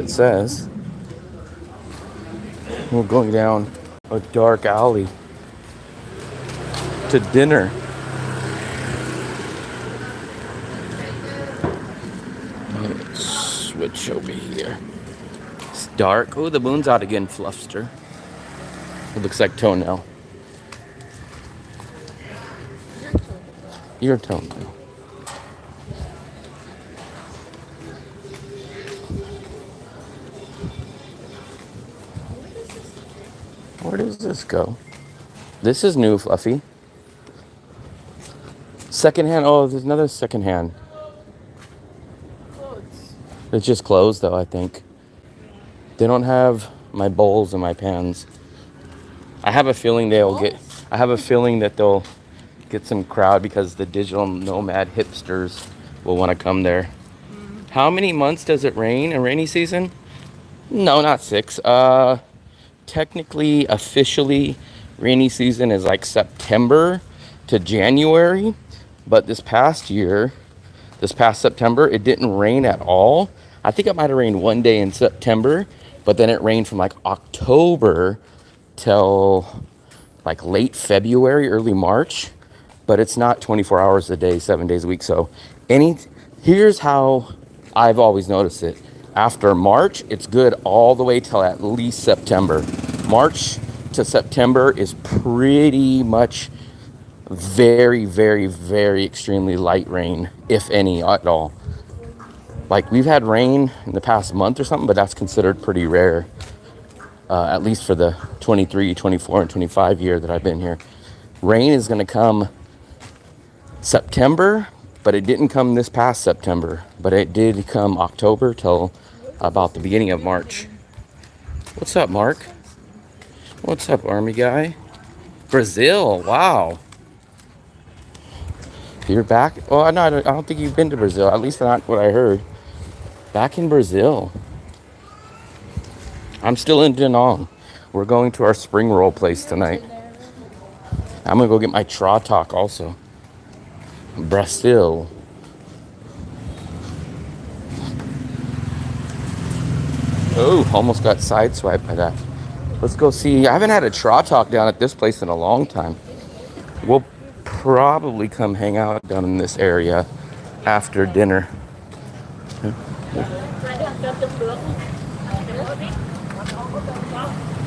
It says we're going down a dark alley to dinner. Let's switch over here. It's dark. Oh, the moon's out again, Fluffster. It looks like toenail. Your toenail. Where does this go? This is new, Fluffy. Secondhand. Oh, there's another secondhand. It's just closed, though, I think. They don't have my bowls and my pans. I have a feeling I have a feeling that they'll get some crowd because the digital nomad hipsters will want to come there. How many months does it rain in rainy season? No, not 6. Technically, officially, rainy season is like September to January. But this past September, it didn't rain at all. I think it might have rained one day in September, but then it rained from like October till like late February, early March. But it's not 24 hours a day, 7 days a week. So here's how I've always noticed it. After March, it's good all the way till at least September. March to September is pretty much very, very, very extremely light rain, if any at all. Like we've had rain in the past month or something, but that's considered pretty rare. At least for the 23, 24, and 25 year that I've been here. Rain is going to come September, but it didn't come this past September. But it did come October till about the beginning of March. What's up, Mark? What's up, Army guy? Brazil, wow. You're back? Oh, no, I don't think you've been to Brazil. At least not what I heard. Back in Brazil. I'm still in Da Nang. We're going to our spring roll place tonight. I'm going to go get my Trot also. Brazil. Oh, almost got sideswiped by that. Let's go see. I haven't had a Trot down at this place in a long time. We'll probably come hang out down in this area after dinner.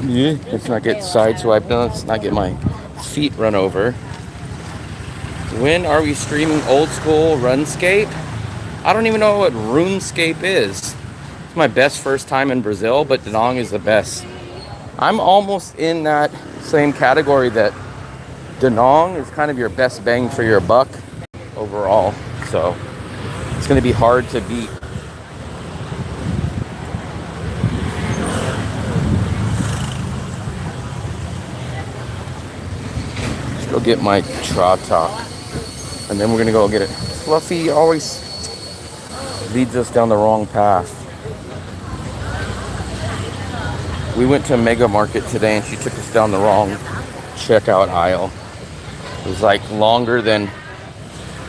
Yeah, let's not get sideswiped. No, let's not get my feet run over. When are we streaming old school RuneScape? I don't even know what RuneScape is. It's my best first time in Brazil, but Da Nang is the best. I'm almost in that same category that Da Nang is kind of your best bang for your buck overall. So it's going to be hard to beat. Let's go get my Trot and then we're going to go get it. Fluffy always leads us down the wrong path. We went to Mega Market today and she took us down the wrong checkout aisle. It was like longer than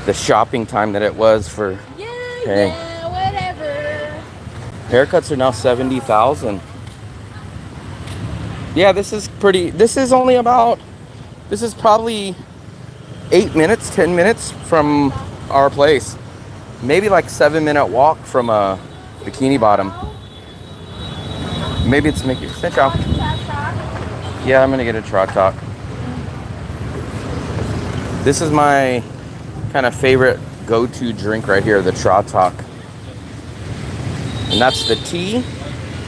the shopping time that it was for. Yeah, whatever. Haircuts are now $70,000. Yeah, this is pretty. This is probably 8 minutes, 10 minutes from our place. Maybe like 7-minute walk from Bikini Bottom. Maybe it's Mickey. Sit down. Yeah, I'm gonna get a Trot. This is my kind of favorite go-to drink right here, the Trot. And that's the tea.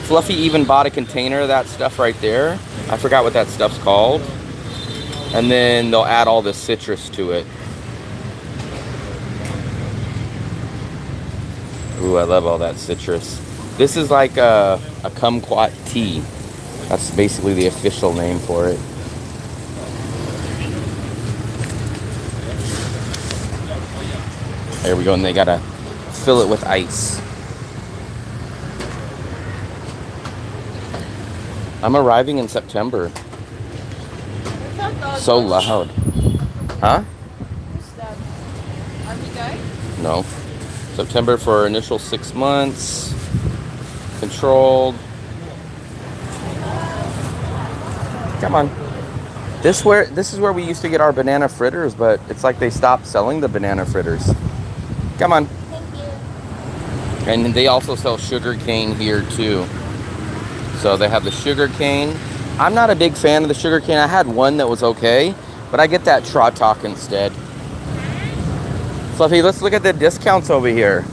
Fluffy even bought a container of that stuff right there. I forgot what that stuff's called. And then they'll add all the citrus to it. Ooh, I love all that citrus. This is like a kumquat tea. That's basically the official name for it. There we go, and they gotta fill it with ice. I'm arriving in September. So loud. Huh? Who's that? Army guy? No. September for initial 6 months. controlled. Come on. This is where we used to get our banana fritters, but it's like they stopped selling the banana fritters. Come on. Thank you. And they also sell sugar cane here too. So they have the sugar cane. I'm not a big fan of the sugar cane. I had one that was okay, but I get that Trot Talk instead. Fluffy, let's look at the discounts over here.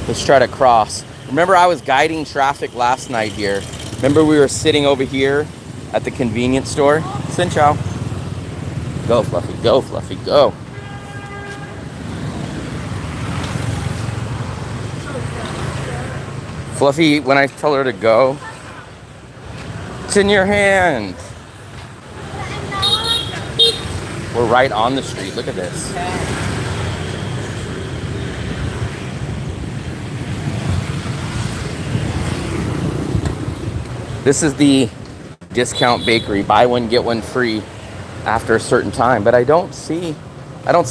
Let's try to cross. Remember, I was guiding traffic last night here. Remember, we were sitting over here at the convenience store? Xin chao. Go, Fluffy, go, Fluffy, go. Fluffy, when I tell her to go, it's in your hand. We're right on the street. Look at this. This is the discount bakery. Buy one, get one free after a certain time. But I don't see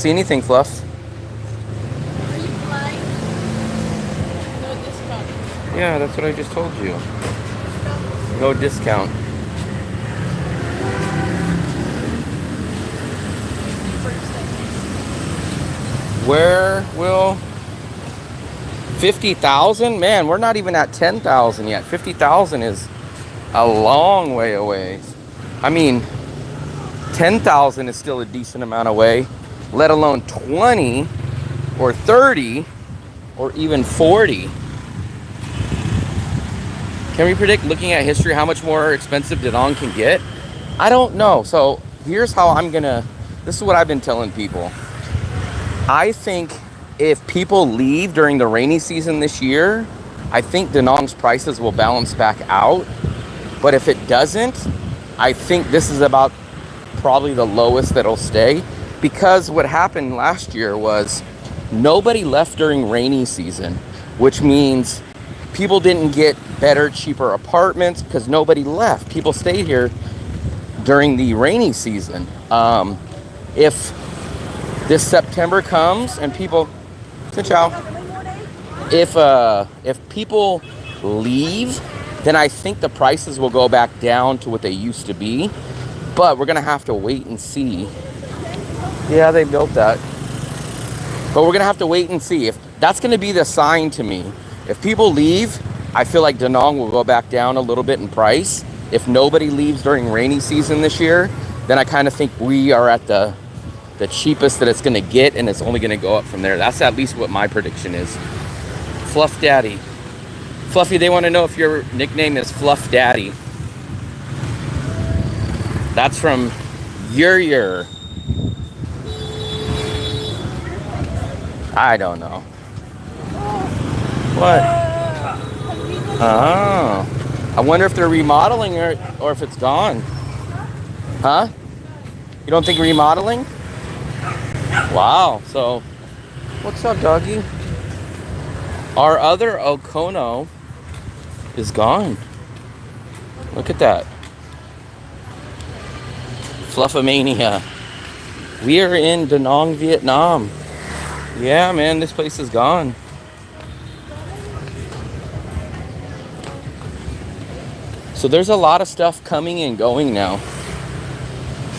anything, Fluff. Are you flying? No discount. Yeah, that's what I just told you. No discount. Where will 50,000? Man, we're not even at 10,000 yet. 50,000 is a long way away. I mean, 10,000 is still a decent amount away, let alone 20 or 30 or even 40. Can we predict, looking at history, how much more expensive Danong can get? I don't know. So here's how this is what I've been telling people. I think if people leave during the rainy season this year, I think Danong's prices will balance back out. But if it doesn't, I think this is about probably the lowest that'll stay. Because what happened last year was nobody left during rainy season, which means people didn't get better, cheaper apartments because nobody left. People stayed here during the rainy season. If this September comes and people, if people leave, then I think the prices will go back down to what they used to be. But we're gonna have to wait and see. Yeah, they built that. But we're gonna have to wait and see. If that's gonna be the sign to me. If people leave, I feel like Danong will go back down a little bit in price. If nobody leaves during rainy season this year, then I kind of think we are at the cheapest that it's gonna get, and it's only gonna go up from there. That's at least what my prediction is. Fluff Daddy. Fluffy, they want to know if your nickname is Fluff Daddy. That's from Yer. I don't know. What? Oh. I wonder if they're remodeling or if it's gone. Huh? You don't think remodeling? Wow. So, what's up, doggy? Our other Okono is gone. Look at that. Fluffomania. We are in Da Nang, Vietnam. Yeah, man, this place is gone. So there's a lot of stuff coming and going now.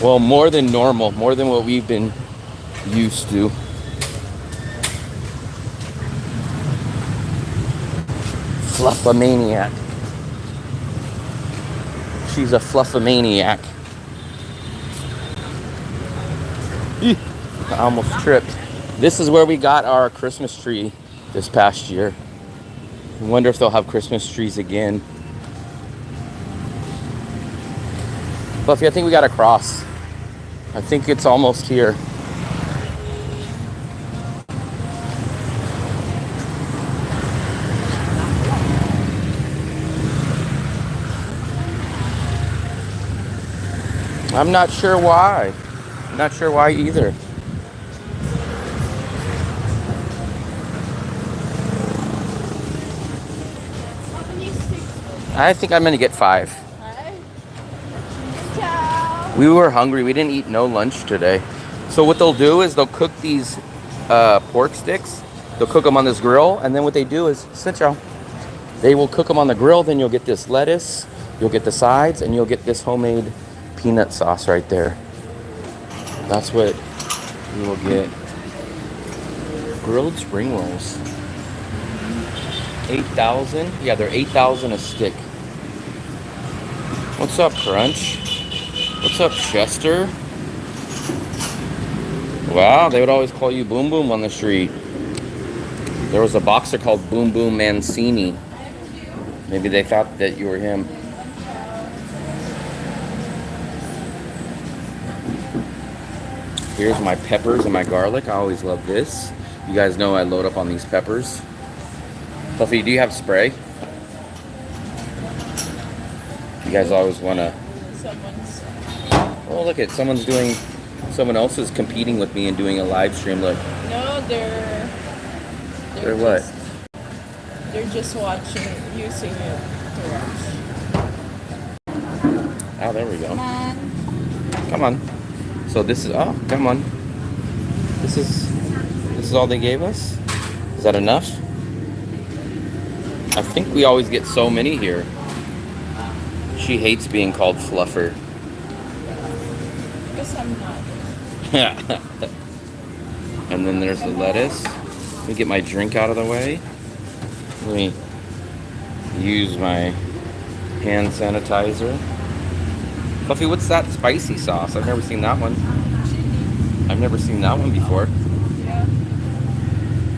Well, more than normal, more than what we've been used to. Fluffomaniac. She's a fluffomaniac. Eek, I almost tripped. This is where we got our Christmas tree this past year. I wonder if they'll have Christmas trees again. Fluffy, I think we got to cross. I think it's almost here. I'm not sure why. I'm not sure why either. I think I'm gonna get 5. We were hungry. We didn't eat no lunch today. So what they'll do is they'll cook these pork sticks They'll cook them on this grill, and then what they do is, sit down. They will cook them on the grill. Then you'll get this lettuce, you'll get the sides, and you'll get this homemade peanut sauce right there. That's what you will get. Grilled spring rolls. 8,000. Yeah, they're 8,000 a stick. What's up, Crunch? What's up, Chester? Wow, they would always call you Boom Boom on the street. There was a boxer called Boom Boom Mancini. Maybe they thought that you were him. Here's my peppers and my garlic. I always love this. You guys know I load up on these peppers. Fluffy, do you have spray? You guys always want to... Oh, look at someone else is competing with me and doing a live stream. Look. No, they're what? They're just watching, using it to watch. Oh, there we go. Come on. Come on. So this is, oh, come on. This is all they gave us? Is that enough? I think we always get so many here. She hates being called Fluffer. Because I'm not. And then there's the lettuce. Let me get my drink out of the way. Let me use my hand sanitizer. Fluffy, what's that spicy sauce? I've never seen that one. I've never seen that one before. Yeah.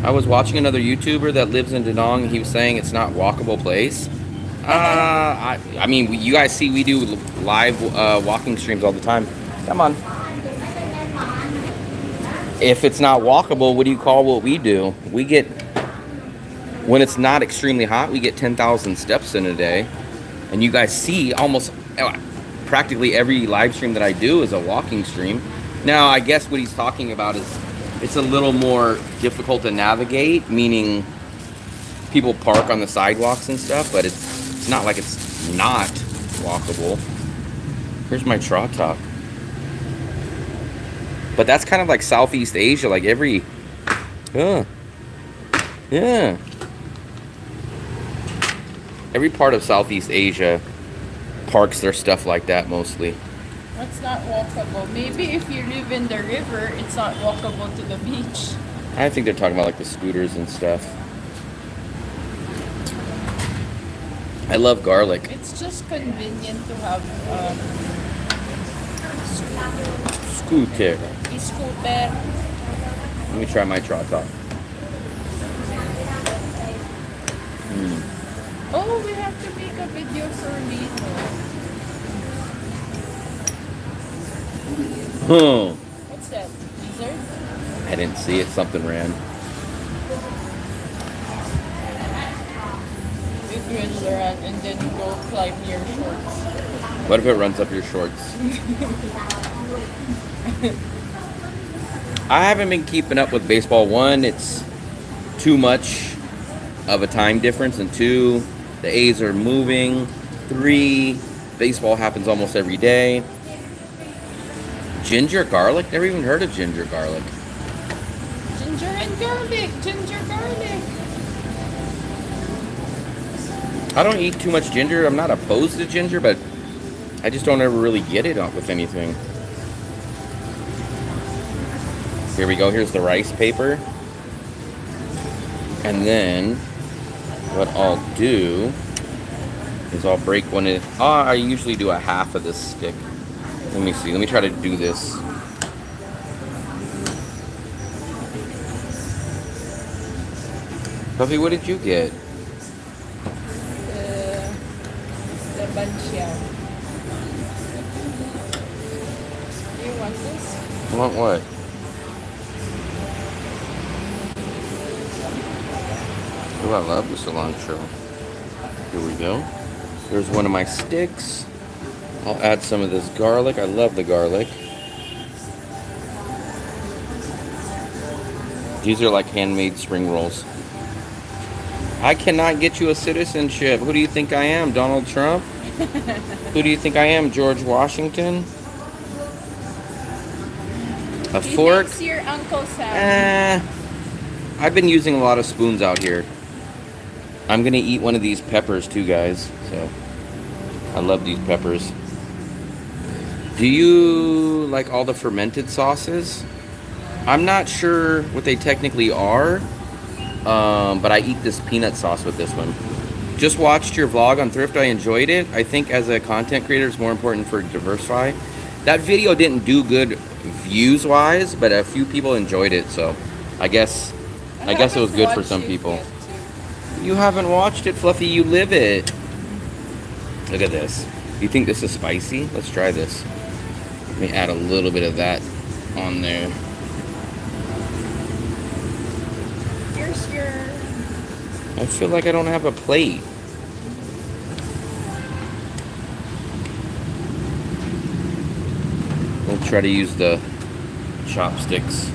I was watching another YouTuber that lives in Danong. He was saying it's not walkable place. I mean, you guys see we do live walking streams all the time. Come on. If it's not walkable, what do you call what we do? We get, when it's not extremely hot, we get 10,000 steps in a day. And you guys see almost practically every live stream that I do is a walking stream. Now, I guess what he's talking about is it's a little more difficult to navigate, meaning people park on the sidewalks and stuff, but it's not like it's not walkable. Here's my Trot top. But that's kind of like Southeast Asia, like every, yeah. Every part of Southeast Asia parks their stuff like that mostly. It's not walkable. Maybe if you live in the river, it's not walkable to the beach. I think they're talking about like the scooters and stuff. I love garlic. It's just convenient to have Scooter. a scooter. Let me try my Trot top. Oh, we have to make a video for later. What's that? Dessert? I didn't see it. Something ran. It runs around and then go climb your shorts. What if it runs up your shorts? I haven't been keeping up with baseball. One, it's too much of a time difference, and two, the A's are moving. Three, baseball happens almost every day. Ginger garlic? Never even heard of ginger garlic. Ginger and garlic. Ginger garlic. I don't eat too much ginger. I'm not opposed to ginger, but I just don't ever really get it with anything. Here we go. Here's the rice paper. And then what I'll do is I'll break one in. Oh, I usually do a half of this stick. Let me see. Let me try to do this. Puffy, what did you get? The banchiao. Do you want this? I want what? Oh, I love the cilantro. Here we go. There's one of my sticks. I'll add some of this garlic. I love the garlic. These are like handmade spring rolls. I cannot get you a citizenship. Who do you think I am, Donald Trump? Who do you think I am, George Washington? A fork? He thinks you're Uncle Sam. I've been using a lot of spoons out here. I'm gonna eat one of these peppers too, guys. So I love these peppers. Do you like all the fermented sauces? I'm not sure what they technically are, but I eat this peanut sauce with this one. Just watched your vlog on thrift. I enjoyed it. I think as a content creator, it's more important for diversify. That video didn't do good views wise, but a few people enjoyed it, so I guess it was good for some people. You haven't watched it, Fluffy. You live it. Look at this. You think this is spicy? Let's try this. Let me add a little bit of that on there. Here's your... I feel like I don't have a plate. We'll try to use the chopsticks.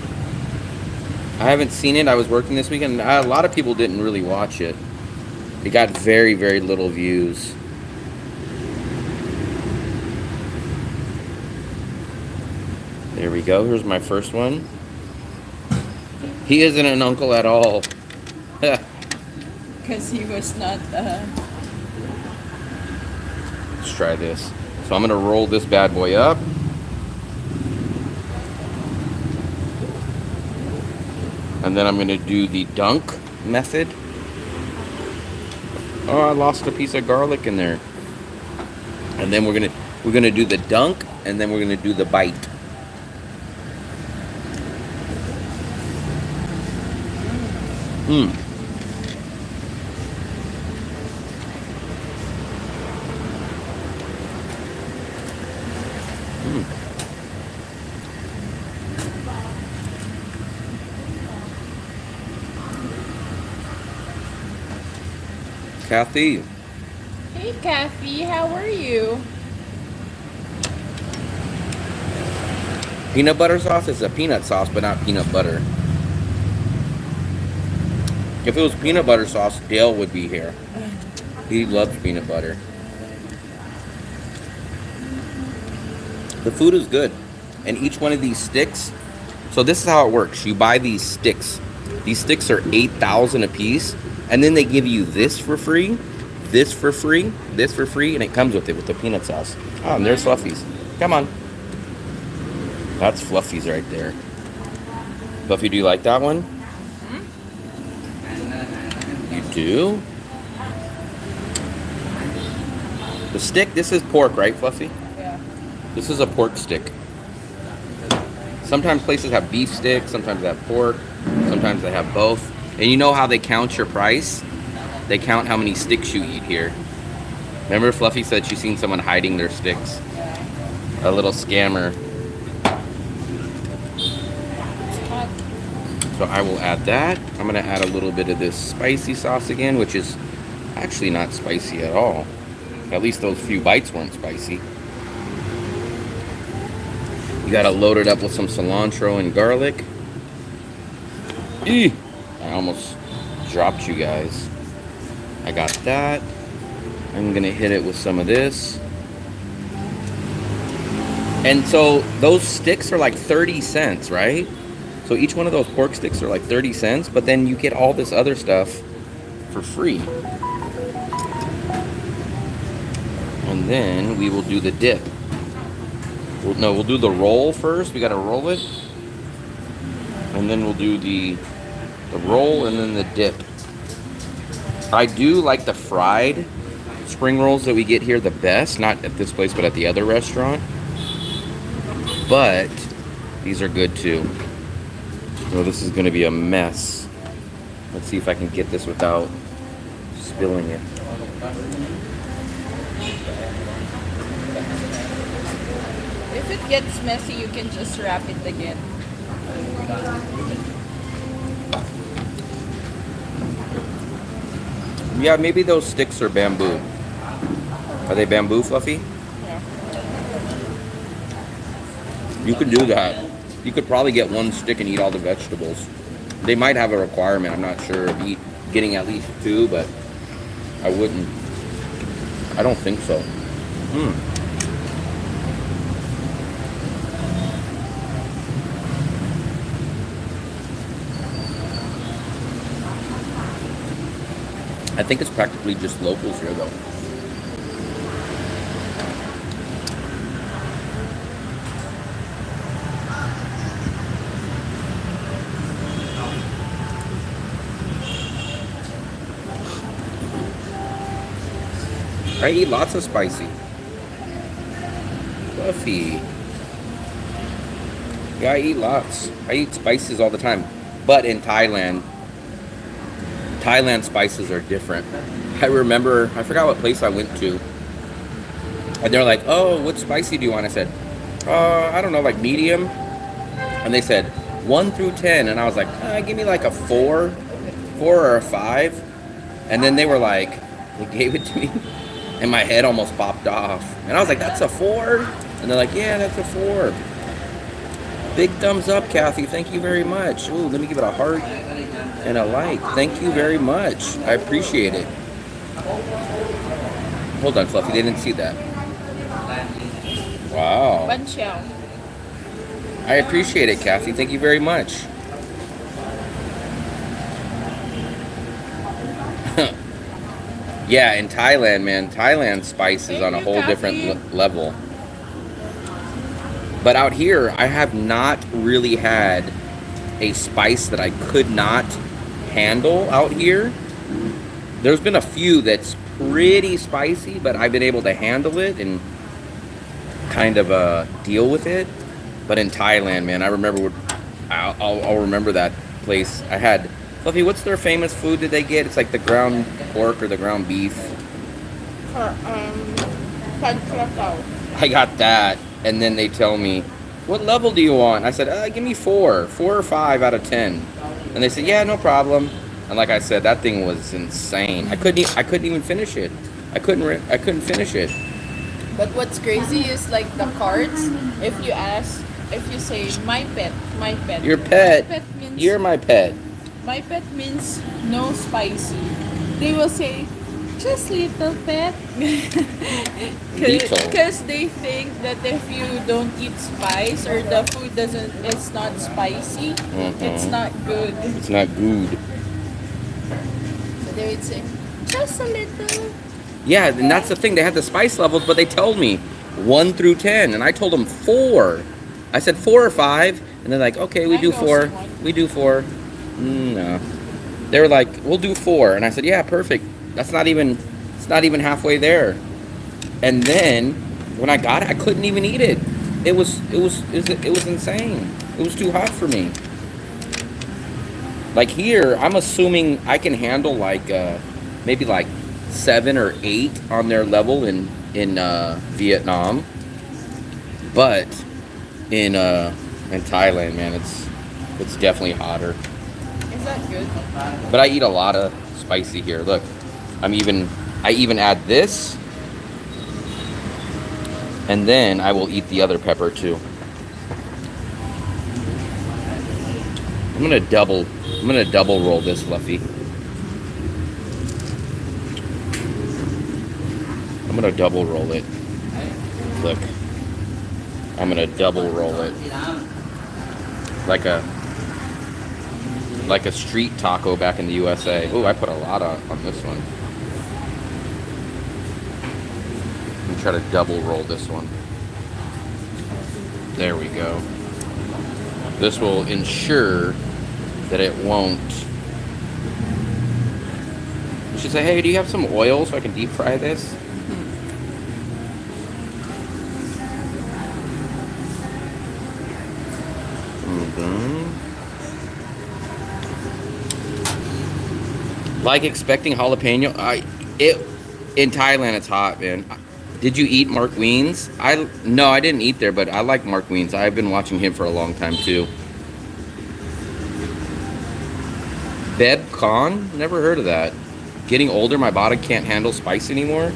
I haven't seen it. I was working this weekend. A lot of people didn't really watch it. It got very, very little views. There we go. Here's my first one. He isn't an uncle at all. Because he was not... Let's try this. So I'm going to roll this bad boy up. And then I'm going to do the dunk method. Oh, I lost a piece of garlic in there. And then we're going to do the dunk, and then we're going to do the bite. Mmm. Kathy. Hey, Kathy, how are you? Peanut butter sauce is a peanut sauce, but not peanut butter. If it was peanut butter sauce, Dale would be here. He loves peanut butter. The food is good. And each one of these sticks, so this is how it works. You buy these sticks. These sticks are 8,000 a piece. And then they give you this for free, this for free, this for free, and it comes with it with the peanut sauce. Oh, and there's Fluffies. Come on. That's Fluffies right there. Fluffy, do you like that one? You do? The stick, this is pork, right, Fluffy? Yeah. This is a pork stick. Sometimes places have beef sticks, sometimes they have pork, sometimes they have both. And you know how they count your price? They count how many sticks you eat here. Remember Fluffy said she's seen someone hiding their sticks? A little scammer. So I will add that. I'm gonna add a little bit of this spicy sauce again, which is actually not spicy at all. At least those few bites weren't spicy. You gotta load it up with some cilantro and garlic. Eee! I almost dropped you guys. I got that. I'm gonna hit it with some of this. And so those sticks are like 30 cents, right? So each one of those pork sticks are like 30 cents, but then you get all this other stuff for free. And then we will do the dip. We'll do the roll first. We gotta roll it. And then we'll do the roll and then the dip. I do like the fried spring rolls that we get here the best. Not at this place, but at the other restaurant. But these are good too. Oh, this is gonna be a mess. Let's see if I can get this without spilling it. If it gets messy, you can just wrap it again. Yeah, maybe those sticks are bamboo. Are they bamboo, Fluffy? Yeah. You could do that. You could probably get one stick and eat all the vegetables. They might have a requirement, I'm not sure, of getting at least two, but I wouldn't. I don't think so. I think it's practically just locals here, though. I eat lots of spicy. Fluffy. Yeah, I eat lots. I eat spices all the time. But in Thailand spices are different. I remember, I forgot what place I went to. And they're like, oh, what spicy do you want? I said, I don't know, like medium. And they said, 1 through 10. And I was like, give me like a 4 or a 5. And then they were like, they gave it to me. And my head almost popped off. And I was like, that's a 4? And they're like, yeah, that's a 4. Big thumbs up, Kathy. Thank you very much. Ooh, let me give it a heart and a like. Thank you very much. I appreciate it. Hold on, Fluffy. They didn't see that. Wow. One shell. I appreciate it, Kathy. Thank you very much. Yeah, in Thailand, man. Thailand spice is on a whole different level. But out here, I have not really had a spice that I could not handle out here. There's been a few that's pretty spicy, but I've been able to handle it and kind of deal with it. But in Thailand, man, I remember, I'll remember that place. I had, Fluffy, what's their famous food did they get? It's like the ground pork or the ground beef. I got that. And then they tell me, what level do you want? I said, give me 4 or 5 out of 10. And they said, yeah, no problem. And like I said, that thing was insane. I couldn't even finish it. I couldn't finish it. But what's crazy is like the cards. If you say my pet, Your pet. My pet means, You're my pet. my pet means no spicy. They will say just little pet. Little. Because they think that if you don't eat spice or the food it's not spicy, it's not good. It's not good. So they would say just a little. Yeah, and that's the thing. They had the spice levels, but they told me 1 through 10, and I told them 4. I said 4 or 5, and they're like, okay, we do 4. We do 4. No. They were like, we'll do 4, and I said, yeah, perfect. It's not even halfway there. And then when I got it, I couldn't even eat it. It was insane. It was too hot for me. Like here, I'm assuming I can handle like maybe like 7 or 8 on their level in Vietnam, but in Thailand, man, it's definitely hotter. Is that good? But I eat a lot of spicy here. Look, I even add this, and then I will eat the other pepper too. I'm gonna double roll this, Fluffy. I'm gonna double roll it. Look, I'm gonna double roll it like a street taco back in the USA. Ooh, I put a lot on this one. Let me try to double roll this one. There we go. This will ensure that it won't. You should say, hey, do you have some oil so I can deep fry this? Like expecting jalapeno. In Thailand it's hot, man. Did you eat Mark Wiens? No, I didn't eat there, but I like Mark Wiens. I've been watching him for a long time too. Beb Khan? Never heard of that. Getting older, my body can't handle spice anymore.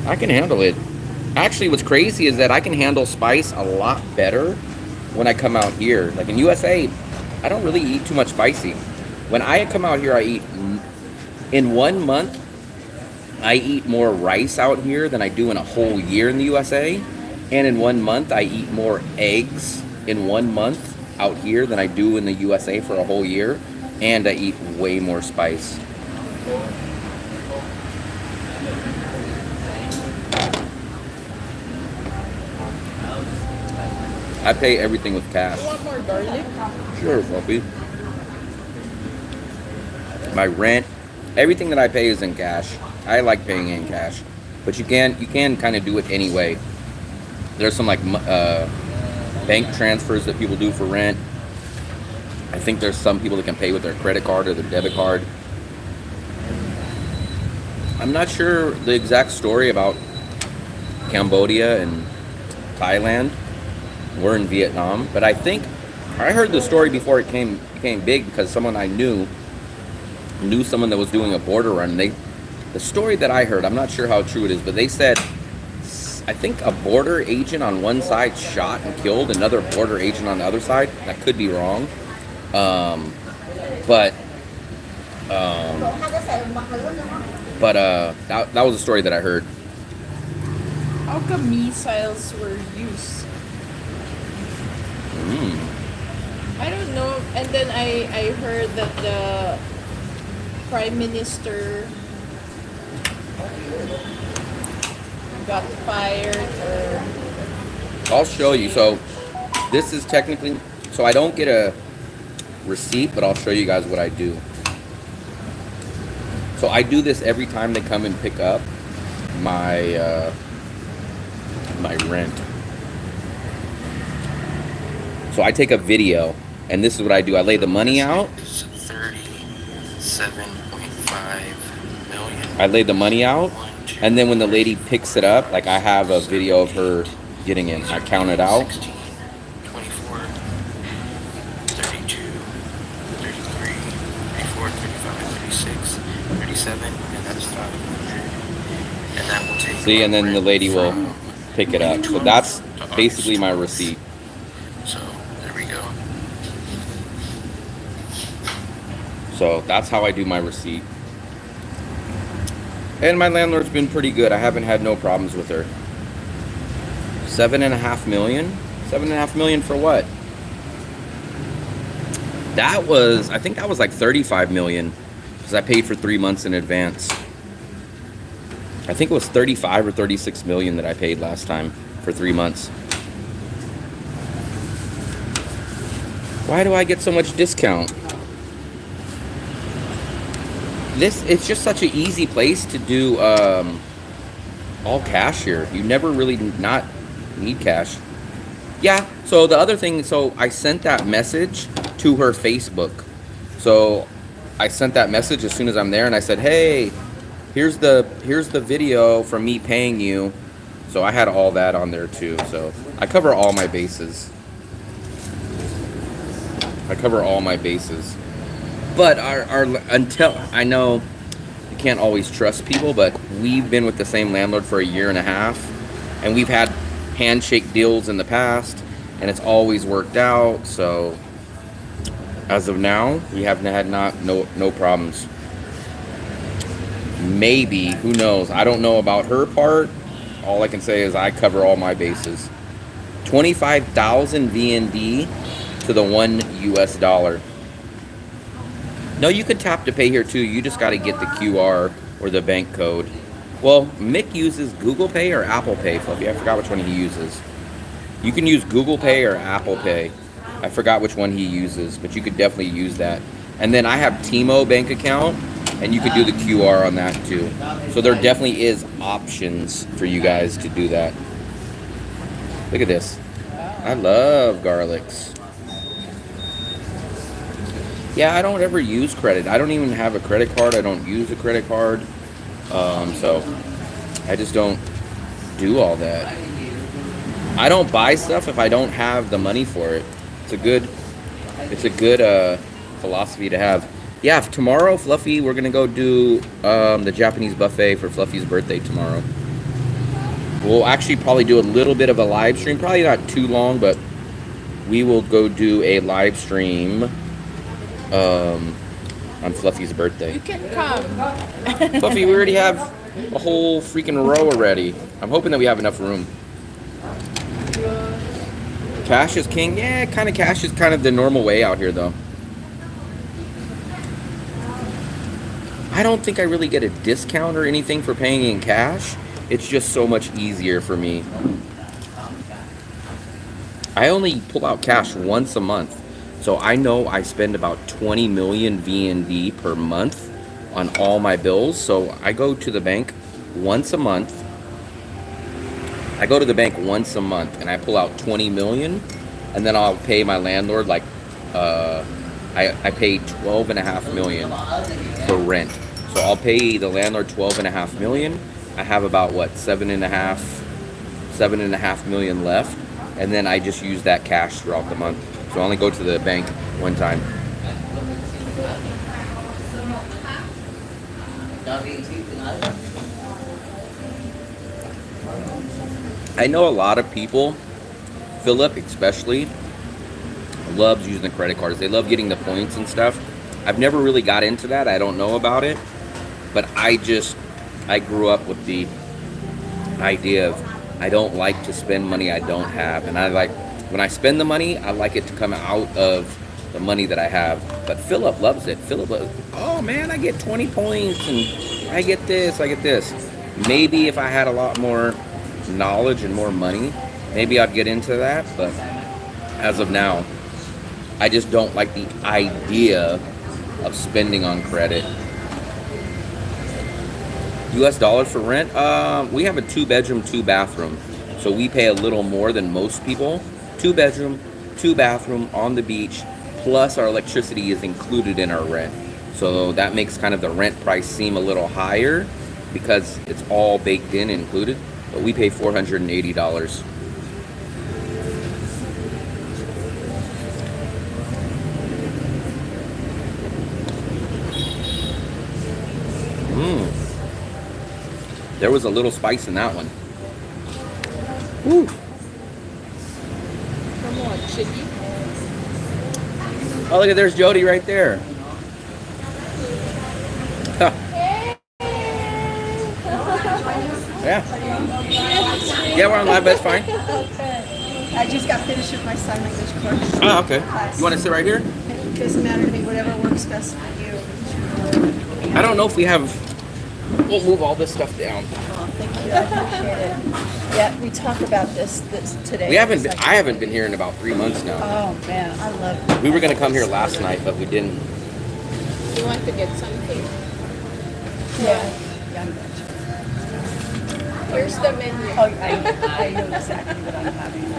I can handle it. Actually, what's crazy is that I can handle spice a lot better when I come out here. Like in USA, I don't really eat too much spicy. When I come out here, I eat, in 1 month, I eat more rice out here than I do in a whole year in the USA. And in 1 month, I eat more eggs in 1 month out here than I do in the USA for a whole year. And I eat way more spice. I pay everything with cash. You want more garlic? Sure, Fluffy. My rent, everything that I pay is in cash. I like paying in cash, but you can kind of do it anyway. There's some like bank transfers that people do for rent. I think there's some people that can pay with their credit card or their debit card. I'm not sure the exact story about Cambodia and Thailand. We're in Vietnam, but I think I heard the story before it became big because someone I knew someone that was doing a border run. The story that I heard, I'm not sure how true it is, but they said I think a border agent on one side shot and killed another border agent on the other side. That could be wrong, but that was a story that I heard. How come missiles were used? I don't know. And then I heard that the Prime Minister got fired or... I'll show you. So this is technically, so I don't get a receipt, but I'll show you guys what I do. So I do this every time they come and pick up my my rent. So I take a video, and this is what I do. I lay the money out. 37.5 million. I lay the money out, and then when the lady picks it up, like I have a video of her getting in. I count it out. 16, 24, 32, 33, 34, 35, 36, 37, and that's 500. And that will take. See, and then the lady will pick it up. So that's basically my receipt. So there we go. So that's how I do my receipt. And my landlord's been pretty good. I haven't had no problems with her. 7.5 million? 7.5 million for what? I think that was like 35 million because I paid for 3 months in advance. I think it was 35 or 36 million that I paid last time for 3 months. Why do I get so much discount? It's just such an easy place to do all cash here. You never really not need cash. Yeah, so the other thing, so I sent that message to her Facebook. So I sent that message as soon as I'm there, and I said, hey, here's the video from me paying you. So I had all that on there too. So I cover all my bases. But until I know you can't always trust people, but we've been with the same landlord for 1.5 years, and we've had handshake deals in the past, and it's always worked out. So as of now, we haven't had no problems. Maybe, who knows? I don't know about her part. All I can say is I cover all my bases. 25,000 VND to the $1 US. No, you could tap to pay here too. You just got to get the QR or the bank code. Well, Mick uses Google Pay or Apple Pay, Fluffy. I forgot which one he uses. You can use Google Pay or Apple Pay. I forgot which one he uses, but you could definitely use that. And then I have Timo bank account, and you could do the QR on that too. So there definitely is options for you guys to do that. Look at this. I love garlics. Yeah, I don't ever use credit. I don't even have a credit card. I don't use a credit card. So I just don't do all that. I don't buy stuff if I don't have the money for it. It's a good philosophy to have. Yeah, tomorrow, Fluffy, we're gonna go do the Japanese buffet for Fluffy's birthday tomorrow. We'll actually probably do a little bit of a live stream, probably not too long, but we will go do a live stream on Fluffy's birthday. You can come. Fluffy, we already have a whole freaking row already. I'm hoping that we have enough room. Cash is king? Yeah, kind of cash is kind of the normal way out here, though. I don't think I really get a discount or anything for paying in cash. It's just so much easier for me. I only pull out cash once a month. So I know I spend about 20 million VND per month on all my bills. So I go to the bank once a month. I go to the bank once a month and I pull out 20 million, and then I'll pay my landlord like I pay 12.5 million for rent. So I'll pay the landlord 12.5 million. I have about what 7.5 million left, and then I just use that cash throughout the month. So I only go to the bank one time. I know a lot of people, Philip especially, loves using the credit cards. They love getting the points and stuff. I've never really got into that. I don't know about it. But I grew up with the idea of I don't like to spend money I don't have. And I like, when I spend the money, I like it to come out of the money that I have. But Philip loves it. Philip loves, oh man, I get 20 points and I get this, I get this. Maybe if I had a lot more knowledge and more money, maybe I'd get into that. But as of now, I just don't like the idea of spending on credit. US dollars for rent? We have a 2-bedroom, 2-bathroom. So we pay a little more than most people. 2-bedroom, 2-bathroom on the beach, plus our electricity is included in our rent. So that makes kind of the rent price seem a little higher because it's all baked in and included. But we pay $480. There was a little spice in that one. Woo. From what? Chili? Oh, look at, there's Jody right there. Huh. Yeah. Yeah, we're on live, but it's fine. I just got finished with my sign language course. Oh, okay. You want to sit right here? It doesn't matter to me, whatever works best for you. I don't know if we have... We'll move all this stuff down. Oh, thank you. I appreciate it. Yeah, we talked about this today. We haven't been, I haven't been here in about 3 months now. Oh, man, I love it. We were going to come here last night, but we didn't. You want to get something? Yeah. I'm good. Here's the menu. Oh, I know exactly what I'm having.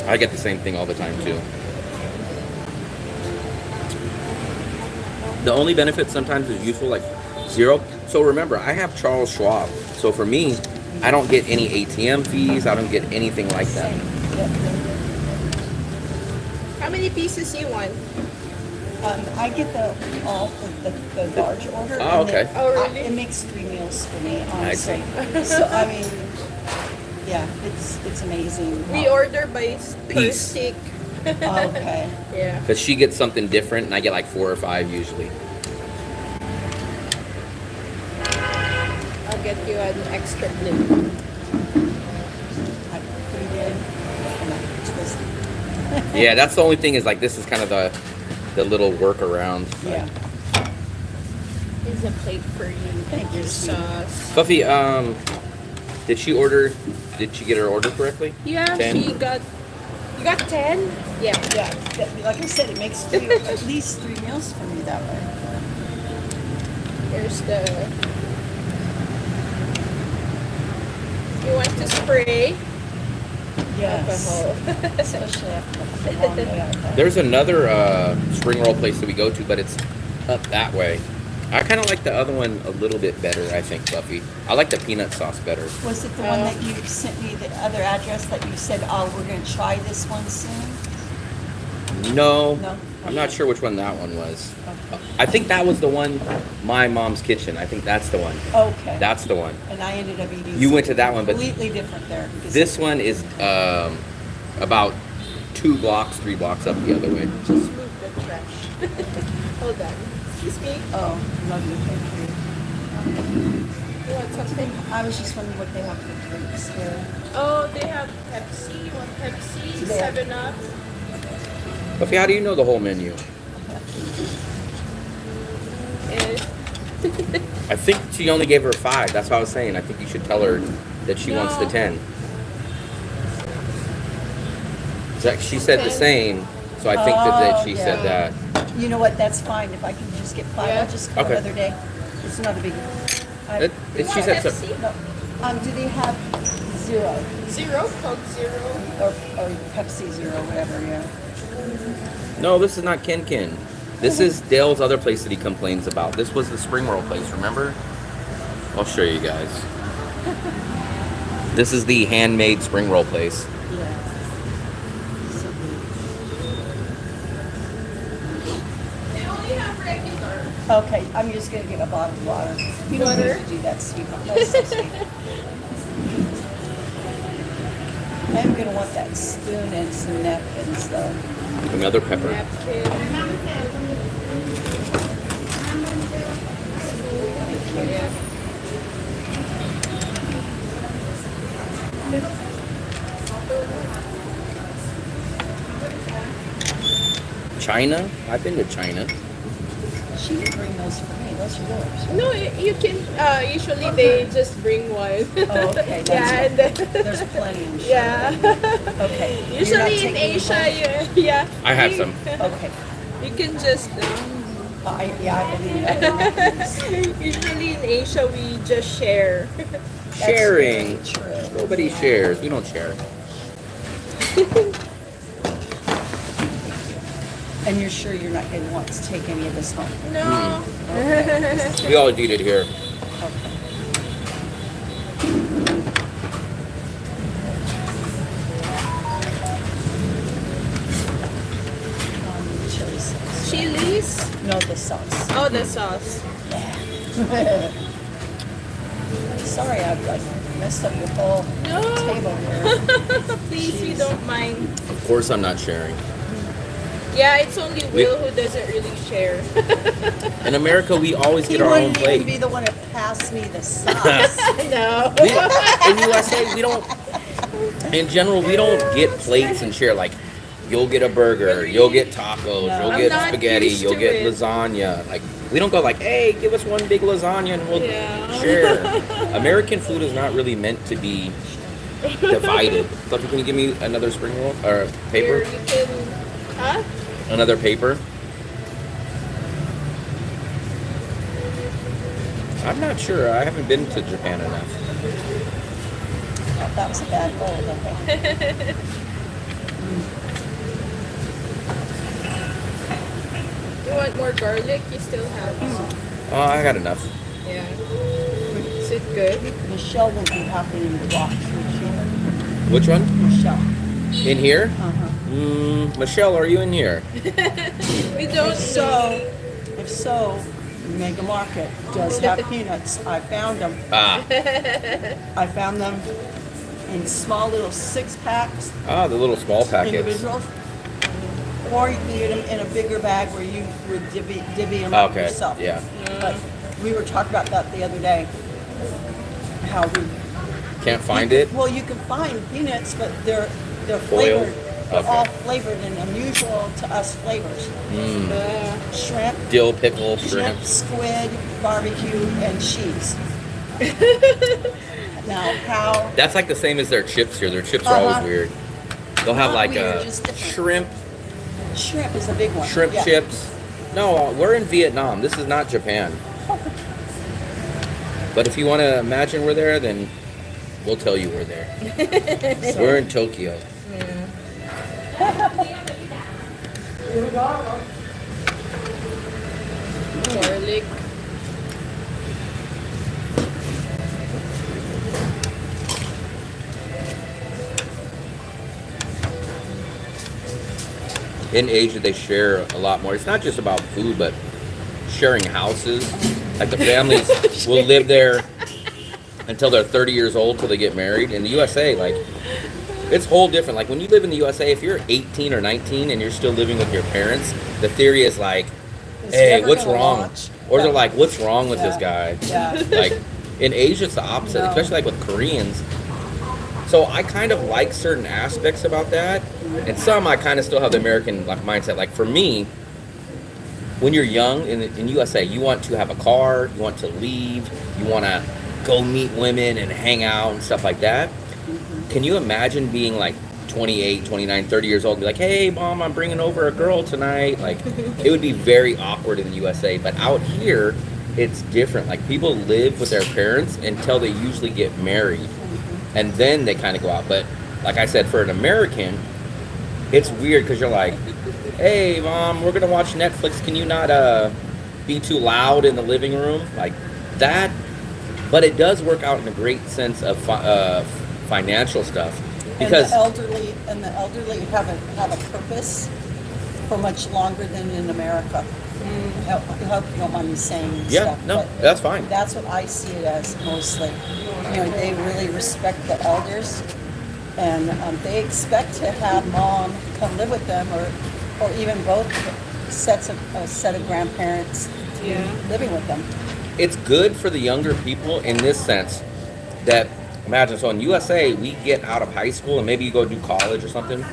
I get the same thing all the time, too. The only benefit sometimes is useful, like zero. So remember, I have Charles Schwab. So for me, I don't get any ATM fees. I don't get anything like that. How many pieces you want? I get the large order. Oh, and okay. then Oh, really? it makes 3 meals for me, I see. honestly. So, I mean, yeah, it's amazing. We order by per Piece. stick. Okay. Yeah. Because she gets something different, and I get like 4 or 5 usually. I'll get you an extra blip. I put it in and I twist it. Yeah, that's the only thing is like this is kind of the little workaround. Yeah. Here's a plate for you. Thank you, Sauce. Buffy, did she get her order correctly? Yeah, 10? you got 10? Yeah. Yeah, like I said, it makes at least 3 meals for me that way. Here's the... You want to spray? Yes. Alcohol. Especially after a long day out there. There's another spring roll place that we go to, but it's up that way. I kind of like the other one a little bit better, I think, Buffy. I like the peanut sauce better. Was it the one that you sent me, the other address that you said, oh, we're going to try this one soon? No, No? I'm not sure which one that one was. Okay. I think that was the one, My Mom's Kitchen. I think that's the one. Okay. That's the one. And I ended up eating You went to that one, but completely different there. because this one is about 2 blocks, 3 blocks up the other way. Just move the trash. Hold on. Excuse me. Oh, lovely, thank You want something? you. I was just wondering what they have for drinks here. Oh, they have Pepsi. You want Pepsi? There. 7-Up. Buffy, how do you know the whole menu? Is I think she only gave her 5. That's what I was saying. I think you should tell her that she wants the No. 10. She said the same, so I think that she said yeah. that. You know what, that's fine, if I can just get 5, Yeah. I'll just come Okay. another day. It's not a big. She said so. Pepsi? No, do they have 0? Zero, Coke Zero. Or Pepsi 0, whatever, yeah. No, this is not Ken Ken. This is Dale's other place that he complains about. This was the spring roll place, remember? I'll show you guys. This is the handmade spring roll place. Yeah. So good. They only have regular. Okay, I'm just gonna get a bottle of water. You don't Water? need to do that, sweetheart. That's so sweet. I'm gonna want that spoon and some napkins though. Another pepper. Napkin. Yeah. China? I've been to China. She didn't bring those for me, those are yours. No, you can. Usually they just bring one. Oh, okay, that's Yeah, and then, There's plenty, I'm sure. yeah. Okay. You're not Usually in taking any Asia, home? yeah. I have you- some. Okay. You can just. I believe that. Usually in Asia, we just share. Sharing. That's very true. Nobody shares. We don't share. And you're sure you're not going to want to take any of this home? No. We always eat it here. Okay. Chili sauce. Chilies. No, the sauce. Oh, the sauce. Sorry, I've like messed up your whole No. table here. Please, you Jeez. don't mind. Of course I'm not sharing. Yeah, it's only Will who doesn't really share. In America, we always He get our own wouldn't even be plate. the one to pass me the sauce. No. In USA, we don't. In general, we don't get plates and share. Like, you'll get a burger, you'll get tacos, No. you'll I'm get not spaghetti, used you'll to get it. lasagna. Like, we don't go like, hey, give us one big lasagna and we'll Yeah. share. American food is not really meant to be divided. Fluffy, can you give me another spring roll or paper? Here, you can. Huh? Another paper. I'm not sure. I haven't been to Japan enough. Oh, that was a bad bowl. Okay. You want more garlic? You still have some. Oh, I got enough. Yeah. Is it good? Michelle will be happy to walk through Which one? Michelle. In here? Uh-huh. Michelle, are you in here? We don't If so, Mega Market does have peanuts. I found them. Ah, I found them in small little 6-packs, the little small packets. individuals. Or you can get them in a bigger bag where you would divvy them up Okay, yourself. yeah. But we were talking about that the other day. How we Can't find it? Well, you can find peanuts, but they're Foil? flavored. They're Okay. all flavored in unusual to us flavors. Shrimp, Dill, pickle, shrimp. squid, barbecue, and cheese. Now, how? That's like the same as their chips here. Their chips are always Uh-huh. weird. They'll have Not like weird, a just different. shrimp Shrimp is a big one. shrimp yeah. chips. No, we're in Vietnam. This is not Japan. But if you want to imagine we're there, then we'll tell you we're there. We're in Tokyo. garlic. In Asia, they share a lot more. It's not just about food, but sharing houses. Like the families will live there until they're 30 years old till they get married. In the USA, like, it's whole different. Like when you live in the USA, if you're 18 or 19 and you're still living with your parents, the theory is like, It's hey, never what's gonna wrong? launch. Or Yeah. they're like, what's wrong with this Yeah. guy? Yeah. Like in Asia, it's the opposite, No. especially like with Koreans. So I kind of like certain aspects about that, and some I kind of still have the American like mindset. Like for me, when you're young in USA, you want to have a car, you want to leave, you want to go meet women and hang out and stuff like that. Can you imagine being like 28, 29, 30 years old and be like, hey, mom, I'm bringing over a girl tonight? Like, it would be very awkward in the USA. But out here, it's different. Like, people live with their parents until they usually get married. And then they kind of go out. But like I said, for an American, it's weird because you're like, hey, mom, we're going to watch Netflix. Can you not be too loud in the living room? Like that. But it does work out in a great sense of financial stuff. Because and the elderly have a purpose for much longer than in America. I hope you don't mind me saying yeah, stuff. no, but that's fine. That's what I see it as mostly. They really respect the elders, and they expect to have mom come live with them, or even both a set of grandparents living with them. It's good for the younger people in this sense that, imagine, so in USA, we get out of high school and maybe you go do college or something.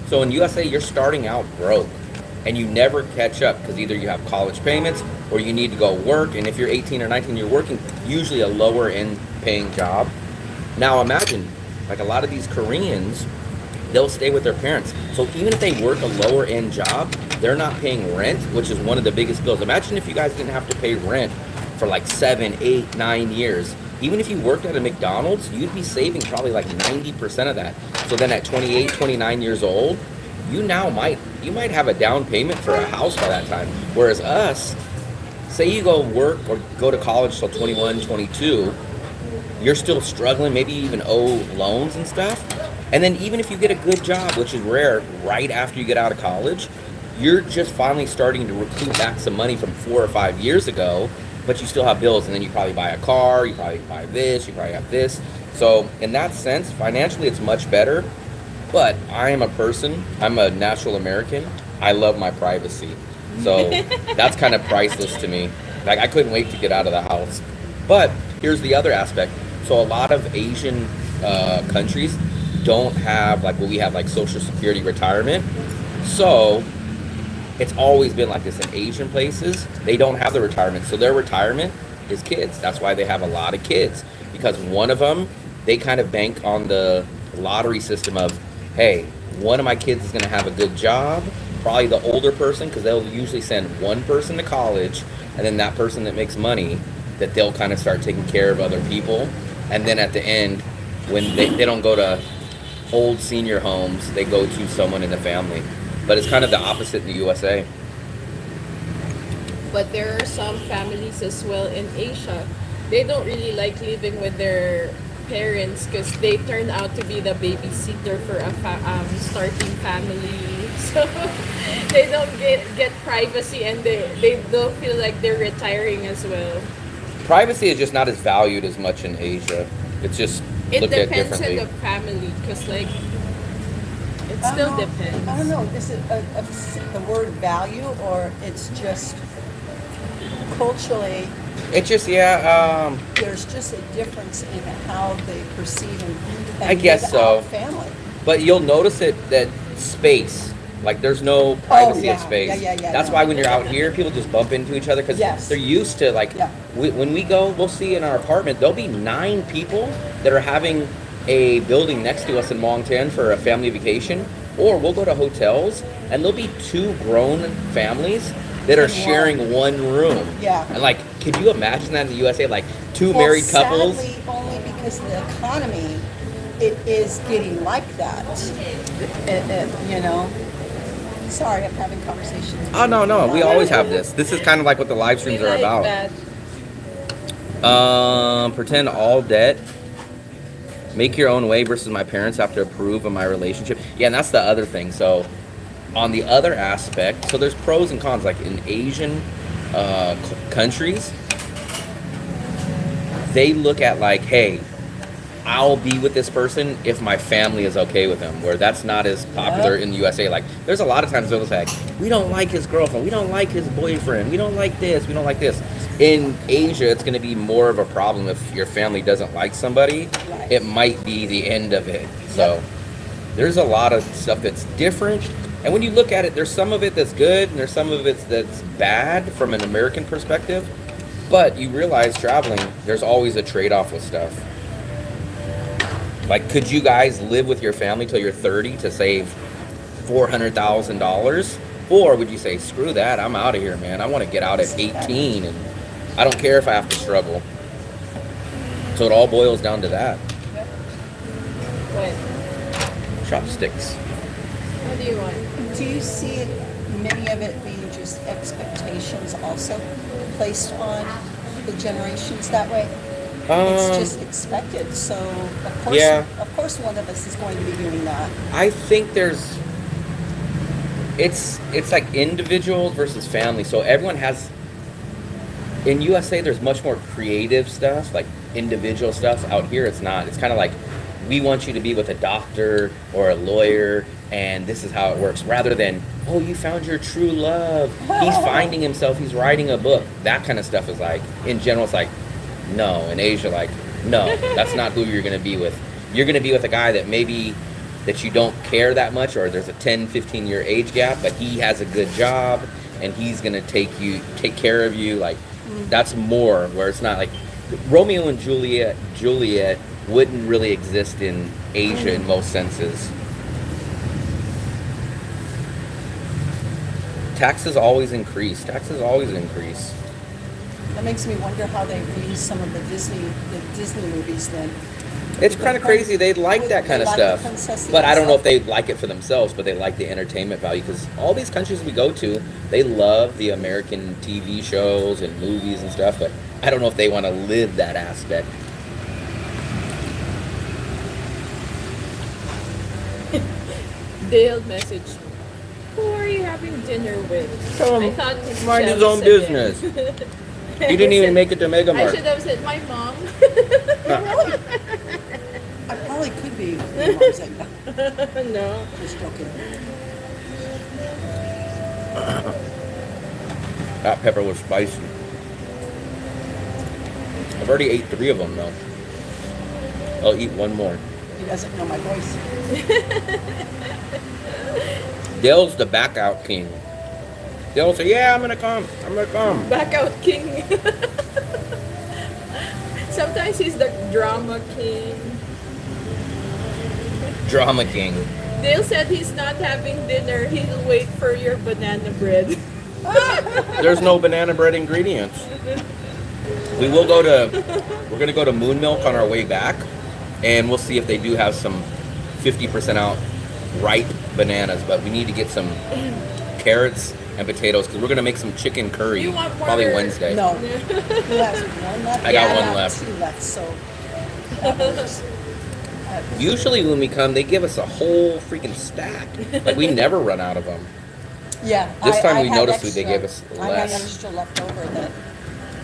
So in USA, you're starting out broke and you never catch up because either you have college payments or you need to go work. And if you're 18 or 19, you're working usually a lower end paying job. Now imagine, like a lot of these Koreans, they'll stay with their parents. So even if they work a lower end job, they're not paying rent, which is one of the biggest bills. Imagine if you guys didn't have to pay rent for like 7, 8, 9 years. Even if you worked at a McDonald's, you'd be saving probably like 90% of that. So then at 28, 29 years old, you might have a down payment for a house by that time. Whereas us, say you go work or go to college till 21, 22, you're still struggling, maybe you even owe loans and stuff. And then even if you get a good job, which is rare, right after you get out of college, you're just finally starting to recoup back some money from 4 or 5 years ago, but you still have bills, and then you probably buy a car, you probably buy this, you probably have this. So in that sense, financially it's much better, but I'm a natural American, I love my privacy. So that's kind of priceless to me. Like, I couldn't wait to get out of the house. But here's the other aspect. So a lot of Asian countries don't have like what we have, like Social Security retirement. So it's always been like this in Asian places. They don't have the retirement. So their retirement is kids. That's why they have a lot of kids. Because one of them, they kind of bank on the lottery system of, hey, one of my kids is going to have a good job. Probably the older person, because they'll usually send one person to college, and then that person that makes money, that they'll kind of start taking care of other people. And then at the end, when they don't go to old senior homes, they go to someone in the family. But it's kind of the opposite in the USA. But there are some families as well in Asia. They don't really like living with their parents because they turn out to be the babysitter for a starting family. So they don't get privacy, and they don't feel like they're retiring as well. Privacy is just not as valued as much in Asia. It's just looked at Depends differently. on the family, because like it I still don't know. depends. I don't know. Is it the word value, or it's just culturally? It's just, There's just a difference in how they perceive and I guess live so. out family. but you'll notice that space, like there's no privacy at space. Yeah. That's why when you're out here, people just bump into each other because Yes. they're used to, like, Yeah. when we go, we'll see in our apartment, there'll be 9 people that are having a building next to us in Moncton for a family vacation, or we'll go to hotels and there'll be 2 grown families that are In one. sharing one room. Yeah. And like, could you imagine that in the USA? Like 2 married couples. Sadly, only because the economy, it is getting like that. Sorry, I'm having conversations. Oh, no, we always have this. This is kind of like what the live streams We are like about. that. Pretend all debt. Make your own way versus my parents have to approve of my relationship. Yeah, and that's the other thing. So on the other aspect, so there's pros and cons. Like in Asian countries, they look at like, hey, I'll be with this person if my family is okay with him, where that's not as popular in the USA. Like, there's a lot of times they'll say, we don't like his girlfriend, we don't like his boyfriend, we don't like this, we don't like this. In Asia, it's going to be more of a problem if your family doesn't like somebody. It might be the end of it. So there's a lot of stuff that's different, And when you look at it, there's some of it that's good and there's some of it that's bad from an American perspective. But you realize traveling, there's always a trade-off with stuff. Like, could you guys live with your family till you're 30 to save $400,000? Or would you say, screw that, I'm out of here, man. I want to get out at 18 and I don't care if I have to struggle. So it all boils down to that. What? Chopsticks. What do you want? Do you see it, many of it being just expectations also placed on the generations that way? It's just expected, so of course one of us is going to be doing that. I think there's, it's like individuals versus family. So everyone has, in USA there's much more creative stuff, like individual stuff. Out here it's not. It's kind of like, we want you to be with a doctor or a lawyer and this is how it works, rather than, oh, you found your true love, he's finding himself, he's writing a book. That kind of stuff is like, in general, it's like, no. In Asia, like, no, that's not who you're going to be with. You're going to be with a guy that maybe that you don't care that much, or there's a 10, 15 year age gap, but he has a good job and he's going to take care of you. Like, that's more where it's not like Romeo and Juliet wouldn't really exist in Asia in most senses. Taxes always increase. That makes me wonder how they view some of the Disney movies then. It's kind of crazy. They like that kind of stuff. But I don't know if they like it for themselves, but they like the entertainment value. Because all these countries we go to, they love the American TV shows and movies and stuff. But I don't know if they want to live that aspect. Dale messaged me. Who are you having dinner with? Tell him, I thought he's mind his jealous own again. business. He didn't even make it to Mega I Mart. should have said my mom. I probably could be. Your mom's like, no, No. just joking. That pepper was spicy. I've already ate 3 of them though. I'll eat one more. He doesn't know my voice. Dale's the back out king. Dale will say, yeah, I'm gonna come. Back out king. Sometimes he's the drama king. Drama king. Dale said he's not having dinner. He'll wait for your banana bread. There's no banana bread ingredients. We're gonna go to Moon Milk on our way back, and we'll see if they do have some 50% out ripe bananas, but we need to get some carrots and potatoes because we're gonna make some chicken curry You want more? probably Wednesday. No. Who has one left? I got Yeah, one left. 2 left, so. that works. Usually when we come, they give us a whole freaking stack. Like, we never run out of them. Yeah. This time I we had noticed extra. they gave us I less. had extra left over that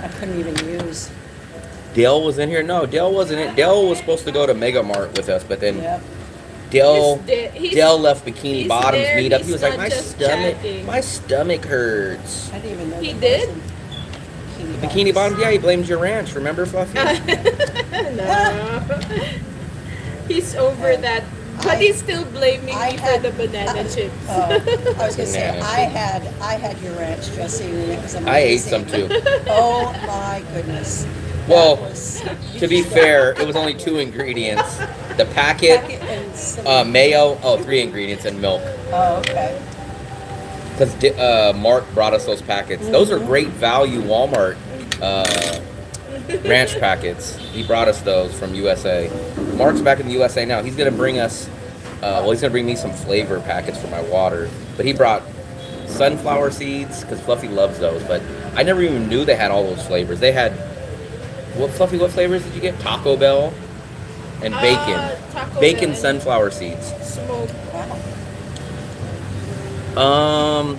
I couldn't even use. Dale was in here. No, Dale wasn't in. Dale was supposed to go to Mega Mart with us, but then Yep. Dale He's- Dale left Bikini he's Bottoms there, meet up. he's He was like, not my just stomach chatting." hurts. I didn't even know. He that did? was in Bikini Bottoms, yeah, he blamed your ranch. Remember, Fluffy? No. He's over that. But he's still blaming I me for had- the banana chips. I was gonna say Banana I had your ranch dressing and it was amazing. I ate some too. Oh my goodness. Well, That was- To be fair, it was only 2 ingredients. The packet, and some- mayo, 3 ingredients, and milk. Oh, okay. Because Mark brought us those packets. Those are great value Walmart ranch packets. He brought us those from USA. Mark's back in the USA now. He's gonna bring us. He's gonna bring me some flavor packets for my water. But he brought sunflower seeds because Fluffy loves those. But I never even knew they had all those flavors. They had what flavors did you get? Taco Bell and bacon. Taco Bacon Bell and sunflower seeds. Smoke. Wow.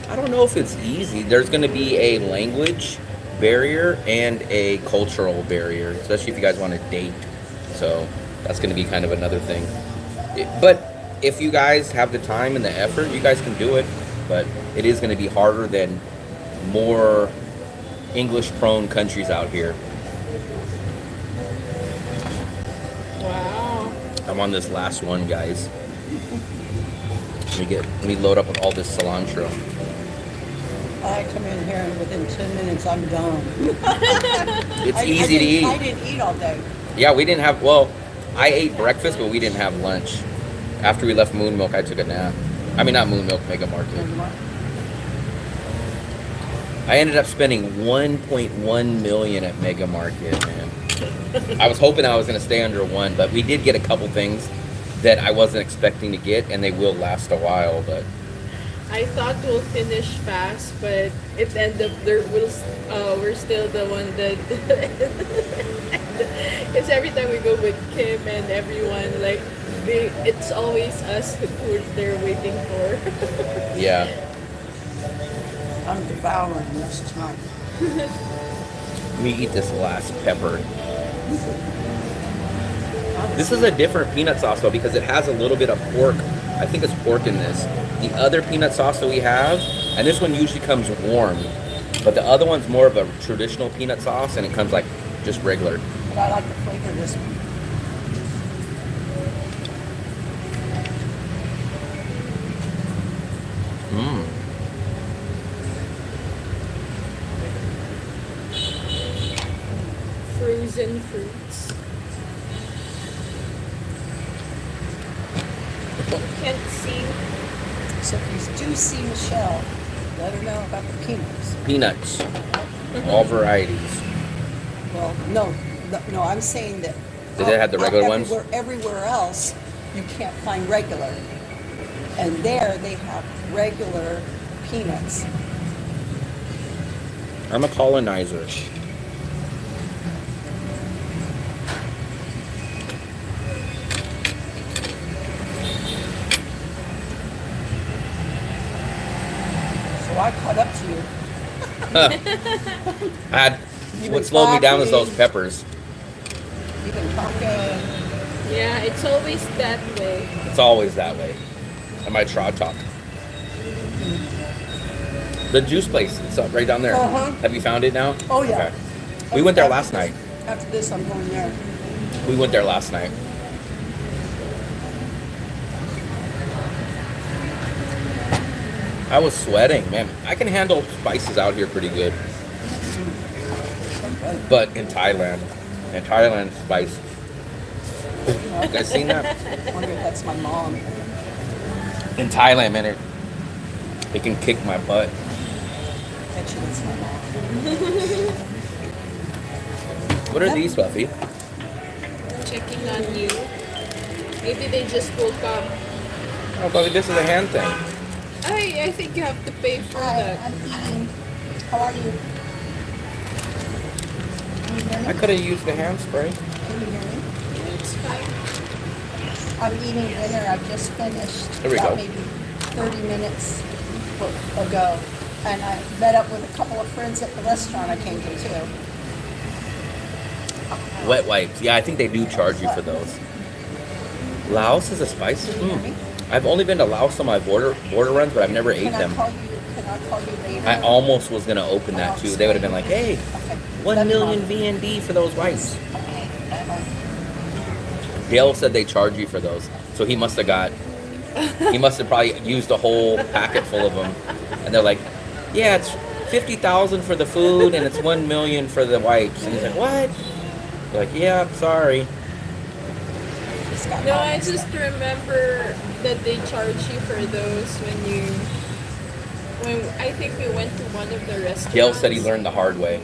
I don't know if it's easy. There's going to be a language barrier and a cultural barrier, especially if you guys want to date. So that's going to be kind of another thing. But if you guys have the time and the effort, you guys can do it. But it is going to be harder than more English-prone countries out here. Wow. I'm on this last one, guys. Let me load up with all this cilantro. I come in here and within 10 minutes I'm done. It's easy to eat. I didn't eat all day. Yeah, we didn't have, well, I ate breakfast, but we didn't have lunch. After we left Moon Milk, I took a nap. I mean, not Moon Milk, Mega Market. I ended up spending 1.1 million at Mega Market, man. I was hoping I was going to stay under 1, but we did get a couple things that I wasn't expecting to get, and they will last a while, but... I thought we'll finish fast, but it ended up we're still the one that it's every time we go with Kim and everyone, like it's always us who they're waiting for. Yeah. I'm devouring this time. Let me eat this last pepper. This is a different peanut sauce though, because it has a little bit of pork. I think it's pork in this. The other peanut sauce that we have, and this one usually comes warm, but the other one's more of a traditional peanut sauce, and it comes like just regular. But I like the flavor of this one. Frozen fruits. Can't see. So if you do see Michelle, let her know about the peanuts. Peanuts. All varieties. Well, no, I'm saying that. Did they have the regular ones? Everywhere else, you can't find regular. And there they have regular peanuts. I'm a colonizer. So I caught up to you. What slowed me down is those peppers. You've been talking. Yeah, it's always that way. It's always that way. And my Trot talk. The juice place, it's up right down there. Uh-huh. Have you found it now? Oh, yeah. Okay. We went there last night. After this, I'm going there. We went there last night. I was sweating, man. I can handle spices out here pretty good. But in Thailand, spice. You guys seen that? I wonder if that's my mom. In Thailand, man, it can kick my butt. Bet you that's my mom. What are these, Fluffy? Checking on you. Maybe they just woke up. Oh, Fluffy, this is a hand thing. I think you have to pay for Hi, that. I'm eating. How are you? Can you hear me? I could have used the hand spray. Can you hear me? It's fine. I'm eating dinner. I just finished. There we about go. Maybe 30 minutes ago. And I met up with a couple of friends at the restaurant I came to too. Wet wipes. Yeah, I think they do charge you for those. Laos is a spicy. Can you hear me? I've only been to Laos on my border runs, but I've never ate Can I them. call you later? I almost was gonna open that too. They would have been like, "Hey, Okay. 1 million VND for those wipes." Okay. Bye-bye. Dale said they charge you for those, so he must have probably used a whole packet full of them, and they're like, "Yeah, it's 50,000 for the food and it's 1 million for the wipes." And he's like, "What?" They're like, "Yeah, sorry." Just got No, all I mixed just up. remember that they charge you for those when I think we went to one of the restaurants. Gail said he learned the hard way.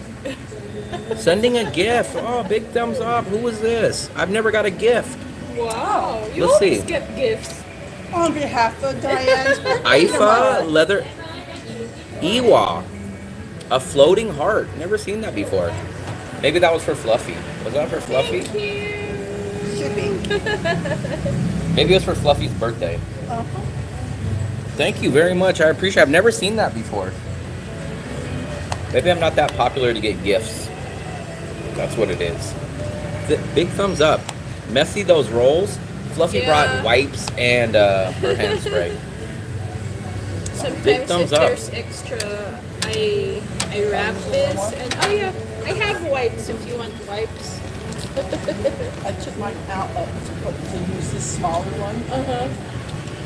Sending a gift. Oh, big thumbs up. Who was this? I've never got a gift. Wow, you Let's always see. get gifts. On behalf of Diane's birthday Ifa tomorrow. leather Iwa. A floating heart. Never seen that before. Maybe that was for Fluffy. Was that for Fluffy? Thank you. Should be. Maybe it was for Fluffy's birthday. Uh-huh. Thank you very much. I appreciate it. I've never seen that before. Maybe I'm not that popular to get gifts. That's what it is. Big thumbs up. Messy those rolls. Fluffy Yeah. brought wipes and her hand spray. Sometimes Big thumbs if up. there's extra, I wrap this and oh yeah, I have wipes if you want wipes. I took mine out to use this smaller one. Uh-huh.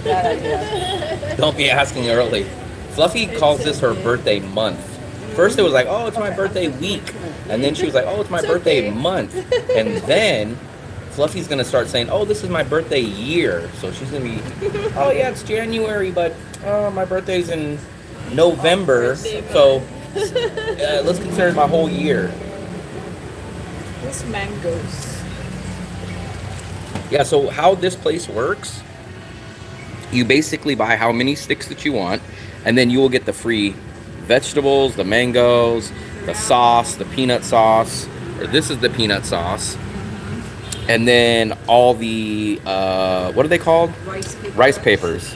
Bad idea. Don't be asking early. Fluffy calls this her birthday month. First it was like, oh, it's my birthday week. And then she was like, oh, it's my It's birthday okay. month. And then Fluffy's going to start saying, oh, this is my birthday year. So she's going to be, oh, yeah, it's January, but my birthday's in November. Birthday So let's consider it my whole year. This mangoes. Yeah, so how this place works, you basically buy how many sticks that you want, and then you will get the free vegetables, the mangoes, the sauce, the peanut sauce, or this is the peanut sauce, and then all the, what are they called? Rice papers.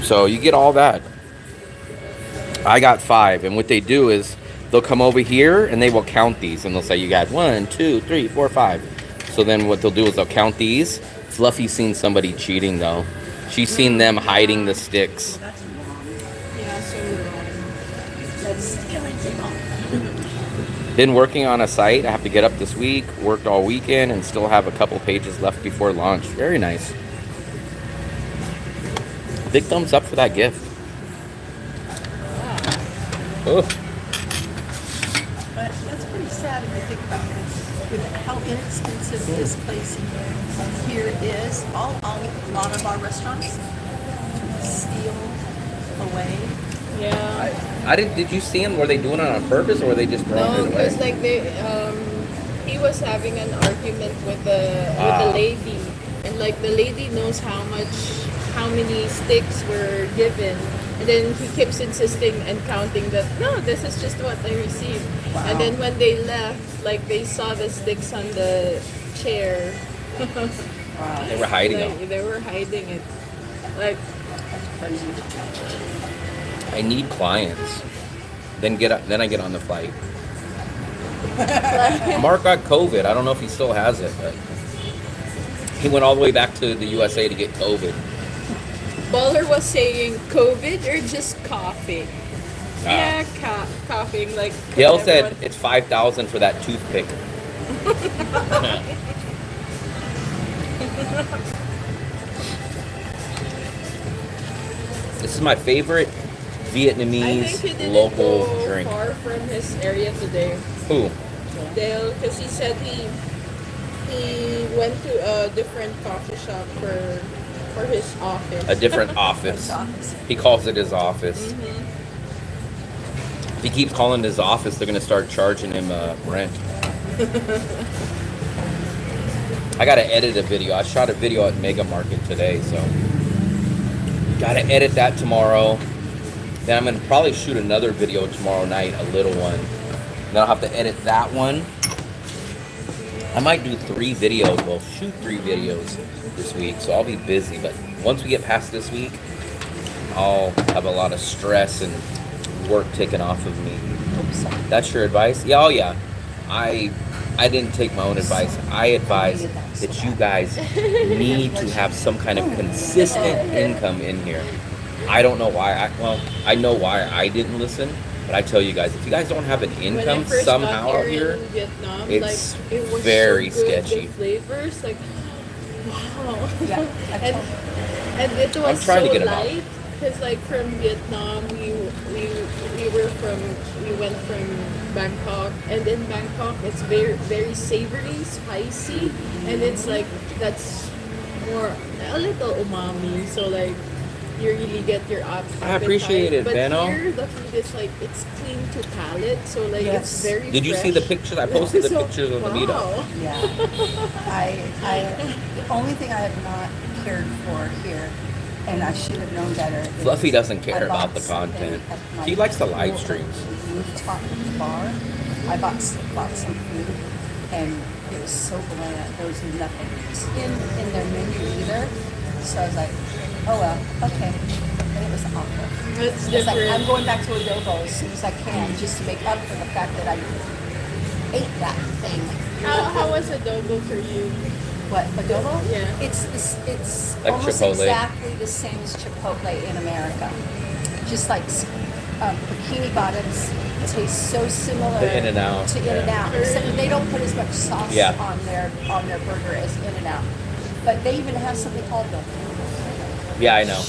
So you get all that. I got 5, and what they do is they'll come over here and they will count these, and they'll say you got 1, 2, 3, 4, 5. So then what they'll do is they'll count these. Fluffy's seen somebody cheating though. She's seen them hiding the sticks. That's wrong. Yeah, so That's stealing people. Been working on a site. I have to get up this week. Worked all weekend and still have a couple pages left before launch. Very nice. Big thumbs up for that gift. Oh, But that's pretty sad if you think about it. With how inexpensive this place here is, a lot of our restaurants steal away. yeah. I didn't. Did you see them? Were they doing it on purpose or were they just throwing No, it away? because like he was having an argument with the lady, and like the lady knows how many sticks were given, and then he keeps insisting and counting that no, this is just what they received. Wow. And then when they left, like they saw the sticks on the chair. Wow. They were hiding Like, them. they were hiding it. Like Crazy. I need clients. Then I get on the flight. Mark got COVID. I don't know if he still has it, but he went all the way back to the USA to get COVID. Baller was saying COVID or just coughing. Ah. Yeah, coughing like. Gail said everyone- it's 5,000 for that toothpick. This is my favorite I Vietnamese think he didn't local go drink. far from his area today. Who? Dale, because he said he went to a different coffee shop for his office. A different office. He calls it his office. If he keeps calling it his office, they're gonna start charging him rent. I gotta edit a video. I shot a video at Mega Market today, so gotta edit that tomorrow. Then I'm gonna probably shoot another video tomorrow night, a little one. Then I'll have to edit that one. I might do 3 videos. Well, shoot 3 videos this week, so I'll be busy. But once we get past this week, I'll have a lot of stress and work taken off of me. Oops. That's your advice? Yeah, oh yeah. I didn't take my own advice. I advise that you guys need to have some kind of consistent income in here. I don't know why. I know why I didn't listen, but I tell you guys, if you guys don't have an When I income first somehow got out here, in Vietnam, it's like it was very so good, sketchy. The flavors, like wow. Yeah, and and it was I'm trying so to get 'em out. light because like from Vietnam we went from Bangkok, and in Bangkok it's very savory, spicy, and it's like that's more a little umami. So like you really get your appetite. I appreciate it, but Benno. here the food is like it's clean to palate, so like Yes. it's very. Did you see fresh. the pictures? I posted the So, pictures of the meetup. wow. Yeah. The only thing I have not cared for here, and I should have known better. is Fluffy doesn't care I about bought the something content. at my He likes the live local streams. Rooftop bar. I bought some food, and it was so bland. There was nothing in their menu either. So I was like, oh well, okay. And it was awful. It's It's like, different. I'm going back to Adobo as soon as I can, just to make up for the fact that I ate that thing. How was adobo for you? What, adobo? Yeah. It's Like almost Chipotle. exactly the same as Chipotle in America. Just like bikini bottoms taste so similar To In-N-Out, to yeah. In-N-Out, except that they don't put as much sauce Yeah. on their burger as In-N-Out. But they even have something called the. Yeah, I know.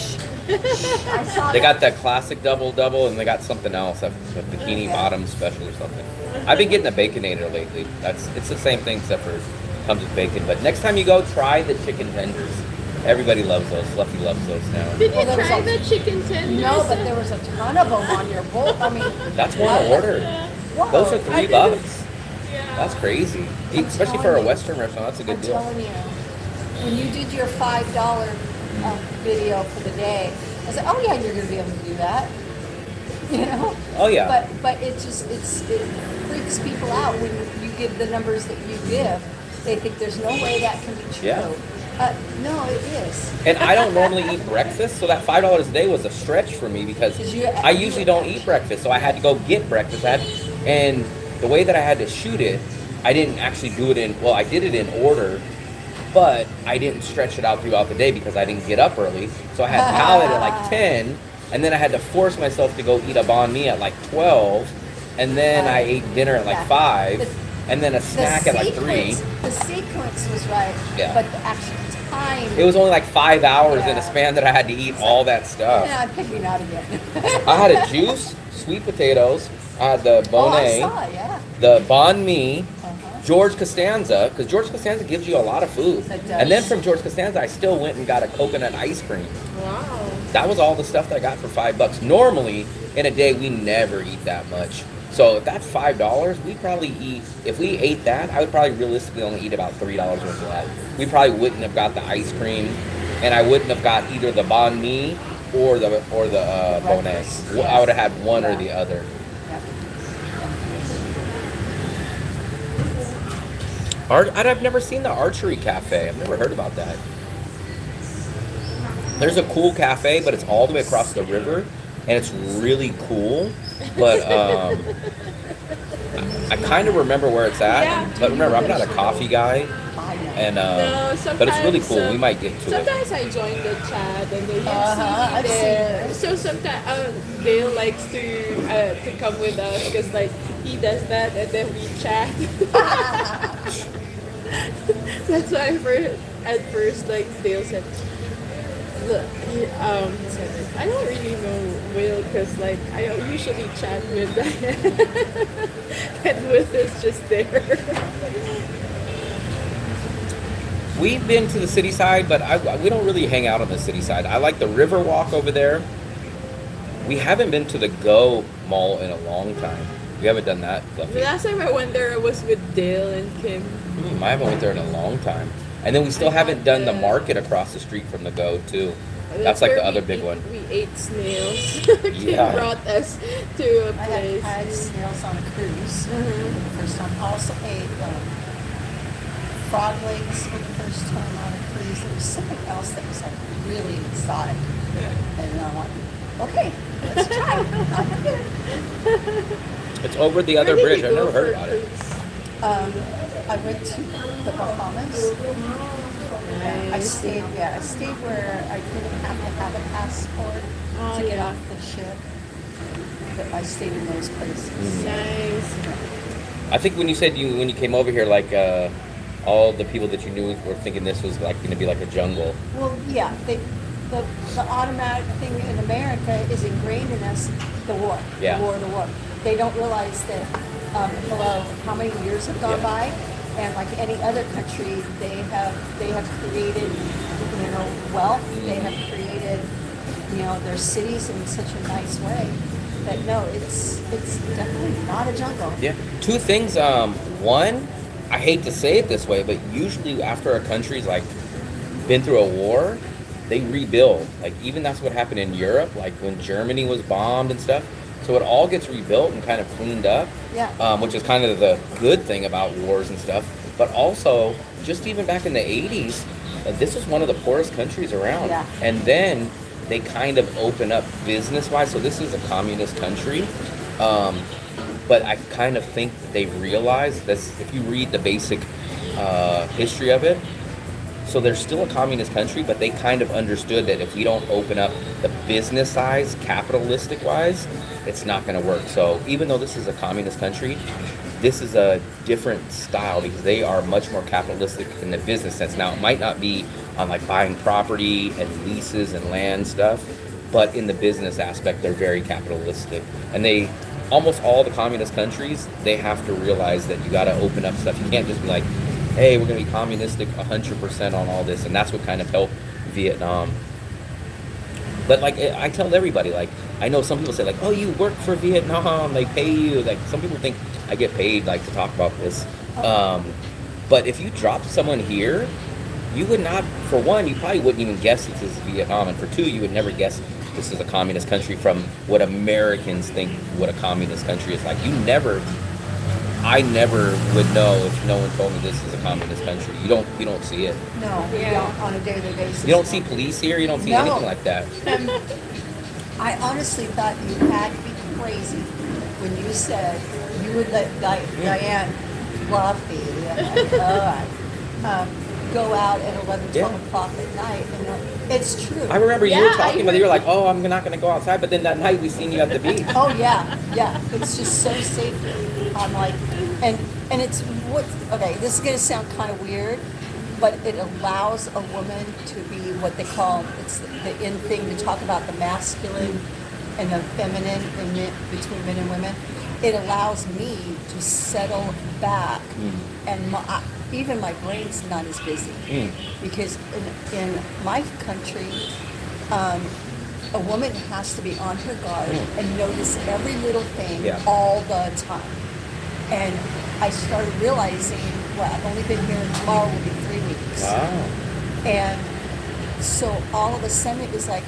I saw They that. got that classic double, and they got something else, a bikini bottom special or something. I've been getting a Baconator lately. It's the same thing except for comes with bacon. But next time you go, try the chicken tenders. Everybody loves those. Fluffy loves those now. Did you Well, there was try a- the chicken tenders? No, but there was a ton of them on your bowl. I mean, That's one order. whoa. Those are I $3. Yeah. That's crazy. I'm Especially for telling a you. Western restaurant, that's a good I'm deal. telling you, when you did your $5 video for the day, I said, "Oh yeah, you're going to be able to do that." You know? Oh, yeah. But it just it freaks people out when you give the numbers that you give. They think there's no way that can be true. Yeah. No, it is. And I don't normally eat breakfast, so that $5 a day was a stretch for me because 'Cause you- I usually don't eat breakfast, so I had to go get breakfast. And the way that I had to shoot it, I didn't actually do it in, well, I did it in order, but I didn't stretch it out throughout the day because I didn't get up early. So I had palate at like 10, and then I had to force myself to go eat a banh mi at like 12, and then I ate dinner at like Yeah. 5, and then a snack at like 3. The sequence was right, Yeah. but the actual time. It was only like 5 hours in Yeah. a span that I had to eat all that stuff. Yeah, I'm picking out again. I had a juice, sweet potatoes, I had the Oh, I bonnet, saw it, yeah. the banh mi, Uh-huh. George Costanza, because George Costanza gives you a lot of food. It does. And then from George Costanza, I still went and got a coconut ice cream. Wow. That was all the stuff that I got for $5. Normally, in a day, we never eat that much. So if that's $5, we probably eat. If we ate that, I would probably realistically only eat about $3 worth of that. We probably wouldn't have got the ice cream, and I wouldn't have got either the banh mi or the bonnet. breakfast, Well, I yes. would have had one or Yeah. the other. Yeah. I've never seen the archery cafe. I've never heard about that. There's a cool cafe, but it's all the way across the river, and it's really cool. But I kind of remember where it's at. Yeah. But remember, I'm not a coffee guy, I know. and No, but it's really sometimes, cool. We might get to it. Sometimes I join the chat and they I've see seen there. it. So sometimes Dale likes to come with us because like he does that and then we chat. That's why at first like Dale said, look, he said, I don't really know Will because like I usually chat with Diane and Will is just there. We've been to the city side, but we don't really hang out on the city side. I like the river walk over there. We haven't been to the Go Mall in a long time. We haven't done that, The Fluffy. last time I went there, I was with Dale and Kim. I haven't went there in a long time. And then we still I haven't had done the the- market across the street from the Go too. That's like where the other we big ate- one. We ate snails. Kim Yeah. brought us to a I place. had snails on a cruise for the first time. I also ate frog legs for the first time on a cruise. There was something else that was like really exotic. And I went, okay, let's try it. It's over the Where other did bridge. you I've go never heard for about it. cruise? I went to the Bahamas. I stayed where I didn't have to have a passport Oh, to get yeah. off the ship. But I stayed in those places. Nice. I think when you said when you came over here, like all the people that you knew were thinking this was like going to be like a jungle. Well, yeah, the automatic thing in America is ingrained in us, the war, Yeah. the war. They don't realize that, how many years have gone Yeah. by, and like any other country, they have created, wealth. They have created, their cities in such a nice way. But no, it's definitely not a jungle. Yeah. Two things. One, I hate to say it this way, but usually after a country's like been through a war, they rebuild. Like even that's what happened in Europe, like when Germany was bombed and stuff. So it all gets rebuilt and kind of cleaned up. Yeah. Which is kind of the good thing about wars and stuff. But also, just even back in the 80s, this was one of the poorest countries around. Yeah. And then they kind of open up business-wise. So this is a communist country. But I kind of think that they realize this, if you read the basic history of it, so they're still a communist country, but they kind of understood that if we don't open up the business size, capitalistic wise, it's not going to work. So even though this is a communist country, this is a different style because they are much more capitalistic in the business sense. Now, it might not be on like buying property and leases and land stuff. But in the business aspect, they're very capitalistic, and they almost all the communist countries, they have to realize that you got to open up stuff. You can't just be like, hey, we're going to be communistic 100% on all this, and that's what kind of helped Vietnam. But like I tell everybody, like I know some people say like, oh, you work for Vietnam, they pay you. Like some people think I get paid like to talk about this. But if you drop someone here, you would not, for one, you probably wouldn't even guess this is Vietnam, and for two, you would never guess this is a communist country from what Americans think what a communist country is like. I never would know if no one told me this is a communist country. You don't see it. No, we don't on a daily basis. You don't see police here. You don't see anything like that. I honestly thought you had to be crazy when you said you would let Diane Fluffy go out at 11, 12 o'clock at night. And it's true. I remember you Yeah, were talking about it. You were like, oh, I'm not going to go outside. But then that night we seen you at the beach. Oh yeah. It's just so safe here. I'm like, and it's okay. This is gonna sound kind of weird, but it allows a woman to be what they call, it's the in thing to talk about the masculine and the feminine between men and women. It allows me to settle back, and even my brain's not as busy because in my country. A woman has to be on her guard and notice every little thing all the time. And I started realizing, well, I've only been here, tomorrow will be 3 weeks. Wow. And so all of a sudden it was like,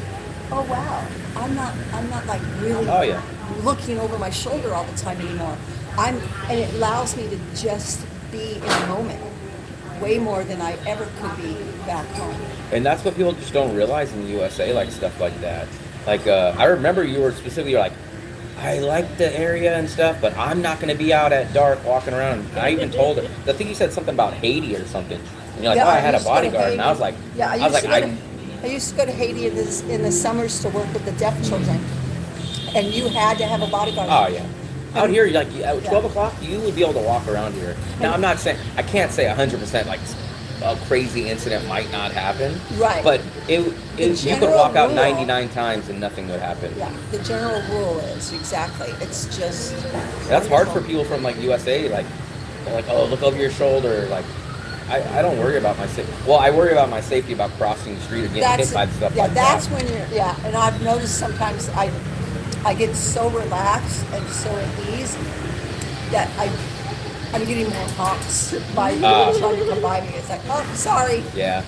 oh wow, I'm not like really looking over my shoulder all the time anymore. And it allows me to just be in the moment way more than I ever could be back home. And that's what people just don't realize in the USA, like stuff like that. Like, I remember you were specifically like, I like the area and stuff, but I'm not going to be out at dark walking around. And I even told her, I think you said something about Haiti or something. And you're like, I had a bodyguard. And I was like, I used to go to Haiti in the summers to work with the deaf children. And you had to have a bodyguard. Oh, yeah. Out here, like at 12 o'clock, you would be able to walk around here. Now, I'm not saying, I can't say 100% like a crazy incident might not happen. Right. But you could walk out 99 times and nothing would happen. Yeah, the general rule is, exactly. It's just... That's hard for people from like USA, like, they're like, oh, look over your shoulder. Like, I don't worry about my safety. Well, I worry about my safety about crossing the street or getting hit by stuff like that. Yeah, that's when you're, and I've noticed sometimes I get so relaxed and so at ease that I'm getting more honks by people trying to come by me. It's like, oh, sorry. Yeah.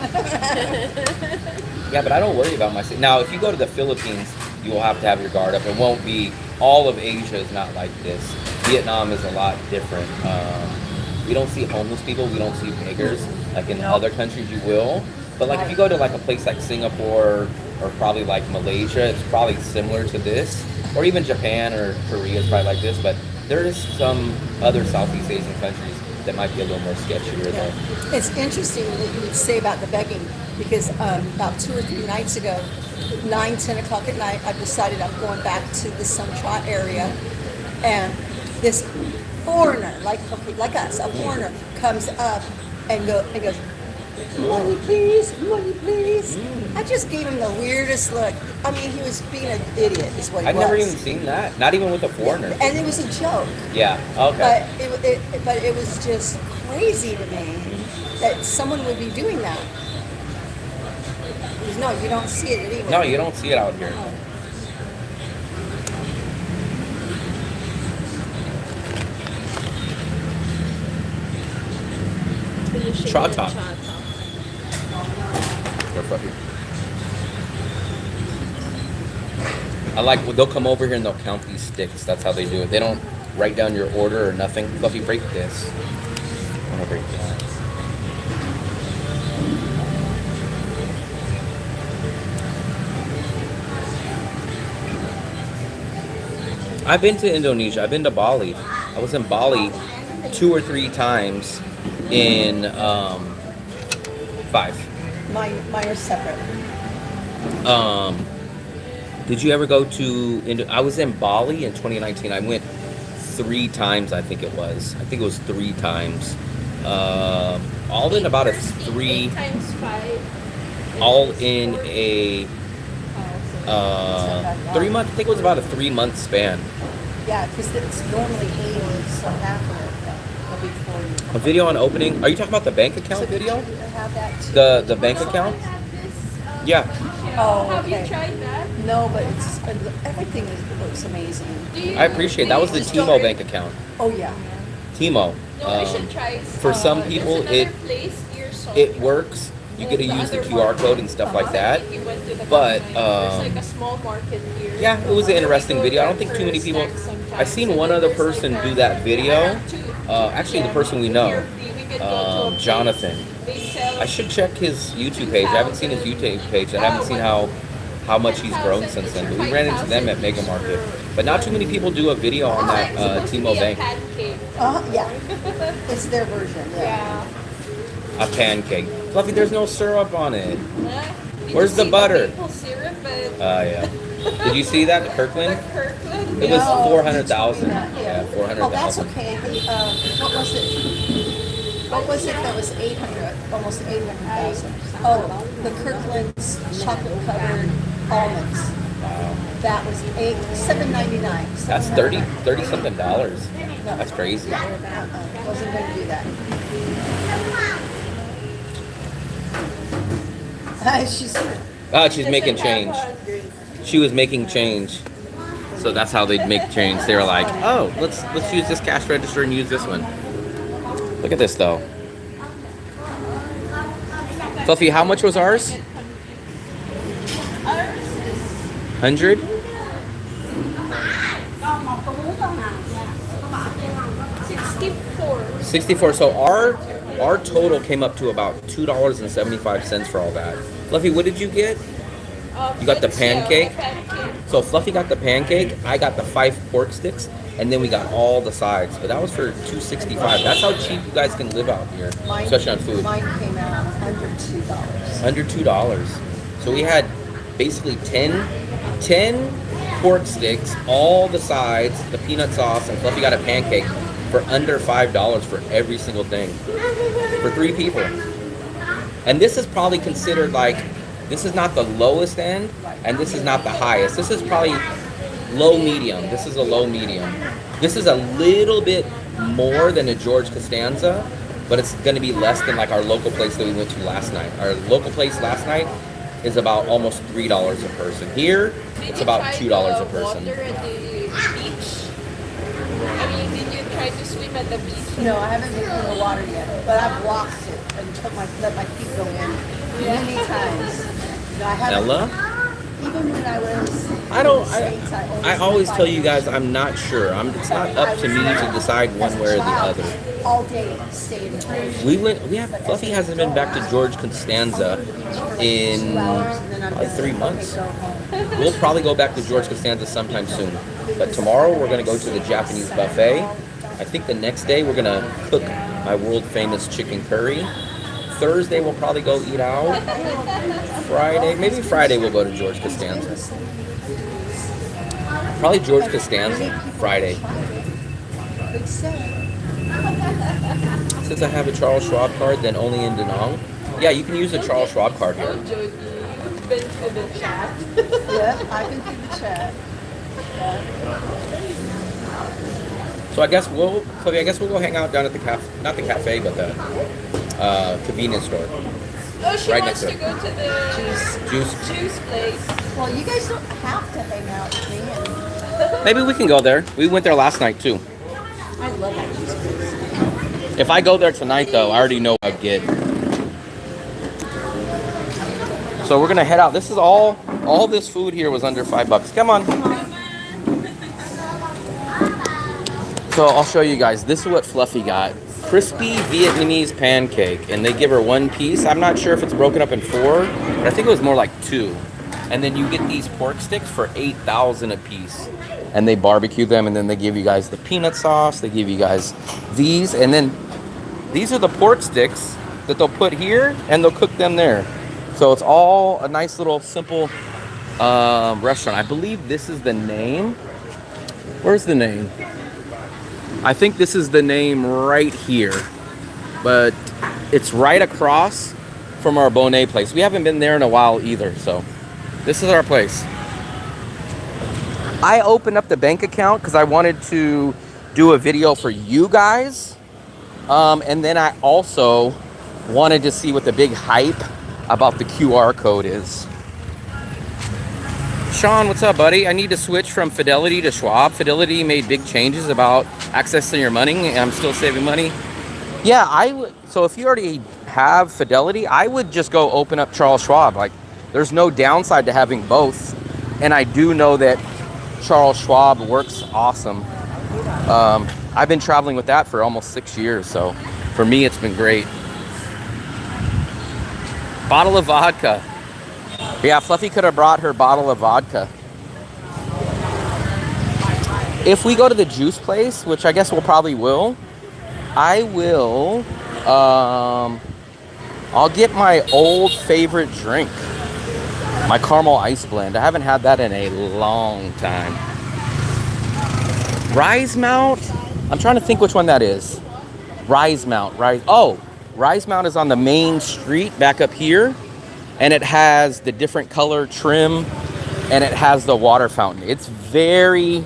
Yeah, but I don't worry about my safety. Now, if you go to the Philippines, you will have to have your guard up. It won't be, all of Asia is not like this. Vietnam is a lot different. We don't see homeless people. We don't see beggars. Like in other countries, you will. But like if you go to like a place like Singapore or probably like Malaysia, it's probably similar to this. Or even Japan or Korea is probably like this. But there is some other Southeast Asian countries that might be a little more sketchier though. It's interesting what you would say about the begging because about 2 or 3 nights ago, 9, 10 o'clock at night, I decided I'm going back to the Trot area, and this foreigner, like us, a foreigner comes up and goes, money please, money please. I just gave him the weirdest look. I mean, he was being an idiot is what he I've was. never even seen that. Not even with a foreigner. And it was a joke. Yeah, okay. But it was just crazy to me that someone would be doing that. Because no, you don't see it anywhere. No, you don't see it out here. Oh. Trot top. I like, they'll come over here and they'll count these sticks. That's how they do it. They don't write down your order or nothing. Fluffy, break this. I want to break that. I've been to Indonesia. I've been to Bali. I was in Bali 2 or 3 times in 5. Mine are separate. Did you ever go to? I was in Bali in 2019. I went 3 times. I think it was 3 times. All in about a 3. 8 times 5. all in a 3 month. I think it was about a 3 month span. Yeah, because it's normally 80, so half of it will be 40. A video on opening. Are you talking about the bank account video? Have that too. The bank account? Yeah. Oh, Have okay. you tried that? No, but it's everything looks amazing. I appreciate that. Was the Just Timo don't- bank account. Oh yeah. Timo. No, we should try. For some people, there's another place near Seoul. it works. You get to use the QR code and stuff like that. You went to the But, there's like a small market here. Yeah, it was an interesting video. I don't think too many people. I've seen one other person do that video. Actually, the person we know, Jonathan. I should check his YouTube page. I haven't seen his YouTube page. I haven't seen how much he's grown since then. But we ran into them at Mega Market. But not too many people do a video on that Timo Bank. Yeah. It's their version. Yeah. A pancake. Fluffy, there's no syrup on it. Where's the butter? Maple syrup, but Yeah. Did you see that, Kirkland? Kirkland. It was No, 400,000. yeah. Yeah, Oh, that's 400,000. okay. What was it? What was it that was 800? Almost 800,000. Oh, the Kirkland's chocolate covered almonds. Wow. That was $7.99. That's 30 something dollars. That's crazy. Wasn't going to do that. She's making change. She was making change. So that's how they'd make change. They were like, oh, let's use this cash register and use this one. Look at this though. Fluffy, how much was ours? 100? 64. So our total came up to about $2.75 for all that. Fluffy, what did you get? You got the pancake? So Fluffy got the pancake, I got the 5 pork sticks, and then we got all the sides. But that was for $2.65. That's how cheap you guys can live out here, especially on food. Mine came out under $2. Under $2. So we had basically 10 pork sticks, all the sides, the peanut sauce, and Fluffy got a pancake for under $5 for every single thing. For 3 people. And this is probably considered like, this is not the lowest end, and this is not the highest. This is probably low medium. This is a low medium. This is a little bit more than a George Costanza, but it's going to be less than like our local place that we went to last night. Our local place last night is about almost $3 a person. Here, it's about $2 a person. Water at the beach? I mean, did you try to swim at the beach? No, I haven't been in the water yet, but I've walked it and let my feet go in many times. No, I haven't. Ella? Even when I was I always tell you guys I'm not sure. It's not up to me to decide one way or the other. All day stayed in Fluffy hasn't been back to George Costanza in probably 3 months. We'll probably go back to George Costanza sometime soon. But tomorrow we're going to go to the Japanese buffet. I think the next day we're going to cook my world famous chicken curry. Thursday we'll probably go eat out. Maybe Friday we'll go to George Costanza. Probably George Costanza, Friday. Since I have a Charles Schwab card, then only in Da Nang. Yeah, you can use a Charles Schwab card here. You've been to the chat. Yeah, I've been through the chat. So I guess we'll go hang out down at the cafe, not the cafe, but the convenience store. Oh, she Right wants next to to go to the Juice. place. Well, you guys don't have to hang out with me. And Maybe we can go there. We went there last night too. I love that juice place. If I go there tonight though, I already know what I'd get. So we're gonna head out. This is all this food here was under $5. Come on. So I'll show you guys. This is what Fluffy got. Crispy Vietnamese pancake, and they give her 1 piece. I'm not sure if it's broken up in 4, but I think it was more like 2. And then you get these pork sticks for 8,000 a piece, and they barbecue them, and then they give you guys the peanut sauce. They give you guys these, and then these are the pork sticks that they'll put here, and they'll cook them there. So it's all a nice little simple restaurant. I believe this is the name. Where's the name? I think this is the name right here, but it's right across from our Bonet place. We haven't been there in a while either, so this is our place. I opened up the bank account because I wanted to do a video for you guys. And then I also wanted to see what the big hype about the QR code is. Sean, what's up, buddy? I need to switch from Fidelity to Schwab. Fidelity made big changes about accessing your money, and I'm still saving money. Yeah, I would. So if you already have Fidelity, I would just go open up Charles Schwab. Like, there's no downside to having both. And I do know that Charles Schwab works awesome. I've been traveling with that for almost 6 years, so for me, it's been great. Bottle of vodka. Yeah, Fluffy could have brought her bottle of vodka. If we go to the juice place, which I guess we'll probably will, I will, I'll get my old favorite drink, my caramel ice blend. I haven't had that in a long time. Rise Mount, I'm trying to think which one that is. Rise Mount, Rise Mount is on the main street back up here. And it has the different color trim, and it has the water fountain. It's very,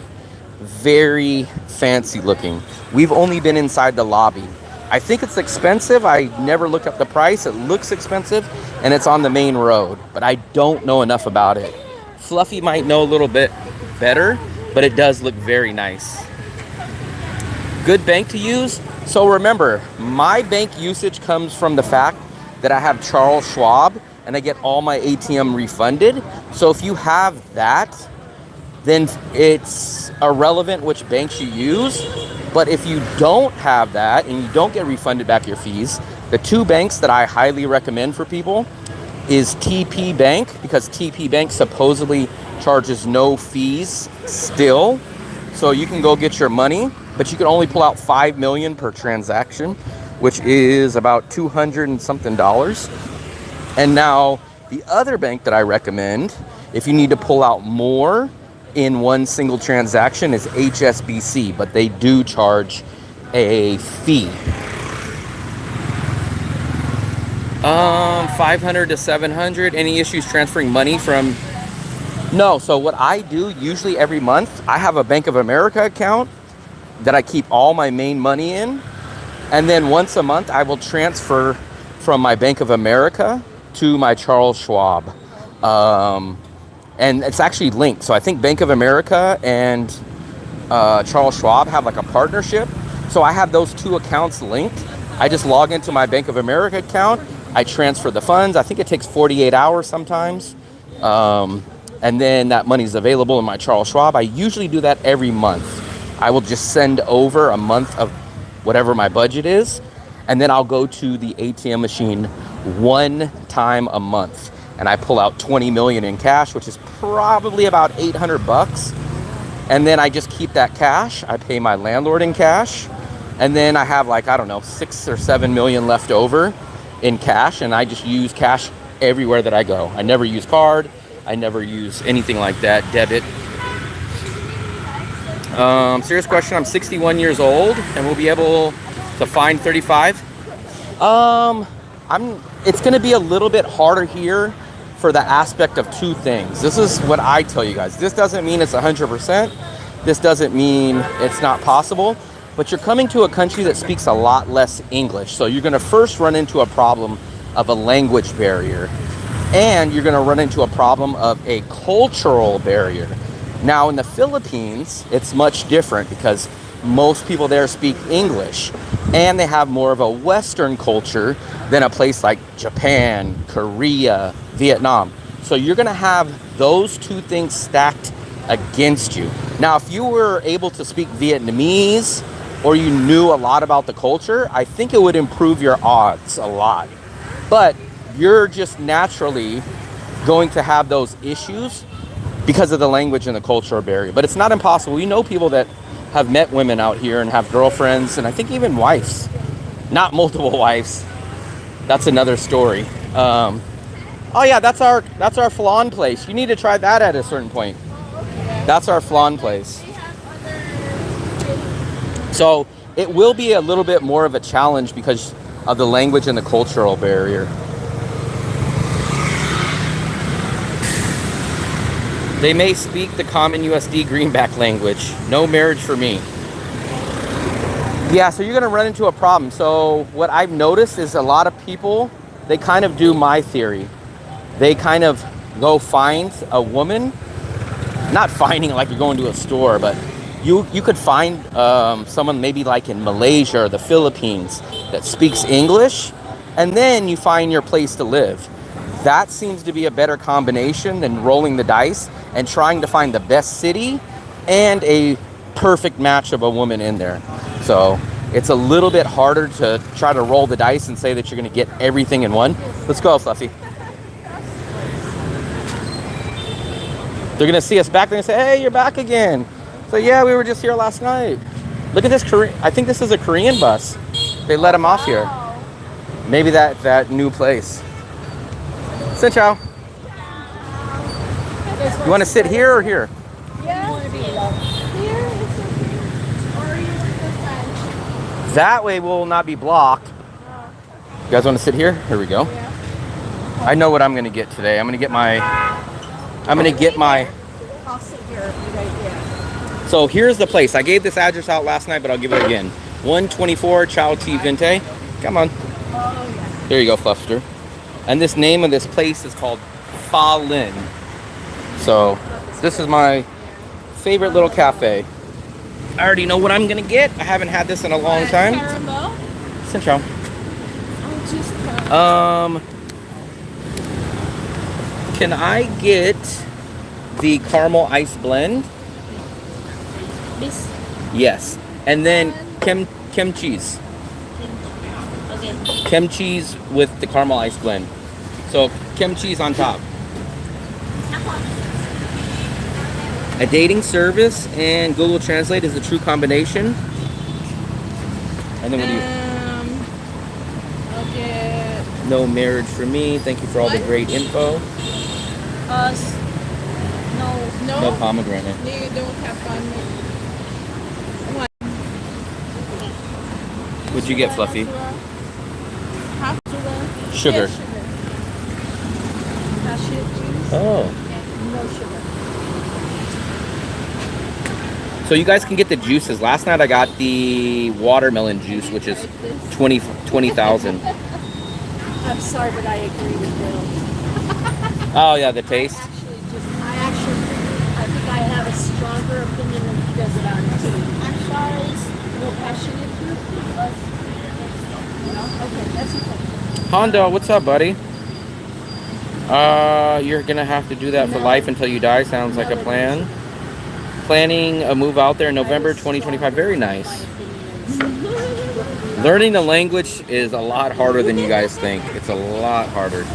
very fancy looking. We've only been inside the lobby. I think it's expensive. I never looked up the price. It looks expensive, and it's on the main road, but I don't know enough about it. Fluffy might know a little bit better, but it does look very nice. Good bank to use. So remember, my bank usage comes from the fact that I have Charles Schwab, and I get all my ATM refunded. So if you have that, then it's irrelevant which banks you use. But if you don't have that and you don't get refunded back your fees, the two banks that I highly recommend for people is TP Bank, because TP Bank supposedly charges no fees still. So you can go get your money, but you can only pull out $5 million per transaction, which is about $200 and something. And now the other bank that I recommend, if you need to pull out more in one single transaction, is HSBC, but they do charge a fee. 500 to 700. Any issues transferring money from? No. So what I do usually every month, I have a Bank of America account that I keep all my main money in, and then once a month I will transfer from my Bank of America to my Charles Schwab. And it's actually linked. So I think Bank of America and Charles Schwab have like a partnership. So I have those two accounts linked. I just log into my Bank of America account. I transfer the funds. I think it takes 48 hours sometimes. And then that money's available in my Charles Schwab. I usually do that every month. I will just send over a month of whatever my budget is. And then I'll go to the ATM machine one time a month, and I pull out 20 million in cash, which is probably about $800. And then I just keep that cash. I pay my landlord in cash, and then I have like, I don't know, 6 or 7 million left over in cash, and I just use cash everywhere that I go. I never use card. I never use anything like that, debit. Serious question. I'm 61 years old, and we'll be able to find 35. It's going to be a little bit harder here for the aspect of two things. This is what I tell you guys. This doesn't mean it's 100%. This doesn't mean it's not possible. But you're coming to a country that speaks a lot less English. So you're going to first run into a problem of a language barrier. And you're going to run into a problem of a cultural barrier. Now, in the Philippines, it's much different because most people there speak English, and they have more of a Western culture than a place like Japan, Korea, Vietnam. So you're going to have those two things stacked against you. Now, if you were able to speak Vietnamese or you knew a lot about the culture, I think it would improve your odds a lot. But you're just naturally going to have those issues because of the language and the cultural barrier. But it's not impossible. We know people that have met women out here and have girlfriends, and I think even wives. Not multiple wives. That's another story. Oh yeah, that's our flan place. You need to try that at a certain point. That's our flan place. So it will be a little bit more of a challenge because of the language and the cultural barrier. They may speak the common USD greenback language. No marriage for me. Yeah, so you're gonna run into a problem. So what I've noticed is a lot of people, they kind of do my theory. They kind of go find a woman, not finding like you're going to a store, but you could find someone maybe like in Malaysia or the Philippines that speaks English, and then you find your place to live. That seems to be a better combination than rolling the dice and trying to find the best city and a perfect match of a woman in there. So it's a little bit harder to try to roll the dice and say that you're going to get everything in one. Let's go, Fluffy. They're going to see us back there and say, hey, you're back again. So yeah, we were just here last night. Look at this Korean. I think this is a Korean bus. They let them off here. Maybe that new place. Xin chào. You want to sit here or here? That way we'll not be blocked. You guys want to sit here? Here we go. I know what I'm going to get today. I'm going to get my... I'll sit here right there. So here's the place. I gave this address out last night, but I'll give it again. 124 Chao Ti Vinte. Come on. Here you go, Fluffster. And this name of this place is called Fa Lin. So this is my favorite little cafe. I already know what I'm gonna get. I haven't had this in a long time. Caramel? Central. Can I get the caramel ice blend? This. Yes. And then kimchi's. Okay. Kimchi's with the caramel ice blend. So kimchi's on top. A dating service and Google Translate is a true combination. And then what do you? I'll get... No marriage for me. Thank you for all the great info. No? No pomegranate. You don't have pomegranate. What'd you get, Fluffy? Half Sugar. sugar? Yeah, Cashew juice? Oh. No sugar. So you guys can get the juices. Last night I got the watermelon juice, which is 20,000. I'm sorry, but I agree with Bill. Oh yeah, the taste. I think I have a stronger opinion than he does about tea. I'm sorry. No passionate fruit. No? Okay, that's okay. Hondo, what's up, buddy? You're gonna have to do that for life until you die. Sounds like a plan. Planning a move out there in November 2025. Very nice. Learning the language is a lot harder than you guys think. It's a lot harder.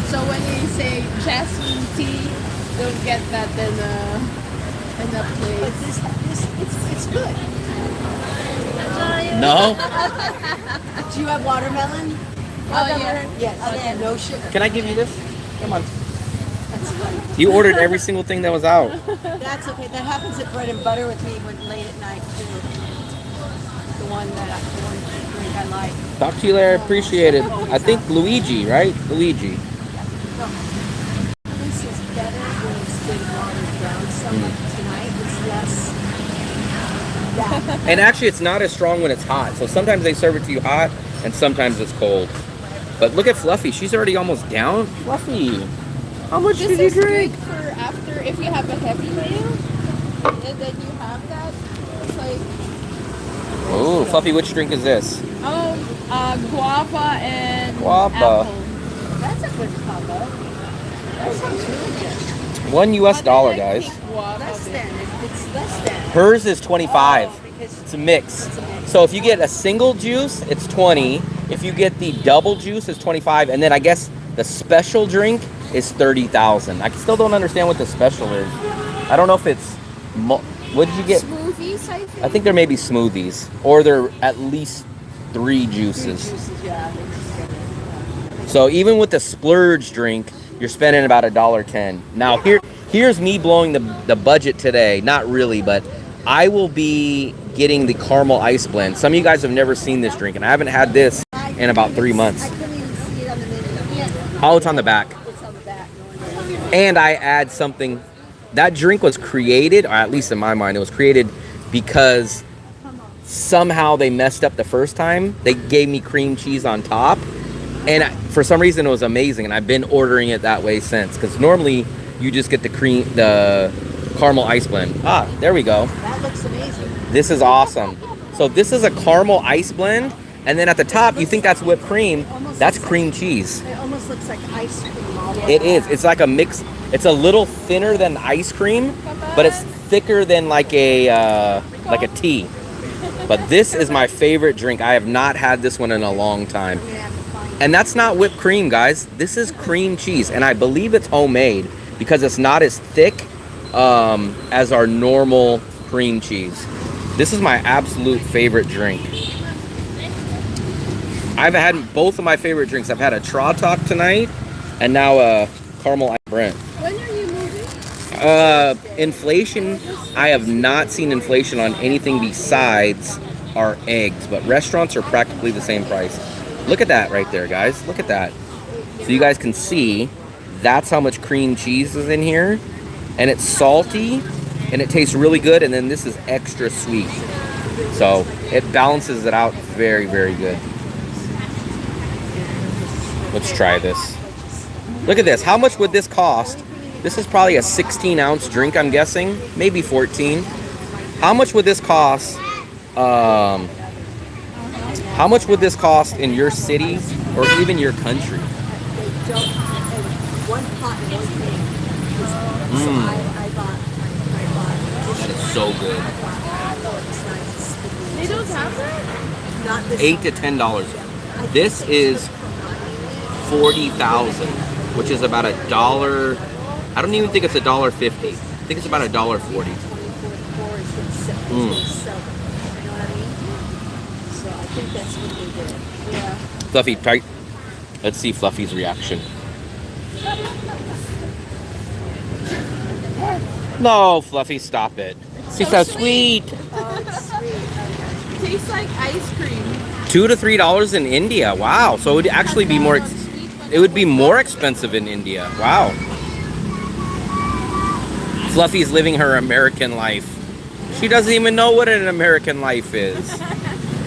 So when you say jasmine tea, don't get that in a place. It's good. No? Do you have watermelon? Oh, yeah. Yes. Okay. No sugar. Can I give you this? Come on. That's funny. You ordered every single thing that was out. That's okay. That happens at bread and butter with me when late at night too. The one drink I like. Talk to you later. Appreciate it. I think Luigi, right? Luigi. This is better when it's been watered down. So tonight it's less. And actually, it's not as strong when it's hot. So sometimes they serve it to you hot, and sometimes it's cold. But look at Fluffy. She's already almost down. Fluffy, how much This did you is drink? good for after, if you have a heavy meal, and then you have that. It's like, Oh, Fluffy, which drink is this? guava and Guava. apple. That's a good combo. That sounds really good. $1 guys. Less than. It's less than. Hers is 25. Because It's a mix. So if you get a single juice, it's 20. If you get the double juice, it's 25. And then I guess the special drink is 30,000. I still don't understand what the special is. I don't know if it's... What did you get? Smoothies, I think. I think there may be smoothies. Or there are at least 3 juices. yeah. So even with the splurge drink, you're spending about $1.10. Now here's me blowing the budget today. Not really, but I will be getting the caramel ice blend. Some of you guys have never seen this drink, and I haven't had this in about 3 months. I couldn't even see it on the menu. Oh, it's on the back. It's on the back. And I add something. That drink was created, or at least in my mind, it was created because somehow they messed up the first time. They gave me cream cheese on top. And for some reason, it was amazing. And I've been ordering it that way since. Because normally, you just get the caramel ice blend. Ah, there we go. That looks amazing. This is awesome. So this is a caramel ice blend. And then at the top, you think that's whipped cream. That's cream cheese. It almost looks like ice cream. All It is. It's like a mix. It's a little thinner than ice cream, but it's thicker than like a tea. But this is my favorite drink. I have not had this one in a long time. And that's not whipped cream, guys. This is cream cheese. And I believe it's homemade because it's not as thick as our normal cream cheese. This is my absolute favorite drink. I've had both of my favorite drinks. I've had a Trot tonight and now a caramel ice Brent. When are you moving? Inflation, I have not seen inflation on anything besides our eggs, but restaurants are practically the same price. Look at that right there, guys. Look at that. So you guys can see that's how much cream cheese is in here. And it's salty and it tastes really good. And then this is extra sweet. So it balances it out very, very good. Let's try this. Look at this. How much would this cost? This is probably a 16-ounce drink, I'm guessing. Maybe 14. How much would this cost? How much would this cost in your city or even your country? One pot and one thing. That is so good. They don't have that? Not this $8 to $10. This is 40,000, which is about $1. I don't even think it's $1.50. I think it's about $1.40. So I think that's what they did. Yeah. Fluffy, tight. Let's see Fluffy's reaction. No, Fluffy, stop it. She's so sweet. Tastes like ice cream. $2 to $3 in India. Wow. So it would actually be more. It would be more expensive in India. Wow. Fluffy's living her American life. She doesn't even know what an American life is.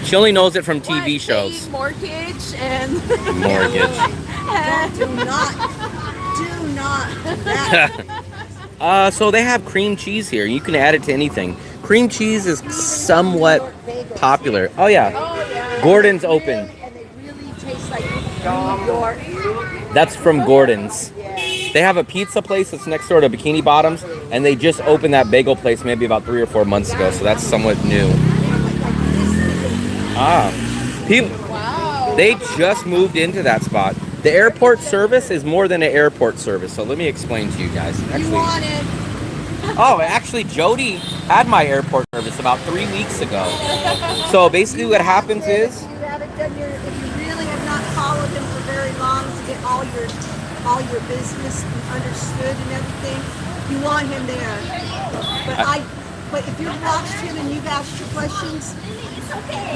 She only knows it from TV shows. Paying mortgage and Mortgage. Do not do that. So they have cream cheese here. You can add it to anything. Cream cheese is somewhat popular. Oh yeah. Gordon's open. And they really taste like New York. That's from Gordon's. They have a pizza place that's next door to Bikini Bottoms, and they just opened that bagel place maybe about 3 or 4 months ago, so that's somewhat new. People, they just moved into that spot. The airport service is more than an airport service, so let me explain to you guys. Actually, Jody had my airport service about 3 weeks ago. So basically what happens is, If you haven't done your, if you really have not followed him for very long to get all your business understood and everything, you want him there. But if you've watched him and you've asked your questions,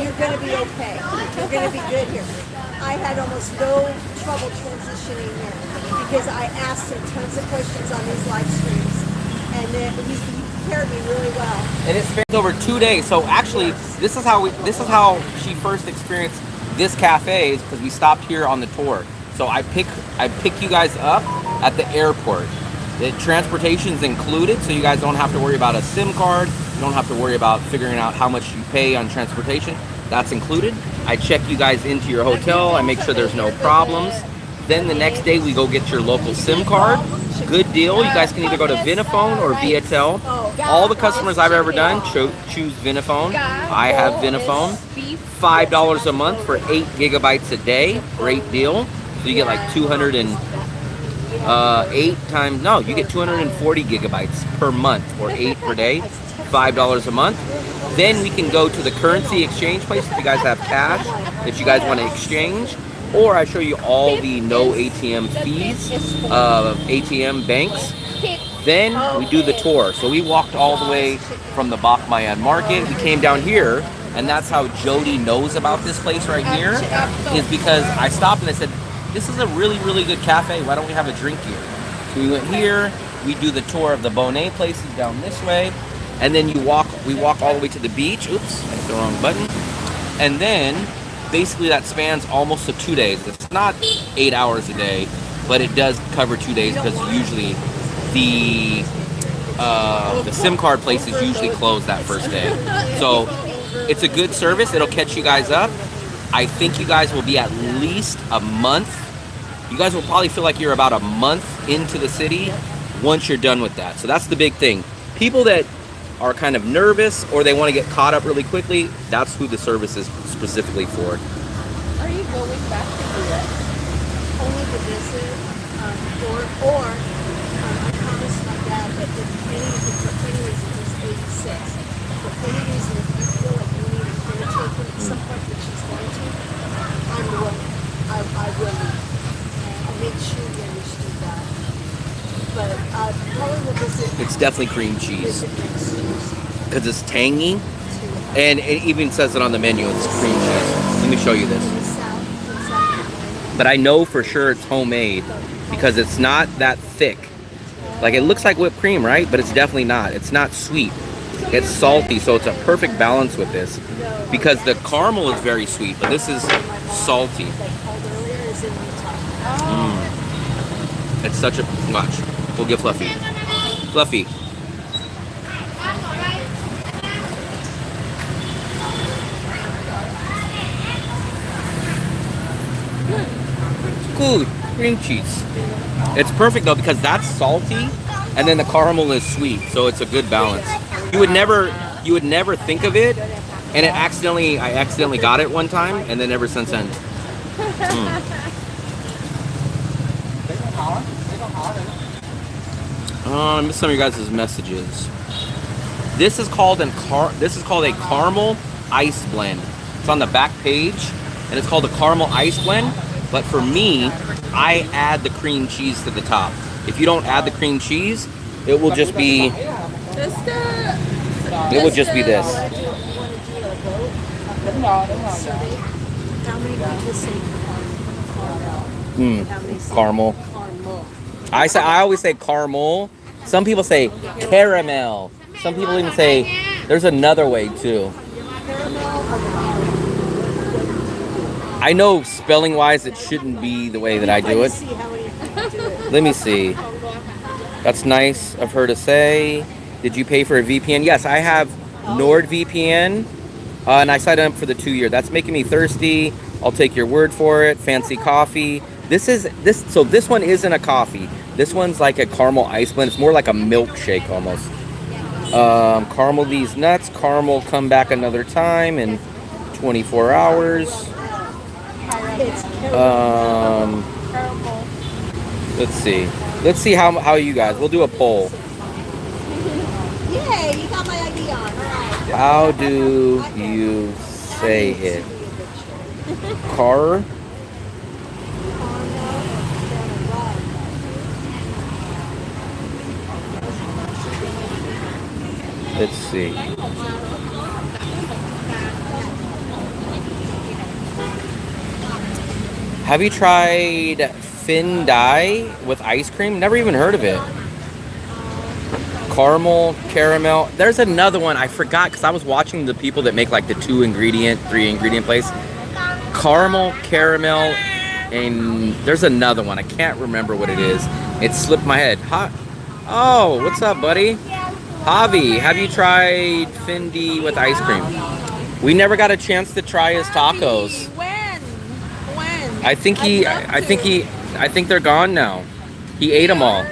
you're going to be okay. You're going to be good here. I had almost no trouble transitioning here because I asked him tons of questions on his live streams, and he prepared me really well. and it spans over 2 days. So actually, this is how she first experienced this cafe, is because we stopped here on the tour. So I pick you guys up at the airport. The transportation's included, so you guys don't have to worry about a SIM card. You don't have to worry about figuring out how much you pay on transportation. That's included. I check you guys into your hotel. I make sure there's no problems. Then the next day we go get your local SIM card. Good deal. You guys can either go to Vinaphone or Viatel. All the customers I've ever done choose Vinaphone. I have Vinaphone. $5 a month for 8 gigabytes a day. Great deal. So you get like 208 times, no, you get 240 gigabytes per month, or 8 per day, $5 a month. Then we can go to the currency exchange place if you guys have cash that you guys want to exchange. Or I show you all the no ATM fees of ATM banks. Then we do the tour. So we walked all the way from the Bachmayan market. We came down here, and that's how Jody knows about this place right here, is because I stopped and I said, this is a really, really good cafe. Why don't we have a drink here? So we went here. We do the tour of the Bonet places down this way, and then we walk all the way to the beach. Oops, I hit the wrong button. And then basically that spans almost to 2 days. It's not 8 hours a day, but it does cover 2 days because usually the SIM card places usually close that first day. So it's a good service. It'll catch you guys up. I think you guys will be at least a month. You guys will probably feel like you're about a month into the city once you're done with that. So that's the big thing. People that are kind of nervous or they want to get caught up really quickly, that's who the service is specifically for. Are you going back to do that? Only to visit, or I promised my dad that for any reason he's 86. For any reason, if you feel like you need a caretaker at some point, which she's going to, I'm willing. I will leave. And I made sure you understood that. But probably will visit. It's definitely cream cheese Visit next Tuesday. because it's tangy, and it even says it on the menu. It's cream cheese. Let me show you this. But I know for sure it's homemade because it's not that thick. Like, it looks like whipped cream, right? But it's definitely not. It's not sweet. It's salty, so it's a perfect balance with this. Because the caramel is very sweet, but this is salty. It's such a... Watch. We'll get Fluffy. Fluffy. Good. Cream cheese. It's perfect though because that's salty and then the caramel is sweet, so it's a good balance. You would never think of it, and I accidentally got it one time, and then ever since then. I missed some of your guys' messages. This is called a caramel ice blend. It's on the back page, and it's called a caramel ice blend. But for me, I add the cream cheese to the top. If you don't add the cream cheese, it will just be. It would just be this. Caramel. I always say caramel. Some people say caramel. Some people even say there's another way too. I know spelling wise it shouldn't be the way that I do it. Let me see. That's nice of her to say. Did you pay for a VPN? Yes, I have NordVPN, and I signed up for the 2-year. That's making me thirsty. I'll take your word for it. Fancy coffee. So this one isn't a coffee. This one's like a caramel ice blend. It's more like a milkshake almost. Caramel these nuts. Caramel come back another time in 24 hours. Let's see how you guys. We'll do a poll. Yay, you got my ID on. All right. How do you say it? Car. Let's see. Have you tried Fin Dai with ice cream? Never even heard of it. Caramel. There's another one I forgot because I was watching the people that make like the 2-ingredient, 3-ingredient place. Caramel, and there's another one. I can't remember what it is. It slipped my head. Oh, what's up, buddy? Javi, have you tried Fendi with ice cream? We never got a chance to try his tacos. When? I think they're gone now. He ate them all.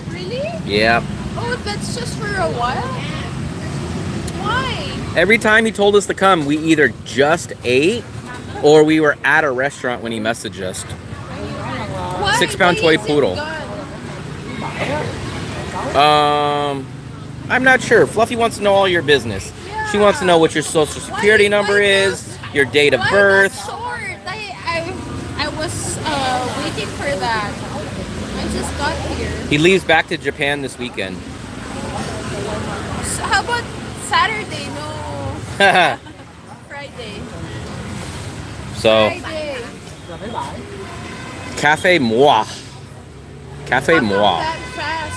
Really? Yeah. Oh, that's just for a while? Why? Every time he told us to come, we either just ate or we were at a restaurant when he messaged us. Why? 6-pound Why toy is it poodle. gone? I'm not sure. Fluffy wants to know all your business. She wants to know what your social security number is, your date of birth. I was waiting for that. I just got here. He leaves back to Japan this weekend. So how about Saturday? No. Friday. So, Friday. Cafe Moi. Cafe How come Moi. that fast?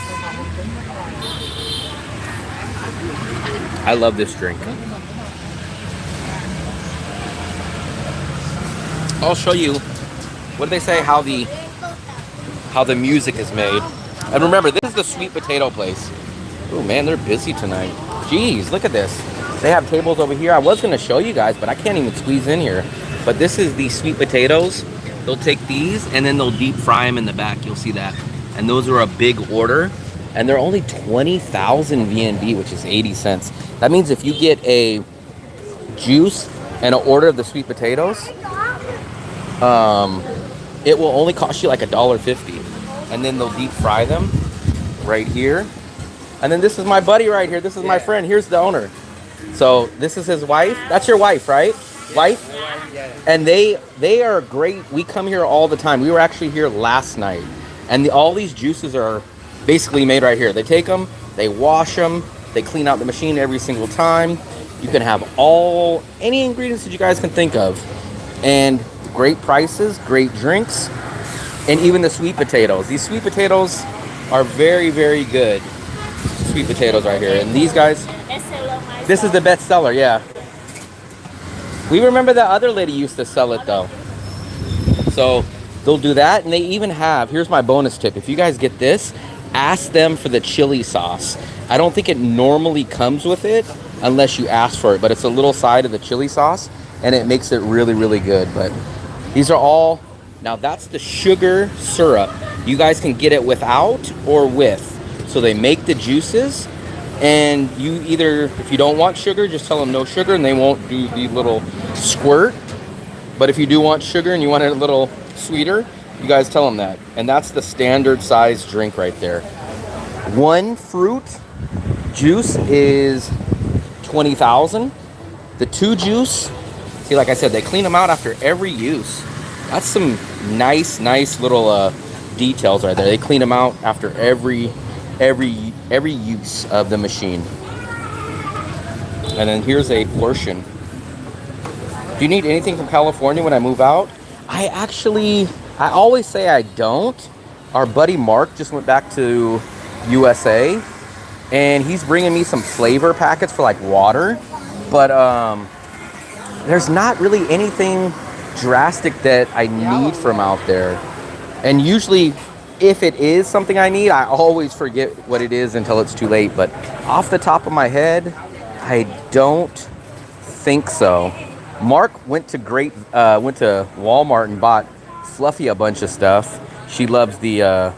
I love this drink. I'll show you. What do they say? How the music is made. And remember, this is the sweet potato place. Oh man, they're busy tonight. Jeez, look at this. They have tables over here. I was gonna show you guys, but I can't even squeeze in here. But this is the sweet potatoes. They'll take these and then they'll deep fry them in the back. You'll see that. And those are a big order. And they're only 20,000 VNB, which is 80 cents. That means if you get a juice and an order of the sweet potatoes, it will only cost you like $1.50. And then they'll deep fry them right here. And then this is my buddy right here. This is my friend. Here's the owner. So this is his wife. That's your wife, right? Wife? And they are great. We come here all the time. We were actually here last night. And all these juices are basically made right here. They take them, they wash them, they clean out the machine every single time. You can have any ingredients that you guys can think of. And great prices, great drinks, and even the sweet potatoes. These sweet potatoes are very, very good. Sweet potatoes right here. And these guys, this is the best seller, yeah. We remember that other lady used to sell it though. So they'll do that, and they even have, here's my bonus tip. If you guys get this, ask them for the chili sauce. I don't think it normally comes with it unless you ask for it, but it's a little side of the chili sauce, and it makes it really, really good. But these are all, now that's the sugar syrup. You guys can get it without or with. So they make the juices, and you either, if you don't want sugar, just tell them no sugar, and they won't do the little squirt. But if you do want sugar and you want it a little sweeter, you guys tell them that. And that's the standard size drink right there. One fruit juice is 20,000. The two juice, see, like I said, they clean them out after every use. That's some nice little details right there. They clean them out after every use of the machine. And then here's a portion. Do you need anything from California when I move out? I always say I don't. Our buddy Mark just went back to USA, and he's bringing me some flavor packets for like water. But there's not really anything drastic that I need from out there. And usually, if it is something I need, I always forget what it is until it's too late. But off the top of my head, I don't think so. Mark went to Walmart and bought Fluffy a bunch of stuff. She loves the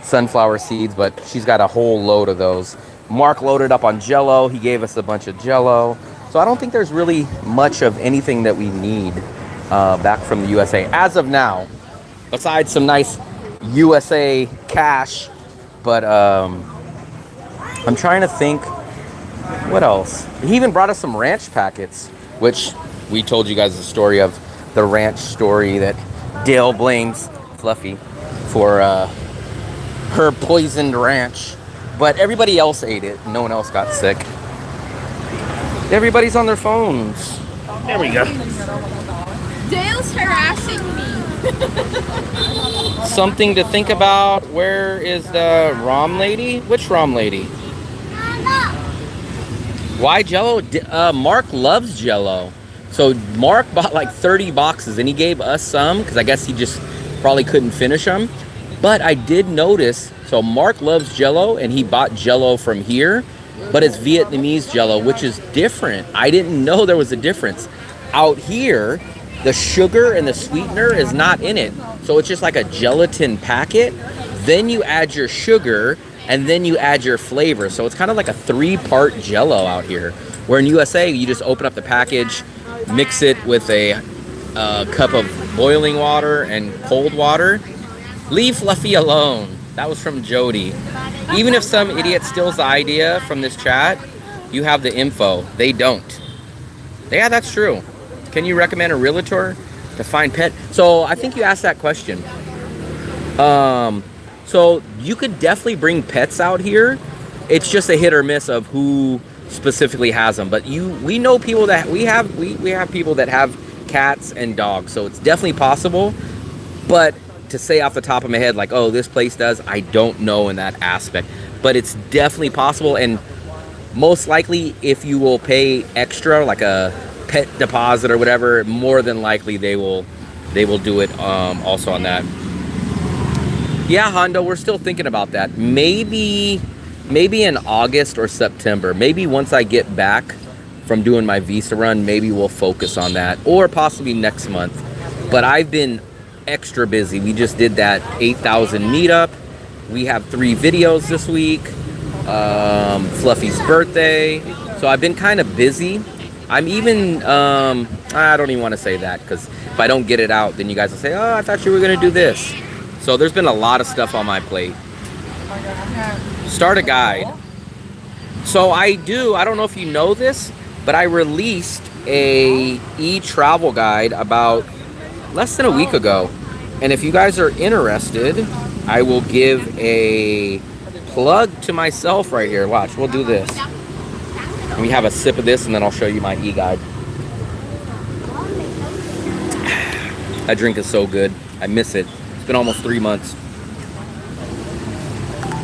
sunflower seeds, but she's got a whole load of those. Mark loaded up on Jell-O. He gave us a bunch of Jell-O. So I don't think there's really much of anything that we need back from the USA as of now, besides some nice USA cash. But I'm trying to think what else. He even brought us some ranch packets, which we told you guys the story of the ranch story that Dale blames Fluffy for her poisoned ranch. But everybody else ate it. No one else got sick. Everybody's on their phones. There we go. Dale's harassing me. Something to think about. Where is the ROM lady? Which ROM lady? Why Jell-O? Mark loves Jell-O. So Mark bought like 30 boxes, and he gave us some because I guess he just probably couldn't finish them. But I did notice, so Mark loves Jell-O, and he bought Jell-O from here, but it's Vietnamese Jell-O, which is different. I didn't know there was a difference. Out here, the sugar and the sweetener is not in it. So it's just like a gelatin packet. Then you add your sugar, and then you add your flavor. So it's kind of like a 3-part Jell-O out here. Where in USA, you just open up the package, mix it with a cup of boiling water and cold water. Leave Fluffy alone. That was from Jody. Even if some idiot steals the idea from this chat, you have the info. They don't. Yeah, that's true. Can you recommend a realtor to find pet? So I think you asked that question. So you could definitely bring pets out here. It's just a hit or miss of who specifically has them. But we know people that we have people that have cats and dogs. So it's definitely possible. But to say off the top of my head, like, oh, this place does, I don't know in that aspect. But it's definitely possible, and most likely, if you will pay extra, like a pet deposit or whatever, more than likely they will do it also on that. Yeah, Hondo, we're still thinking about that. Maybe in August or September. Maybe once I get back from doing my visa run, maybe we'll focus on that, or possibly next month. But I've been extra busy. We just did that 8,000 meetup. We have 3 videos this week. Fluffy's birthday. So I've been kind of busy. I'm even, I don't even want to say that, because if I don't get it out, then you guys will say, oh, I thought you were going to do this. So there's been a lot of stuff on my plate. Start a guide. So I don't know if you know this, but I released a e-travel guide about less than a week ago. And if you guys are interested, I will give a plug to myself right here. Watch, we'll do this. Let me have a sip of this and then I'll show you my e-guide. That drink is so good. I miss it. It's been almost 3 months.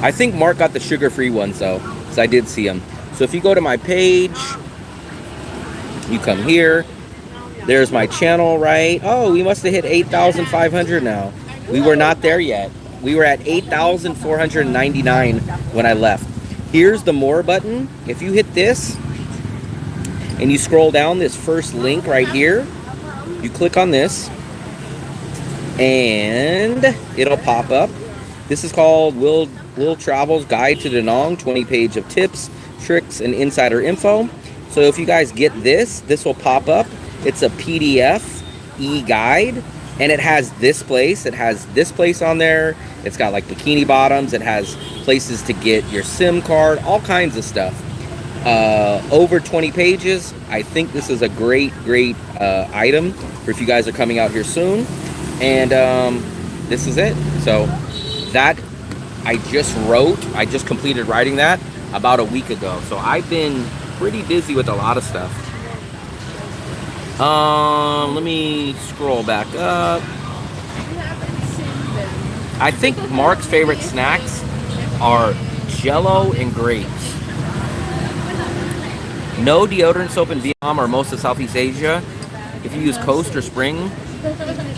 I think Mark got the sugar-free ones though, because I did see them. So if you go to my page, you come here. There's my channel, right? Oh, we must have hit 8,500 now. We were not there yet. We were at 8,499 when I left. Here's the more button. If you hit this and you scroll down this first link right here, you click on this and it'll pop up. This is called Will Travel's Guide to Da Nang, 20-page of tips, tricks, and insider info. So if you guys get this will pop up. It's a PDF e-guide, and it has this place. It has this place on there. It's got like bikini bottoms. It has places to get your SIM card, all kinds of stuff. Over 20 pages. I think this is a great item for if you guys are coming out here soon. And this is it. So that I just completed writing that about a week ago. So I've been pretty busy with a lot of stuff. Let me scroll back up. I think Mark's favorite snacks are Jello and grapes. No deodorant soap in Vietnam or most of Southeast Asia if you use Coast or Spring.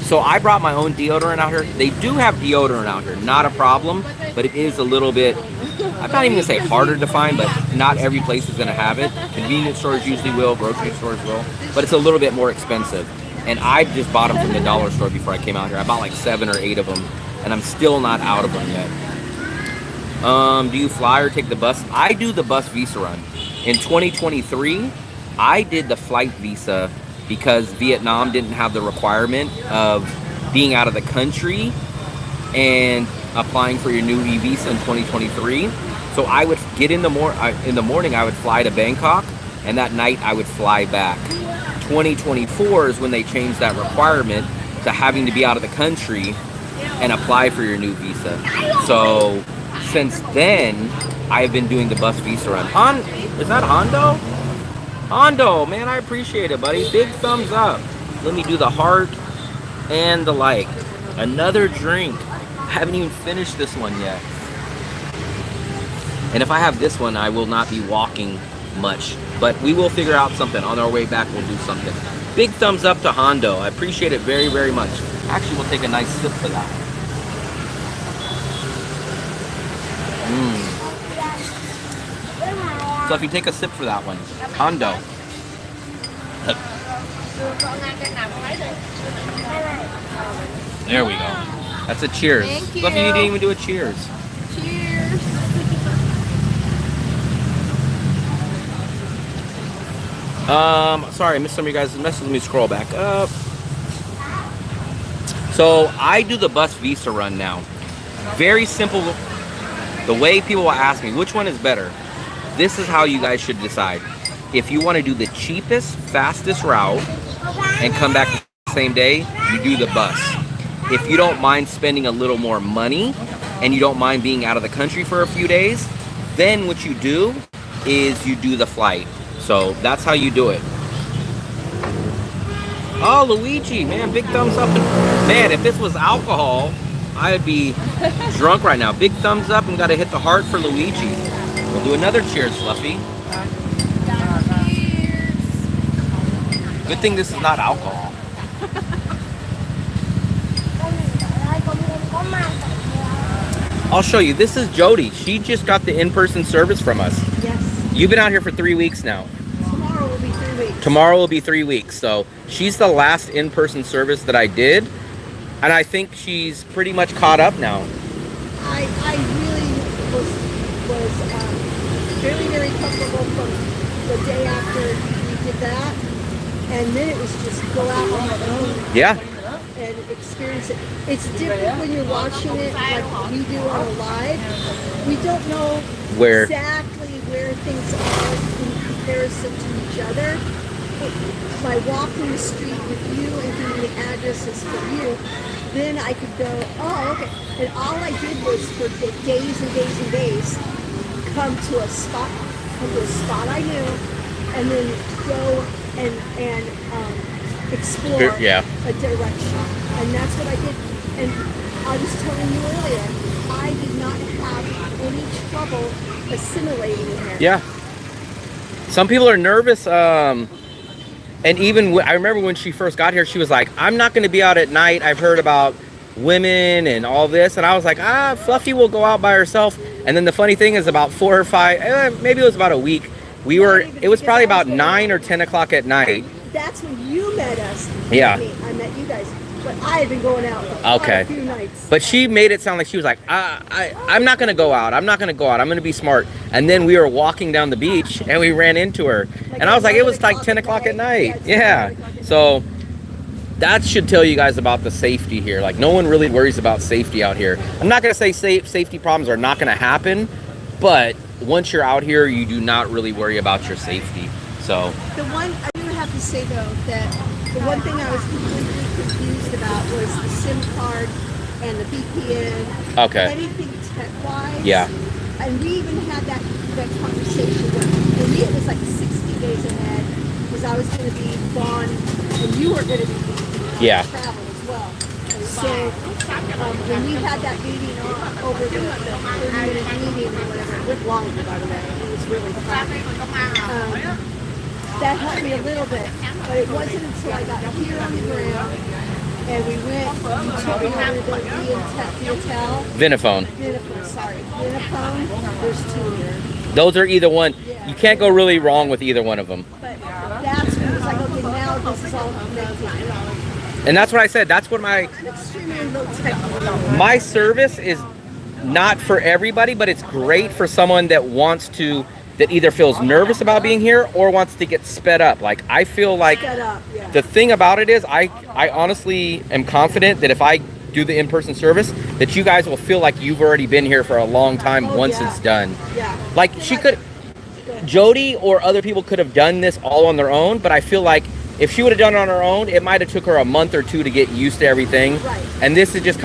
So I brought my own deodorant out here. They do have deodorant out here, not a problem, but it is a little bit, I'm not even gonna say harder to find, but not every place is gonna have it. Convenience stores usually will, grocery stores will, but it's a little bit more expensive. And I just bought them from the dollar store before I came out here. I bought like 7 or 8 of them, and I'm still not out of them yet. Do you fly or take the bus? I do the bus visa run. In 2023, I did the flight visa because Vietnam didn't have the requirement of being out of the country and applying for your new e-visa in 2023. So I would get in the morning, I would fly to Bangkok, and that night I would fly back. 2024 is when they changed that requirement to having to be out of the country and apply for your new visa. So since then, I have been doing the bus visa run. Is that Hondo? Hondo, man, I appreciate it, buddy. Big thumbs up. Let me do the heart and the like. Another drink. I haven't even finished this one yet. And if I have this one, I will not be walking much. But we will figure out something. On our way back, we'll do something. Big thumbs up to Hondo. I appreciate it very, very much. Actually, we'll take a nice sip for that. So if you take a sip for that one, Hondo. There we go. That's a cheers. Thank you. Fluffy, you didn't even do a cheers. Cheers. Sorry, I missed some of you guys' messages. Let me scroll back up. So I do the bus visa run now. Very simple. The way people will ask me, which one is better? This is how you guys should decide. If you want to do the cheapest, fastest route and come back the same day, you do the bus. If you don't mind spending a little more money and you don't mind being out of the country for a few days, then what you do is you do the flight. So that's how you do it. Oh, Luigi, man, big thumbs up. Man, if this was alcohol, I'd be drunk right now. Big thumbs up and gotta hit the heart for Luigi. We'll do another cheers, Fluffy. Good thing this is not alcohol. I'll show you. This is Jody. She just got the in-person service from us. Yes. You've been out here for 3 weeks now. Tomorrow will be 3 weeks. Tomorrow will be 3 weeks. So she's the last in-person service that I did. And I think she's pretty much caught up now. I really was very, very comfortable from the day after we did that. And then it was just go out on your own. Yeah. And experience it. It's different when you're watching it like we do on a live. We don't know Where? exactly where things are in comparison to each other. But by walking the street with you and giving the addresses for you, then I could go, oh, okay. And all I did was for days and days and days come to a spot I knew, and then go and explore Yeah. a direction. And that's what I did. And I was telling you earlier, I did not have any trouble assimilating in there. Yeah. Some people are nervous. And even I remember when she first got here, she was like, I'm not going to be out at night. I've heard about women and all this. And I was like, Fluffy will go out by herself. And then the funny thing is about 4 or 5, maybe it was about a week. It was probably about 9 or 10 o'clock at night. That's when you met us. Yeah. I met you guys. But I had been going out for quite a few nights. But she made it sound like she was like, I'm not going to go out. I'm not going to go out. I'm going to be smart. And then we were walking down the beach and we ran into her. And I was like, it was like 10 o'clock at night. Yeah. So that should tell you guys about the safety here. Like, no one really worries about safety out here. I'm not going to say safety problems are not going to happen, but once you're out here, you do not really worry about your safety. So I do have to say though that the one thing I was completely confused about was the SIM card and the VPN. Okay. Anything tech-wise. Yeah. And we even had that conversation where for me it was like 60 days ahead because I was going to be gone and you were going to be travel as well. So when we had that meeting over the 30-minute meeting or whatever, it went longer by the way, it was really fun. That helped me a little bit, but it wasn't until I got here on the ground and we went, you took me over to the Vinaphone. Vinaphone, there's 2 here. Those are either one. Yeah. You can't go really wrong with either one of them. But that's when it was like, okay, now this is all connected. And that's what I said. That's what I'm extremely low technical. my service is not for everybody, but it's great for someone that that either feels nervous about being here or wants to get sped up. Like, I feel like the thing about it is I honestly am confident that if I do the in-person service, that you guys will feel like you've already been here for a long time once it's done. Yeah. Like, Jody or other people could have done this all on their own, but I feel like if she would have done it on her own, it might have took her a month or 2 to get used to everything. Right. And this is just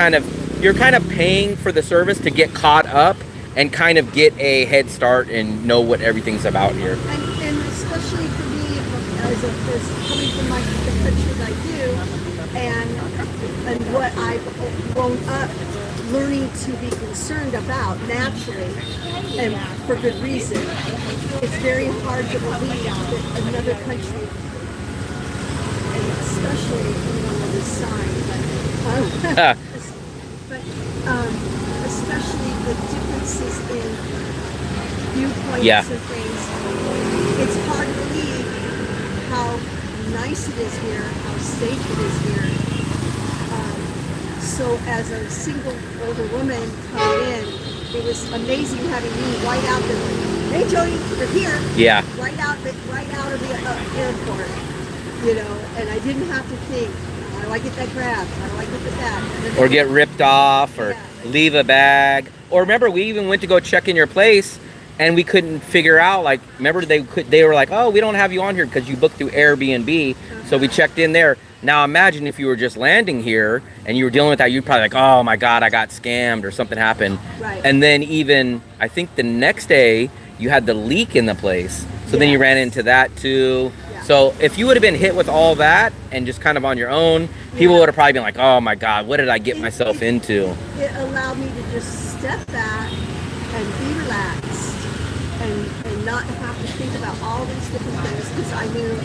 you're kind of paying for the service to get caught up and kind of get a head start and know what everything's about here. And especially for me, as coming from the country that I do, and what I've grown up learning to be concerned about naturally, and for good reason, it's very hard to believe that another country, and especially on this side, but especially the differences in viewpoints and things. It's hard to believe how nice it is here, how safe it is here. So as a single older woman coming in, it was amazing having you right out there. Hey Jody, you're here. Yeah. Right out of the airport, and I didn't have to think, how do I get that grab? How do I get the bag? Or get ripped off or leave a bag. Or remember, we even went to go check in your place and we couldn't figure out, like, remember they were like, oh, we don't have you on here because you booked through Airbnb. So we checked in there. Now imagine if you were just landing here and you were dealing with that, you'd probably like, oh my God, I got scammed or something happened. Right. And then even, I think the next day you had the leak in the place. So then you ran into that too. Yeah. Yeah. So if you would have been hit with all that and just kind of on your own, people Yeah. would have probably been like, oh my God, what did I get myself into? It allowed me to just step back and be relaxed and not have to think about all these different things because I knew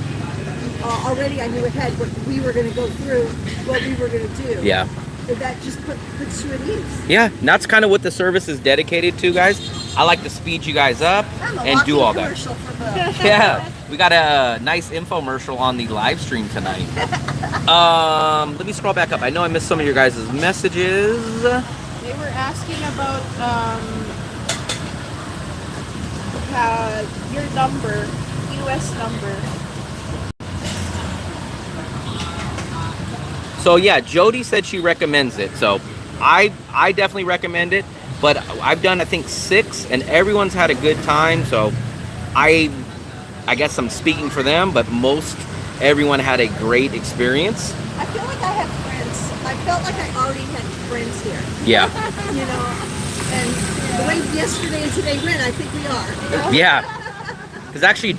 already I knew ahead what we were going to go through, what we were going to do. Yeah. And that just puts you at ease. Yeah, and that's kind of what the service is dedicated to, guys. I like to speed you guys up I'm a and do walking all that. commercial for the Yeah, we got a nice infomercial on the live stream tonight. Let me scroll back up. I know I missed some of your guys' messages. They were asking about your number, US number. So yeah, Jody said she recommends it. So I definitely recommend it. But I've done I think 6, and everyone's had a good time. So I guess I'm speaking for them, but everyone had a great experience. I feel like I have friends. I felt like I already had friends here. Yeah. You know, and the way yesterday and today went, I think we are. Yeah. Because actually,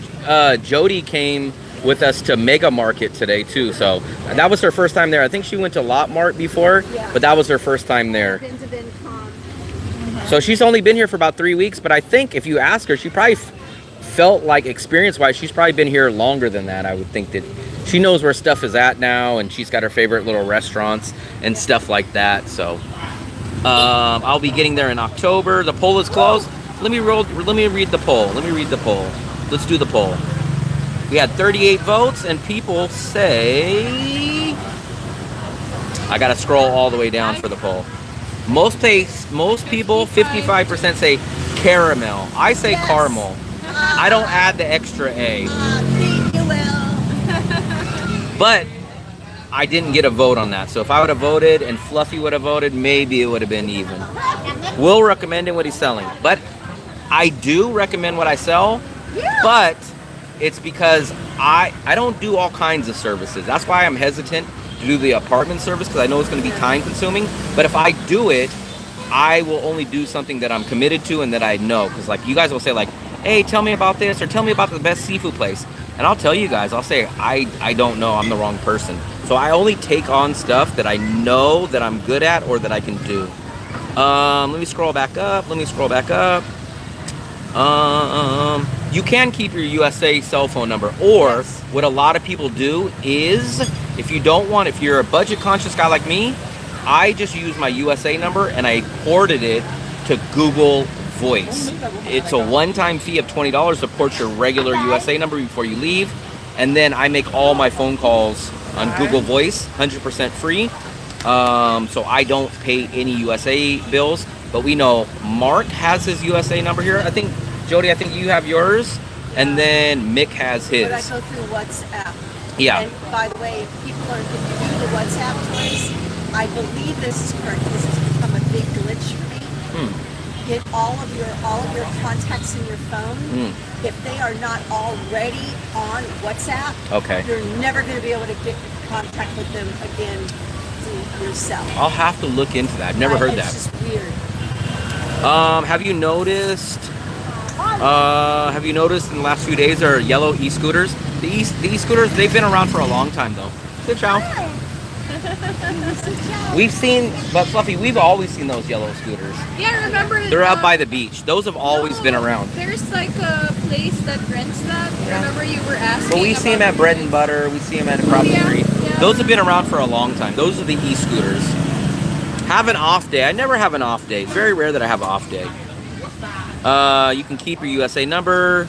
Jody came with us to Mega Market today too. So that was her first time there. I think she went to Lot Mart before, Yeah. but that was her first time there. Been to VinCon. So she's only been here for about 3 weeks, but I think if you ask her, she probably felt like experience-wise, she's probably been here longer than that. I would think that she knows where stuff is at now, and she's got her favorite little restaurants and stuff like that. So I'll be getting there in October. The poll is closed. Let me read the poll. Let's do the poll. We had 38 votes, and people say I gotta scroll all the way down for the poll. Most people, 55% say caramel. I say Yes. caramel. I don't add the extra A. You will. But I didn't get a vote on that. So if I would have voted and Fluffy would have voted, maybe it would have been even. Will recommending what he's selling. But I do recommend what I sell. Yeah. But it's because I don't do all kinds of services. That's why I'm hesitant to do the apartment service, because I know it's going to be time consuming. But if I do it, I will only do something that I'm committed to and that I know. Because like you guys will say like, hey, tell me about this, or tell me about the best seafood place. And I'll tell you guys, I'll say, I don't know, I'm the wrong person. So I only take on stuff that I know that I'm good at or that I can do. Let me scroll back up. You can keep your USA cell phone number, or Yes. what a lot of people do is, if you're a budget conscious guy like me, I just use my USA number and I ported it to Google Voice. It's a one-time fee of $20 to port your regular USA number before you leave, and then I make all my phone calls on Google Voice 100% free. So I don't pay any USA bills, but we know Mark has his USA number here. I think Jody, I think you have yours, and then Mick has his. But I go through WhatsApp. Yeah. And by the way, if you do the WhatsApp twice, I believe this is correct. This has become a big glitch for me. Get all of your contacts in your phone. If they are not already on WhatsApp, Okay. you're never going to be able to get in contact with them again through yourself. I'll have to look into that. I've never heard that. It's just weird. Have you noticed in the last few days there are yellow e-scooters? The e-scooters, they've been around for a long time though. Good chow. We've seen, but Fluffy, we've always seen those yellow scooters. Yeah, remember? They're up by the beach. Those have always been around. There's like a place that rents that. Remember you were asking? But we see them at Bread and Butter. We see them at Across the Street. Yeah. Those have been around for a long time. Those are the e-scooters. Have an off day. I never have an off day. It's very rare that I have an off day. You can keep your USA number.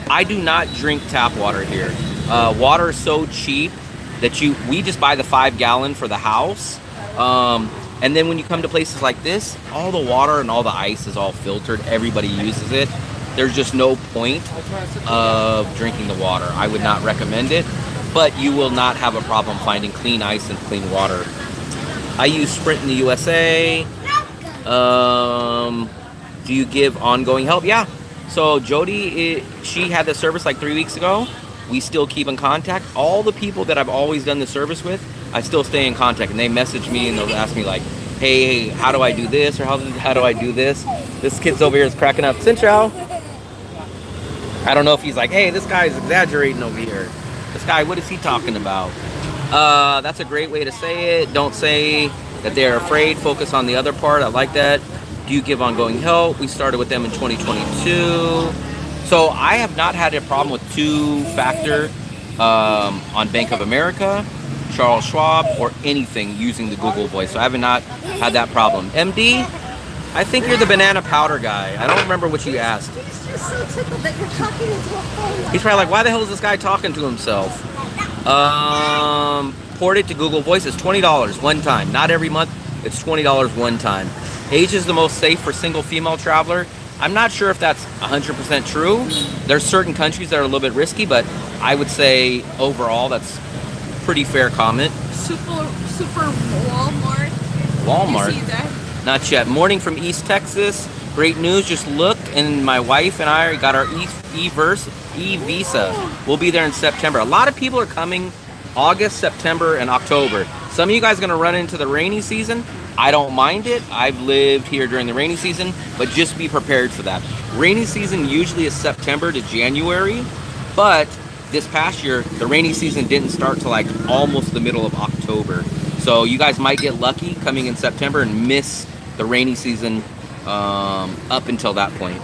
I do not drink tap water here. Water is so cheap that we just buy the 5-gallon for the house. And then when you come to places like this, all the water and all the ice is all filtered. Everybody uses it. There's just no point of drinking the water. I would not recommend it, but you will not have a problem finding clean ice and clean water. I use Sprint in the USA. Do you give ongoing help? Yeah. So Jody, she had the service like 3 weeks ago. We still keep in contact. All the people that I've always done the service with, I still stay in contact, and they message me and they'll ask me like, hey, how do I do this, or how do I do this? This kid's over here is cracking up. Sinchao. I don't know if he's like, hey, this guy's exaggerating over here. guy, what is he talking about? That's a great way to say it. Don't say that they're afraid. Focus on the other part. I like that. Do you give ongoing help? We started with them in 2022. So I have not had a problem with two-factor on Bank of America, Charles Schwab, or anything using the Google Voice. So I have not had that problem. MD, I think you're the banana powder guy. I don't remember what you asked. He's just so tickled that you're talking into a phone. He's probably like, why the hell is this guy talking to himself? Ported to Google Voice is $20 one time. Not every month. It's $20 one time. Age is the most safe for single female traveler. I'm not sure if that's 100% true. There's certain countries that are a little bit risky, but I would say overall that's pretty fair comment. Super Walmart. Walmart. You see that? Not yet. Morning from East Texas. Great news. Just looked, and my wife and I got our e-visa. We'll be there in September. A lot of people are coming August, September, and October. Some of you guys are going to run into the rainy season. I don't mind it. I've lived here during the rainy season, but just be prepared for that. Rainy season usually is September to January, but this past year, the rainy season didn't start till like almost the middle of October. So you guys might get lucky coming in September and miss the rainy season up until that point.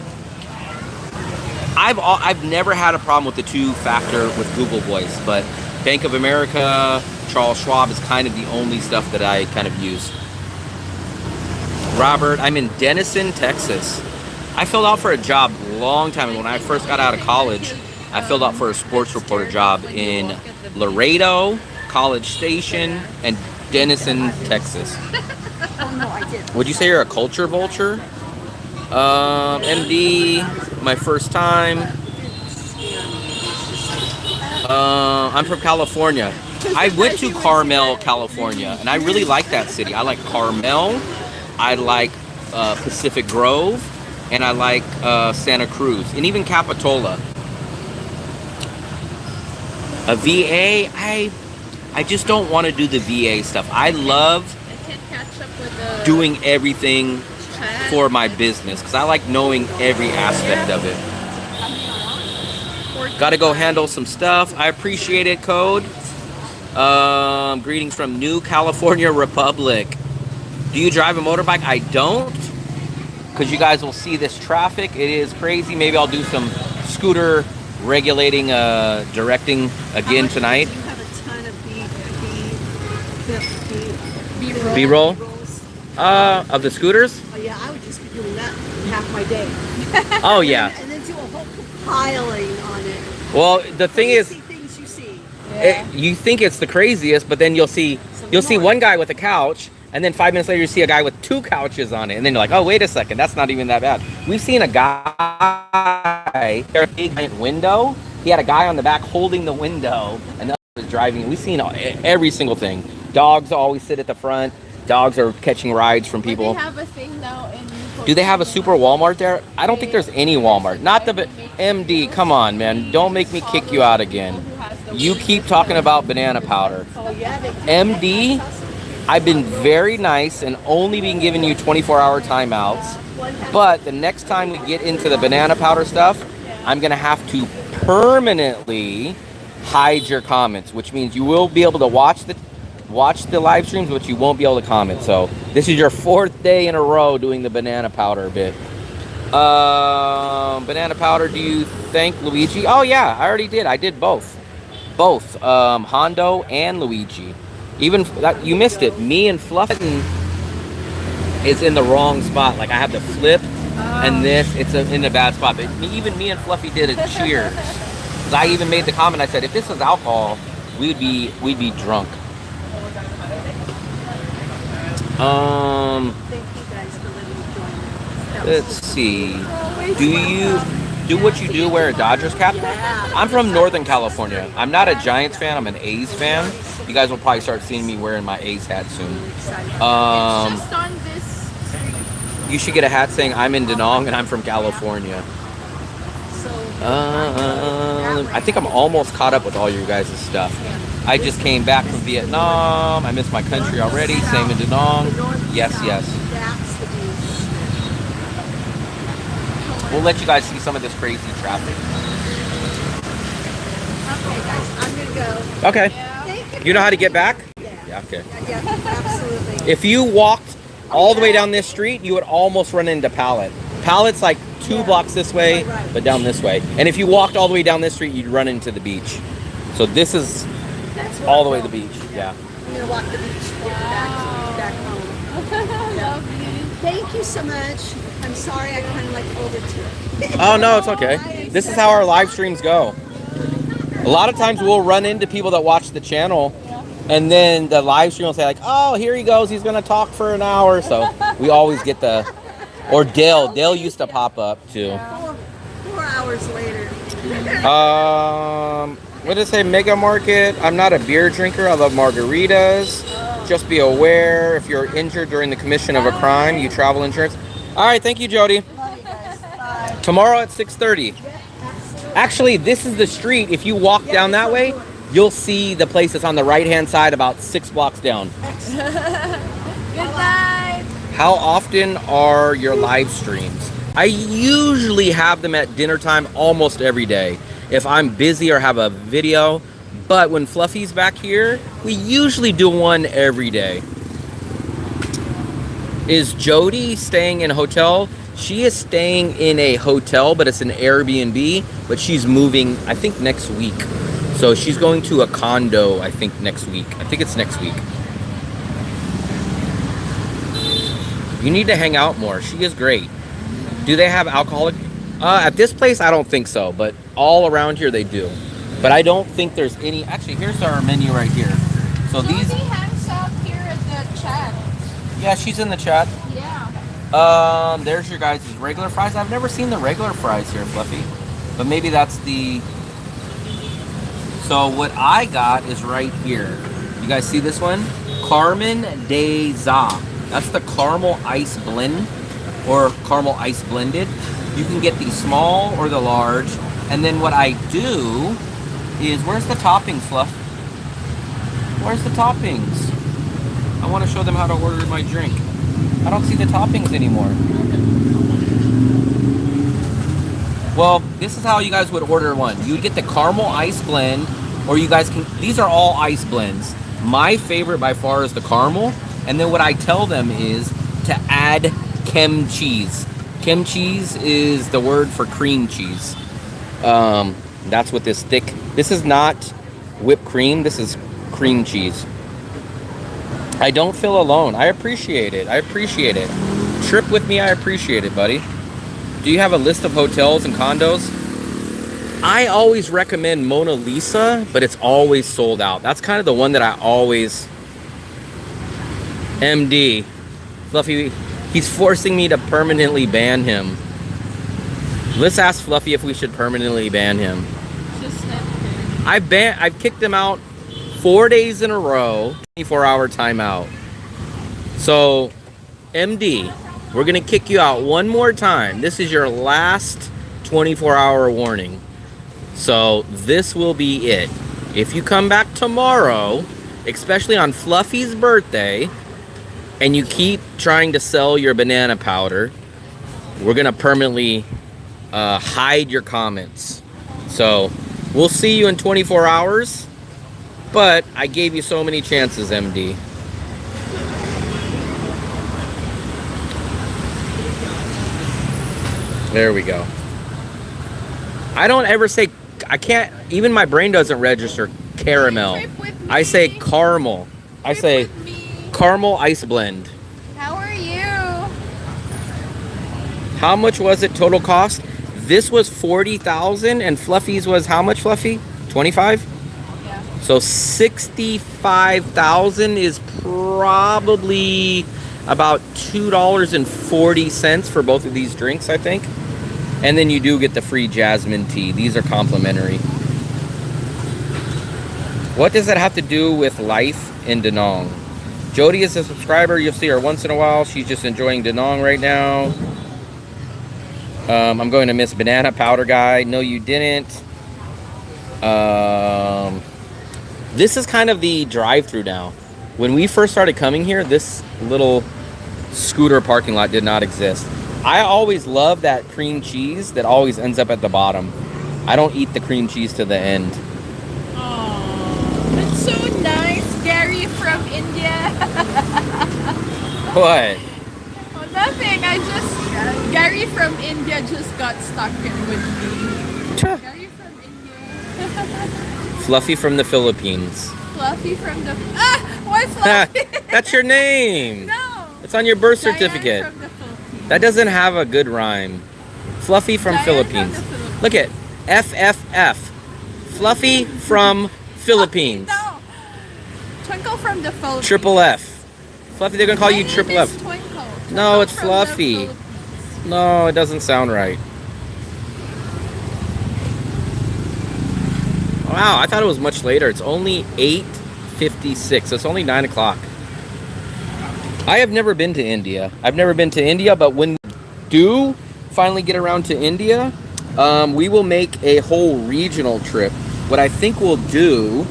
I've never had a problem with the two-factor with Google Voice, but Bank of America, Charles Schwab is kind of the only stuff that I kind of use. Robert, I'm in Denison, Texas. I filled out for a job a long time ago. When I first got out of college, I filled out for a sports reporter job in Laredo, College Station, and Denison, Texas. Oh, no, I did. Would you say you're a culture vulture? MD, my first time. I'm from California. I went to Carmel, California, and I really like that city. I like Carmel, I like Pacific Grove, and I like Santa Cruz, and even Capitola. A VA, I just don't want to do the VA stuff. I love I can't catch up with the doing everything chat. for my business because I like knowing every aspect of it. Got to go handle some stuff. I appreciate it, Code. Greetings from New California Republic. Do you drive a motorbike? I don't, because you guys will see this traffic. It is crazy. Maybe I'll do some scooter regulating, directing again tonight. You have a ton of B-roll. B-roll? B-rolls. Of the scooters? Oh, yeah, I would just be doing that half my day. Oh, yeah. And then do a whole compiling on it. Well, the thing You is, see things you see. you think it's the craziest, but then you'll see one guy with a couch, and then 5 minutes later you see a guy with 2 couches on it, and then you're like, oh, wait a second, that's not even that bad. We've seen a guy, a big giant window. He had a guy on the back holding the window, and the other was driving. We've seen every single thing. Dogs always sit at the front. Dogs are catching rides from people. But they have a thing now in Do they have a super Walmart there? I don't think there's any Walmart. Not the MD. Come on, man. Don't make me kick you out again. You keep talking about banana powder. Oh, yeah. MD, I've been very nice and only been giving you 24-hour timeouts. But the next time we get into the banana powder stuff, I'm going to have to permanently hide your comments, which means you will be able to watch the live streams, but you won't be able to comment. So this is your 4th day in a row doing the banana powder bit. Banana powder, do you thank Luigi? Oh yeah, I already did. I did both. Hondo and Luigi. Even that, you missed it. Me and Fluffy is in the wrong spot. Like I have the flip and this, it's in a bad spot. But even me and Fluffy did a cheers. I even made the comment. I said, if this was alcohol, we'd be drunk. Thank you guys for letting me join. Let's see. Do you do what you do, wear a Dodgers cap? I'm from Northern California. I'm not a Giants fan. I'm an A's fan. You guys will probably start seeing me wearing my A's hat soon. just on this street. You should get a hat saying I'm in Denong and I'm from California. I think I'm almost caught up with all you guys' stuff. I just came back from Vietnam. I miss my country already. Same in Denong. Yes, yes. That's the beast. We'll let you guys see some of this crazy traffic. Okay, guys, I'm gonna go. Okay. Thank You know how to get back? Yeah. Yeah, okay. Yeah, absolutely. If you walked all the way down this street, you would almost run into Pallet. Pallet's like 2 blocks this way, Right. but down this way. And if you walked all the way down this street, you'd run into the beach. So this is That's where all the I'm way to the going. beach. Yeah. I'm gonna walk the beach to get back home. Lovely. Thank you so much. I'm sorry I kind of like overtook. Oh no, it's okay. This is how our live streams go. A lot of times we'll run into people that watch the channel, and then the live stream will say like, "Oh, here he goes. He's gonna talk for an hour." So we always get the, or Dale used to pop up too. 4 hours later. What did it say? Mega Market. I'm not a beer drinker. I love margaritas. Just be aware if you're injured during the commission of a crime, you travel insurance. All right, thank you, Jody. Love you guys. Bye. Tomorrow at 6:30. Actually, this is the street. If you walk down that way, you'll see the place that's on the right-hand side about 6 blocks down. Good night. How often are your live streams? I usually have them at dinner time almost every day. If I'm busy or have a video, but when Fluffy's back here, we usually do one every day. Is Jody staying in a hotel? She is staying in a hotel, but it's an Airbnb, but she's moving, I think, next week. So she's going to a condo, I think, next week. I think it's next week. You need to hang out more. She is great. Do they have alcoholic? At this place, I don't think so, but all around here they do. But I don't think there's any. Actually, here's our menu right here. So Jody these. hangs out here at the chat. Yeah, she's in the chat. Yeah. There's your guys' regular fries. I've never seen the regular fries here, Fluffy. But maybe that's the... So what I got is right here. You guys see this one? Carmen de Za. That's the caramel ice blend or caramel ice blended. You can get the small or the large. And then what I do is, where's the toppings, Fluff? Where's the toppings? I want to show them how to order my drink. I don't see the toppings anymore. Well, this is how you guys would order one. You would get the caramel ice blend, or you guys can, these are all ice blends. My favorite by far is the caramel. And then what I tell them is to add chem cheese. Chem cheese is the word for cream cheese. That's what this thick, this is not whipped cream, this is cream cheese. I don't feel alone. I appreciate it. I appreciate it. Trip with me, I appreciate it, buddy. Do you have a list of hotels and condos? I always recommend Mona Lisa, but it's always sold out. That's kind of the one that I always... MD. Fluffy, he's forcing me to permanently ban him. Let's ask Fluffy if we should permanently ban him. Just let I've kicked him out 4 days in a row, 24-hour timeout. So, MD, we're gonna kick you out one more time. This is your last 24-hour warning. So this will be it. If you come back tomorrow, especially on Fluffy's birthday, and you keep trying to sell your banana powder, we're gonna permanently hide your comments. So we'll see you in 24 hours, but I gave you so many chances, MD. There we go. I don't ever say, I can't, even my brain doesn't register caramel. Trip with me. I say caramel. I Trip say with me. caramel ice blend. How are you? How much was it total cost? This was 40,000 and Fluffy's was how much, Fluffy? 25? Yeah. So 65,000 is probably about $2.40 for both of these drinks, I think. And then you do get the free jasmine tea. These are complimentary. What does that have to do with life in Danong? Jody is a subscriber. You'll see her once in a while. She's just enjoying Danong right now. I'm going to miss Banana Powder Guy. No, you didn't. This is kind of the drive-through now. When we first started coming here, this little scooter parking lot did not exist. I always love that cream cheese that always ends up at the bottom. I don't eat the cream cheese to the end. India. What? Oh, nothing. I just Gary from India just got stuck in with me. Gary from India. Fluffy from the Philippines. Fluffy from the why Fluffy? That's your name. No. It's on your birth Diane certificate. from the Philippines. That doesn't have a good rhyme. Fluffy from Diane Philippines. From the Philippines. Look at FFF. Fluffy from Philippines. No. Twinkle from the Philippines. Triple F. Fluffy, they're gonna call you My name Triple is F. Twinkle. No, Twinkle it's from the Fluffy. Philippines. No, it doesn't sound right. Wow, I thought it was much later. It's only 8:56. It's only 9 o'clock. I have never been to India. But when we do finally get around to India, we will make a whole regional trip. What I think we'll do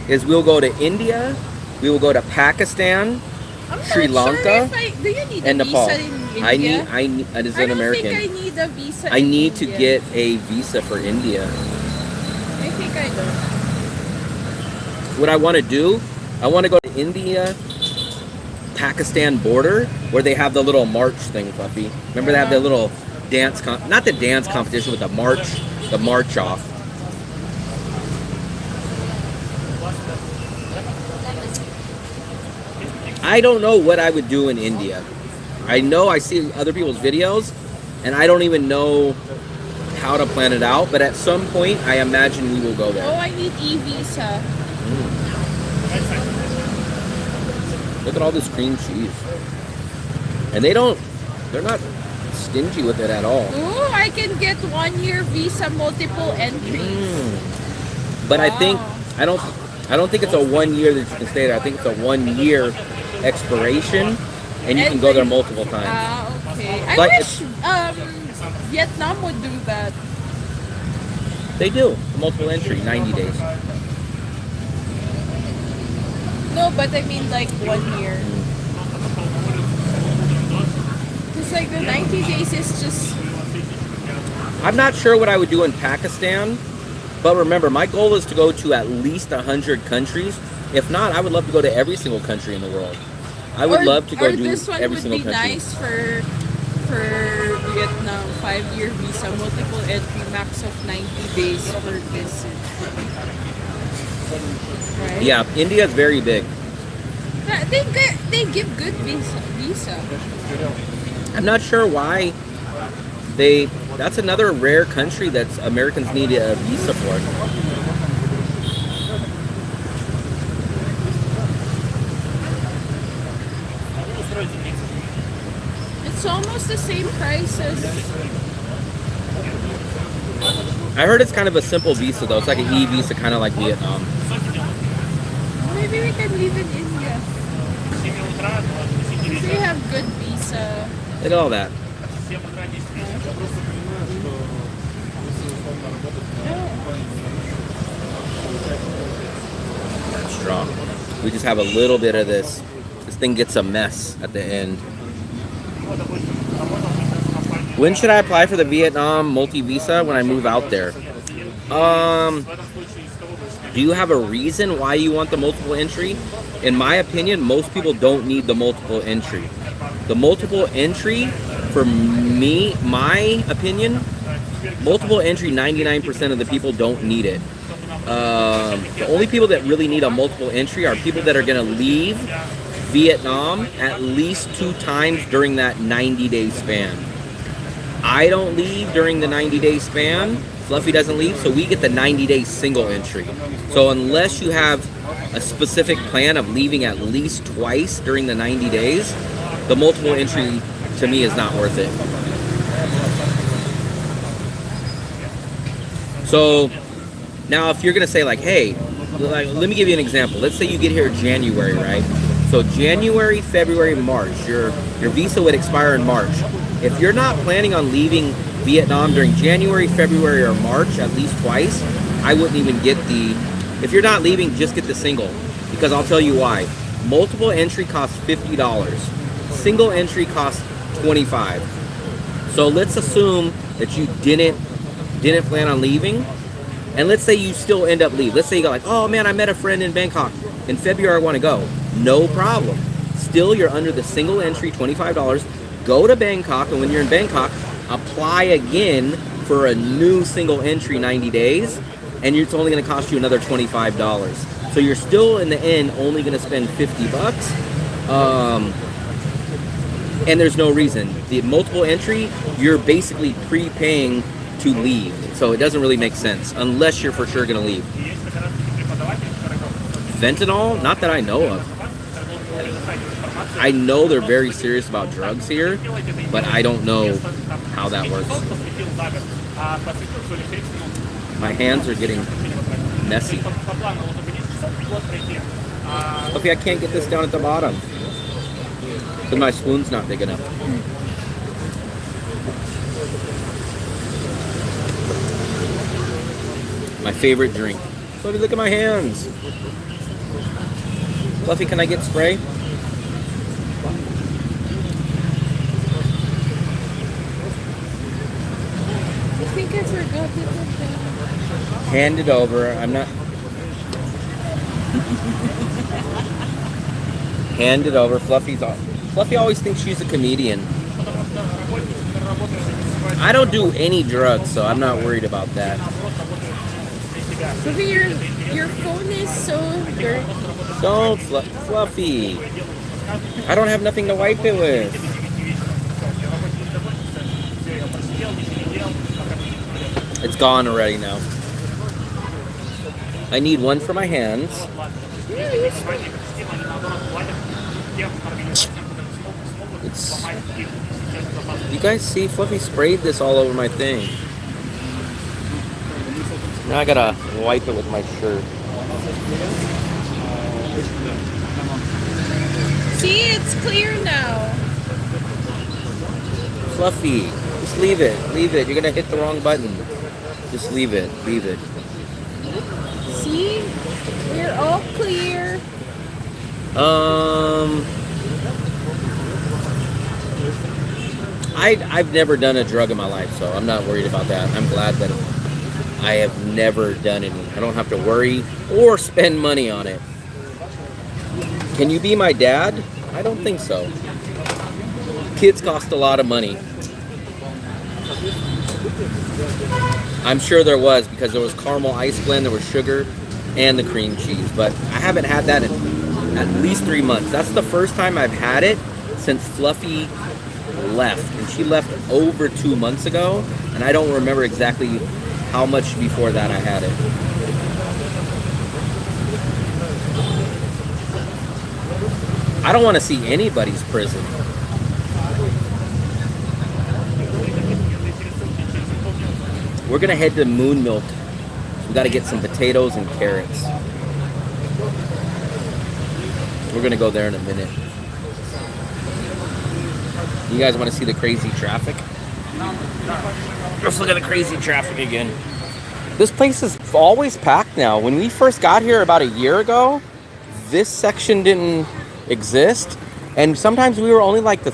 is we'll go to India, we will go to Pakistan, I'm Sri not Lanka, sure if do you need and a Nepal. visa in India? I need as I an don't American. think I need a visa. I in need to India. get a visa for India. I think I don't. What I want to do, I want to go to India, Pakistan border where they have the little march thing, Fluffy. Remember they have the little dance, not the dance competition, but the march off. I don't know what I would do in India. I know I see other people's videos, and I don't even know how to plan it out. But at some point, I imagine we will go Oh, there. I need e-visa. Look at all this cream cheese, and they're not stingy with it at all. Oh, I can get 1-year visa, multiple entries. But I Wow. think I don't think it's a 1 year that you can stay there. I think it's a 1 year expiration, and you can go there multiple times. Okay. I But wish Vietnam would do that. They do multiple entry, 90 days. No, but I mean like 1 year. Because like the 90 days is just. I'm not sure what I would do in Pakistan, but remember, my goal is to go to at least 100 countries. If not, I would love to go to every single country in the world. I would love to go or do this one every would single be country. nice for Vietnam, 5-year visa, multiple entry, max of 90 days per visit. Right? Yeah, India is very big. Yeah, they give good visa. I'm not sure why that's another rare country that Americans need a visa for. It's almost the same price as. I heard it's kind of a simple visa though. It's like an e-visa, kind of like Vietnam. Maybe we can live in India. Because they have good visa. Look at all that. That's strong. We just have a little bit of this. This thing gets a mess at the end. When should I apply for the Vietnam multi-visa? When I move out there. Do you have a reason why you want the multiple entry? In my opinion, most people don't need the multiple entry. The multiple entry, for me, my opinion, multiple entry, 99% of the people don't need it. The only people that really need a multiple entry are people that are going to leave Vietnam at least 2 times during that 90-day span. I don't leave during the 90-day span. Fluffy doesn't leave, so we get the 90-day single entry. So unless you have a specific plan of leaving at least twice during the 90 days, the multiple entry to me is not worth it. So now if you're gonna say like, hey, like, let me give you an example. Let's say you get here January, right? So January, February, March, your visa would expire in March. If you're not planning on leaving Vietnam during January, February, or March at least twice, I wouldn't even get if you're not leaving, just get the single. Because I'll tell you why. Multiple entry costs $50. Single entry costs $25. So let's assume that you didn't plan on leaving, and let's say you still end up leaving. Let's say you go like, oh man, I met a friend in Bangkok. In February I want to go. no problem. Still, you're under the single entry $25. Go to Bangkok, and when you're in Bangkok, apply again for a new single entry 90 days, and it's only going to cost you another $25. So you're still in the end only going to spend 50 bucks. And there's no reason. The multiple entry, you're basically prepaying to leave. So it doesn't really make sense unless you're for sure going to leave. Fentanyl? Not that I know of. I know they're very serious about drugs here, but I don't know how that works. My hands are getting messy. Okay, I can't get this down at the bottom because my spoon's not big enough. My favorite drink. Fluffy, look at my hands. Fluffy, can I get spray? I think I forgot to put that. Hand it over. I'm not. Hand it over. Fluffy always thinks she's a comedian. I don't do any drugs, so I'm not worried about that. Fluffy, your phone is so dirty. Don't, Fluffy. I don't have nothing to wipe it with. It's gone already now. I need one for my hands. It's. You guys see, Fluffy sprayed this all over my thing. Now I gotta wipe it with my shirt. See, it's clear now. Fluffy, just leave it. Leave it. You're gonna hit the wrong button. Just leave it. Leave it. See, we're all clear. I've never done a drug in my life, so I'm not worried about that. I'm glad that I have never done any. I don't have to worry or spend money on it. Can you be my dad? I don't think so. Kids cost a lot of money. I'm sure there was, because there was caramel ice blend, there was sugar, and the cream cheese. But I haven't had that in at least 3 months. That's the first time I've had it since Fluffy left. And she left over 2 months ago, and I don't remember exactly how much before that I had it. I don't want to see anybody's prison. We're gonna head to Moon Milk. We gotta get some potatoes and carrots. We're gonna go there in a minute. You guys want to see the crazy traffic? Let's look at the crazy traffic again. This place is always packed now. When we first got here about a year ago, this section didn't exist. And sometimes we were only like the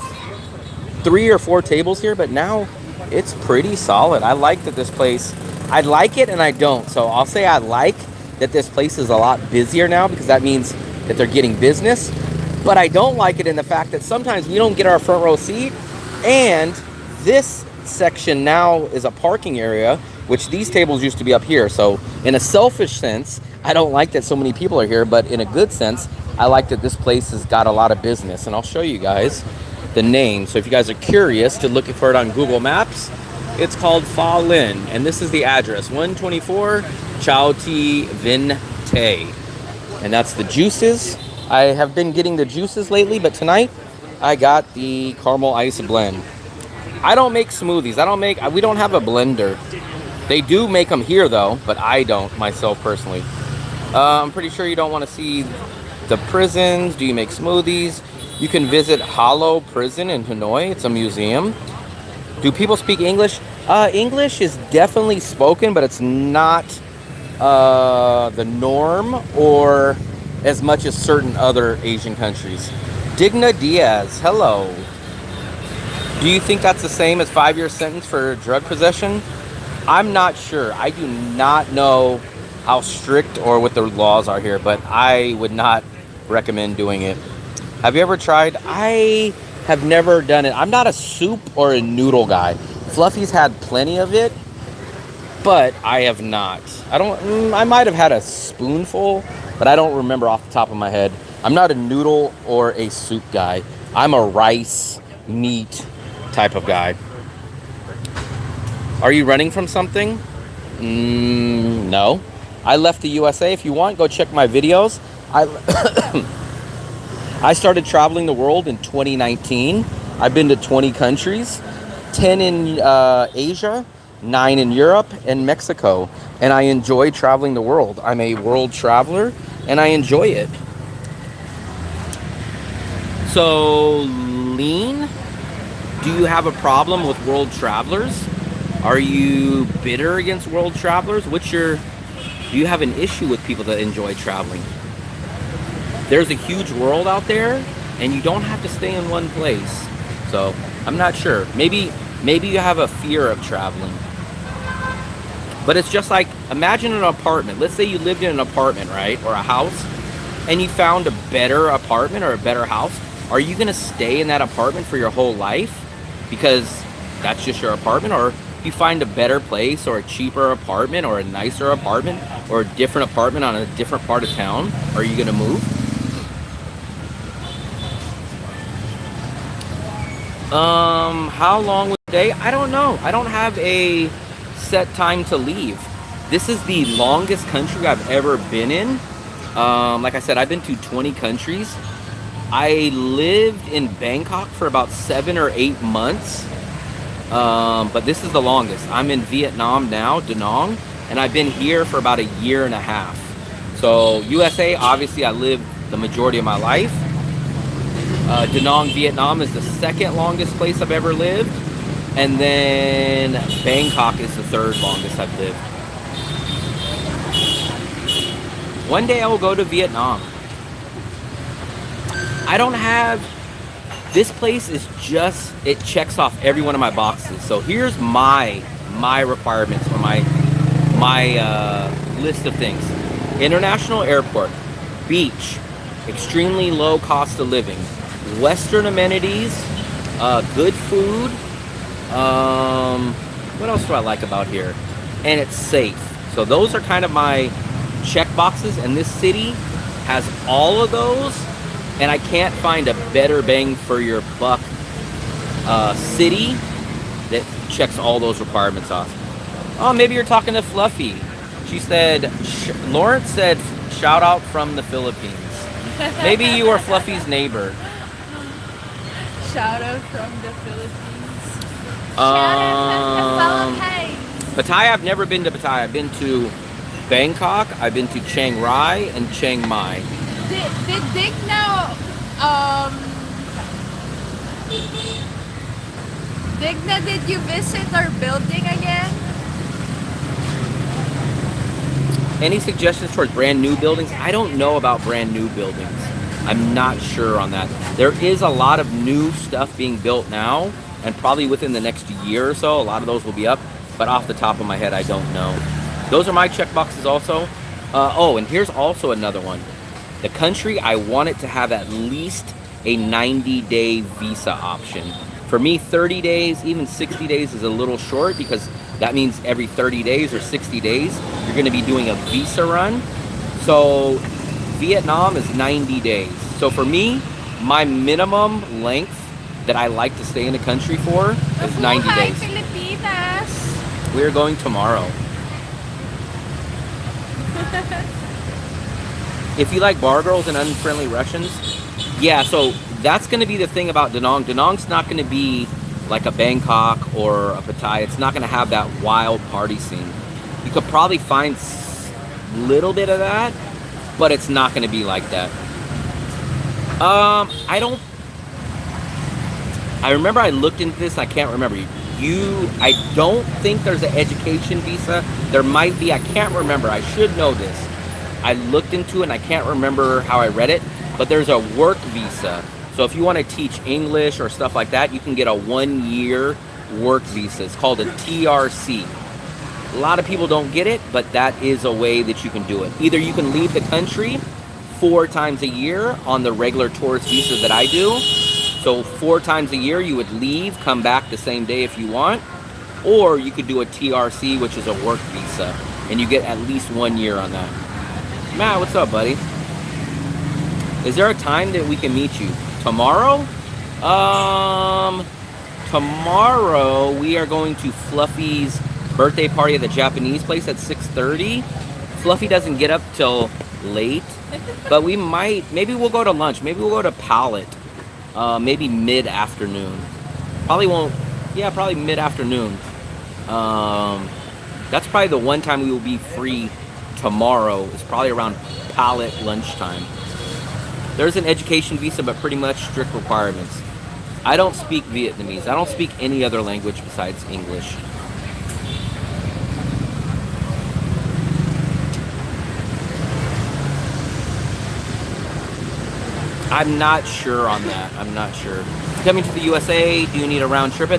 3 or 4 tables here, but now it's pretty solid. I like that this place, I like it and I don't. So I'll say I like that this place is a lot busier now, because that means that they're getting business. But I don't like it in the fact that sometimes we don't get our front row seat, and this section now is a parking area, which these tables used to be up here. So in a selfish sense, I don't like that so many people are here, but in a good sense, I like that this place has got a lot of business. And I'll show you guys the name. So if you guys are curious to look for it on Google Maps, it's called Fa Lin, and this is the address, 124 Chao Ti Vin Tay. And that's the juices. I have been getting the juices lately, but tonight I got the caramel ice blend. I don't make smoothies. We don't have a blender. They do make them here though, but I don't myself personally. I'm pretty sure you don't want to see the prisons. Do you make smoothies? You can visit Hollow Prison in Hanoi. It's a museum. Do people speak English? English is definitely spoken, but it's not the norm or as much as certain other Asian countries. Digna Diaz, hello. Do you think that's the same as 5-year sentence for drug possession? I'm not sure. I do not know how strict or what the laws are here, but I would not recommend doing it. Have you ever tried? I have never done it. I'm not a soup or a noodle guy. Fluffy's had plenty of it, but I have not. I might have had a spoonful, but I don't remember off the top of my head. I'm not a noodle or a soup guy. I'm a rice, meat type of guy. Are you running from something? No. I left the USA. If you want, go check my videos. I started traveling the world in 2019. I've been to 20 countries, 10 in Asia, 9 in Europe, and Mexico. And I enjoy traveling the world. I'm a world traveler, and I enjoy it. So, Lean, do you have a problem with world travelers? Are you bitter against world travelers? Do you have an issue with people that enjoy traveling? There's a huge world out there, and you don't have to stay in one place. So, I'm not sure. Maybe you have a fear of traveling. But it's just like, imagine an apartment. Let's say you lived in an apartment, right? Or a house, and you found a better apartment or a better house. Are you going to stay in that apartment for your whole life? Because that's just your apartment? Or if you find a better place or a cheaper apartment or a nicer apartment or a different apartment on a different part of town, are you going to move? How long was the day? I don't know. I don't have a set time to leave. This is the longest country I've ever been in. Like I said, I've been to 20 countries. I lived in Bangkok for about 7 or 8 months. But this is the longest. I'm in Vietnam now, Da Nang, and I've been here for about a year and a half. So USA, obviously I lived the majority of my life. Da Nang, Vietnam is the second longest place I've ever lived. And then Bangkok is the third longest I've lived. One day I will go to Vietnam. I don't have, this place is just, it checks off every one of my boxes. So here's my requirements for my list of things. International airport, beach, extremely low cost of living, Western amenities, good food. What else do I like about here? And it's safe. So those are kind of my check boxes, and this city has all of those, and I can't find a better bang for your buck city that checks all those requirements off. Oh, maybe you're talking to Fluffy. She said, Lawrence said, shout out from the Philippines. Maybe you are Fluffy's neighbor. Shout out from the Philippines. Pattaya, I've never been to Pattaya. I've been to Bangkok, I've been to Chiang Rai and Chiang Mai. Did Digna, did you visit our building again? Any suggestions towards brand new buildings? I don't know about brand new buildings. I'm not sure on that. There is a lot of new stuff being built now, and probably within the next year or so, a lot of those will be up. But off the top of my head, I don't know. Those are my check boxes also. Oh, and here's also another one. The country, I want it to have at least a 90-day visa option. For me, 30 days, even 60 days is a little short, because that means every 30 days or 60 days, you're going to be doing a visa run. So Vietnam is 90 days. So for me, my minimum length that I like to stay in a country for is 90 days. Filipinas. We're going tomorrow. If you like bar girls and unfriendly Russians, yeah, so that's going to be the thing about Da Nang. Da Nang's not going to be like a Bangkok or a Pattaya. It's not going to have that wild party scene. You could probably find a little bit of that, but it's not going to be like that. I remember I looked into this. I can't remember. I don't think there's an education visa. There might be. I can't remember. I should know this. I looked into it and I can't remember how I read it, but there's a work visa. So if you want to teach English or stuff like that, you can get a 1-year work visa. It's called a TRC. A lot of people don't get it, but that is a way that you can do it. Either you can leave the country 4 times a year on the regular tourist visa that I do. So 4 times a year you would leave, come back the same day if you want. Or you could do a TRC, which is a work visa, and you get at least 1 year on that. Matt, what's up, buddy? Is there a time that we can meet you? Tomorrow? Tomorrow we are going to Fluffy's birthday party at the Japanese place at 6:30. Fluffy doesn't get up till late, but we might, maybe we'll go to lunch. Maybe we'll go to Palette, maybe mid-afternoon. Probably won't, yeah, probably mid-afternoon. That's probably the one time we will be free tomorrow. It's probably around Palette lunchtime. There's an education visa, but pretty much strict requirements. I don't speak Vietnamese. I don't speak any other language besides English. I'm not sure on that. I'm not sure. Coming to the USA, do you need a round trip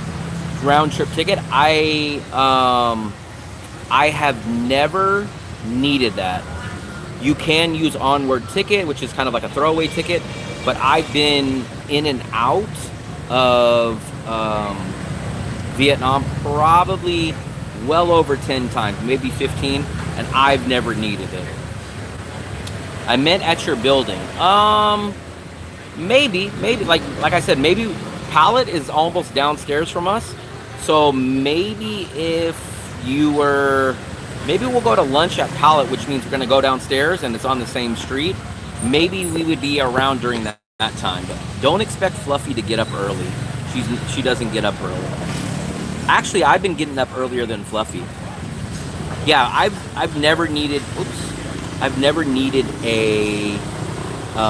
ticket? I have never needed that. You can use Onward ticket, which is kind of like a throwaway ticket, but I've been in and out of Vietnam probably well over 10 times, maybe 15, and I've never needed it. I meant at your building. Maybe like I said, maybe Palette is almost downstairs from us, so maybe if you were, maybe we'll go to lunch at Palette, which means we're going to go downstairs and it's on the same street. Maybe we would be around during that time, but don't expect Fluffy to get up early. She doesn't get up early. Actually, I've been getting up earlier than Fluffy. Yeah, I've never needed a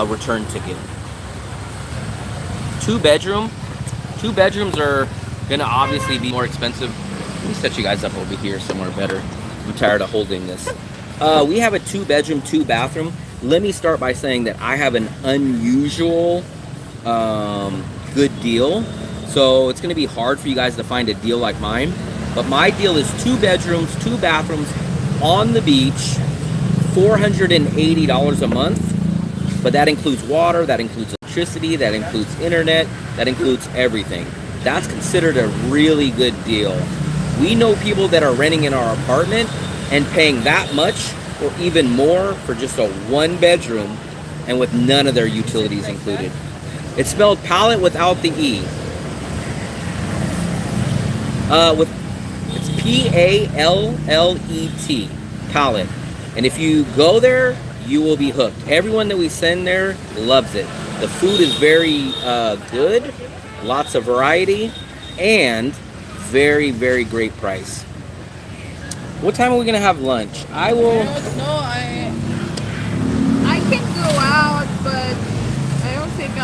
return ticket. Two bedrooms are gonna obviously be more expensive. Let me set you guys up over here somewhere better. I'm tired of holding this. We have a 2-bedroom, 2-bathroom. Let me start by saying that I have an unusual good deal. So it's gonna be hard for you guys to find a deal like mine. But my deal is 2 bedrooms, 2 bathrooms on the beach, $480 a month. But that includes water, that includes electricity, that includes internet, that includes everything. That's considered a really good deal. We know people that are renting in our apartment and paying that much or even more for just a 1-bedroom and with none of their utilities included. It's spelled Palette without the E. It's P-A-L-L-E-T, Palette. And if you go there, you will be hooked. Everyone that we send there loves it. The food is very good, lots of variety, and very, very great price. What time are we gonna have lunch? I will. No, I can go out, but I don't think I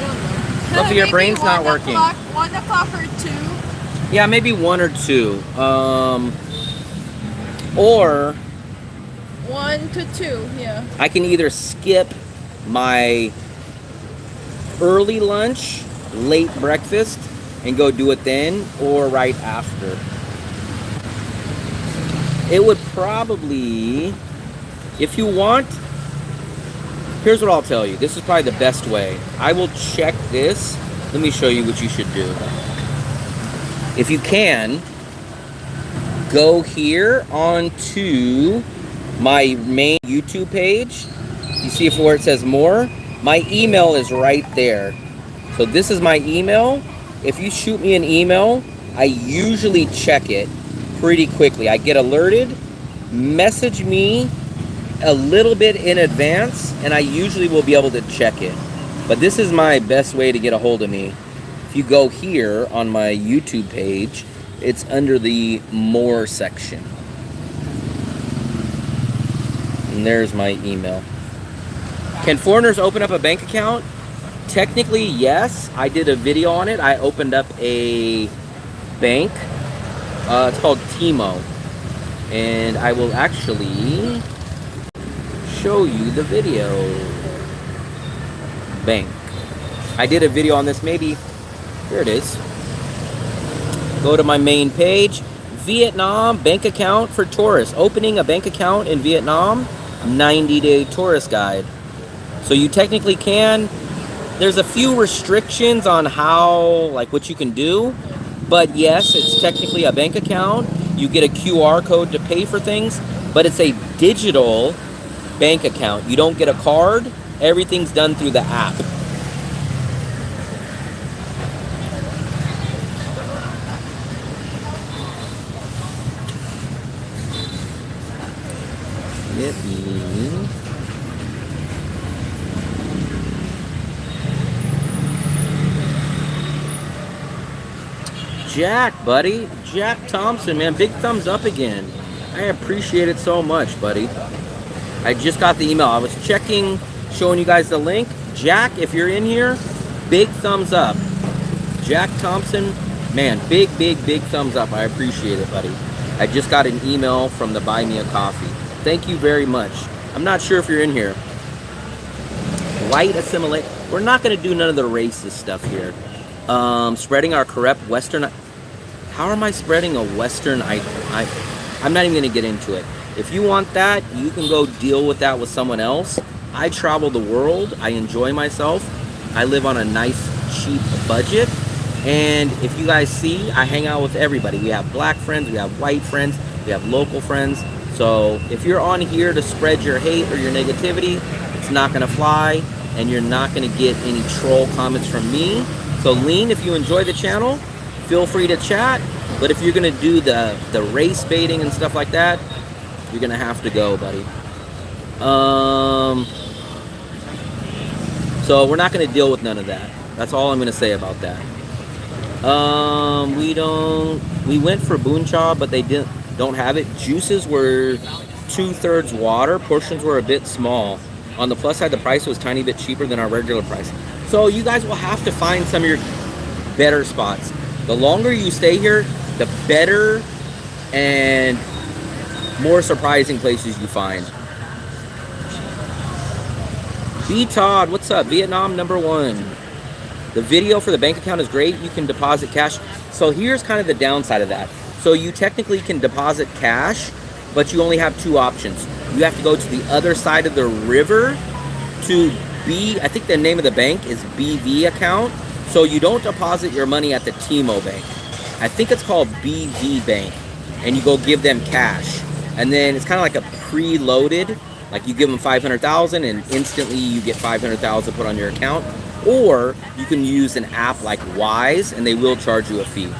don't know. Fluffy, your brain's not working. 1 o'clock or 2. Yeah, maybe 1 or 2. Or 1 to 2, yeah. I can either skip my early lunch, late breakfast, and go do it then, or right after. It would probably, if you want, here's what I'll tell you. This is probably the best way. I will check this. Let me show you what you should do. If you can, go here onto my main YouTube page. You see where it says more? My email is right there. So this is my email. If you shoot me an email, I usually check it pretty quickly. I get alerted, message me a little bit in advance, and I usually will be able to check it. But this is my best way to get a hold of me. If you go here on my YouTube page, it's under the more section. And there's my email. Can foreigners open up a bank account? Technically, yes. I did a video on it. I opened up a bank. It's called Timo. And I will actually show you the video. Bank. I did a video on this maybe. Here it is. Go to my main page. Vietnam bank account for tourists. Opening a bank account in Vietnam, 90-day tourist guide. So you technically can. There's a few restrictions on how, like what you can do. But yes, it's technically a bank account. You get a QR code to pay for things, but it's a digital bank account. You don't get a card. Everything's done through the app. Jack, buddy. Jack Thompson, man. Big thumbs up again. I appreciate it so much, buddy. I just got the email. I was checking, showing you guys the link. Jack, if you're in here, big thumbs up. Jack Thompson, man, big thumbs up. I appreciate it, buddy. I just got an email from the Buy Me a Coffee. Thank you very much. I'm not sure if you're in here. White assimilate. We're not going to do none of the racist stuff here. Spreading our corrupt Western. How am I spreading a Western? I'm not even going to get into it. If you want that, you can go deal with that with someone else. I travel the world. I enjoy myself. I live on a nice, cheap budget. And if you guys see, I hang out with everybody. We have black friends, we have white friends, we have local friends. So if you're on here to spread your hate or your negativity, it's not going to fly. And you're not going to get any troll comments from me. So Lean, if you enjoy the channel, feel free to chat. But if you're going to do the race baiting and stuff like that, you're going to have to go, buddy. So we're not going to deal with none of that. That's all I'm going to say about that. We went for Boon Cha, but they don't have it. Juices were 2/3 water. Portions were a bit small. On the plus side, the price was a tiny bit cheaper than our regular price. So you guys will have to find some of your better spots. The longer you stay here, the better and more surprising places you find. B Todd, what's up? Vietnam #1. The video for the bank account is great. You can deposit cash. So here's kind of the downside of that. So you technically can deposit cash, but you only have two options. You have to go to the other side of the river to I think the name of the bank is BV account. So you don't deposit your money at the Timo Bank. I think it's called BV Bank. And you go give them cash. And then it's kind of like a preloaded, like you give them 500,000 and instantly you get 500,000 put on your account. Or you can use an app like Wise and they will charge you a fee.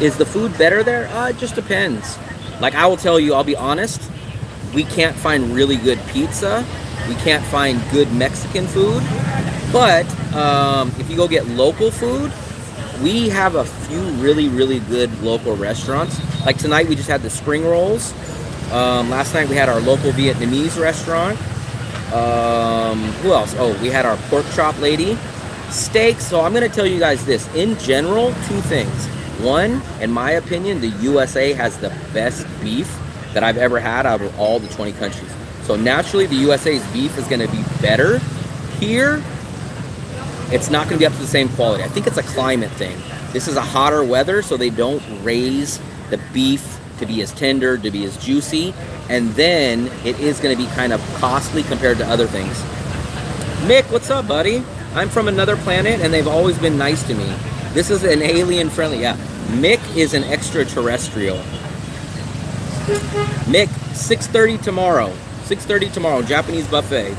Is the food better there? It just depends. Like I will tell you, I'll be honest, we can't find really good pizza. We can't find good Mexican food. But if you go get local food, we have a few really good local restaurants. Like tonight we just had the spring rolls. Last night we had our local Vietnamese restaurant. Who else? Oh, we had our pork chop lady. Steaks. So I'm going to tell you guys this. In general, two things. One, in my opinion, the USA has the best beef that I've ever had out of all the 20 countries. So naturally, the USA's beef is going to be better. Here, it's not going to be up to the same quality. I think it's a climate thing. This is a hotter weather, so they don't raise the beef to be as tender, to be as juicy. And then it is going to be kind of costly compared to other things. Mick, what's up, buddy? I'm from another planet, and they've always been nice to me. This is an alien-friendly, yeah. Mick is an extraterrestrial. Mick, 6:30 tomorrow. 6:30 tomorrow, Japanese buffet.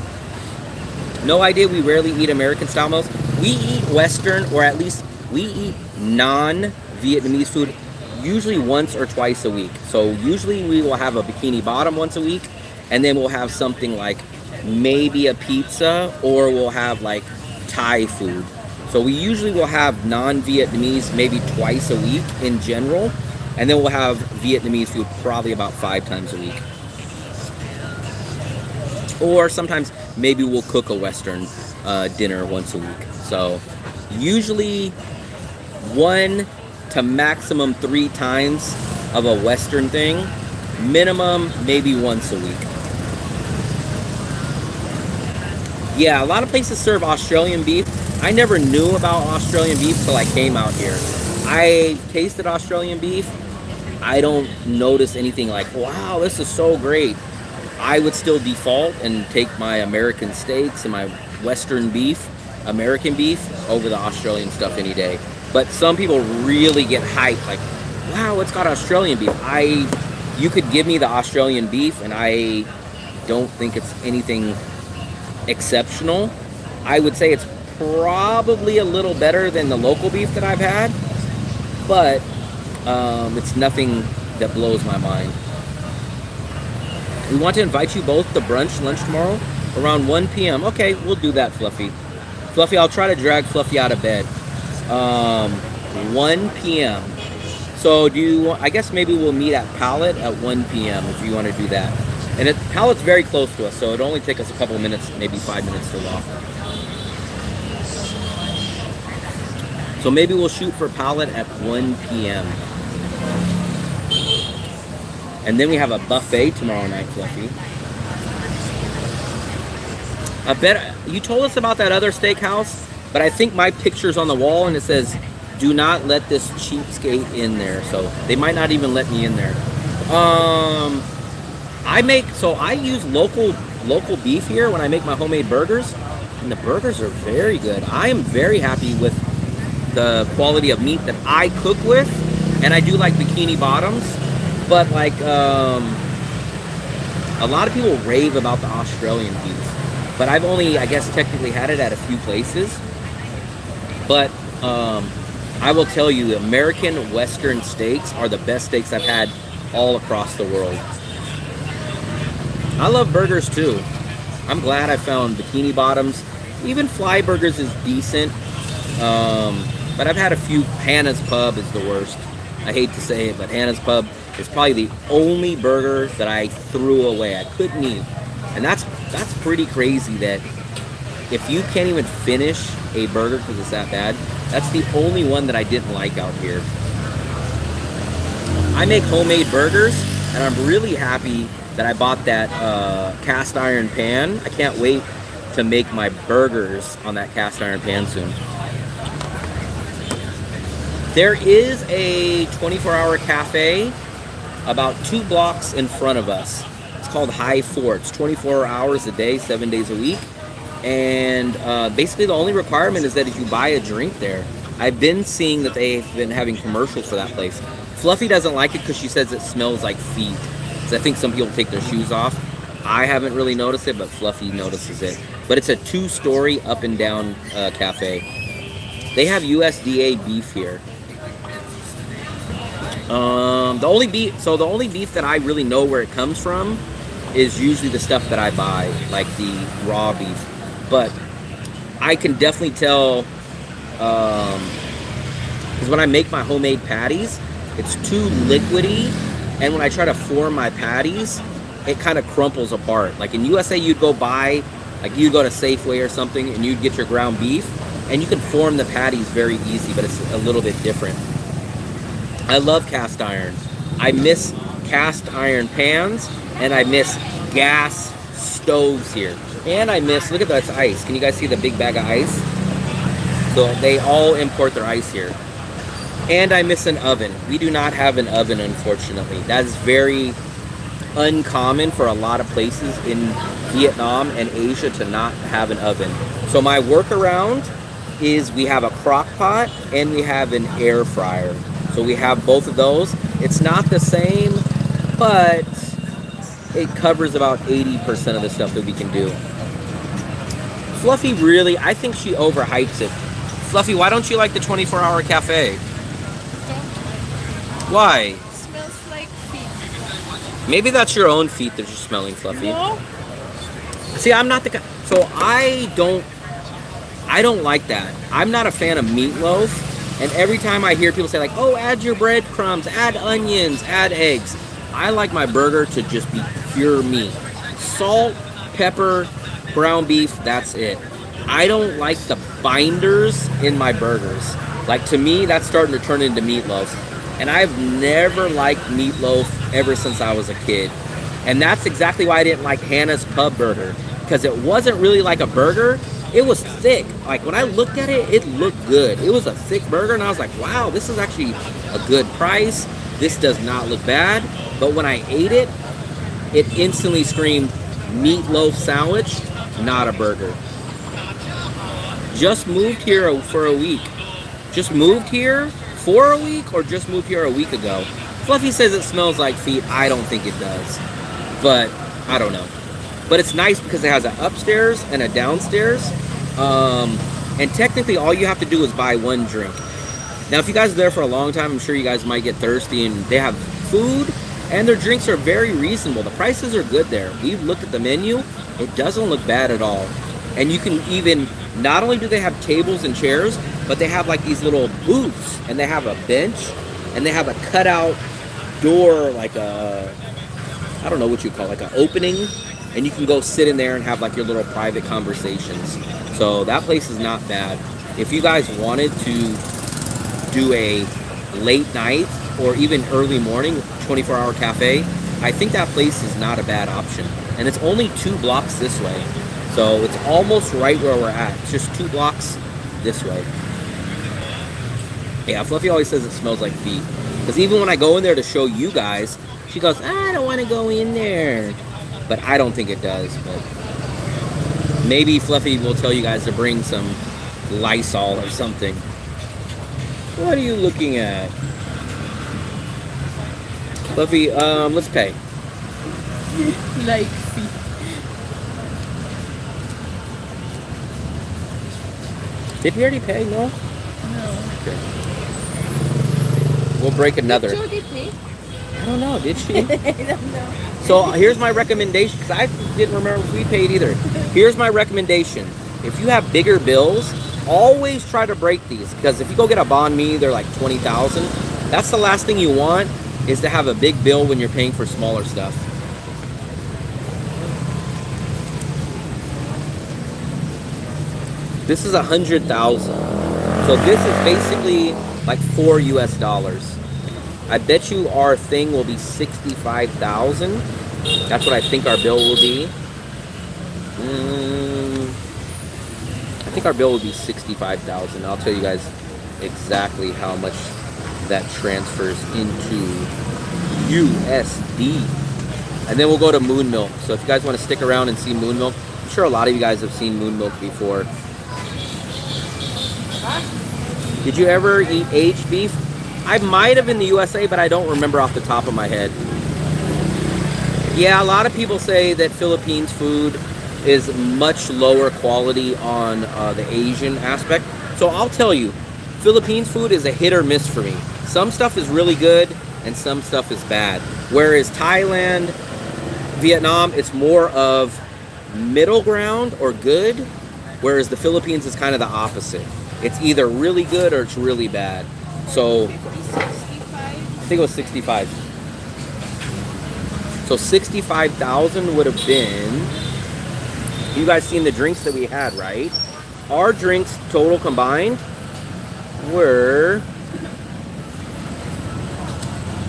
No idea, we rarely eat American-style meals. We eat Western, or at least we eat non-Vietnamese food usually once or twice a week. So usually we will have a bikini bottom once a week, and then we'll have something like maybe a pizza, or we'll have like Thai food. So we usually will have non-Vietnamese maybe twice a week in general, and then we'll have Vietnamese food probably about 5 times a week. Or sometimes maybe we'll cook a Western dinner once a week. So usually 1 to maximum 3 times of a Western thing, minimum maybe once a week. Yeah, a lot of places serve Australian beef. I never knew about Australian beef till I came out here. I tasted Australian beef. I don't notice anything like, wow, this is so great. I would still default and take my American steaks and my Western beef, American beef, over the Australian stuff any day. But some people really get hyped, like, wow, it's got Australian beef. You could give me the Australian beef, and I don't think it's anything exceptional. I would say it's probably a little better than the local beef that I've had, but it's nothing that blows my mind. We want to invite you both to brunch, lunch tomorrow, around 1 p.m. Okay, we'll do that, Fluffy. Fluffy, I'll try to drag Fluffy out of bed. 1 p.m. So I guess maybe we'll meet at Pallet at 1 p.m. if you want to do that. And Pallet's very close to us, so it'll only take us a couple of minutes, maybe 5 minutes to walk. So maybe we'll shoot for Pallet at 1 p.m. And then we have a buffet tomorrow night, Fluffy. I bet you told us about that other steakhouse, but I think my picture's on the wall and it says, do not let this cheapskate in there. So they might not even let me in there. I use local beef here when I make my homemade burgers, and the burgers are very good. I am very happy with the quality of meat that I cook with, and I do like bikini bottoms, but like a lot of people rave about the Australian beef, but I've only, I guess, technically had it at a few places. But I will tell you, American Western steaks are the best steaks I've had all across the world. I love burgers too. I'm glad I found bikini bottoms. Even Fly Burgers is decent. But I've had a few. Hannah's Pub is the worst. I hate to say it, but Hannah's Pub is probably the only burger that I threw away. I couldn't eat. And that's pretty crazy that if you can't even finish a burger because it's that bad, that's the only one that I didn't like out here. I make homemade burgers, and I'm really happy that I bought that cast iron pan. I can't wait to make my burgers on that cast iron pan soon. There is a 24-hour cafe about 2 blocks in front of us. It's called High 4. It's 24 hours a day, 7 days a week. And basically the only requirement is that if you buy a drink there. I've been seeing that they've been having commercials for that place. Fluffy doesn't like it because she says it smells like feet. So I think some people take their shoes off. I haven't really noticed it, but Fluffy notices it. But it's a 2-story up and down cafe. They have USDA beef here. The only beef that I really know where it comes from is usually the stuff that I buy, like the raw beef. But I can definitely tell, because when I make my homemade patties, it's too liquidy, and when I try to form my patties, it kind of crumples apart. Like in USA, you'd go buy, like you go to Safeway or something, and you'd get your ground beef, and you can form the patties very easy, but it's a little bit different. I love cast iron. I miss cast iron pans, and I miss gas stoves here. And I miss, look at this ice. Can you guys see the big bag of ice? So they all import their ice here. And I miss an oven. We do not have an oven, unfortunately. That is very uncommon for a lot of places in Vietnam and Asia to not have an oven. So my workaround is we have a crock pot and we have an air fryer. So we have both of those. It's not the same, but it covers about 80% of the stuff that we can do. Fluffy really, I think she overhypes it. Fluffy, why don't you like the 24-hour cafe? Why? It smells like feet. Maybe that's your own feet that you're smelling, Fluffy. No? See, I'm not the guy. So I don't like that. I'm not a fan of meatloaf. And every time I hear people say like, oh, add your breadcrumbs, add onions, add eggs. I like my burger to just be pure meat. Salt, pepper, ground beef, that's it. I don't like the binders in my burgers. Like, to me, that's starting to turn into meatloaf. And I've never liked meatloaf ever since I was a kid. And that's exactly why I didn't like Hannah's Pub Burger. Because it wasn't really like a burger. It was thick. Like when I looked at it, it looked good. It was a thick burger, and I was like, wow, this is actually a good price. This does not look bad. But when I ate it, it instantly screamed meatloaf sandwich, not a burger. Just moved here for a week. Just moved here for a week, or just moved here a week ago? Fluffy says it smells like feet. I don't think it does. But I don't know. But it's nice because it has an upstairs and a downstairs. And technically all you have to do is buy one drink. Now if you guys are there for a long time, I'm sure you guys might get thirsty, and they have food and their drinks are very reasonable. The prices are good there. We've looked at the menu. It doesn't look bad at all. And you can even, not only do they have tables and chairs, but they have like these little booths, and they have a bench, and they have a cutout door, like a, I don't know what you call it, like an opening, and you can go sit in there and have like your little private conversations. So that place is not bad. If you guys wanted to do a late night or even early morning 24-hour cafe, I think that place is not a bad option. And it's only 2 blocks this way. So it's almost right where we're at. It's just 2 blocks this way. Yeah, Fluffy always says it smells like feet. Because even when I go in there to show you guys, she goes, I don't want to go in there. But I don't think it does. But maybe Fluffy will tell you guys to bring some Lysol or something. What are you looking at? Fluffy, let's pay. Like feet. Did we already pay? No? No. Okay. We'll break another. Did you pay? I don't know, did she? I don't know. So here's my recommendation, because I didn't remember if we paid either. Here's my recommendation. If you have bigger bills, always try to break these, because if you go get a banh mi, they're like 20,000. That's the last thing you want, is to have a big bill when you're paying for smaller stuff. This is 100,000. So this is basically like $4 US. I bet you our thing will be 65,000. That's what I think our bill will be. I think our bill will be 65,000. I'll tell you guys exactly how much that transfers into USD. And then we'll go to Moon Milk. So if you guys want to stick around and see Moon Milk, I'm sure a lot of you guys have seen Moon Milk before. Did you ever eat aged beef? I might have in the USA, but I don't remember off the top of my head. Yeah, a lot of people say that Philippines food is much lower quality on the Asian aspect. So I'll tell you, Philippines food is a hit or miss for me. Some stuff is really good and some stuff is bad. Whereas Thailand, Vietnam, it's more of middle ground or good. Whereas the Philippines is kind of the opposite. It's either really good or it's really bad. So I think it was 65. So 65,000 would have been, you guys seen the drinks that we had, right? Our drinks total combined were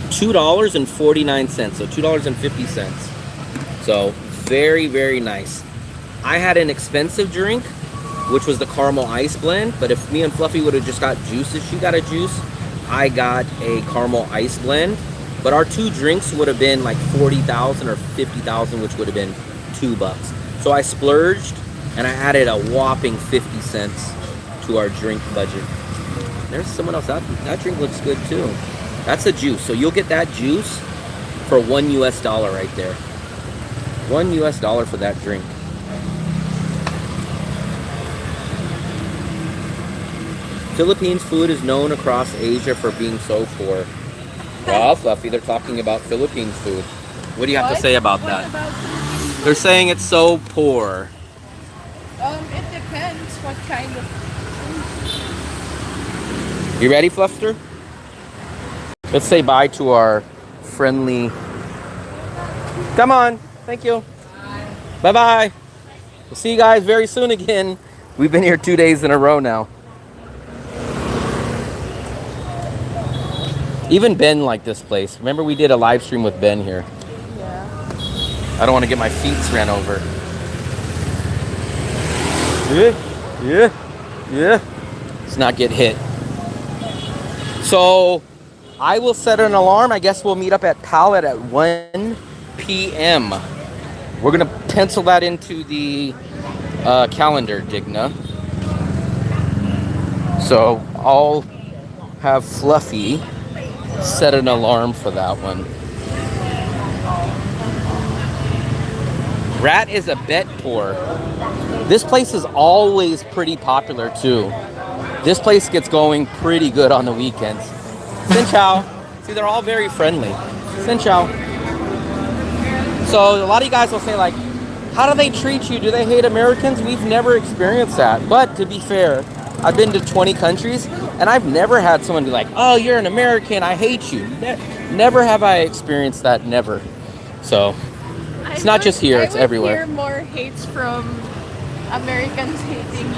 $2.49, so $2.50. So very, very nice. I had an expensive drink, which was the caramel ice blend, but if me and Fluffy would have just got juices, she got a juice, I got a caramel ice blend. But our 2 drinks would have been like 40,000 or 50,000, which would have been $2. So I splurged and I added a whopping 50 cents to our drink budget. There's someone else out. That drink looks good too. That's a juice. So you'll get that juice for $1 US right there. $1 US for that drink. Philippines food is known across Asia for being so poor. Wow, Fluffy, they're talking about Philippines food. What do you have to say about that? They're saying it's so poor. It depends what kind of You ready, Fluffster? Let's say bye to our friendly... Come on. Thank you. Bye-bye. We'll see you guys very soon again. We've been here 2 days in a row now. Even Ben liked this place. Remember we did a live stream with Ben here. yeah. I don't want to get my feet ran over. Good. Yeah. Yeah. Let's not get hit. So I will set an alarm. I guess we'll meet up at Pallet at 1 p.m. We're going to pencil that into the calendar, Digna. So I'll have Fluffy set an alarm for that one. Rat is a bet pour. This place is always pretty popular too. This place gets going pretty good on the weekends. Xin chao. See, they're all very friendly. Xin chao. So a lot of you guys will say like, how do they treat you? Do they hate Americans? We've never experienced that. But to be fair, I've been to 20 countries and I've never had someone be like, oh, you're an American, I hate you. Never have I experienced that, never. So it's not just here, it's everywhere. I would hear more hates from Americans hating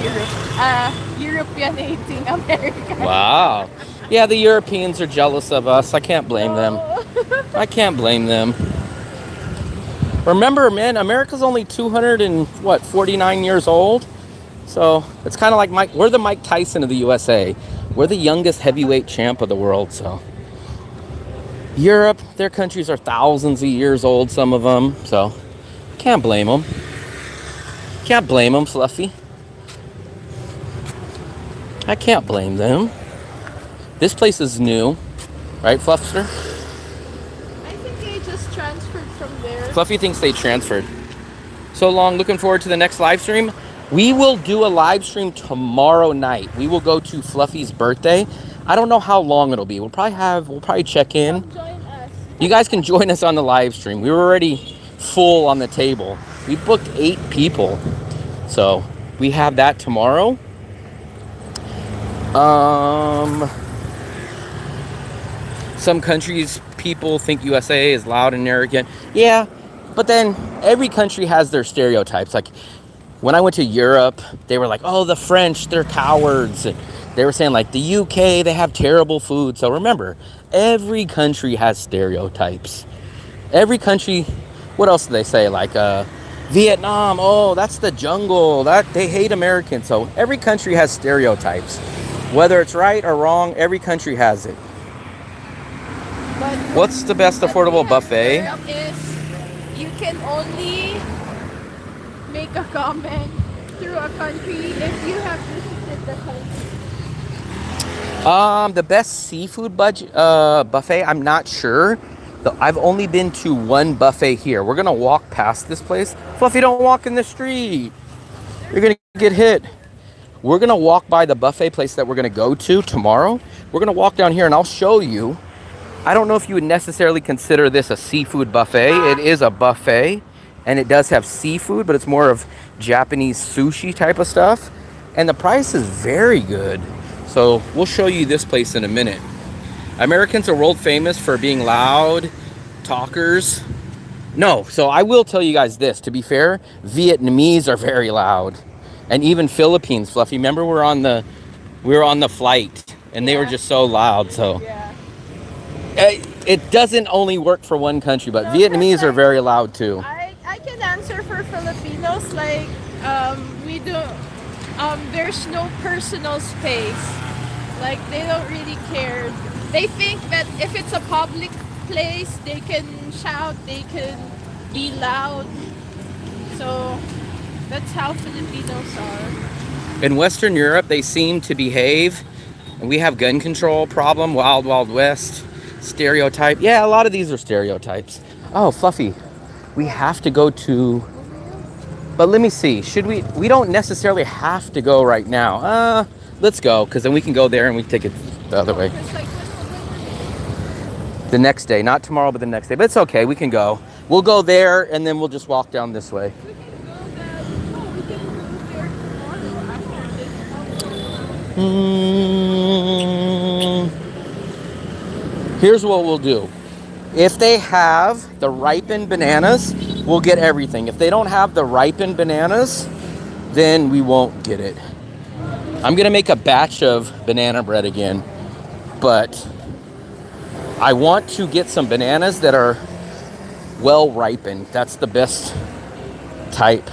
European hating Americans. Wow. Yeah, the Europeans are jealous of us. I can't blame them. I can't blame them. Remember, man, America's only 49 years old. So it's kind of like we're the Mike Tyson of the USA. We're the youngest heavyweight champ of the world. So Europe, their countries are thousands of years old, some of them. So can't blame them. Can't blame them, Fluffy. I can't blame them. This place is new, right, Fluffster? I think they just transferred from there. Fluffy thinks they transferred. So long, looking forward to the next live stream. We will do a live stream tomorrow night. We will go to Fluffy's birthday. I don't know how long it'll be. We'll probably check in. Come join us. You guys can join us on the live stream. We were already full on the table. We booked 8 people. So we have that tomorrow. Some countries, people think USA is loud and arrogant. Yeah, but then every country has their stereotypes. Like when I went to Europe, they were like, oh, the French, they're cowards. And they were saying like the UK, they have terrible food. So remember, every country has stereotypes. Every country, what else do they say? Like Vietnam, oh, that's the jungle. They hate Americans. So every country has stereotypes. Whether it's right or wrong, every country has it. But What's the best affordable buffet? Europe is you can only make a comment through a country if you have visited the country. The best seafood buffet, I'm not sure. I've only been to one buffet here. We're gonna walk past this place. Fluffy, don't walk in the street. You're gonna get hit. We're gonna walk by the buffet place that we're gonna go to tomorrow. We're gonna walk down here and I'll show you. I don't know if you would necessarily consider this a seafood buffet. It is a buffet and it does have seafood, but it's more of Japanese sushi type of stuff. And the price is very good. So we'll show you this place in a minute. Americans are world famous for being loud talkers. No, so I will tell you guys this, to be fair, Vietnamese are very loud. And even Philippines, Fluffy. Remember we were on the flight and they were just so loud. So it doesn't only work for one country, but Vietnamese are very loud too. I can answer for Filipinos, like we don't there's no personal space. Like they don't really care. They think that if it's a public place, they can shout, they can be loud. So that's how Filipinos are. In Western Europe, they seem to behave. And we have gun control problem, Wild Wild West, stereotype. Yeah, a lot of these are stereotypes. Oh, Fluffy, we have to go to, but let me see. Should we don't necessarily have to go right now. Let's go, because then we can go there and we take it the other way. The next day, not tomorrow, but the next day. But it's okay, we can go. We'll go there and then we'll just walk down this way. Here's what we'll do. If they have the ripened bananas, we'll get everything. If they don't have the ripened bananas, then we won't get it. I'm gonna make a batch of banana bread again, but I want to get some bananas that are well ripened. That's the best type.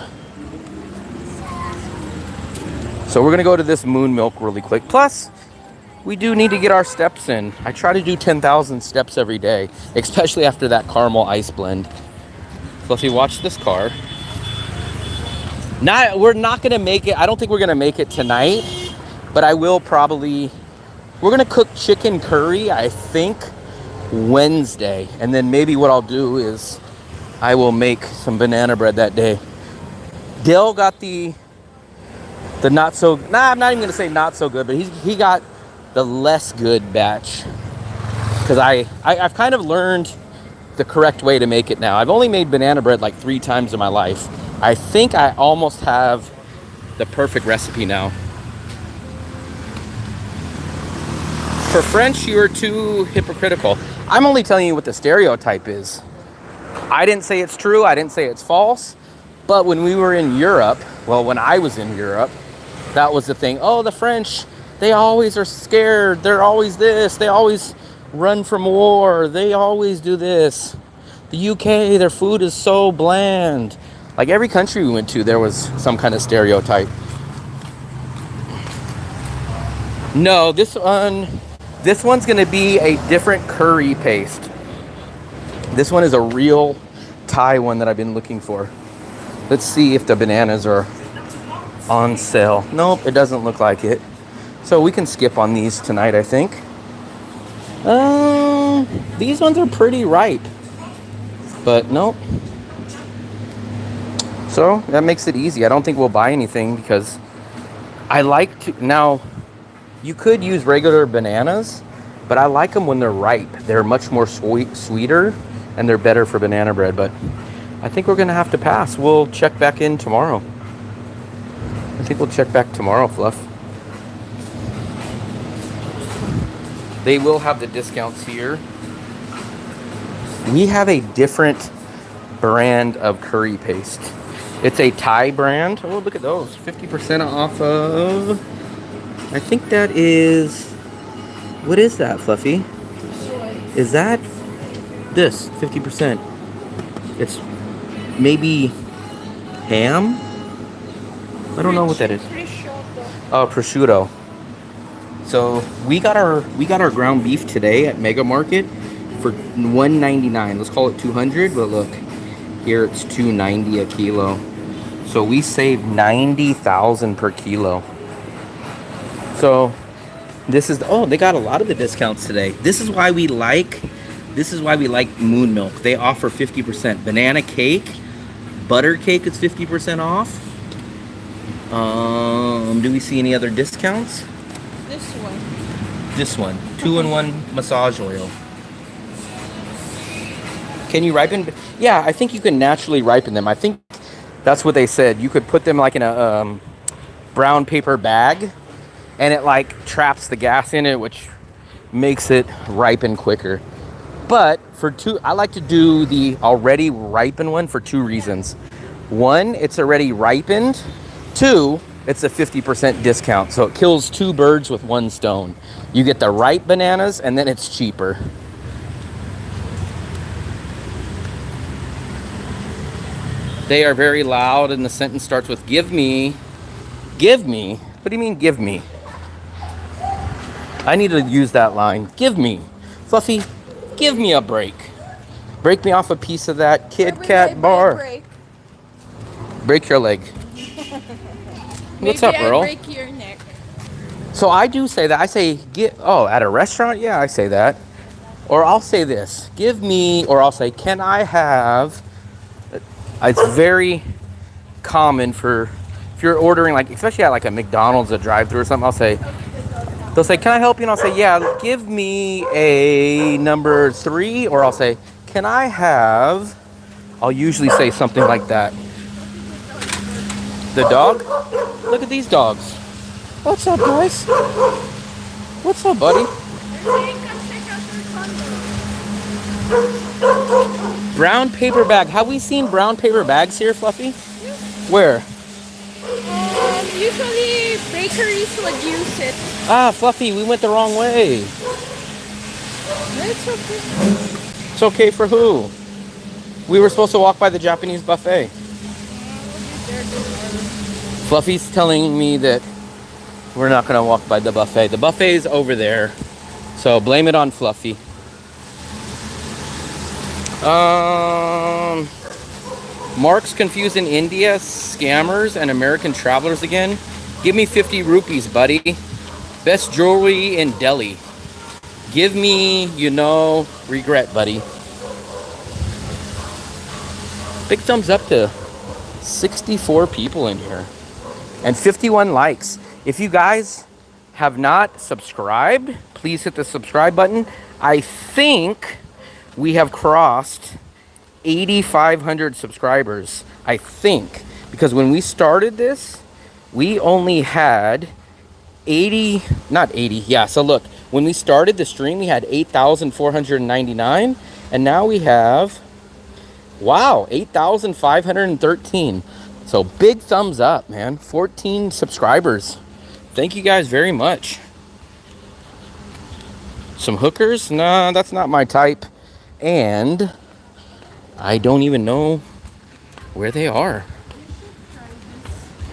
So we're gonna go to this Moon Milk really quick. Plus, we do need to get our steps in. I try to do 10,000 steps every day, especially after that caramel ice blend. Fluffy, watch this car. We're not gonna make it. I don't think we're gonna make it tonight, but I will probably. We're gonna cook chicken curry, I think, Wednesday, and then maybe what I'll do is I will make some banana bread that day. Dale got the not so. Nah, I'm not even gonna say not so good, but he got the less good batch because I've kind of learned the correct way to make it now. I've only made banana bread like 3 times in my life. I think I almost have the perfect recipe now. For French, you are too hypocritical. I'm only telling you what the stereotype is. I didn't say it's true. I didn't say it's false. But when we were in Europe, well, when I was in Europe, that was the thing. Oh, the French, they always are scared. They're always this. They always run from war. They always do this. The UK, their food is so bland. Like every country we went to, there was some kind of stereotype. No, this one's gonna be a different curry paste. This one is a real Thai one that I've been looking for. Let's see if the bananas are on sale. Nope, it doesn't look like it. So we can skip on these tonight, I think. These ones are pretty ripe, but nope. So that makes it easy. I don't think we'll buy anything because I like to. Now, you could use regular bananas, but I like them when they're ripe. They're much more sweeter, and they're better for banana bread. But I think we're gonna have to pass. We'll check back in tomorrow. I think we'll check back tomorrow, Fluff. They will have the discounts here. We have a different brand of curry paste. It's a Thai brand. Oh, look at those. 50% off of... I think that is... What is that, Fluffy? Is that... This, 50%. It's maybe ham? I don't know what that is. Oh, prosciutto. So we got our ground beef today at Mega Market for $1.99. Let's call it $200, but look, here it's $2.90 a kilo. So we saved 90,000 per kilo. So this is they got a lot of the discounts today. This is why we like Moon Milk. They offer 50%. Banana cake, butter cake is 50% off. Do we see any other discounts? This one, 2-in-1 massage oil. Can you ripen? Yeah, I think you can naturally ripen them. I think that's what they said. You could put them like in a brown paper bag, and it like traps the gas in it, which makes it ripen quicker. But I like to do the already ripened one for 2 reasons. 1, it's already ripened. 2, it's a 50% discount, so it kills 2 birds with 1 stone. You get the ripe bananas, and then it's cheaper. They are very loud, and the sentence starts with, give me. Give me? What do you mean, give me? I need to use that line. Give me. Fluffy, give me a break. Break me off a piece of that Kit Kat bar. Break your leg. What's up, Earl? Break your neck. So I do say that. I say, at a restaurant? Yeah, I say that. Or I'll say this. Give me, or I'll say, can I have... It's very common for, if you're ordering, like, especially at like a McDonald's, a drive-thru or something, they'll say, can I help you? And I'll say, yeah, give me a number 3. Or I'll say, can I have... I'll usually say something like that. The dog? Look at these dogs. What's up, guys? What's up, buddy? Brown paper bag. Have we seen brown paper bags here, Fluffy? Where? Usually bakeries would use it. Ah, Fluffy, we went the wrong way. It's okay. It's okay for who? We were supposed to walk by the Japanese buffet. Fluffy's telling me that We're not gonna walk by the buffet. The buffet's over there. So blame it on Fluffy. Mark's confusing India scammers and American travelers again. Give me 50 rupees, buddy. Best jewelry in Delhi. Give me, regret, buddy. Big thumbs up to 64 people in here and 51 likes. If you guys have not subscribed, please hit the subscribe button. I think we have crossed 8,500 subscribers. I think, because when we started this, we only had 80, not 80, yeah. So look, when we started the stream, we had 8,499, and now we have, wow, 8,513. So big thumbs up, man. 14 subscribers. Thank you guys very much. Some hookers? Nah, that's not my type. And I don't even know where they are.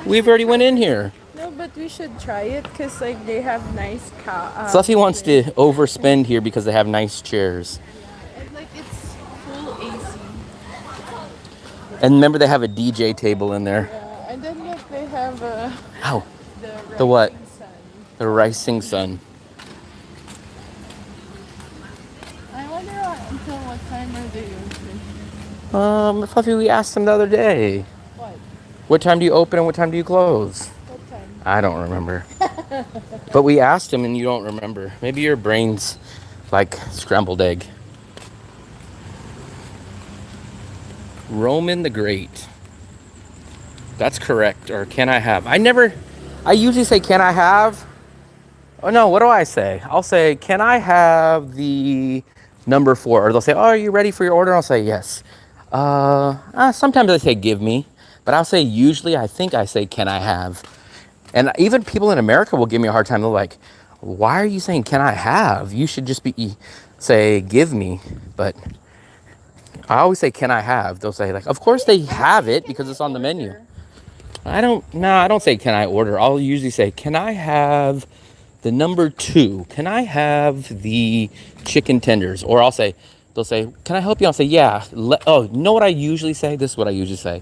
We've already went in here. No, but we should try it because like they have nice Fluffy wants to overspend here because they have nice chairs. and like it's full AC. And remember, they have a DJ table in there. Yeah, and then look, they have Ow. the The what? rising sun. The rising sun. I wonder until what time are they open? Fluffy, we asked them the other day. What? What time do you open and what time do you close? What time? I don't remember. But we asked him and you don't remember. Maybe your brain's like scrambled egg. Roman the Great. That's correct. Or can I have? I usually say, can I have? Oh no, what do I say? I'll say, can I have the number 4? Or they'll say, oh, are you ready for your order? I'll say, yes. Sometimes I say, give me. But I'll say, usually, I think I say, can I have? And even people in America will give me a hard time. They're like, why are you saying, can I have? You should just say, give me. But I always say, can I have? They'll say, like, of course they have it because it's on the menu. I don't say, can I order? I'll usually say, can I have the number 2? Can I have the chicken tenders? Or they'll say, can I help you? I'll say, yeah. You know what I usually say? This is what I usually say.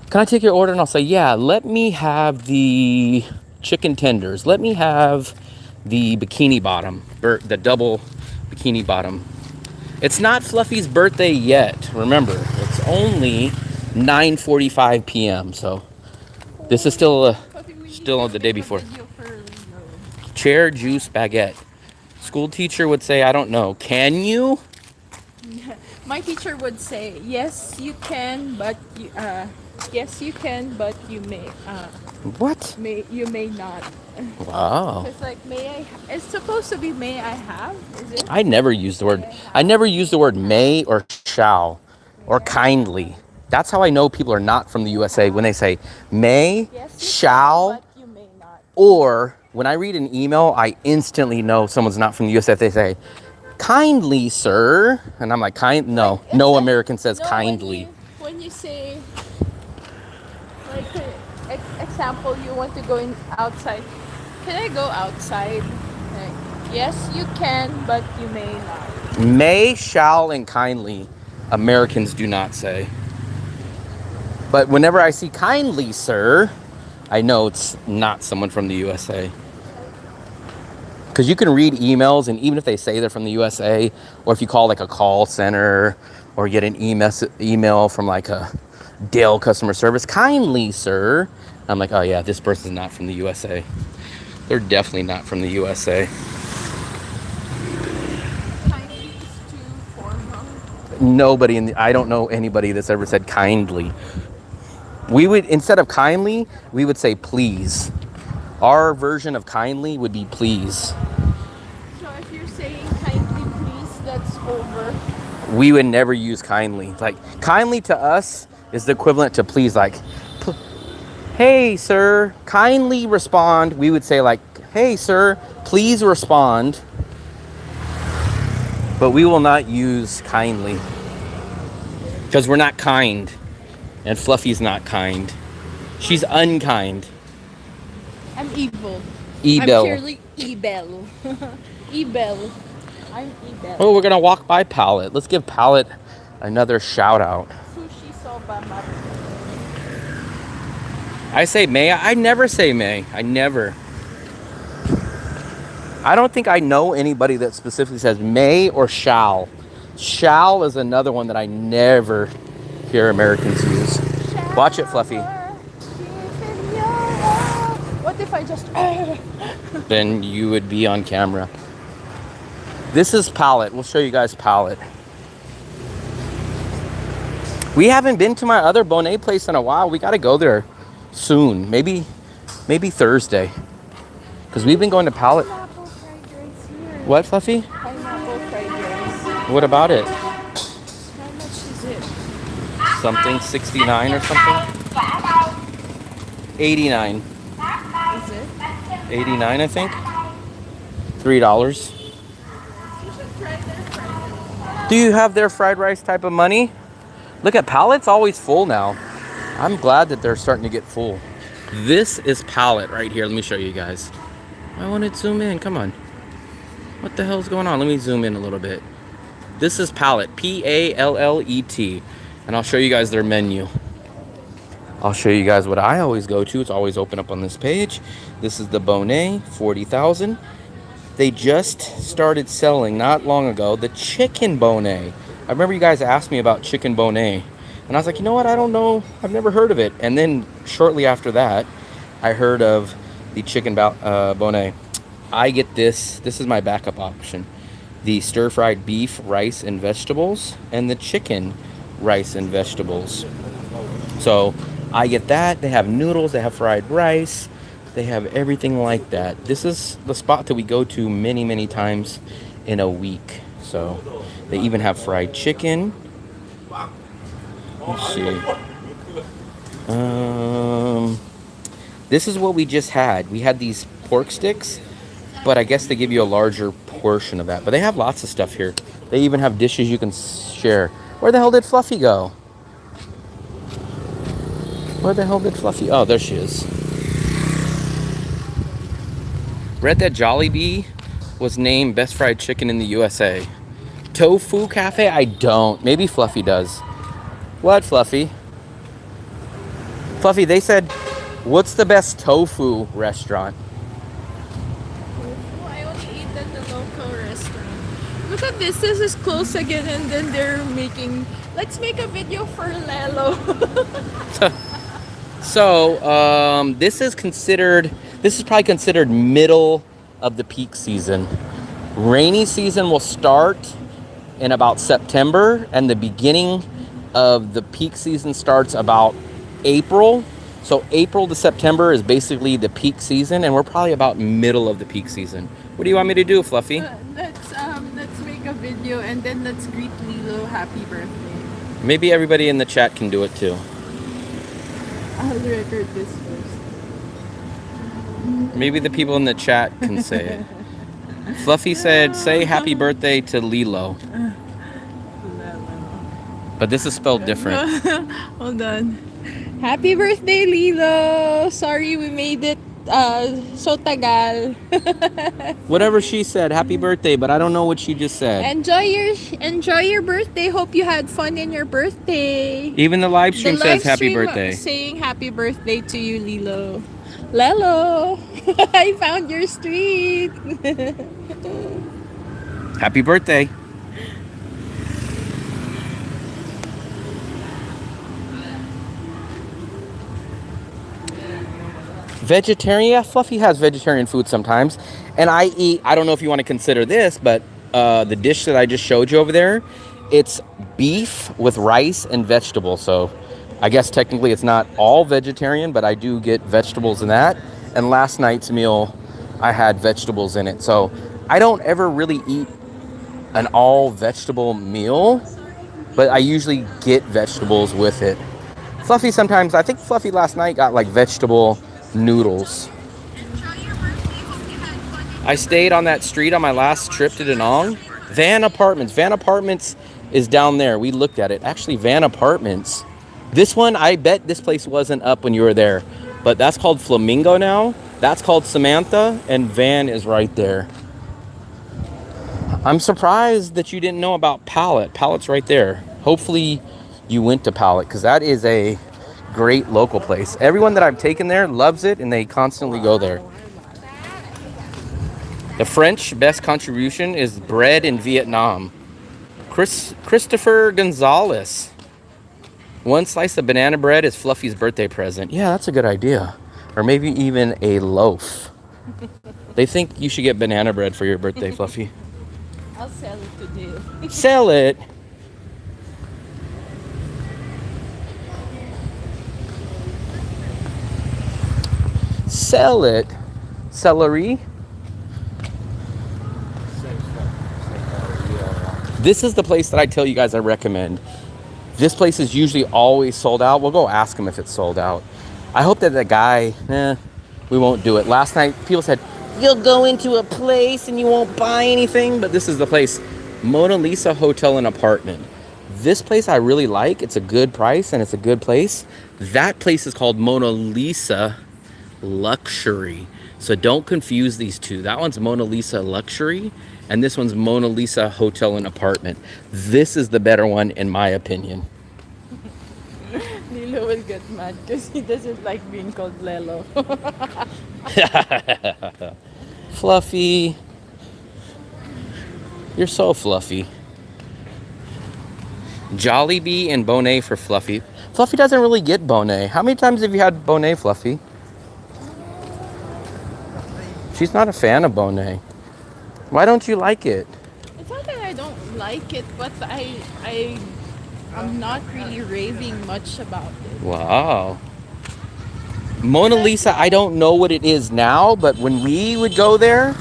Can I take your order? And I'll say, yeah, let me have the chicken tenders. Let me have the bikini bottom, the double bikini bottom. It's not Fluffy's birthday yet. Remember, it's only 9:45 p.m. So this is still on the day before. Chair, juice, baguette. School teacher would say, I don't know. Can you? My teacher would say, yes, you can, but you may. What? You may not. Wow. It's like it's supposed to be may I have? Is it? I never use the word may or shall or kindly. That's how I know people are not from the USA, when they say may, Yes, you shall, can, but you may not. or when I read an email, I instantly know someone's not from the USA if they say, kindly, sir. And I'm like, no American says kindly. When you say, like, example, you want to go outside. Can I go outside? Like, yes, you can, but you may not. May, shall, and kindly, Americans do not say. But whenever I see kindly, sir, I know it's not someone from the USA. Because you can read emails, and even if they say they're from the USA, or if you call like a call center, or get an email from like a Dell customer service, kindly, sir. I'm like, oh yeah, this person's not from the USA. They're definitely not from the USA. Kindly is too formal. Nobody I don't know anybody that's ever said kindly. We would, instead of kindly, we would say please. Our version of kindly would be please. So if you're saying kindly, please, that's over. We would never use kindly. Like, kindly to us is the equivalent to please. Like, hey, sir, kindly respond. We would say like, hey, sir, please respond. But we will not use kindly. Because we're not kind. And Fluffy's not kind. She's unkind. I'm evil. Ebel. purely Ebel. Ebel. I'm Ebel. Oh, we're gonna walk by Palette. Let's give Palette another shout out. Sushi soba maru. I say may. I never say may. I never. I don't think I know anybody that specifically says may or shall. Shall is another one that I never hear Americans use. Watch it, Fluffy. What if I just... Then you would be on camera. This is Palette. We'll show you guys Palette. We haven't been to my other Bonet place in a while. We got to go there soon. Maybe Thursday. Because we've been going to Palette. Pineapple fried rice here. What, Fluffy? Pineapple fried rice. What about it? How much is it? Something 69 or something? 89. Is it? 89, I think. $3. You should try their fried rice. Do you have their fried rice type of money? Look at Palette's always full now. I'm glad that they're starting to get full. This is Palette right here. Let me show you guys. I want to zoom in. Come on. What the hell's going on? Let me zoom in a little bit. This is Palette. Pallet. And I'll show you guys their menu. I'll show you guys what I always go to. It's always open up on this page. This is the Bonet, 40,000. They just started selling not long ago the chicken Bonet. I remember you guys asked me about chicken Bonet. And I was like, you know what? I don't know. I've never heard of it. And then shortly after that, I heard of the chicken Bonet. I get this. This is my backup option. The stir-fried beef, rice, and vegetables. And the chicken rice and vegetables. So I get that. They have noodles. They have fried rice. They have everything like that. This is the spot that we go to many, many times in a week. So they even have fried chicken. Let's see. This is what we just had. We had these pork sticks, but I guess they give you a larger portion of that. But they have lots of stuff here. They even have dishes you can share. Where the hell did Fluffy go? Where the hell did Fluffy? Oh, there she is. Read that Jollibee was named best fried chicken in the USA. Tofu Cafe? I don't. Maybe Fluffy does. What, Fluffy? Fluffy, they said, what's the best tofu restaurant? Oh, I only eat at the local restaurant. Look at this. This is close again, and then they're making... Let's make a video for Lelo. So, this is probably considered middle of the peak season. Rainy season will start in about September, and the beginning of the peak season starts about April. So April to September is basically the peak season, and we're probably about middle of the peak season. What do you want me to do, Fluffy? Let's make a video, and then let's greet Lilo happy birthday. Maybe everybody in the chat can do it too. I'll record this first. Maybe the people in the chat can say it. Fluffy said, say happy birthday to Lilo. But this is spelled different. Hold on. Happy birthday, Lilo! Sorry we made it so tagal. Whatever she said, happy birthday, but I don't know what she just said. Enjoy your birthday. Hope you had fun in your birthday. Even the live stream says happy live stream birthday. saying happy birthday to you, Lilo. Lelo! I found your street. Happy birthday. Vegetarian? Yeah, Fluffy has vegetarian food sometimes. And I don't know if you want to consider this, but the dish that I just showed you over there, it's beef with rice and vegetables. So I guess technically it's not all vegetarian, but I do get vegetables in that. And last night's meal, I had vegetables in it. So I don't ever really eat an all vegetable meal, but I usually get vegetables with it. Fluffy sometimes, I think Fluffy last night got like vegetable noodles. I stayed on that street on my last trip to Da Nang. Van Apartments is down there. We looked at it. Actually, Van Apartments. This one, I bet this place wasn't up when you were there. But that's called Flamingo now. That's called Samantha, and Van is right there. I'm surprised that you didn't know about Pallet. Pallet's right there. Hopefully you went to Pallet, because that is a great local place. Everyone that I've taken there loves it, and they constantly go there. The French best contribution is bread in Vietnam. Christopher Gonzalez. One slice of banana bread is Fluffy's birthday present. Yeah, that's a good idea. Or maybe even a loaf. They think you should get banana bread for your birthday, Fluffy. I'll sell it today. Sell it. Sell it. Celery. This is the place that I tell you guys I recommend. This place is usually always sold out. We'll go ask him if it's sold out. I hope that the guy, we won't do it. Last night, people said, you'll go into a place and you won't buy anything. But this is the place, Mona Lisa Hotel and Apartment. This place I really like. It's a good price and it's a good place. That place is called Mona Lisa Luxury. So don't confuse these two. That one's Mona Lisa Luxury and this one's Mona Lisa Hotel and Apartment. This is the better one in my opinion. Lilo will get mad because he doesn't like being called Lelo. Fluffy. You're so fluffy. Jollibee and Bonet for Fluffy. Fluffy doesn't really get Bonet. How many times have you had Bonet, Fluffy? She's not a fan of Bonet. Why don't you like it? It's not that I don't like it, but I'm not really raving much about it. Wow. Mona Lisa, I don't know what it is now, but when we would go there,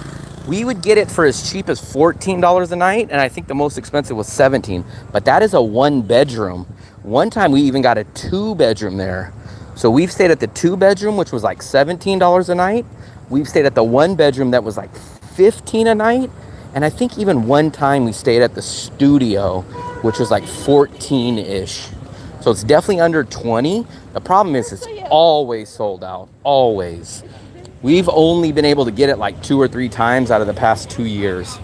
we would get it for as cheap as $14 a night, and I think the most expensive was $17. But that is a 1-bedroom. One time we even got a 2-bedroom there. So we've stayed at the 2-bedroom, which was like $17 a night. We've stayed at the 1-bedroom that was like $15 a night. And I think even one time we stayed at the studio, which was like 14-ish. So it's definitely under 20. The problem is it's always sold out. Always. We've only been able to get it like 2 or 3 times out of the past 2 years.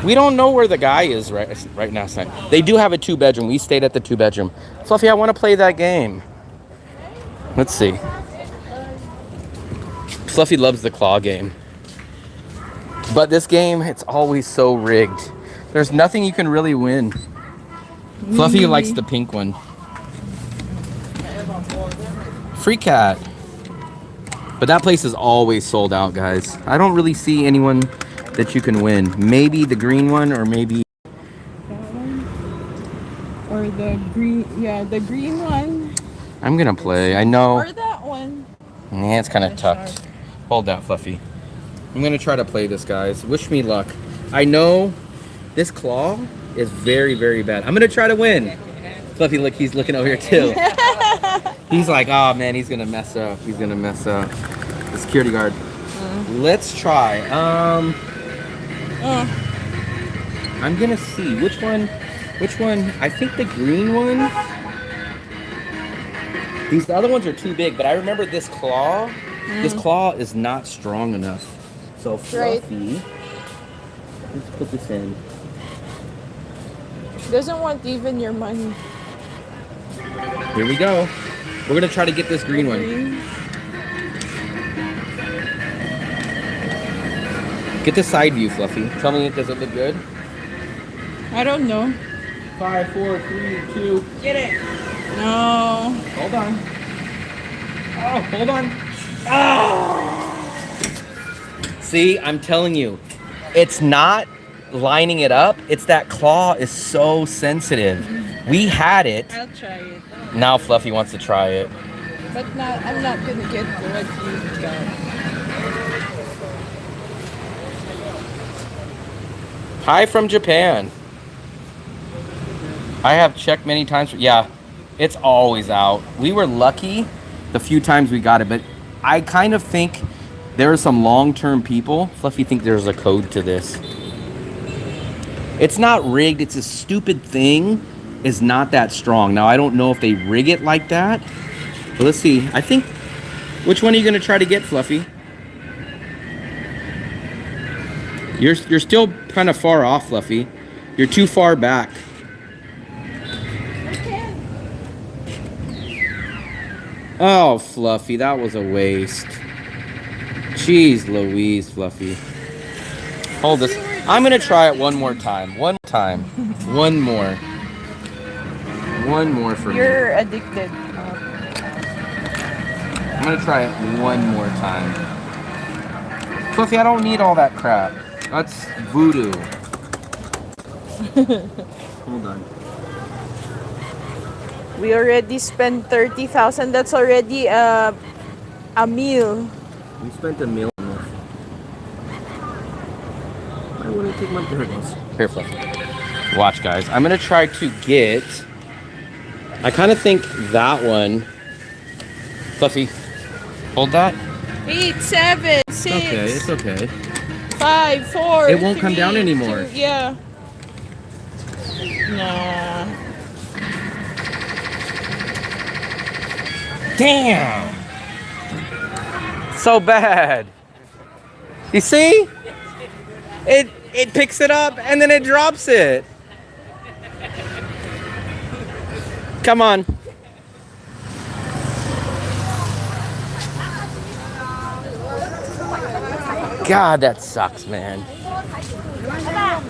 We don't know where the guy is right now. They do have a 2-bedroom. We stayed at the 2-bedroom. Fluffy, I want to play that game. Let's see. Fluffy loves the claw game. But this game, it's always so rigged. There's nothing you can really win. Fluffy likes the pink one. Free cat. But that place is always sold out, guys. I don't really see anyone that you can win. Maybe the green one or maybe... Or the green one. I'm gonna play, I know. Or that one. Yeah, it's kind of tucked. Hold that, Fluffy. I'm gonna try to play this, guys. Wish me luck. I know this claw is very, very bad. I'm gonna try to win. Fluffy, look, he's looking over here too. He's like, oh man, he's gonna mess up. He's gonna mess up. The security guard. Let's try. I'm gonna see which one. I think the green one. These other ones are too big, but I remember this claw. This claw is not strong enough. So Fluffy, let's put this in. Doesn't want even your money. Here we go. We're gonna try to get this green one. Get the side view, Fluffy. Tell me, does it look good? I don't know. 5, 4, 3, 2. Get it. No. Hold on. Oh, hold on. Oh! See, I'm telling you, it's not lining it up. It's that claw is so sensitive. We had it. I'll try it. Now Fluffy wants to try it. But I'm not gonna get what you got. Hi from Japan. I have checked many times. Yeah, it's always out. We were lucky the few times we got it, but I kind of think there are some long-term people. Fluffy think there's a code to this. It's not rigged. It's a stupid thing. Is not that strong. Now, I don't know if they rig it like that. But let's see. I think Which one are you gonna try to get, Fluffy? You're still kind of far off, Fluffy. You're too far back. Oh, Fluffy, that was a waste. Jeez Louise, Fluffy. Hold this. I'm gonna try it one more time. One time. One more. One more for me. You're addicted. I'm gonna try it one more time. Fluffy, I don't need all that crap. That's voodoo. Hold on. We already spent 30,000. That's already a meal. We spent a meal on this. I wouldn't take my there it goes. Here, Fluffy. Watch, guys. I'm gonna try to get. I kind of think that one. Fluffy, hold that. 8, 7, 6. Okay, it's okay. 5, 4. It won't come down anymore. 2, yeah. Nah. Damn. So bad. You see? It picks it up and then it drops it. Come on. God, that sucks, man.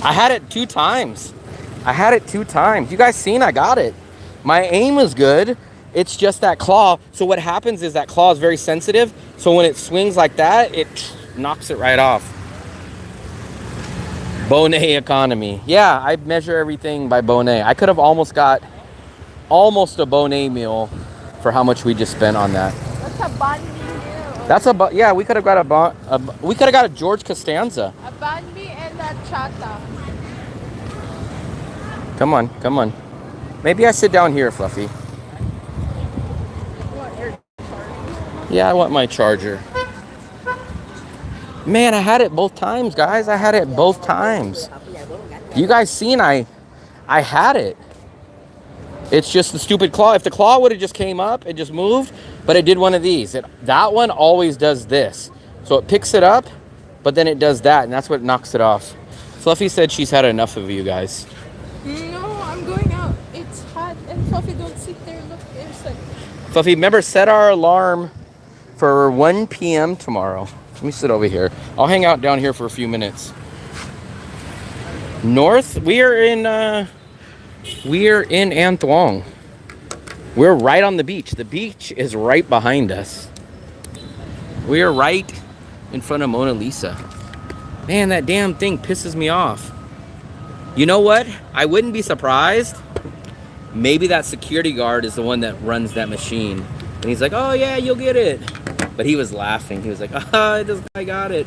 I had it 2 times. You guys seen I got it. My aim is good. It's just that claw. So what happens is that claw is very sensitive. So when it swings like that, it knocks it right off. Bonet economy. Yeah, I measure everything by Bonet. I could have almost got a Bonet meal for how much we just spent on that. What's a banh mi here? That's a yeah. We could have got we could have got a George Costanza. A banh mi and a chata. Come on, come on. Maybe I sit down here, Fluffy. Yeah, I want my charger. Man, I had it both times, guys. I had it both times. You guys seen I had it. It's just the stupid claw. If the claw would have just came up, it just moved, but it did one of these. That one always does this. So it picks it up, but then it does that, and that's what knocks it off. Fluffy said she's had enough of you guys. No, I'm going out. It's hot. And Fluffy, don't sit there. Look, there's like... Fluffy, remember, set our alarm for 1 p.m. tomorrow. Let me sit over here. I'll hang out down here for a few minutes. North, we are in An Thuong. We're right on the beach. The beach is right behind us. We are right in front of Mona Lisa. Man, that damn thing pisses me off. You know what? I wouldn't be surprised. Maybe that security guard is the one that runs that machine. And he's like, oh yeah, you'll get it. But he was laughing. He was like, this guy got it.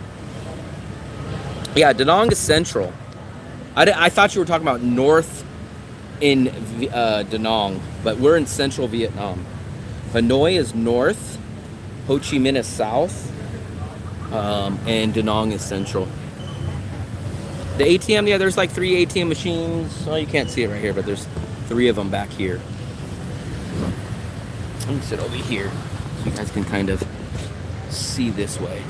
Yeah, Da Nang is central. I thought you were talking about north in Da Nang, but we're in central Vietnam. Hanoi is north, Ho Chi Minh is south, and Da Nang is central. The ATM, yeah, there's like 3 ATM machines. Oh, you can't see it right here, but there's 3 of them back here. Let me sit over here so you guys can kind of see this way.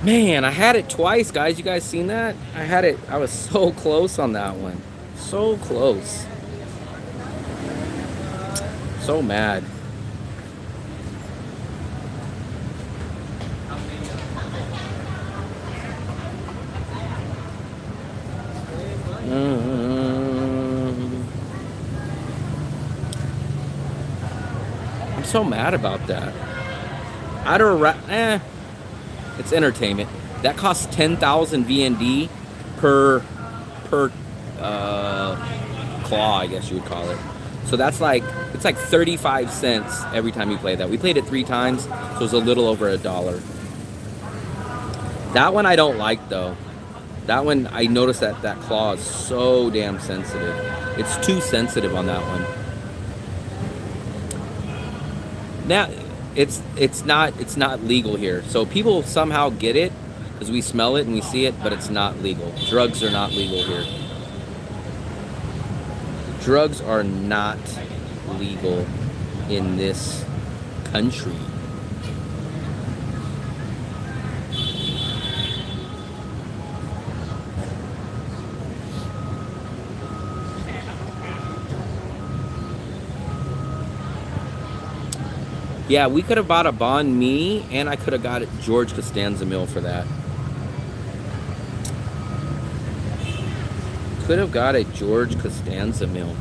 Man, I had it twice, guys. You guys seen that? I had it. I was so close on that one. So close. So mad. I'm so mad about that. It's entertainment. That costs 10,000 VND per claw, I guess you would call it. So that's like, it's like 35 cents every time you play that. We played it 3 times, so it was a little over $1. That one I don't like though. That one, I noticed that that claw is so damn sensitive. It's too sensitive on that one. Now, it's not legal here. So people somehow get it because we smell it and we see it, but it's not legal. Drugs are not legal here. Drugs are not legal in this country. Yeah, we could have bought a banh mi, and I could have got George Costanza meal for that. Could have got a George Costanza meal.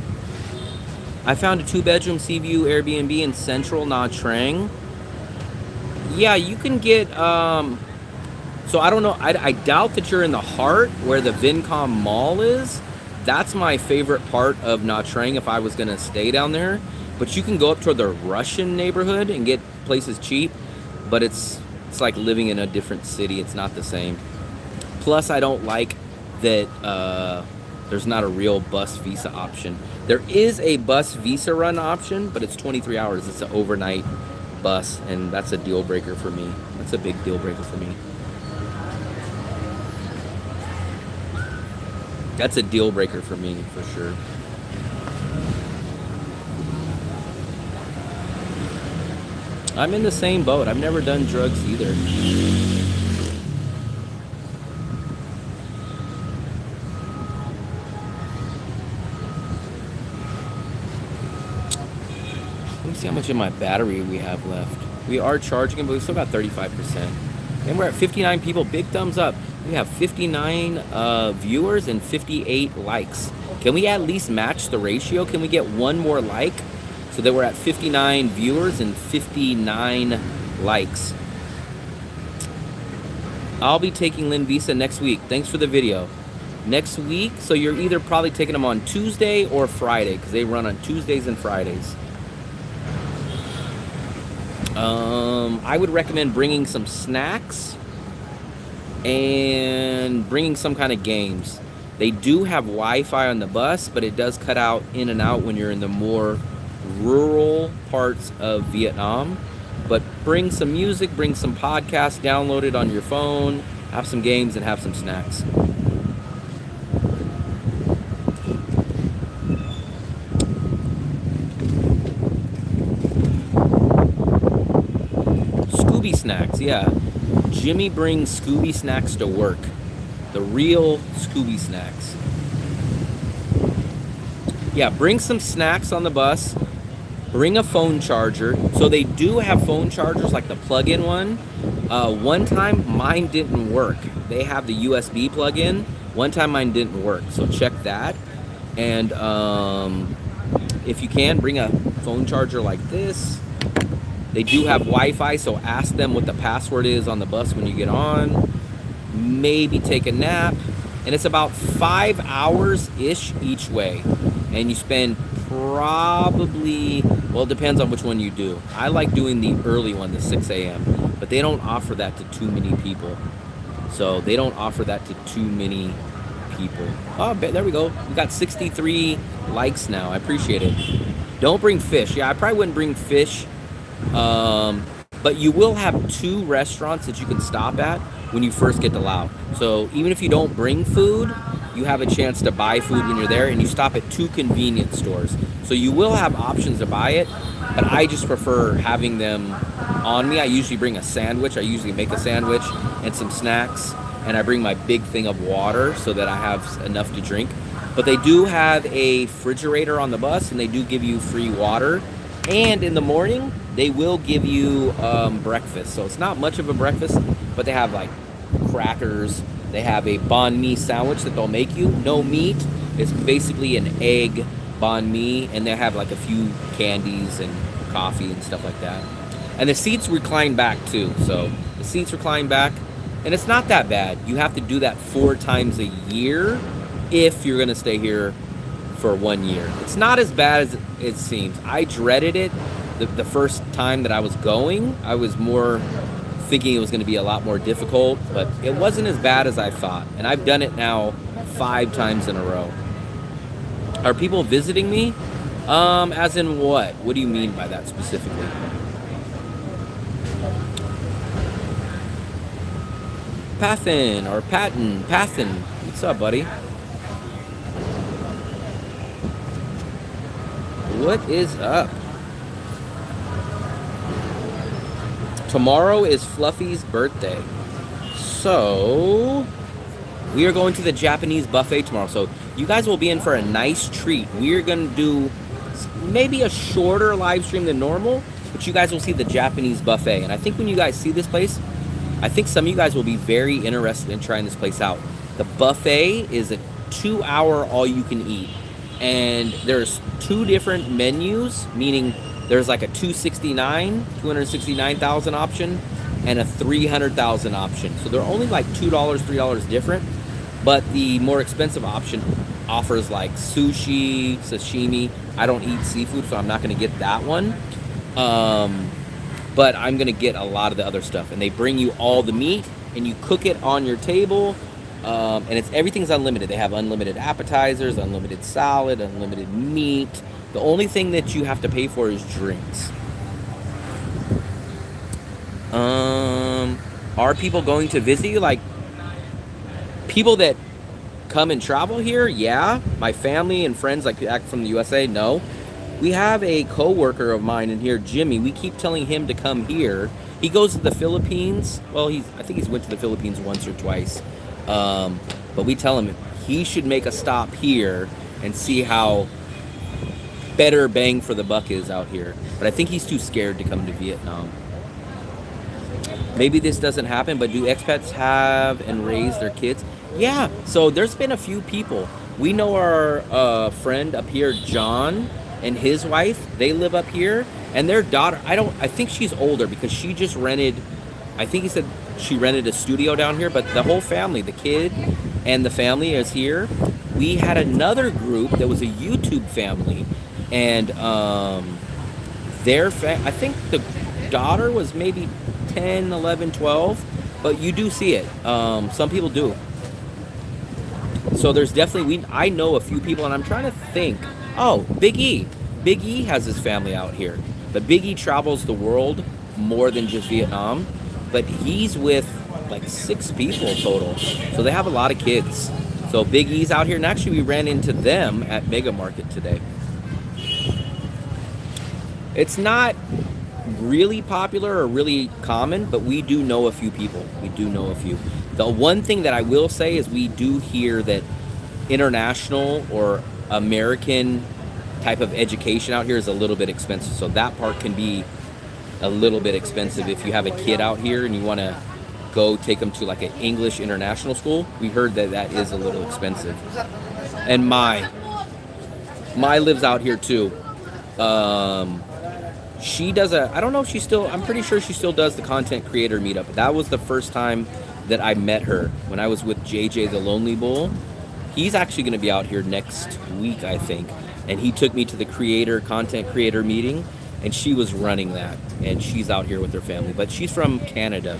I found a 2-bedroom sea view Airbnb in central Nha Trang. Yeah, you can get, so I don't know, I doubt that you're in the heart where the Vincom Mall is. That's my favorite part of Nha Trang if I was gonna stay down there. But you can go up toward the Russian neighborhood and get places cheap, but it's like living in a different city. It's not the same. Plus, I don't like that there's not a real bus visa option. There is a bus visa run option, but it's 23 hours. It's an overnight bus, and that's a deal breaker for me. That's a big deal breaker for me. That's a deal breaker for me, for sure. I'm in the same boat. I've never done drugs either. Let me see how much of my battery we have left. We are charging it, but we still got 35%. And we're at 59 people. Big thumbs up. We have 59 viewers and 58 likes. Can we at least match the ratio? Can we get one more like? So that we're at 59 viewers and 59 likes. I'll be taking Lynn Visa next week. Thanks for the video. Next week, so you're either probably taking them on Tuesday or Friday, because they run on Tuesdays and Fridays. I would recommend bringing some snacks and bringing some kind of games. They do have Wi-Fi on the bus, but it does cut out in and out when you're in the more rural parts of Vietnam. But bring some music, bring some podcasts, download it on your phone, have some games, and have some snacks. Scooby snacks, yeah. Jimmy brings Scooby snacks to work. The real Scooby snacks. Yeah, bring some snacks on the bus. Bring a phone charger. So they do have phone chargers, like the plug-in one. One time, mine didn't work. They have the USB plug-in. One time, mine didn't work. So check that. And if you can, bring a phone charger like this. They do have Wi-Fi, so ask them what the password is on the bus when you get on. Maybe take a nap. And it's about 5 hours-ish each way. And you spend probably, well, it depends on which one you do. I like doing the early one, the 6 a.m. But they don't offer that to too many people. So they don't offer that to too many people. Oh, there we go. We got 63 likes now. I appreciate it. Don't bring fish. Yeah, I probably wouldn't bring fish. But you will have 2 restaurants that you can stop at when you first get to Laos. So even if you don't bring food, you have a chance to buy food when you're there, and you stop at 2 convenience stores. So you will have options to buy it, but I just prefer having them on me. I usually bring a sandwich. I usually make a sandwich and some snacks, and I bring my big thing of water so that I have enough to drink. But they do have a refrigerator on the bus, and they do give you free water. And in the morning, they will give you breakfast. So it's not much of a breakfast, but they have like crackers. They have a banh mi sandwich that they'll make you. No meat. It's basically an egg banh mi. And they have like a few candies and coffee and stuff like that. And the seats recline back too. So the seats recline back. And it's not that bad. You have to do that 4 times a year if you're going to stay here for 1 year. It's not as bad as it seems. I dreaded it the first time that I was going. I was more thinking it was going to be a lot more difficult, but it wasn't as bad as I thought. And I've done it now 5 times in a row. Are people visiting me? As in what? What do you mean by that specifically? Pathin or Pathin. What's up, buddy? What is up? Tomorrow is Fluffy's birthday. So we are going to the Japanese buffet tomorrow. So you guys will be in for a nice treat. We're going to do maybe a shorter live stream than normal, but you guys will see the Japanese buffet. And I think when you guys see this place, I think some of you guys will be very interested in trying this place out. The buffet is a 2-hour all-you-can-eat. And there's 2 different menus, meaning there's like a 269,000 option and a 300,000 option. So they're only like $2, $3 different. But the more expensive option offers like sushi, sashimi. I don't eat seafood, so I'm not going to get that one. But I'm going to get a lot of the other stuff. And they bring you all the meat, and you cook it on your table. And everything's unlimited. They have unlimited appetizers, unlimited salad, unlimited meat. The only thing that you have to pay for is drinks. Are people going to visit you? Like, people that come and travel here? Yeah. My family and friends like act from the USA? No. We have a co-worker of mine in here, Jimmy. We keep telling him to come here. He goes to the Philippines. Well, I think he's went to the Philippines once or twice. But we tell him he should make a stop here and see how better bang for the buck is out here. But I think he's too scared to come to Vietnam. Maybe this doesn't happen, but do expats have and raise their kids? Yeah, so there's been a few people. We know our friend up here, John, and his wife. They live up here, and their daughter, I think she's older because she just rented, I think he said she rented a studio down here, but the whole family, the kid and the family is here. We had another group that was a YouTube family, and I think the daughter was maybe 10, 11, 12, but you do see it. Some people do. So there's definitely, I know a few people, and I'm trying to think. Oh, Big E. Big E has his family out here, but Big E travels the world more than just Vietnam, but he's with like 6 people total. So they have a lot of kids. So Big E's out here, and actually we ran into them at Mega Market today. It's not really popular or really common, but we do know a few people. We do know a few. The one thing that I will say is we do hear that international or American type of education out here is a little bit expensive. So that part can be a little bit expensive if you have a kid out here and you want to go take them to like an English international school. We heard that that is a little expensive. And Mai lives out here too. She does I don't know if she still, I'm pretty sure she still does the content creator meetup. That was the first time that I met her when I was with JJ the Lonely Bull. He's actually going to be out here next week, I think. And he took me to the content creator meeting, and she was running that. And she's out here with her family, but she's from Canada.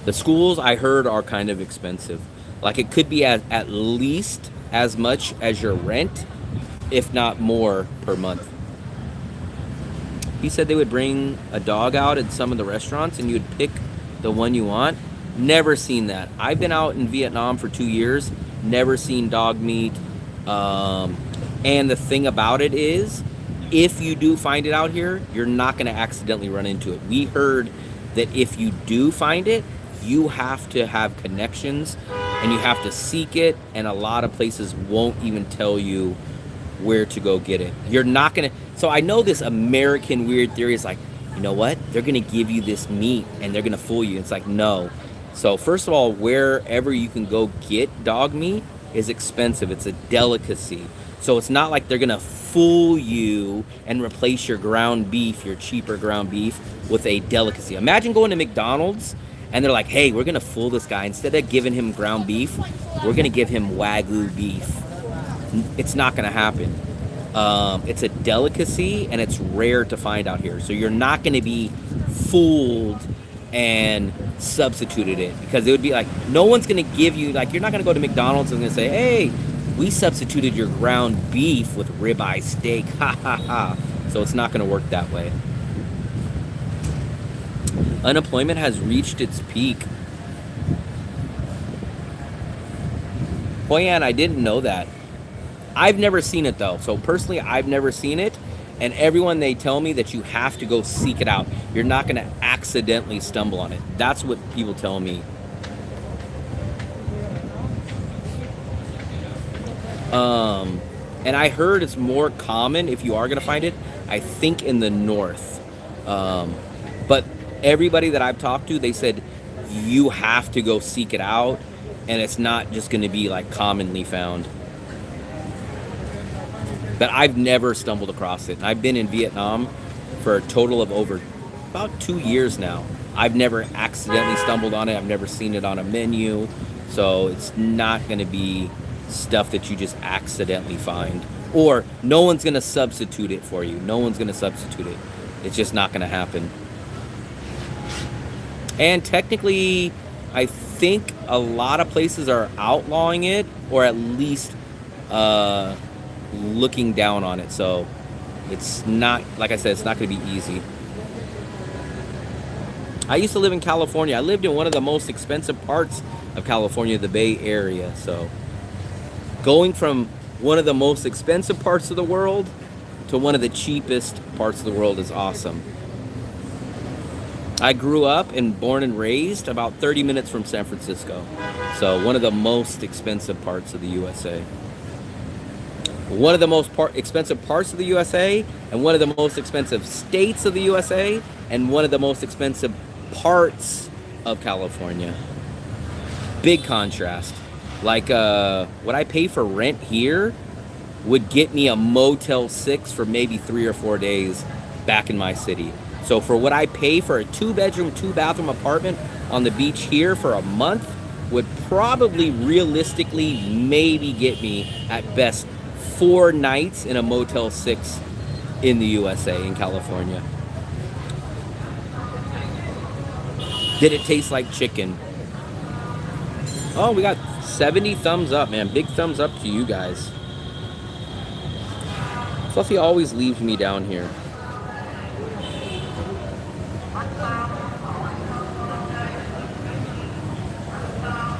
The schools I heard are kind of expensive. Like it could be at least as much as your rent, if not more per month. He said they would bring a dog out at some of the restaurants and you would pick the one you want. Never seen that. I've been out in Vietnam for 2 years, never seen dog meat. And the thing about it is, if you do find it out here, you're not going to accidentally run into it. We heard that if you do find it, you have to have connections and you have to seek it, and a lot of places won't even tell you where to go get it. You're not going to. So I know this American weird theory is like, you know what? They're going to give you this meat and they're going to fool you. It's like, no. So first of all, wherever you can go get dog meat is expensive. It's a delicacy. So it's not like they're going to fool you and replace your ground beef, your cheaper ground beef, with a delicacy. Imagine going to McDonald's and they're like, hey, we're going to fool this guy. Instead of giving him ground beef, we're going to give him Wagyu beef. It's not going to happen. It's a delicacy and it's rare to find out here. So you're not going to be fooled and substituted it, because it would be like, no one's going to give you, like, you're not going to go to McDonald's and say, hey, we substituted your ground beef with ribeye steak. Ha ha ha. So it's not going to work that way. Unemployment has reached its peak. Poyan, I didn't know that. I've never seen it though. So personally, I've never seen it. And everyone, they tell me that you have to go seek it out. You're not going to accidentally stumble on it. That's what people tell me. And I heard it's more common if you are going to find it, I think in the north. But everybody that I've talked to, they said you have to go seek it out, and it's not just going to be like commonly found. But I've never stumbled across it. I've been in Vietnam for a total of over about 2 years now. I've never accidentally stumbled on it. I've never seen it on a menu. So it's not going to be stuff that you just accidentally find. Or no one's going to substitute it for you. No one's going to substitute it. It's just not going to happen. And technically, I think a lot of places are outlawing it, or at least looking down on it. So it's not, like I said, it's not going to be easy. I used to live in California. I lived in one of the most expensive parts of California, the Bay Area. So going from one of the most expensive parts of the world to one of the cheapest parts of the world is awesome. I grew up and born and raised about 30 minutes from San Francisco. So one of the most expensive parts of the USA. One of the most expensive parts of the USA, and one of the most expensive states of the USA, and one of the most expensive parts of California. Big contrast. Like what I pay for rent here would get me a Motel 6 for maybe 3 or 4 days back in my city. So for what I pay for a 2-bedroom, 2-bathroom apartment on the beach here for a month would probably realistically maybe get me at best 4 nights in a Motel 6 in the USA, in California. Did it taste like chicken? Oh, we got 70 thumbs up, man. Big thumbs up to you guys. Fluffy always leaves me down here.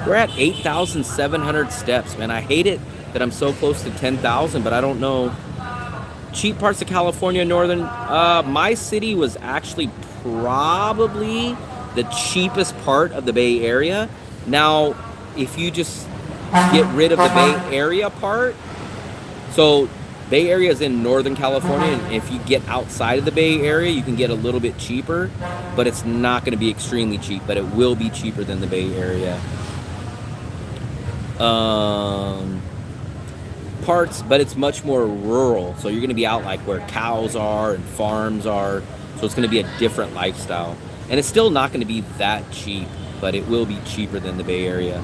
We're at 8,700 steps, man. I hate it that I'm so close to 10,000, but I don't know. Cheap parts of California, northern. My city was actually probably the cheapest part of the Bay Area. Now, if you just get rid of the Bay Area part, so Bay Area is in Northern California, and if you get outside of the Bay Area, you can get a little bit cheaper, but it's not going to be extremely cheap, but it will be cheaper than the Bay Area. Parts, but it's much more rural, so you're going to be out like where cows are and farms are, so it's going to be a different lifestyle, and it's still not going to be that cheap, but it will be cheaper than the Bay Area.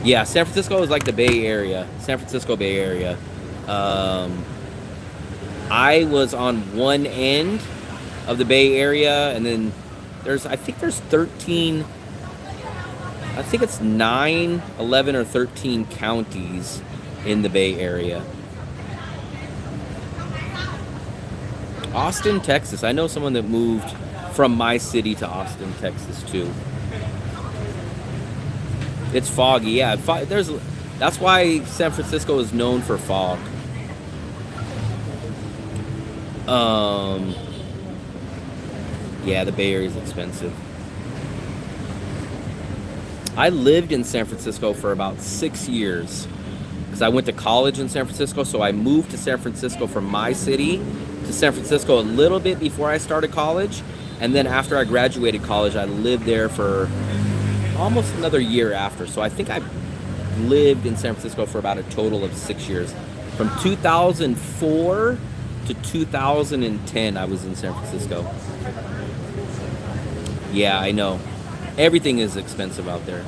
Yeah, San Francisco is like the Bay Area. San Francisco Bay Area. I was on one end of the Bay Area, and then I think there's 13, I think it's 9, 11, or 13 counties in the Bay Area. Austin, Texas. I know someone that moved from my city to Austin, Texas, too. It's foggy, yeah. That's why San Francisco is known for fog. Yeah, the Bay Area is expensive. I lived in San Francisco for about 6 years because I went to college in San Francisco, so I moved to San Francisco from my city to San Francisco a little bit before I started college, and then after I graduated college, I lived there for almost another year after. So I think I lived in San Francisco for about a total of 6 years. From 2004 to 2010, I was in San Francisco. Yeah, I know. Everything is expensive out there.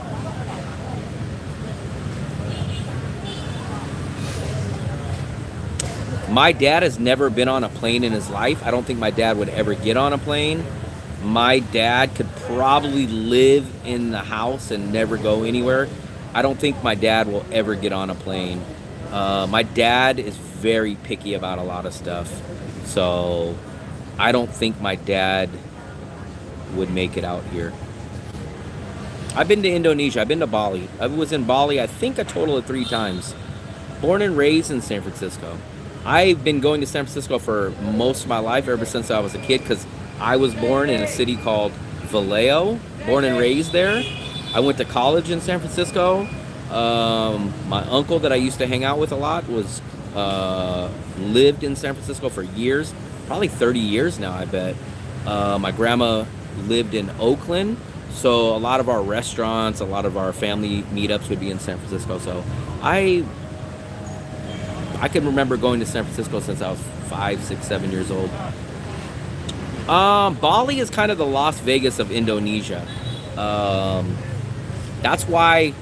My dad has never been on a plane in his life. I don't think my dad would ever get on a plane. My dad could probably live in the house and never go anywhere. I don't think my dad will ever get on a plane. My dad is very picky about a lot of stuff. So I don't think my dad would make it out here. I've been to Indonesia. I've been to Bali. I was in Bali, I think, a total of 3 times. Born and raised in San Francisco. I've been going to San Francisco for most of my life, ever since I was a kid, because I was born in a city called Vallejo, born and raised there. I went to college in San Francisco. My uncle that I used to hang out with a lot was lived in San Francisco for years, probably 30 years now, I bet. My grandma lived in Oakland, so a lot of our restaurants, a lot of our family meetups would be in San Francisco. So I can remember going to San Francisco since I was 5, 6, 7 years old. Bali is kind of the Las Vegas of Indonesia. That's why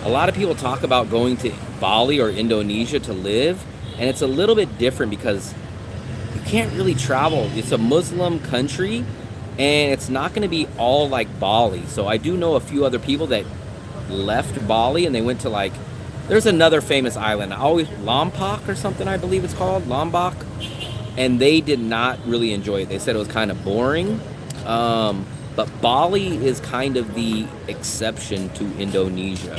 a lot of people talk about going to Bali or Indonesia to live, and it's a little bit different because you can't really travel. It's a Muslim country, and it's not going to be all like Bali. So I do know a few other people that left Bali and they went to, like, there's another famous island, Lombok or something, I believe it's called, Lombok, and they did not really enjoy it. They said it was kind of boring. But Bali is kind of the exception to Indonesia.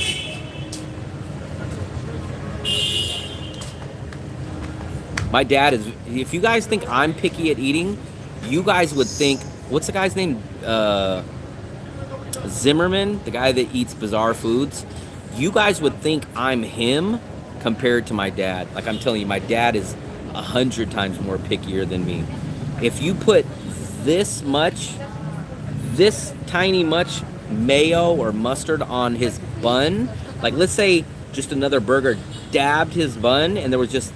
My dad is, if you guys think I'm picky at eating, you guys would think, what's the guy's name? Zimmerman, the guy that eats bizarre foods. You guys would think I'm him compared to my dad. Like, I'm telling you, my dad is 100 times more pickier than me. If you put this tiny much mayo or mustard on his bun, like, let's say just another burger dabbed his bun and there was just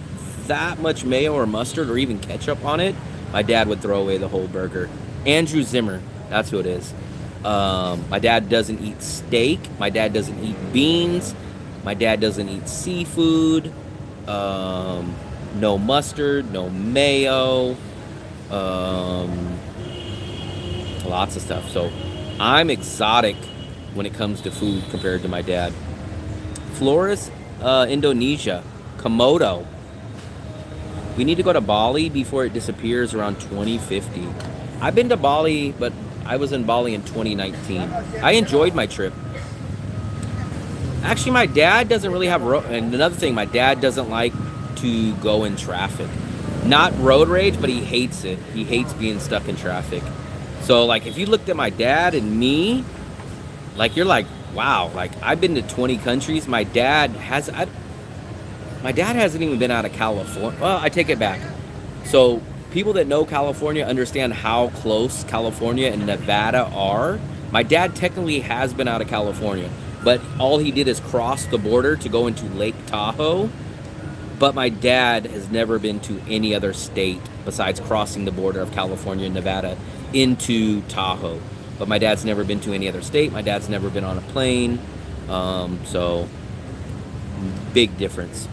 that much mayo or mustard or even ketchup on it, my dad would throw away the whole burger. Andrew Zimmer, that's who it is. My dad doesn't eat steak. My dad doesn't eat beans. My dad doesn't eat seafood. No mustard, no mayo. Lots of stuff. So I'm exotic when it comes to food compared to my dad. Flores, Indonesia, Komodo. We need to go to Bali before it disappears around 2050. I've been to Bali, but I was in Bali in 2019. I enjoyed my trip. Actually, my dad doesn't really have and another thing, my dad doesn't like to go in traffic. Not road rage, but he hates it. He hates being stuck in traffic. So, like, if you looked at my dad and me, like, you're like, wow, like, I've been to 20 countries. My dad hasn't even been out of California. Well, I take it back. So people that know California understand how close California and Nevada are. My dad technically has been out of California, but all he did is cross the border to go into Lake Tahoe. But my dad has never been to any other state besides crossing the border of California and Nevada into Tahoe. But my dad's never been to any other state. My dad's never been on a plane. So big difference.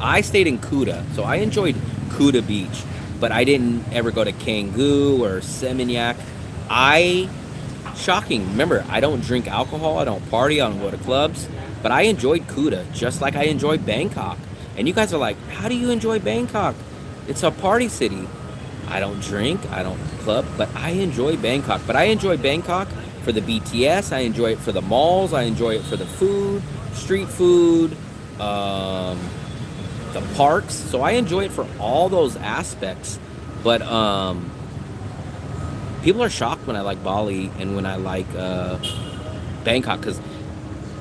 I stayed in Kuta, so I enjoyed Kuta Beach, but I didn't ever go to Canggu or Seminyak. Shocking, remember, I don't drink alcohol, I don't party, I don't go to clubs, but I enjoyed Kuta, just like I enjoyed Bangkok. And you guys are like, how do you enjoy Bangkok? It's a party city. I don't drink, I don't club, but I enjoy Bangkok. But I enjoy Bangkok for the BTS, I enjoy it for the malls, I enjoy it for the food, street food, the parks. So I enjoy it for all those aspects. But people are shocked when I like Bali and when I like Bangkok, because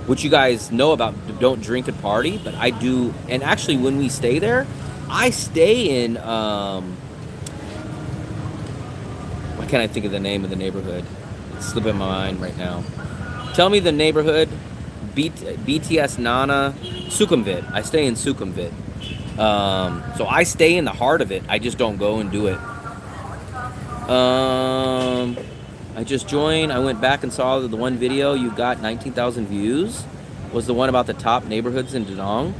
what you guys know about don't drink and party, but I do. And actually, when we stay there, I stay in why can't I think of the name of the neighborhood? It's slipping my mind right now. Tell me the neighborhood. BTS Nana, Sukhumvit. I stay in Sukhumvit. So I stay in the heart of it. I just don't go and do it. I just joined. I went back and saw the one video you got 19,000 views. Was the one about the top neighborhoods in Danang.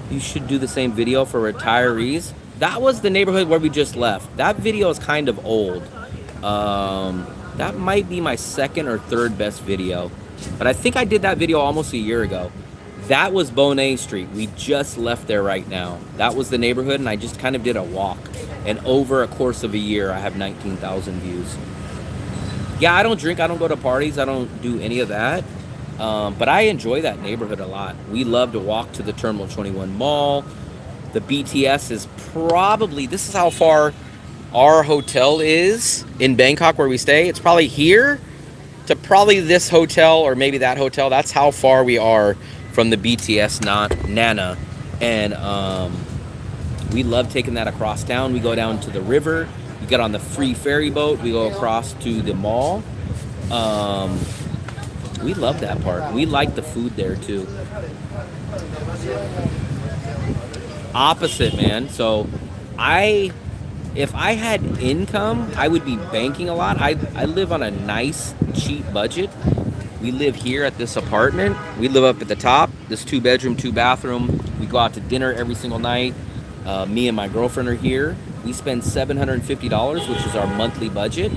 You should do the same video for retirees. That was the neighborhood where we just left. That video is kind of old. That might be my second or third best video. But I think I did that video almost a year ago. That was Bonet Street. We just left there right now. That was the neighborhood, and I just kind of did a walk. And over a course of a year, I have 19,000 views. Yeah, I don't drink. I don't go to parties. I don't do any of that. But I enjoy that neighborhood a lot. We love to walk to the Terminal 21 Mall. The BTS is probably, this is how far our hotel is in Bangkok where we stay. It's probably here to probably this hotel or maybe that hotel. That's how far we are from the BTS Nana. And we love taking that across town. We go down to the river. We get on the free ferry boat. We go across to the mall. We love that part. We like the food there too. Opposite, man. So if I had income, I would be banking a lot. I live on a nice, cheap budget. We live here at this apartment. We live up at the top, this 2-bedroom, 2-bathroom. We go out to dinner every single night. Me and my girlfriend are here. We spend $750, which is our monthly budget.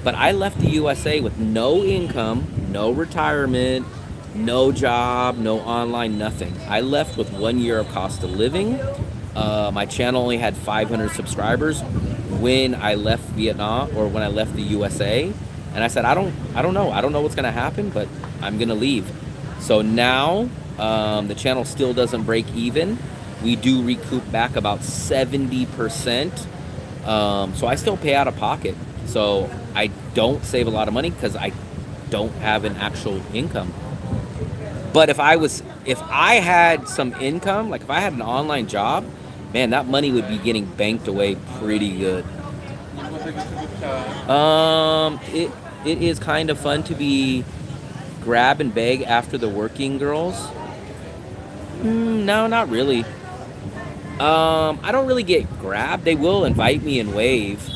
But I left the USA with no income, no retirement, no job, no online, nothing. I left with 1 year of cost of living. My channel only had 500 subscribers when I left Vietnam or when I left the USA. And I said, I don't know. I don't know what's going to happen, but I'm going to leave. So now the channel still doesn't break even. We do recoup back about 70%. So I still pay out of pocket. So I don't save a lot of money because I don't have an actual income. But if I had some income, like if I had an online job, man, that money would be getting banked away pretty good. It is kind of fun to be grab and beg after the working girls. No, not really. I don't really get grabbed. They will invite me and wave,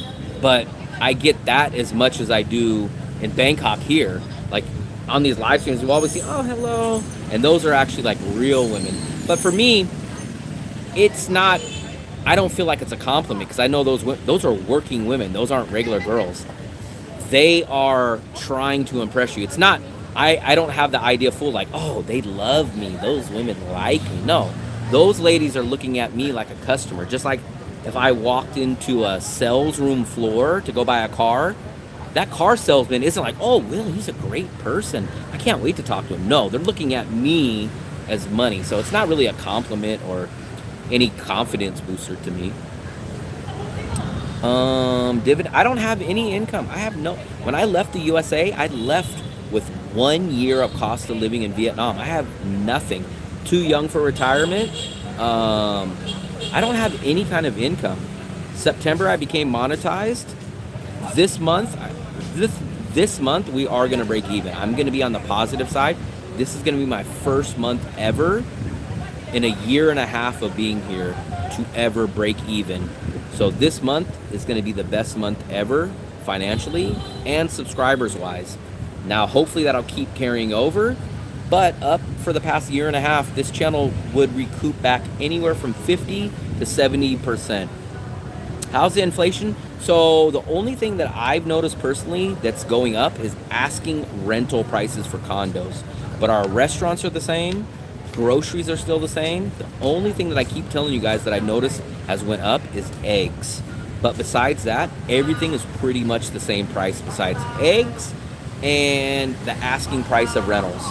but I get that as much as I do in Bangkok here. Like on these live streams, you always see, oh, hello. And those are actually like real women. But for me, it's not, I don't feel like it's a compliment because I know those are working women. Those aren't regular girls. They are trying to impress you. It's not, I don't have the idea full like, oh, they love me. Those women like me. No, those ladies are looking at me like a customer. Just like if I walked into a sales room floor to go buy a car, that car salesman isn't like, oh, Will, he's a great person. I can't wait to talk to him. No, they're looking at me as money. So it's not really a compliment or any confidence booster to me. Dividend. I don't have any income. When I left the USA, I left with 1 year of cost of living in Vietnam. I have nothing. Too young for retirement. I don't have any kind of income. September, I became monetized. This month we are going to break even. I'm going to be on the positive side. This is going to be my first month ever in a year and a half of being here to ever break even. So this month is going to be the best month ever financially and subscribers wise. Now hopefully that'll keep carrying over, but up for the past year and a half, this channel would recoup back anywhere from 50 to 70%. How's the inflation? So the only thing that I've noticed personally that's going up is asking rental prices for condos. But our restaurants are the same. Groceries are still the same. The only thing that I keep telling you guys that I've noticed has went up is eggs. But besides that, everything is pretty much the same price besides eggs and the asking price of rentals.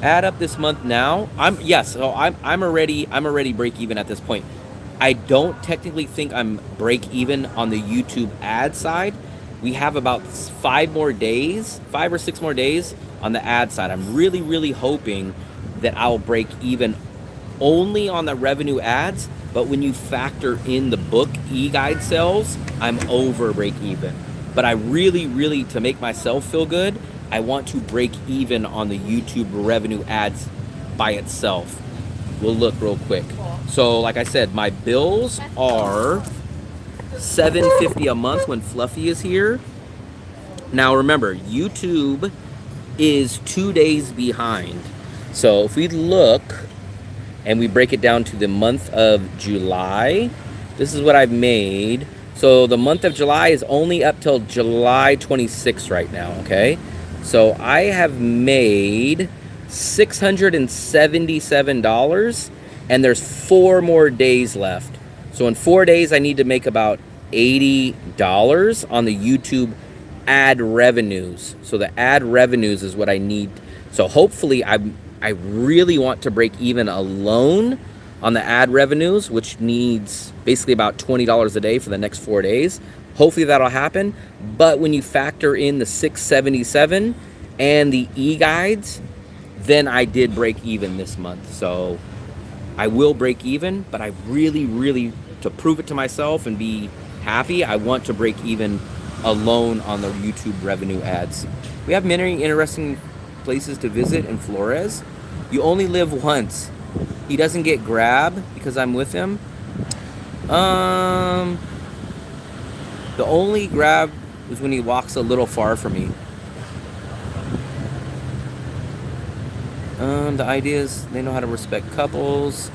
Add up this month now. I'm already break even at this point. I don't technically think I'm break even on the YouTube ad side. We have about 5 or 6 more days on the ad side. I'm really, really hoping that I'll break even only on the revenue ads, but when you factor in the book e-guide sales, I'm over break even. But I really, really, to make myself feel good, I want to break even on the YouTube revenue ads by itself. We'll look real quick. So like I said, my bills are $7.50 a month when Fluffy is here. Now remember, YouTube is 2 days behind. So if we look and we break it down to the month of July, this is what I've made. So the month of July is only up till July 26th right now, okay? So I have made $677 and there's 4 more days left. So in 4 days, I need to make about $80 on the YouTube ad revenues. So the ad revenues is what I need. So hopefully I really want to break even alone on the ad revenues, which needs basically about $20 a day for the next 4 days. Hopefully that'll happen. But when you factor in the 677 and the e-guides, then I did break even this month. So I will break even, but I really, to prove it to myself and be happy, I want to break even alone on the YouTube revenue ads. We have many interesting places to visit in Flores. You only live once. He doesn't get grab because I'm with him. The only grab is when he walks a little far from me. The idea is they know how to respect couples.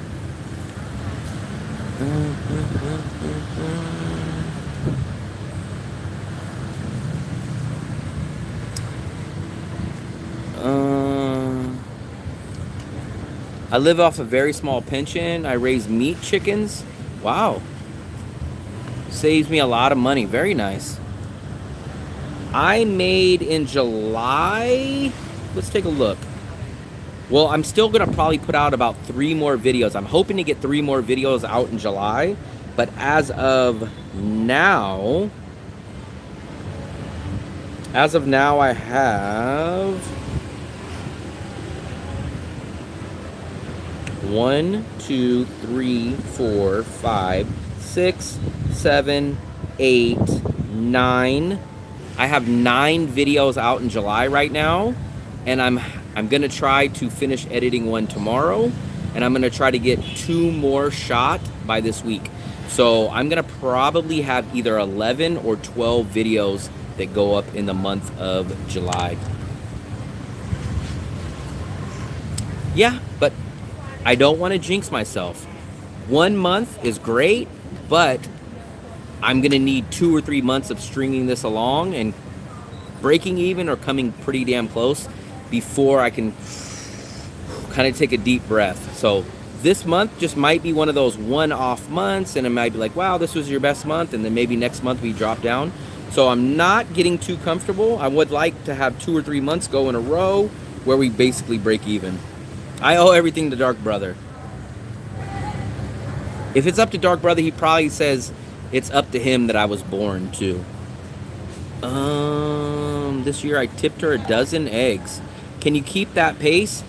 I live off a very small pension. I raise meat chickens. Wow. Saves me a lot of money. Very nice. I made in July. Let's take a look. Well, I'm still going to probably put out about 3 more videos. I'm hoping to get 3 more videos out in July. But as of now, I have 1, 2, 3, 4, 5, 6, 7, 8, 9. I have 9 videos out in July right now, and I'm gonna try to finish editing one tomorrow, and I'm gonna try to get 2 more shot by this week. So I'm gonna probably have either 11 or 12 videos that go up in the month of July. Yeah, but I don't want to jinx myself. 1 month is great, but I'm gonna need 2 or 3 months of stringing this along and breaking even or coming pretty damn close before I can kind of take a deep breath. So this month just might be one of those one-off months, and it might be like, wow, this was your best month, and then maybe next month we drop down. So I'm not getting too comfortable. I would like to have 2 or 3 months go in a row where we basically break even. I owe everything to Dark Brother. If it's up to Dark Brother, he probably says it's up to him that I was born to. This year I tipped her 12 eggs. Can you keep that pace?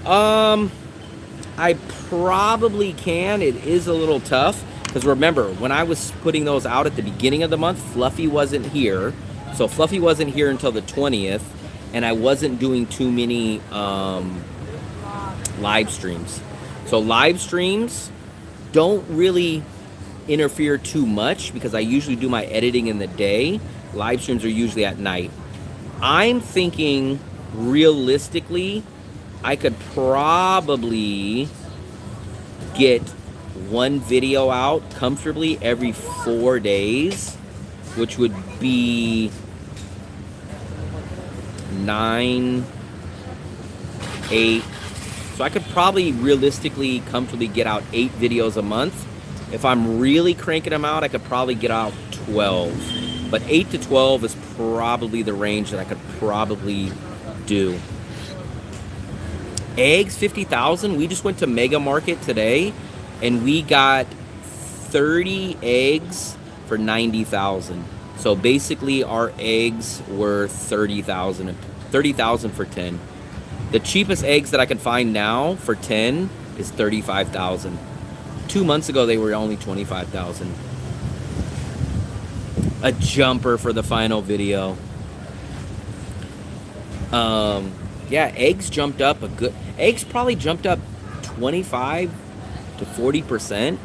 I probably can. It is a little tough because remember, when I was putting those out at the beginning of the month, Fluffy wasn't here. So Fluffy wasn't here until the 20th, and I wasn't doing too many live streams. So live streams don't really interfere too much because I usually do my editing in the day. Live streams are usually at night. I'm thinking realistically I could probably get 1 video out comfortably every 4 days, which would be 9, 8. So I could probably realistically comfortably get out 8 videos a month. If I'm really cranking them out, I could probably get out 12. But 8 to 12 is probably the range that I could probably do. Eggs, 50,000. We just went to Mega Market today, and we got 30 eggs for 90,000. So basically, our eggs were 30,000. 30,000 for 10. The cheapest eggs that I can find now for 10 is 35,000. 2 months ago, they were only 25,000. A jumper for the final video. Yeah, eggs jumped up a good. Eggs probably jumped up 25 to 40%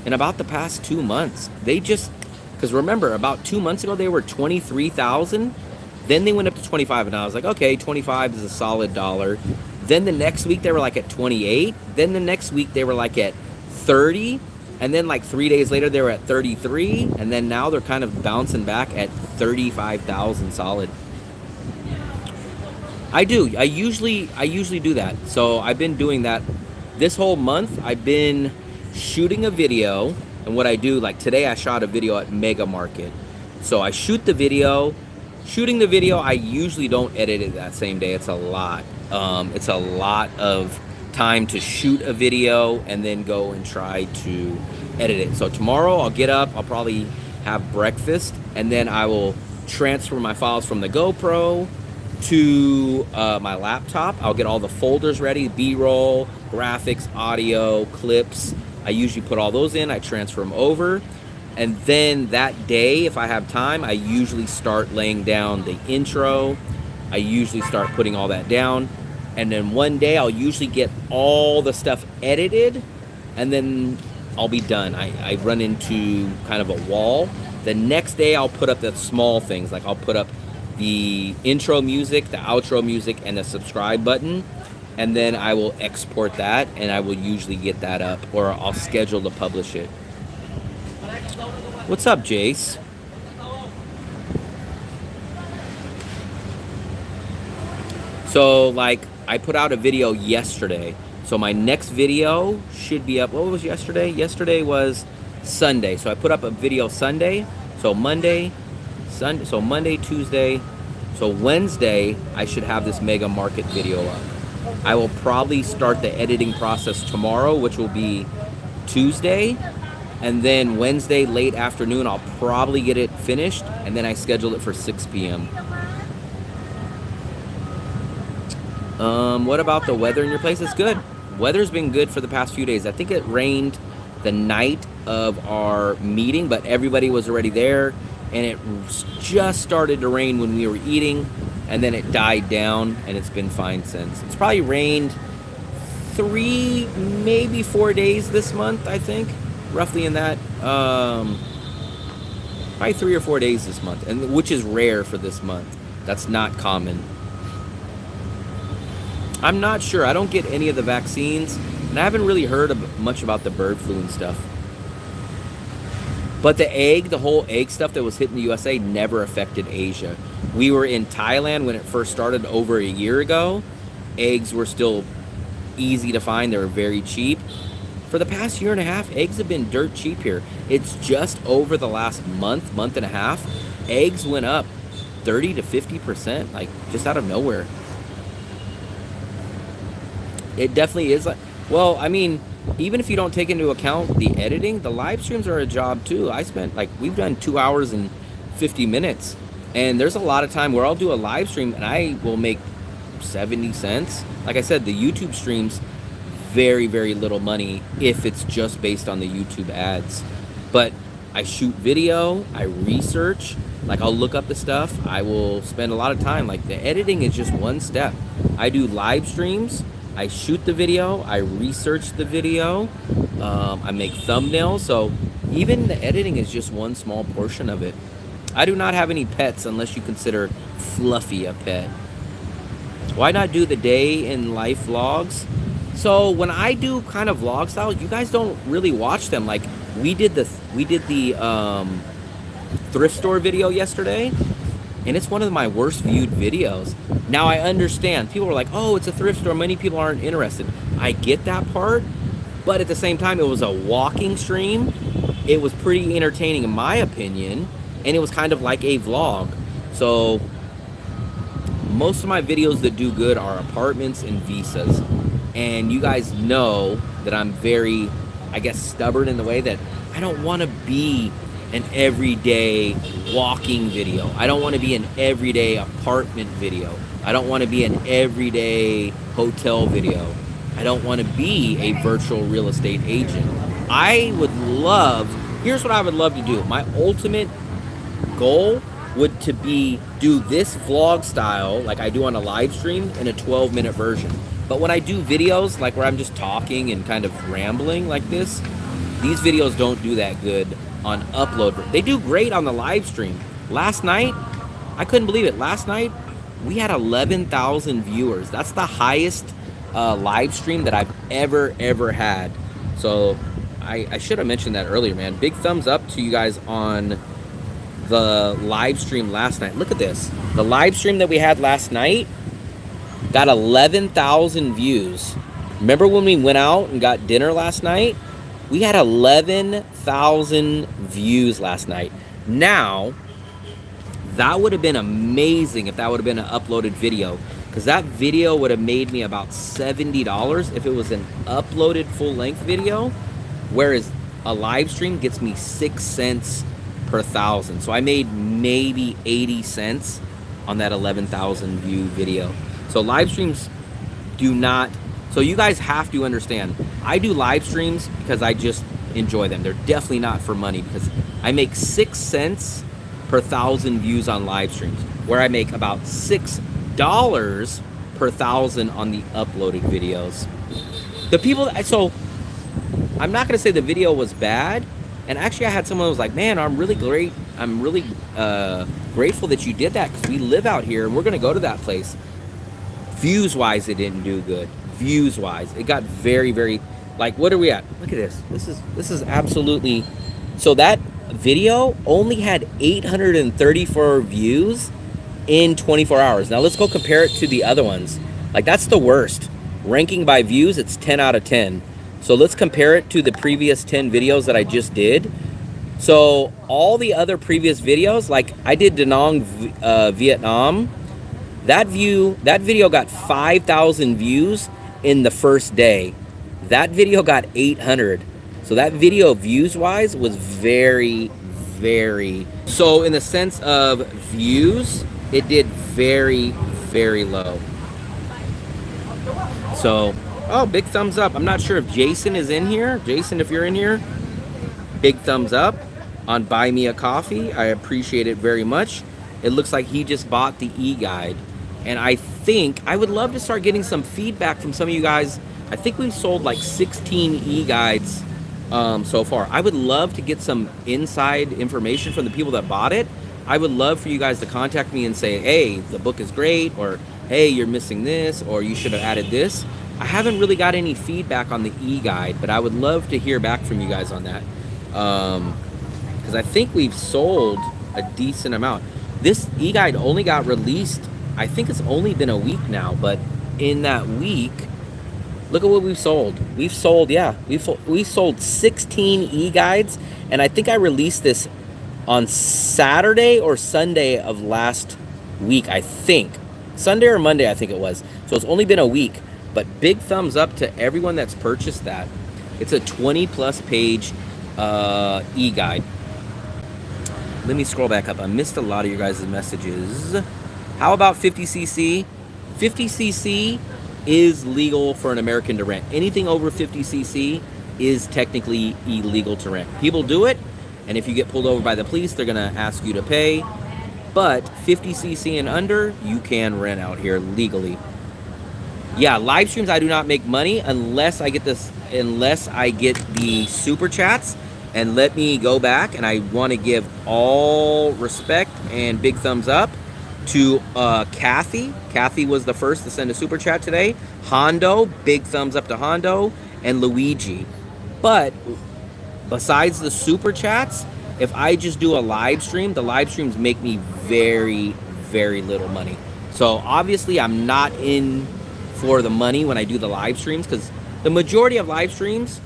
in about the past 2 months. They just, because remember, about 2 months ago they were 23,000. Then they went up to 25, and I was like, okay, 25 is a solid dollar. Then the next week they were like at 28. Then the next week they were like at 30. And then like 3 days later they were at 33. And then now they're kind of bouncing back at 35,000 solid. I usually do that. So I've been doing that this whole month. I've been shooting a video, and what I do, like today I shot a video at Mega Market. So I shoot the video, Shooting the video, I usually don't edit it that same day. It's a lot. It's a lot of time to shoot a video and then go and try to edit it. So tomorrow I'll get up, I'll probably have breakfast, and then I will transfer my files from the GoPro to my laptop. I'll get all the folders ready, B-roll, graphics, audio, clips. I usually put all those in, I transfer them over. And then that day, if I have time, I usually start laying down the intro. I usually start putting all that down. And then one day I'll usually get all the stuff edited, and then I'll be done. I run into kind of a wall. The next day I'll put up the small things, like I'll put up the intro music, the outro music, and the subscribe button. And then I will export that, and I will usually get that up, or I'll schedule to publish it. What's up, Jace? So, like, I put out a video yesterday. So my next video should be up. What was yesterday? Yesterday was Sunday. So I put up a video Sunday. So Monday, Sunday. So Monday, Tuesday. So Wednesday, I should have this mega market video up. I will probably start the editing process tomorrow, which will be Tuesday. And then Wednesday, late afternoon, I'll probably get it finished. And then I schedule it for 6 p.m. What about the weather in your place? It's good. Weather's been good for the past few days. I think it rained the night of our meeting, but everybody was already there. And it just started to rain when we were eating. And then it died down, and it's been fine since. It's probably rained 3, maybe 4 days this month, I think. Roughly in that, probably 3 or 4 days this month, and which is rare for this month. That's not common. I'm not sure. I don't get any of the vaccines, and I haven't really heard much about the bird flu and stuff. But the whole egg stuff that was hitting the USA never affected Asia. We were in Thailand when it first started over a year ago. Eggs were still easy to find. They were very cheap. For the past year and a half, eggs have been dirt cheap here. It's just over the last month and a half, eggs went up 30 to 50%, like just out of nowhere. It definitely is like, well, I mean, even if you don't take into account the editing, the live streams are a job too. We've done 2 hours and 50 minutes. And there's a lot of time where I'll do a live stream and I will make 70 cents. Like I said, the YouTube streams, very, very little money if it's just based on the YouTube ads. But I shoot video, I research, like I'll look up the stuff, I will spend a lot of time. Like the editing is just one step. I do live streams, I shoot the video, I research the video, I make thumbnails. So even the editing is just one small portion of it. I do not have any pets unless you consider Fluffy a pet. Why not do the day in life vlogs? So when I do kind of vlog style, you guys don't really watch them. Like we did the thrift store video yesterday, and it's one of my worst viewed videos. Now I understand. People are like, oh, it's a thrift store. Many people aren't interested. I get that part, but at the same time, it was a walking stream. It was pretty entertaining in my opinion, and it was kind of like a vlog. So most of my videos that do good are apartments and visas. And you guys know that I'm very, I guess, stubborn in the way that I don't want to be an everyday walking video. I don't want to be an everyday apartment video. I don't want to be an everyday hotel video. I don't want to be a virtual real estate agent. Here's what I would love to do. My ultimate goal would to be do this vlog style like I do on a live stream in a 12-minute version. But when I do videos like where I'm just talking and kind of rambling like this, these videos don't do that good on upload. They do great on the live stream. Last night, I couldn't believe it. Last night, we had 11,000 viewers. That's the highest live stream that I've ever had. So I should have mentioned that earlier, man. Big thumbs up to you guys on the live stream last night. Look at this. The live stream that we had last night got 11,000 views. Remember when we went out and got dinner last night? We had 11,000 views last night. Now, That would have been amazing if that would have been an uploaded video, because that video would have made me about $70 if it was an uploaded full-length video, whereas a live stream gets me 6 cents per thousand. So I made maybe 80 cents on that 11,000 view video. So live streams do not, so you guys have to understand, I do live streams because I just enjoy them. They're definitely not for money, because I make 6 cents per thousand views on live streams, where I make about $6 per thousand on the uploaded videos. The people, so I'm not gonna say the video was bad, and actually I had someone who was like, man, I'm really grateful that you did that, because we live out here and we're gonna go to that place. Views wise, it didn't do good. Views wise, it got very, very, like, what are we at? Look at this. This is absolutely, so that video only had 834 views in 24 hours. Now let's go compare it to the other ones. Like, that's the worst. Ranking by views, it's 10 out of 10. So let's compare it to the previous 10 videos that I just did. So all the other previous videos, like I did Da Nang, Vietnam, that video got 5,000 views in the first day. That video got 800. So that video views wise was very, very, so in the sense of views, it did very, very low. So, oh, big thumbs up. I'm not sure if Jason is in here. Jason, if you're in here, big thumbs up on Buy Me a Coffee. I appreciate it very much. It looks like he just bought the e-guide. And I think I would love to start getting some feedback from some of you guys. I think we've sold like 16 e-guides so far. I would love to get some inside information from the people that bought it. I would love for you guys to contact me and say, hey, the book is great, or hey, you're missing this, or you should have added this. I haven't really got any feedback on the e-guide, but I would love to hear back from you guys on that. Because I think we've sold a decent amount. This e-guide only got released, I think it's only been a week now, but in that week, look at what we've sold. We've sold, yeah, we sold 16 e-guides, and I think I released this on Saturday or Sunday of last week, I think. Sunday or Monday, I think it was. So it's only been a week, but big thumbs up to everyone that's purchased that. It's a 20+ page e-guide. Let me scroll back up. I missed a lot of your guys' messages. How about 50cc? 50cc is legal for an American to rent. Anything over 50cc is technically illegal to rent. People do it, and if you get pulled over by the police, they're gonna ask you to pay. But 50cc and under, you can rent out here legally. Yeah, live streams, I do not make money unless I get the super chats. And let me go back, and I want to give all respect and big thumbs up to Kathy. Kathy was the first to send a super chat today. Hondo, big thumbs up to Hondo, and Luigi. But besides the super chats, if I just do a live stream, the live streams make me very, very little money. So obviously I'm not in for the money when I do the live streams, because the majority of live streams,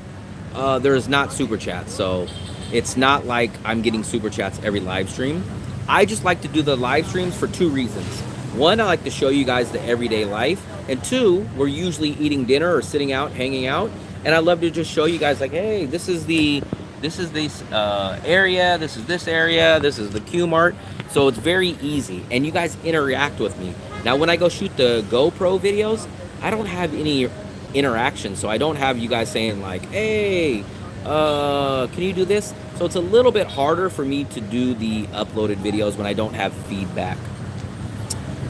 there's not super chats. So it's not like I'm getting super chats every live stream. I just like to do the live streams for two reasons. One, I like to show you guys the everyday life. And two, we're usually eating dinner or sitting out, hanging out. And I love to just show you guys, like, hey, this is this area, this is this area, this is the Q Mart. So it's very easy, and you guys interact with me. Now, when I go shoot the GoPro videos, I don't have any interaction, so I don't have you guys saying like, hey, can you do this? So it's a little bit harder for me to do the uploaded videos when I don't have feedback.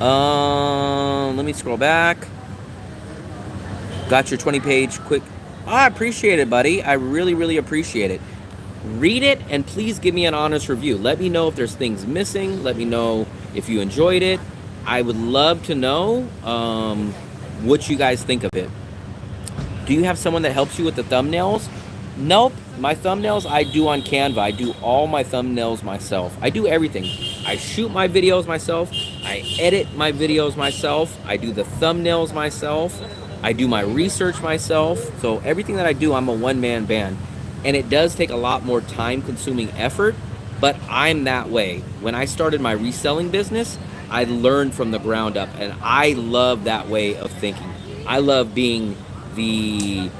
Let me scroll back. Got your 20-page quick. Oh, I appreciate it, buddy. I really, really appreciate it. Read it, and please give me an honest review. Let me know if there's things missing. Let me know if you enjoyed it. I would love to know what you guys think of it. Do you have someone that helps you with the thumbnails? Nope. My thumbnails I do on Canva. I do all my thumbnails myself. I do everything. I shoot my videos myself. I edit my videos myself. I do the thumbnails myself. I do my research myself. So everything that I do, I'm a one-man band. And it does take a lot more time-consuming effort But I'm that way. When I started my reselling business, I learned from the ground up, and I love that way of thinking. I love being the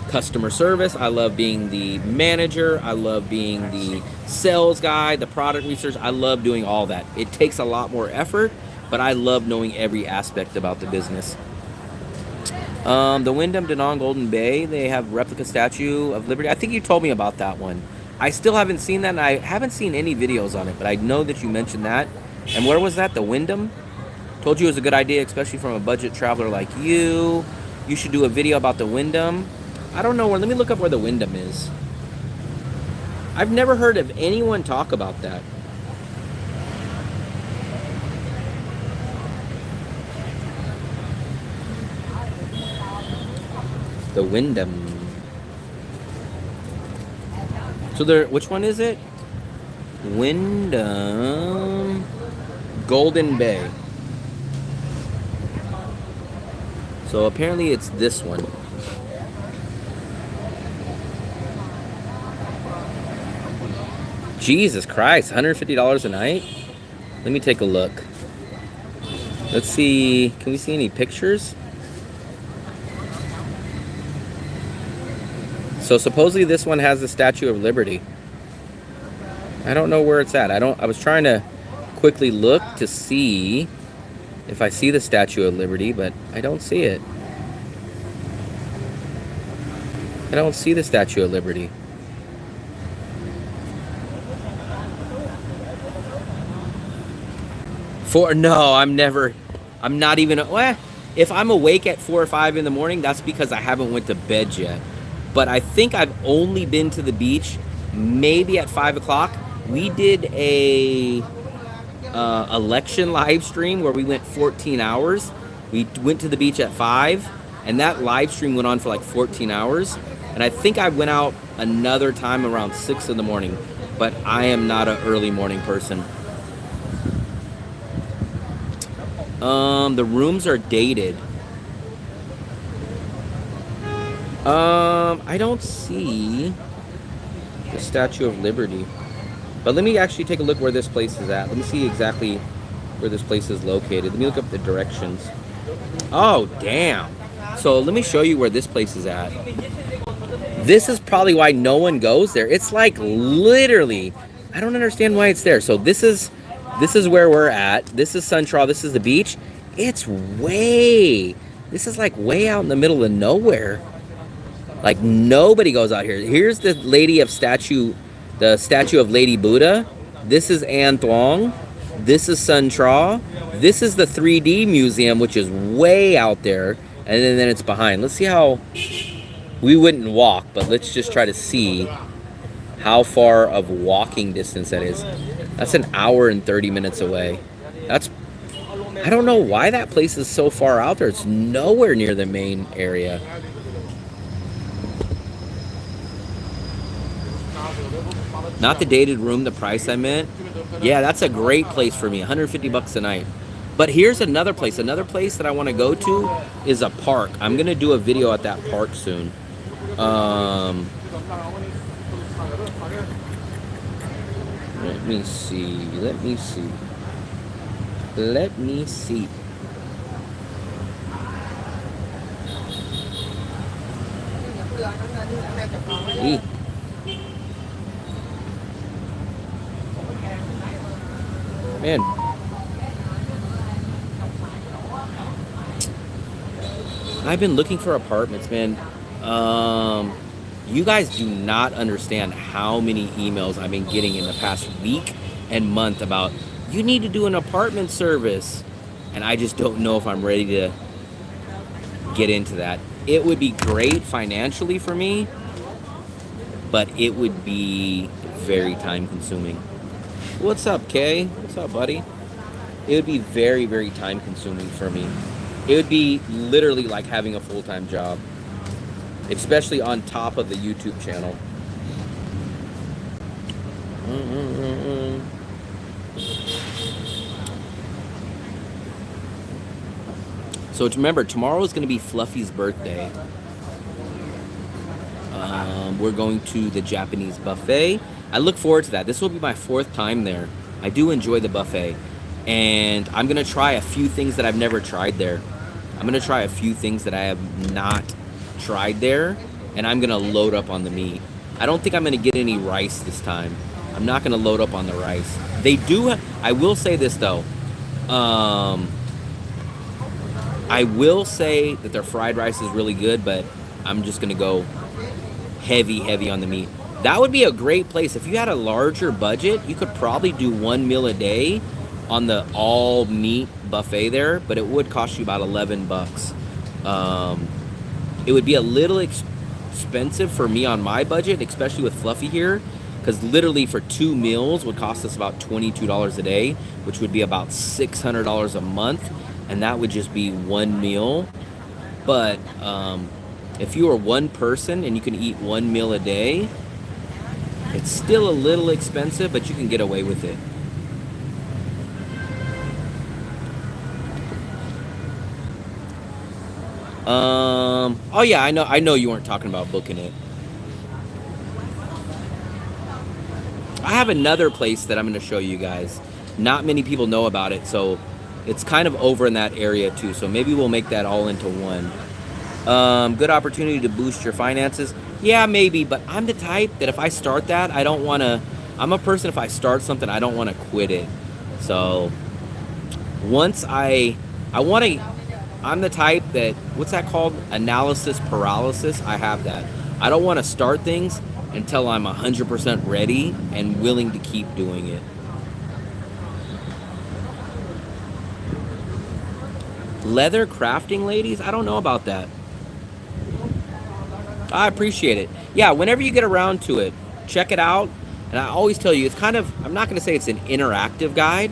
customer service. I love being the manager. I love being the sales guy, the product research. I love doing all that. It takes a lot more effort, but I love knowing every aspect about the business. The Wyndham Danang Golden Bay, they have replica Statue of Liberty. I think you told me about that one. I still haven't seen that, and I haven't seen any videos on it, but I know that you mentioned that. And where was that? The Wyndham? Told you it was a good idea, especially from a budget traveler like you. You should do a video about the Wyndham. I don't know where. Let me look up where the Wyndham is. I've never heard of anyone talk about that. The Wyndham. So there, which one is it? Wyndham Golden Bay. So apparently it's this one. Jesus Christ, $150 a night? Let me take a look. Let's see, can we see any pictures? So supposedly this one has the Statue of Liberty. I don't know where it's at. I was trying to quickly look to see if I see the Statue of Liberty, but I don't see it. I don't see the Statue of Liberty. No, I'm not even, well, if I'm awake at 4 or 5 in the morning, that's because I haven't went to bed yet. But I think I've only been to the beach maybe at 5 o'clock. We did a election live stream where we went 14 hours. We went to the beach at 5, and that live stream went on for like 14 hours. And I think I went out another time around 6 in the morning, but I am not an early morning person. The rooms are dated. I don't see the Statue of Liberty. But let me actually take a look where this place is at. Let me see exactly where this place is located. Let me look up the directions. Oh, damn. So let me show you where this place is at. This is probably why no one goes there. It's like literally, I don't understand why it's there. So this is where we're at. This is Trot. This is the beach. This is like way out in the middle of nowhere. Like nobody goes out here. Here's the the statue of Lady Buddha. This is An Thuong. This is Trot. This is the 3D museum, which is way out there. And then it's behind. Let's see how, we wouldn't walk, but let's just try to see how far of walking distance that is. That's an hour and 30 minutes away. I don't know why that place is so far out there. It's nowhere near the main area. Not the dated room, the price I meant. Yeah, that's a great place for me, $150 a night. But here's another place. Another place that I want to go to is a park. I'm going to do a video at that park soon. Let me see. Man. I've been looking for apartments, man. You guys do not understand how many emails I've been getting in the past week and month about, you need to do an apartment service. And I just don't know if I'm ready to get into that. It would be great financially for me, but it would be very time consuming. What's up, Kay? What's up, buddy? It would be very, very time consuming for me. It would be literally like having a full-time job, especially on top of the YouTube channel. So remember, tomorrow is going to be Fluffy's birthday. We're going to the Japanese buffet. I look forward to that. This will be my 4th time there. I do enjoy the buffet, and I'm gonna try a few things that I've never tried there. I'm gonna try a few things that I have not tried there, and I'm gonna load up on the meat. I don't think I'm gonna get any rice this time. I'm not gonna load up on the rice. They do. I will say this though. I will say that their fried rice is really good, but I'm just gonna go heavy on the meat. That would be a great place. If you had a larger budget, you could probably do 1 meal a day on the all meat buffet there, but it would cost you about $11. It would be a little expensive for me on my budget, especially with Fluffy here, because literally for 2 meals would cost us about $22 a day, which would be about $600 a month, and that would just be 1 meal. But if you are one person and you can eat 1 meal a day, it's still a little expensive, but you can get away with it. Oh yeah, I know you weren't talking about booking it. I have another place that I'm going to show you guys. Not many people know about it, so it's kind of over in that area too. So maybe we'll make that all into one. Good opportunity to boost your finances. Yeah, maybe, but I'm the type that if I start that, I don't want to. I'm a person, if I start something, I don't want to quit it. So once I'm the type that, what's that called? Analysis paralysis. I have that. I don't want to start things until I'm 100% ready and willing to keep doing it. Leather crafting, ladies? I don't know about that. I appreciate it. Yeah, whenever you get around to it, check it out. And I always tell you, it's kind of, I'm not going to say it's an interactive guide,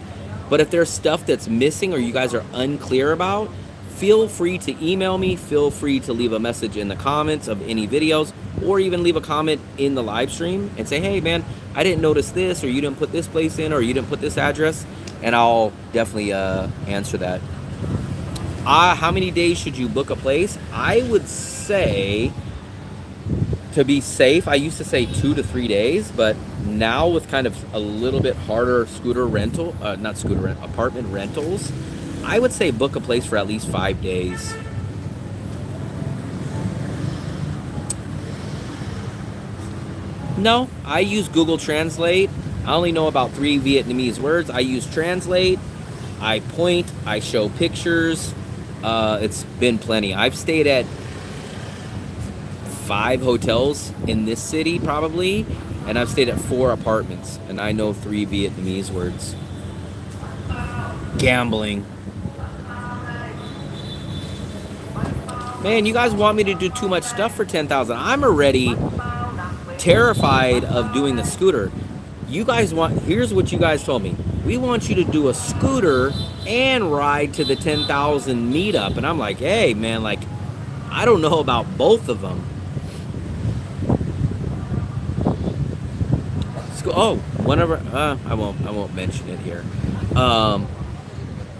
but if there's stuff that's missing or you guys are unclear about, feel free to email me. Feel free to leave a message in the comments of any videos, or even leave a comment in the live stream and say, hey man, I didn't notice this, or you didn't put this place in, or you didn't put this address, and I'll definitely answer that. How many days should you book a place? I would say, to be safe, I used to say 2 to 3 days, but now with kind of a little bit harder apartment rentals, I would say book a place for at least 5 days. No, I use Google Translate. I only know about 3 Vietnamese words. I use Translate. I point. I show pictures. It's been plenty. I've stayed at 5 hotels in this city probably, and I've stayed at 4 apartments, and I know 3 Vietnamese words. Gambling. Man, you guys want me to do too much stuff for $10,000. I'm already terrified of doing the scooter. You guys here's what you guys told me. We want you to do a scooter and ride to the 10,000 meetup. And I'm like, hey man, like, I don't know about both of them. I won't mention it here.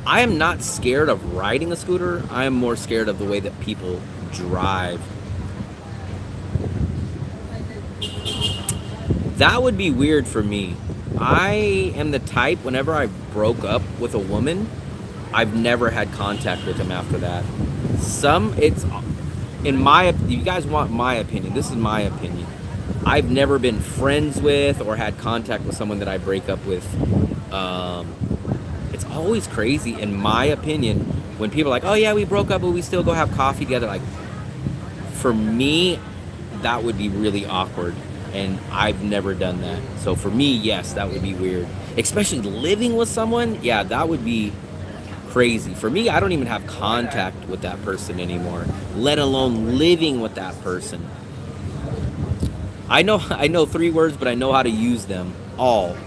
I am not scared of riding a scooter. I am more scared of the way that people drive. That would be weird for me. I am the type, whenever I broke up with a woman, I've never had contact with them after that. You guys want my opinion. This is my opinion. I've never been friends with or had contact with someone that I break up with. It's always crazy, in my opinion, when people are like, oh yeah, we broke up, but we still go have coffee together. Like, for me, that would be really awkward, and I've never done that. So for me, yes, that would be weird. Especially living with someone, yeah, that would be crazy. For me, I don't even have contact with that person anymore, let alone living with that person. I know 3 words, but I know how to use them all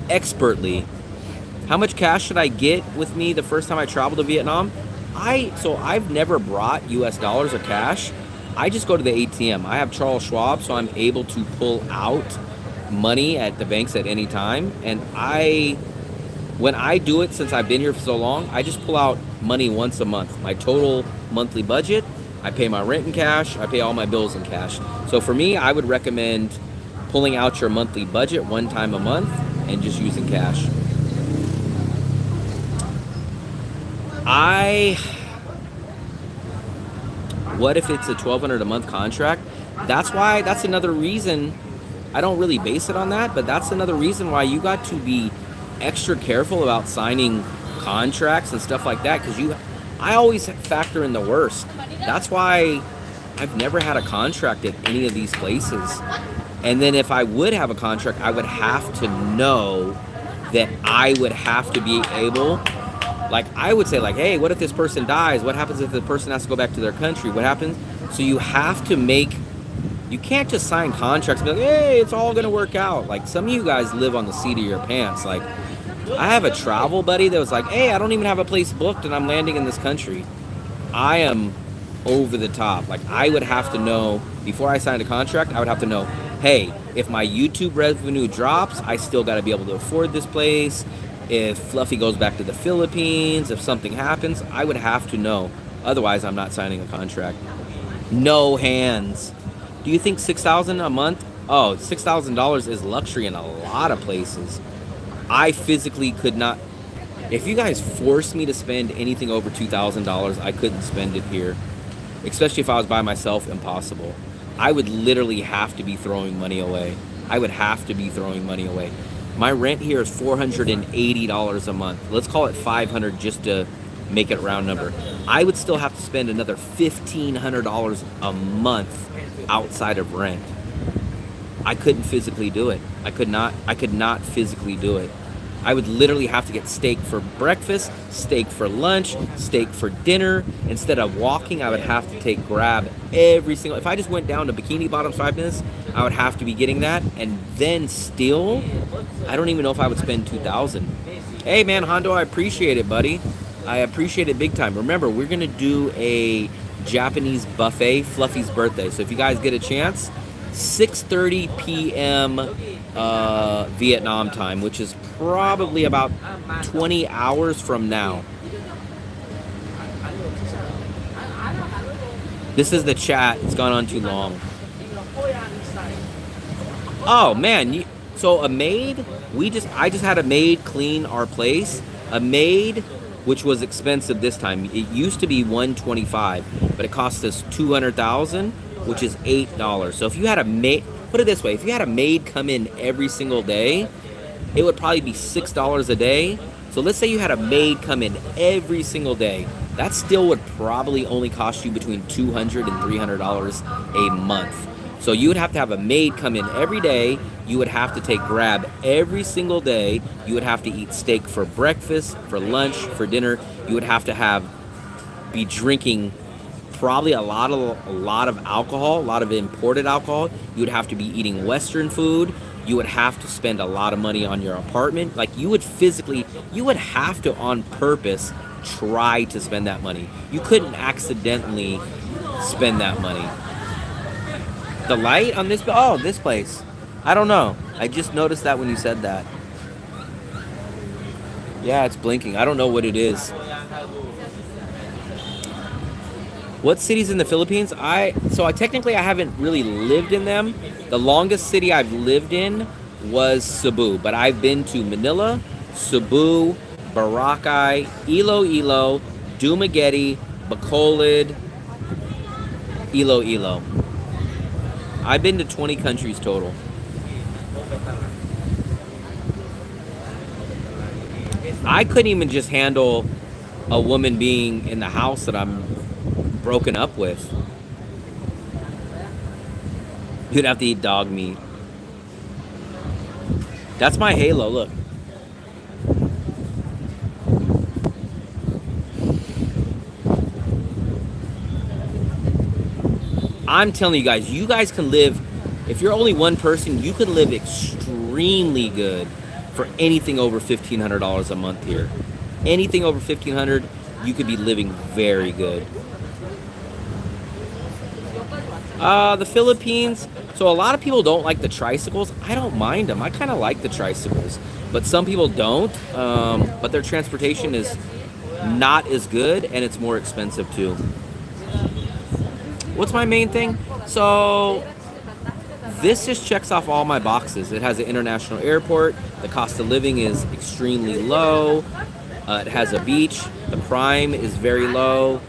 expertly. How much cash should I get with me the first time I travel to Vietnam? I've never brought US dollars or cash. I just go to the ATM. I have Charles Schwab, so I'm able to pull out money at the banks at any time. And when I do it, since I've been here for so long, I just pull out money once a month. My total monthly budget, I pay my rent in cash, I pay all my bills in cash. So for me, I would recommend pulling out your monthly budget one time a month and just using cash. What if it's a $1,200 a month contract? That's another reason. I don't really base it on that, but that's another reason why you got to be extra careful about signing contracts and stuff like that, because I always factor in the worst. That's why I've never had a contract at any of these places. And then if I would have a contract, I would have to know that I would have to be able, like I would say, like, hey, what if this person dies? What happens if the person has to go back to their country? What happens? So you have to you can't just sign contracts and be like, hey, it's all gonna work out. Like, some of you guys live on the seat of your pants. Like, I have a travel buddy that was like, hey, I don't even have a place booked and I'm landing in this country. I am over the top. Like, I would have to know, before I signed a contract, I would have to know, hey, if my YouTube revenue drops, I still got to be able to afford this place. If Fluffy goes back to the Philippines, if something happens, I would have to know. Otherwise, I'm not signing a contract. No hands. Do you think $6,000 a month? Oh, $6,000 is luxury in a lot of places. I physically could not. If you guys forced me to spend anything over $2,000, I couldn't spend it here. Especially if I was by myself, impossible. I would literally have to be throwing money away. I would have to be throwing money away. My rent here is $480 a month. Let's call it $500 just to make it round number. I would still have to spend another $1,500 a month outside of rent. I couldn't physically do it. I could not physically do it. I would literally have to get steak for breakfast, steak for lunch, steak for dinner. Instead of walking, I would have to take Grab every single. If I just went down to Bikini Bottoms 5 minutes, I would have to be getting that. And then still, I don't even know if I would spend $2,000. Hey man, Hondo, I appreciate it, buddy. I appreciate it big time. Remember, we're gonna do a Japanese buffet, Fluffy's birthday. So if you guys get a chance, 6:30 p.m. Vietnam time, which is probably about 20 hours from now. This is the chat. It's gone on too long. Oh man, so a maid, I just had a maid clean our place. A maid, which was expensive this time. It used to be $125, but it cost us $200,000, which is $8. So if you had a maid, put it this way, if you had a maid come in every single day, it would probably be $6 a day. So let's say you had a maid come in every single day. That still would probably only cost you between $200 and $300 a month. So you would have to have a maid come in every day. You would have to take Grab every single day. You would have to eat steak for breakfast, for lunch, for dinner. You would have to be drinking probably a lot of alcohol, a lot of imported alcohol. You would have to be eating Western food. You would have to spend a lot of money on your apartment. Like, you would have to on purpose try to spend that money. You couldn't accidentally spend that money. The light on this place. I don't know. I just noticed that when you said that. Yeah, it's blinking. I don't know what it is. What cities in the Philippines? So technically I haven't really lived in them. The longest city I've lived in was Cebu, but I've been to Manila, Cebu, Boracay, Iloilo, Dumaguete, Bacolod, Iloilo. I've been to 20 countries total. I couldn't even just handle a woman being in the house that I'm broken up with. You'd have to eat dog meat. That's my halo, look. I'm telling you guys can live, if you're only one person, you can live extremely good for anything over $1,500 a month here. Anything over $1,500, you could be living very good. The Philippines, so a lot of people don't like the tricycles. I don't mind them. I kind of like the tricycles, but some people don't. But their transportation is not as good, and it's more expensive too. What's my main thing? So this just checks off all my boxes. It has an international airport. The cost of living is extremely low. It has a beach. The crime is very low.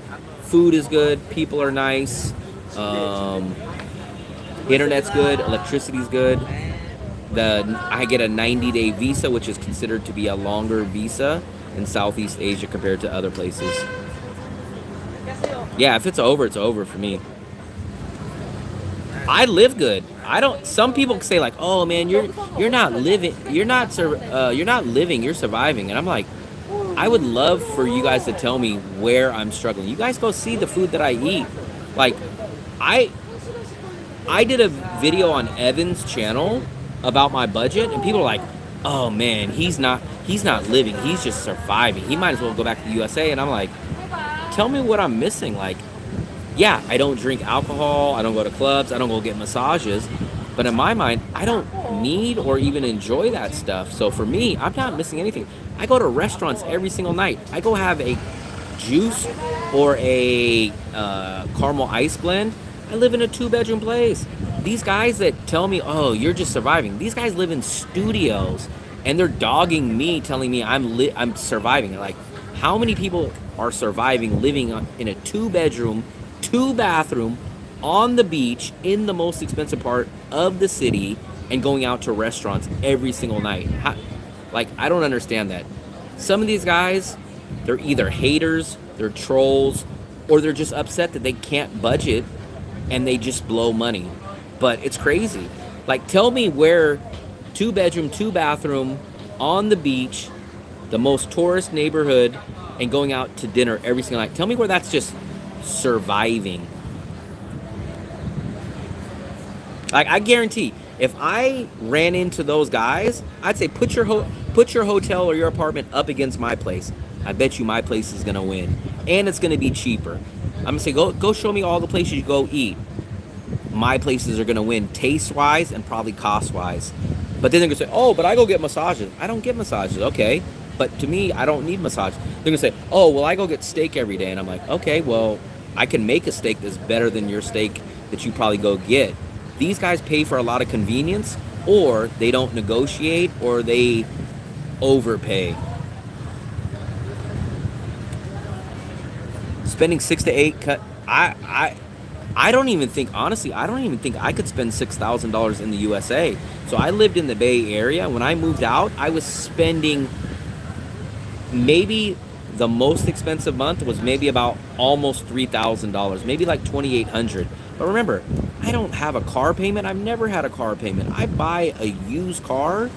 Food is good. People are nice. Internet's good. Electricity's good. I get a 90-day visa, which is considered to be a longer visa in Southeast Asia compared to other places. Yeah, if it's over for me. I live good. I don't. Some people say like, "Oh man, you're not living. You're not living. You're surviving." And I'm like, I would love for you guys to tell me where I'm struggling. You guys go see the food that I eat. Like, I did a video on Evan's channel about my budget, and people are like, "Oh man, he's not living. He's just surviving. He might as well go back to the USA." And I'm like, tell me what I'm missing. Like, yeah, I don't drink alcohol. I don't go to clubs. I don't go get massages. But in my mind, I don't need or even enjoy that stuff. So for me, I'm not missing anything. I go to restaurants every single night. I go have a juice or a caramel ice blend. I live in a 2-bedroom place. These guys that tell me, oh, you're just surviving. These guys live in studios, and they're dogging me, telling me I'm surviving. Like, how many people are surviving living in a 2-bedroom, 2-bathroom, on the beach, in the most expensive part of the city, and going out to restaurants every single night? Like, I don't understand that. Some of these guys, they're either haters, they're trolls, or they're just upset that they can't budget and they just blow money. But it's crazy. Like, tell me where 2-bedroom, 2-bathroom, on the beach, the most tourist neighborhood, and going out to dinner every single night. Tell me where that's just surviving. Like, I guarantee, if I ran into those guys, I'd say put your hotel or your apartment up against my place. I bet you my place is gonna win, and it's gonna be cheaper. I'm gonna say go show me all the places you go eat. My places are gonna win taste-wise and probably cost-wise. But then they're gonna say, oh, but I go get massages. I don't get massages, okay. But to me, I don't need massage. They're gonna say, oh, well, I go get steak every day. And I'm like, okay, well, I can make a steak that's better than your steak that you probably go get. These guys pay for a lot of convenience, or they don't negotiate, or they overpay. Spending 6 to 8 I don't even think, honestly, I don't even think I could spend $6,000 in the USA. So I lived in the Bay Area. When I moved out, I was spending, maybe the most expensive month was maybe about almost $3,000, maybe like $2,800. But remember, I don't have a car payment. I've never had a car payment. I buy a used car,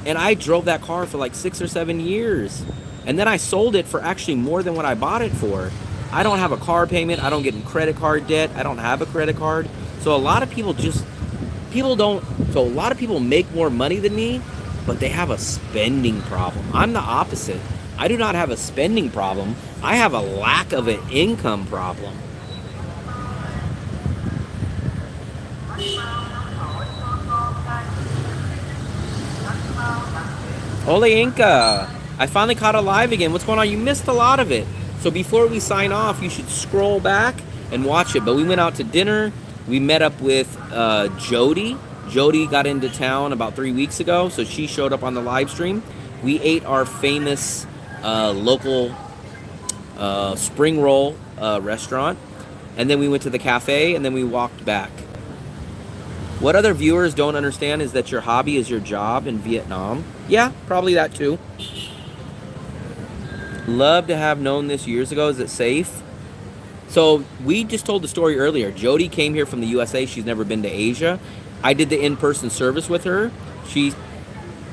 and I drove that car for like 6 or 7 years. And then I sold it for actually more than what I bought it for. I don't have a car payment. I don't get in credit card debt. I don't have a credit card. So a lot of people a lot of people make more money than me, but they have a spending problem. I'm the opposite. I do not have a spending problem. I have a lack of an income problem. Hola Inca, I finally caught it live again. What's going on? You missed a lot of it. So before we sign off, you should scroll back and watch it. But we went out to dinner. We met up with Jody. Jody got into town about 3 weeks ago, so she showed up on the live stream. We ate our famous local spring roll restaurant, and then we went to the cafe, and then we walked back. What other viewers don't understand is that your hobby is your job in Vietnam. Yeah, probably that too. Love to have known this years ago. Is it safe? So we just told the story earlier. Jody came here from the USA. She's never been to Asia. I did the in-person service with her. She,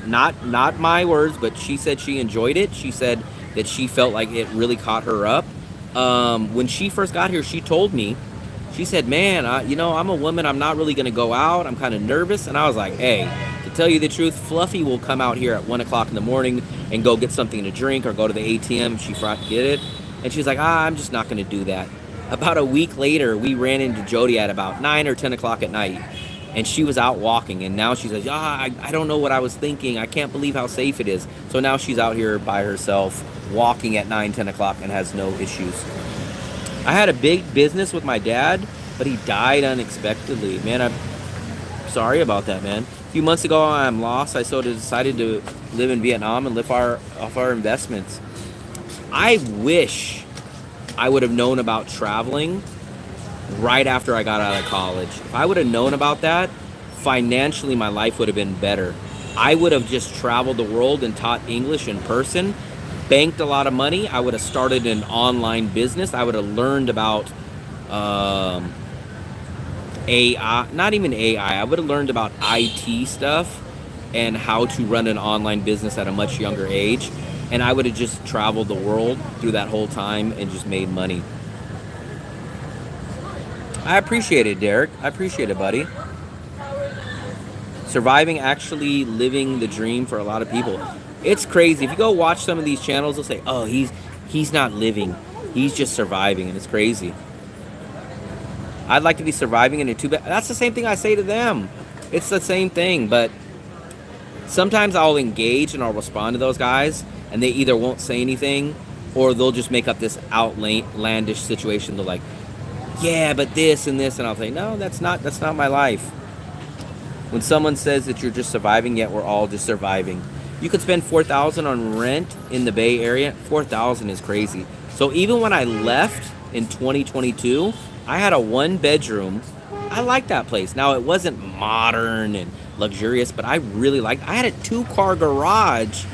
not my words, but she said she enjoyed it. She said that she felt like it really caught her up. When she first got here, she told me, she said, man, I'm a woman. I'm not really going to go out. I'm kind of nervous. And I was like, hey, to tell you the truth, Fluffy will come out here at 1 o'clock in the morning and go get something to drink or go to the ATM. She forgot to get it. And she's like, I'm just not going to do that. About a week later, we ran into Jody at about 9 or 10 o'clock at night. And she was out walking. And now she says, I don't know what I was thinking. I can't believe how safe it is. So now she's out here by herself walking at 9, 10 o'clock and has no issues. I had a big business with my dad, but he died unexpectedly. Man, I'm Sorry about that, man. A few months ago, I'm lost. I sort of decided to live in Vietnam and live off our investments. I wish I would have known about traveling right after I got out of college. If I would have known about that, financially, my life would have been better. I would have just traveled the world and taught English in person, banked a lot of money. I would have started an online business. I would have learned about AI, not even AI. I would have learned about IT stuff and how to run an online business at a much younger age. And I would have just traveled the world through that whole time and just made money. I appreciate it, Derek. I appreciate it, buddy. Surviving, actually living the dream for a lot of people. It's crazy. If you go watch some of these channels, they'll say, oh, he's not living. He's just surviving, and it's crazy. I'd like to be surviving in a two-bed. That's the same thing I say to them. It's the same thing, but sometimes I'll engage and I'll respond to those guys, and they either won't say anything or they'll just make up this outlandish situation. They're like, yeah, but this and this, and I'll say, no, that's not my life. When someone says that you're just surviving, yet we're all just surviving. You could spend $4,000 on rent in the Bay Area. $4,000 is crazy. So even when I left in 2022, I had a 1-bedroom. I liked that place. Now, it wasn't modern and luxurious, but I really liked it. I had a 2-car garage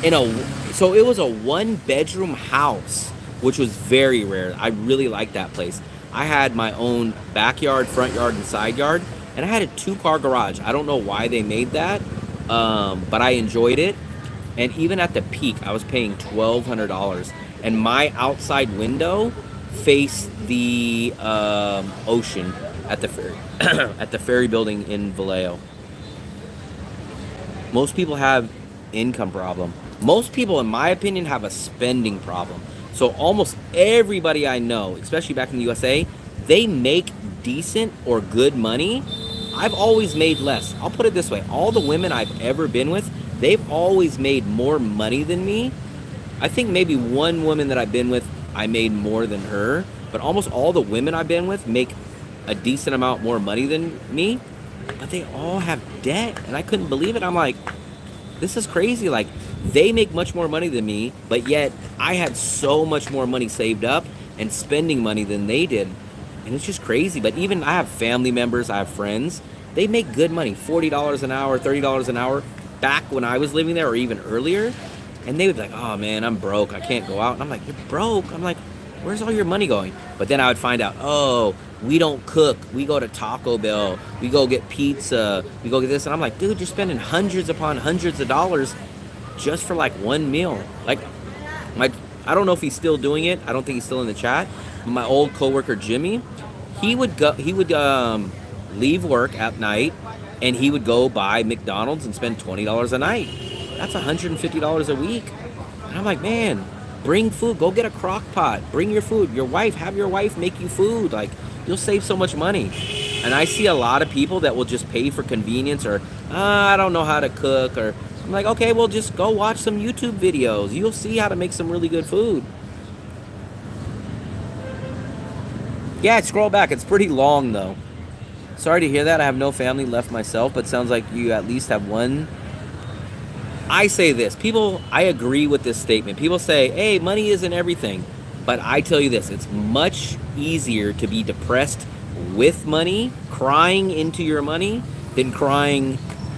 so it was a 1-bedroom house, which was very rare. I really liked that place. I had my own backyard, front yard, and side yard, and I had a 2-car garage. I don't know why they made that, but I enjoyed it. And even at the peak, I was paying $1,200, and my outside window faced the ocean at the ferry, at the ferry building in Vallejo. Most people have income problem. Most people, in my opinion, have a spending problem. So almost everybody I know, especially back in the USA, they make decent or good money. I've always made less. I'll put it this way. All the women I've ever been with, they've always made more money than me. I think maybe one woman that I've been with, I made more than her. But almost all the women I've been with make a decent amount more money than me. But they all have debt. And I couldn't believe it. I'm like, this is crazy. Like, they make much more money than me, but yet I had so much more money saved up and spending money than they did. And it's just crazy. But even I have family members, I have friends, they make good money, $40 an hour, $30 an hour, back when I was living there or even earlier. And they would be like, oh man, I'm broke, I can't go out. And I'm like, you're broke? I'm like, where's all your money going? But then I would find out, oh, we don't cook. We go to Taco Bell. We go get pizza. We go get this. And I'm like, dude, you're spending hundreds upon hundreds of dollars just for like one meal. Like, I don't know if he's still doing it. I don't think he's still in the chat. My old coworker, Jimmy, he would leave work at night and he would go buy McDonald's and spend $20 a night. That's $150 a week. And I'm like, man, bring food. Go get a crock pot. Bring your food. Have your wife make you food. Like, you'll save so much money. And I see a lot of people that will just pay for convenience or, I don't know how to cook. Or I'm like, okay, well, just go watch some YouTube videos. You'll see how to make some really good food. Yeah, scroll back. It's pretty long, though. Sorry to hear that. I have no family left myself, but sounds like you at least have one. I say this. I agree with this statement. People say, hey, money isn't everything. But I tell you this, it's much easier to be depressed with money, crying into your money, than crying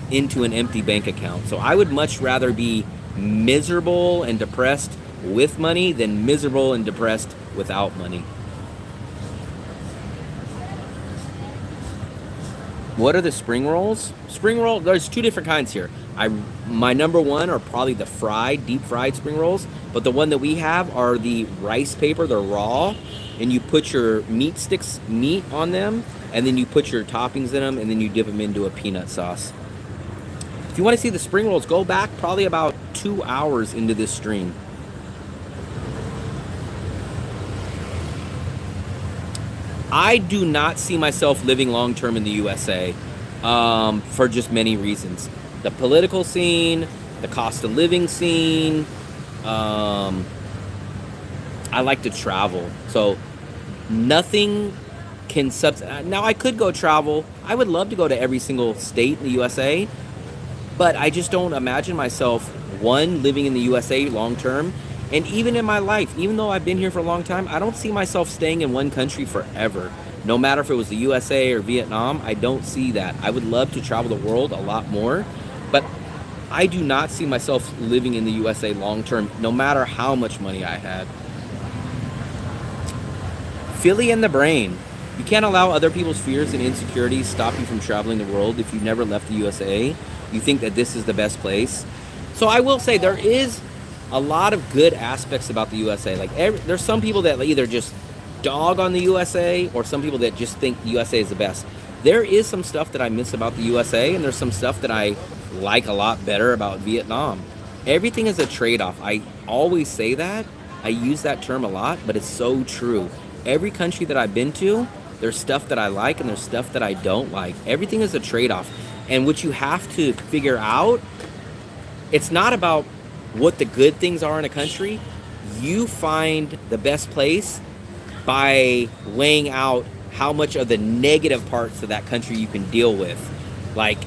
into an empty bank account. So I would much rather be miserable and depressed with money than miserable and depressed without money. What are the spring rolls? Spring roll, there's 2 different kinds here. My number one are probably the deep fried spring rolls, but the one that we have are the rice paper, they're raw, and you put your meat on them, and then you put your toppings in them, and then you dip them into a peanut sauce. If you want to see the spring rolls, go back probably about 2 hours into this stream. I do not see myself living long term in the USA for just many reasons. The political scene, the cost of living scene. I like to travel. So nothing can now I could go travel. I would love to go to every single state in the USA, but I just don't imagine myself, one, living in the USA long term, and even in my life, even though I've been here for a long time, I don't see myself staying in one country forever. No matter if it was the USA or Vietnam, I don't see that. I would love to travel the world a lot more, but I do not see myself living in the USA long term, no matter how much money I had. Philly in the brain. You can't allow other people's fears and insecurities stop you from traveling the world. If you've never left the USA, you think that this is the best place. So I will say there is a lot of good aspects about the USA. Like there's some people that either just dog on the USA or some people that just think the USA is the best. There is some stuff that I miss about the USA, and there's some stuff that I like a lot better about Vietnam. Everything is a trade-off. I always say that. I use that term a lot, but it's so true. Every country that I've been to, there's stuff that I like and there's stuff that I don't like. Everything is a trade-off. And what you have to figure out, it's not about what the good things are in a country. You find the best place by laying out how much of the negative parts of that country you can deal with. Like,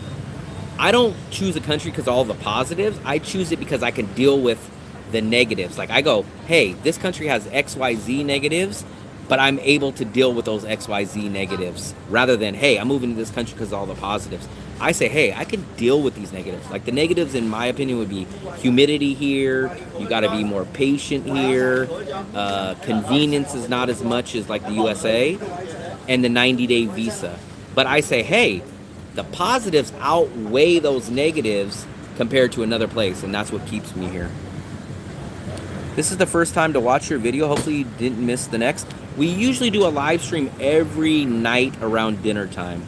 I don't choose a country because of all the positives. I choose it because I can deal with the negatives. Like, I go, hey, this country has XYZ negatives, but I'm able to deal with those XYZ negatives, rather than, hey, I'm moving to this country because of all the positives. I say, hey, I can deal with these negatives. Like, the negatives, in my opinion, would be humidity here. You got to be more patient here. Convenience is not as much as like the USA, and the 90-day visa. But I say, hey, the positives outweigh those negatives compared to another place, and that's what keeps me here. This is the first time to watch your video. Hopefully you didn't miss the next. We usually do a live stream every night around dinner time.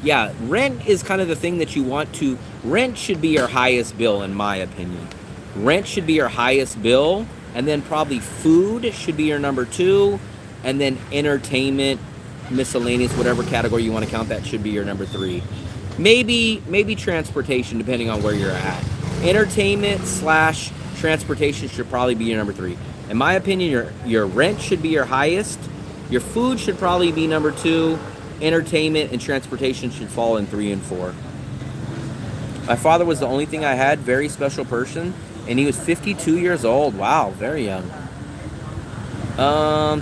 Yeah, rent is kind of the thing that you want to... Rent should be your highest bill, in my opinion. Rent should be your highest bill, and then probably food should be your number 2, and then entertainment, miscellaneous, whatever category you want to count, that should be your number 3. Maybe transportation, depending on where you're at. Entertainment / transportation should probably be your number 3. In my opinion, your rent should be your highest. Your food should probably be number 2. Entertainment and transportation should fall in 3 and 4. My father was the only thing I had. Very special person, and he was 52 years old. Wow, very young.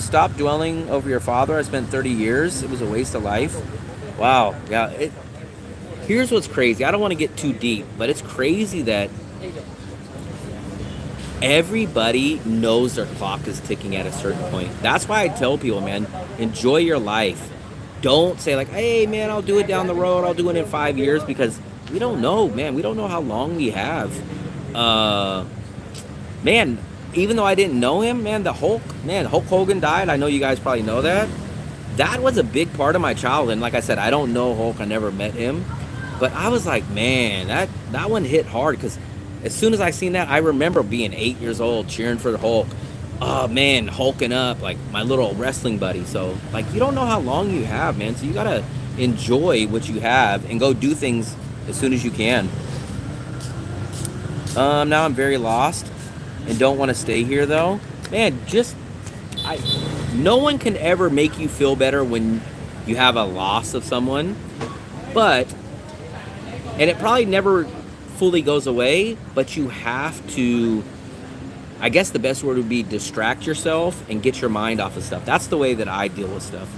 Stop dwelling over your father. I spent 30 years. It was a waste of life. Wow. Yeah. Here's what's crazy. I don't want to get too deep, but it's crazy that everybody knows their clock is ticking at a certain point. That's why I tell people, man, enjoy your life. Don't say like, hey, man, I'll do it down the road. I'll do it in 5 years, because we don't know, man. We don't know how long we have. Man, even though I didn't know him, man, Hulk Hogan died. I know you guys probably know that. That was a big part of my childhood. And like I said, I don't know Hulk. I never met him. But I was like, man, that one hit hard, because as soon as I seen that, I remember being 8 years old cheering for the Hulk. Oh, man, hulking up, like my little wrestling buddy. So, like, you don't know how long you have, man. So you got to enjoy what you have and go do things as soon as you can. Now I'm very lost and don't want to stay here, though. Man, no one can ever make you feel better when you have a loss of someone. And it probably never fully goes away, but you have to, I guess the best word would be distract yourself and get your mind off of stuff. That's the way that I deal with stuff.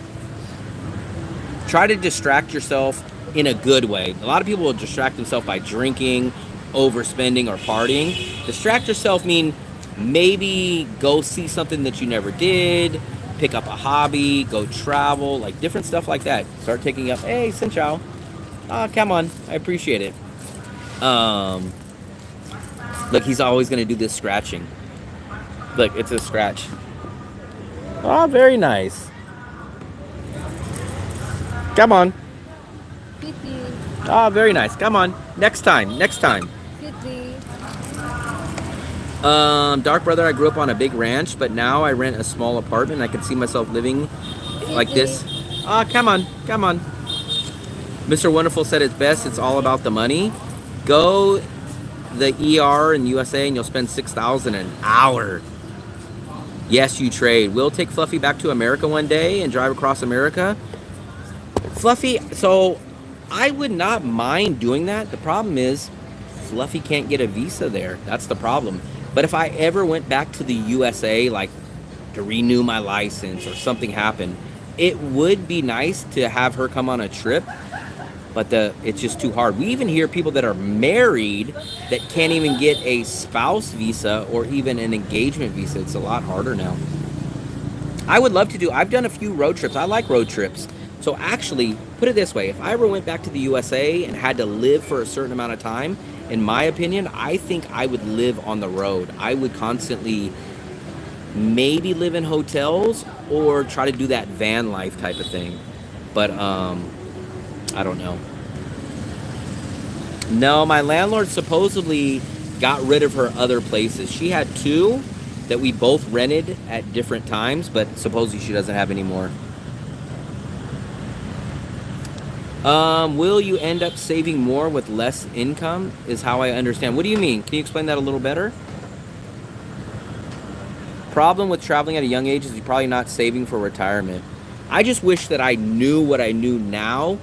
Try to distract yourself in a good way. A lot of people will distract themselves by drinking, overspending, or partying. Distract yourself mean maybe go see something that you never did, pick up a hobby, go travel, like different stuff like that. Start taking up, hey, Xin Chao. Come on, I appreciate it. Look, he's always going to do this scratching. Look, it's a scratch. Oh, very nice. Come on. Oh, very nice. Come on. Next time. Dark brother, I grew up on a big ranch, but now I rent a small apartment. I can see myself living like this. Come on. Mr. Wonderful said it's best. It's all about the money. Go the ER in USA and you'll spend $6,000 an hour. Yes, you trade. We'll take Fluffy back to America one day and drive across America. Fluffy, so I would not mind doing that. The problem is Fluffy can't get a visa there. That's the problem. But if I ever went back to the USA, like to renew my license or something happened, it would be nice to have her come on a trip, but it's just too hard. We even hear people that are married that can't even get a spouse visa or even an engagement visa. It's a lot harder now. I would love to do, I've done a few road trips. I like road trips. So actually, put it this way, if I ever went back to the USA and had to live for a certain amount of time, in my opinion, I think I would live on the road. I would constantly maybe live in hotels or try to do that van life type of thing. But I don't know. No, my landlord supposedly got rid of her other places. She had 2 that we both rented at different times, but supposedly she doesn't have any more. Will you end up saving more with less income is how I understand. What do you mean? Can you explain that a little better? Problem with traveling at a young age is you're probably not saving for retirement. I just wish that I knew what I knew now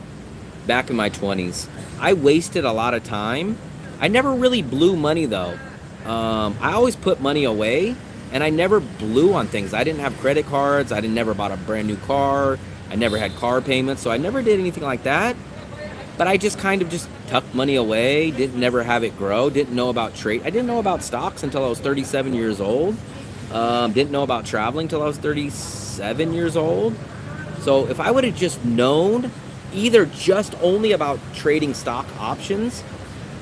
back in my 20s. I wasted a lot of time. I never really blew money though. I always put money away and I never blew on things. I didn't have credit cards. I never bought a brand new car. I never had car payments. So I never did anything like that. But I just kind of just tucked money away. Didn't never have it grow. Didn't know about trade. I didn't know about stocks until I was 37 years old. Didn't know about traveling till I was 37 years old. So if I would have just known either just only about trading stock options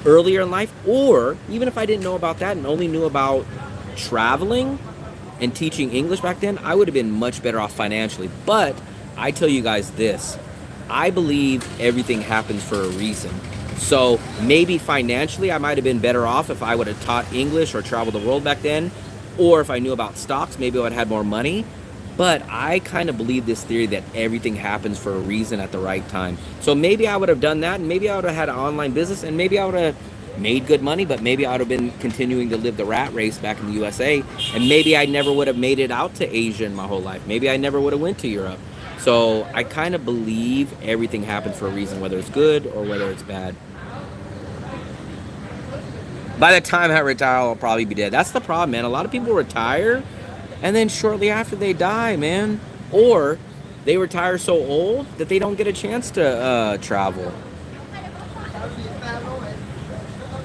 earlier in life, or even if I didn't know about that and only knew about traveling and teaching English back then, I would have been much better off financially. But I tell you guys this, I believe everything happens for a reason. So maybe financially I might have been better off if I would have taught English or traveled the world back then, or if I knew about stocks, maybe I would have had more money. But I kind of believe this theory that everything happens for a reason at the right time. So maybe I would have done that, and maybe I would have had an online business, and maybe I would have made good money, but maybe I would have been continuing to live the rat race back in the USA, and maybe I never would have made it out to Asia in my whole life. Maybe I never would have went to Europe. So I kind of believe everything happens for a reason, whether it's good or whether it's bad. By the time I retire, I'll probably be dead. That's the problem, man. A lot of people retire, and then shortly after they die, man. Or they retire so old that they don't get a chance to travel.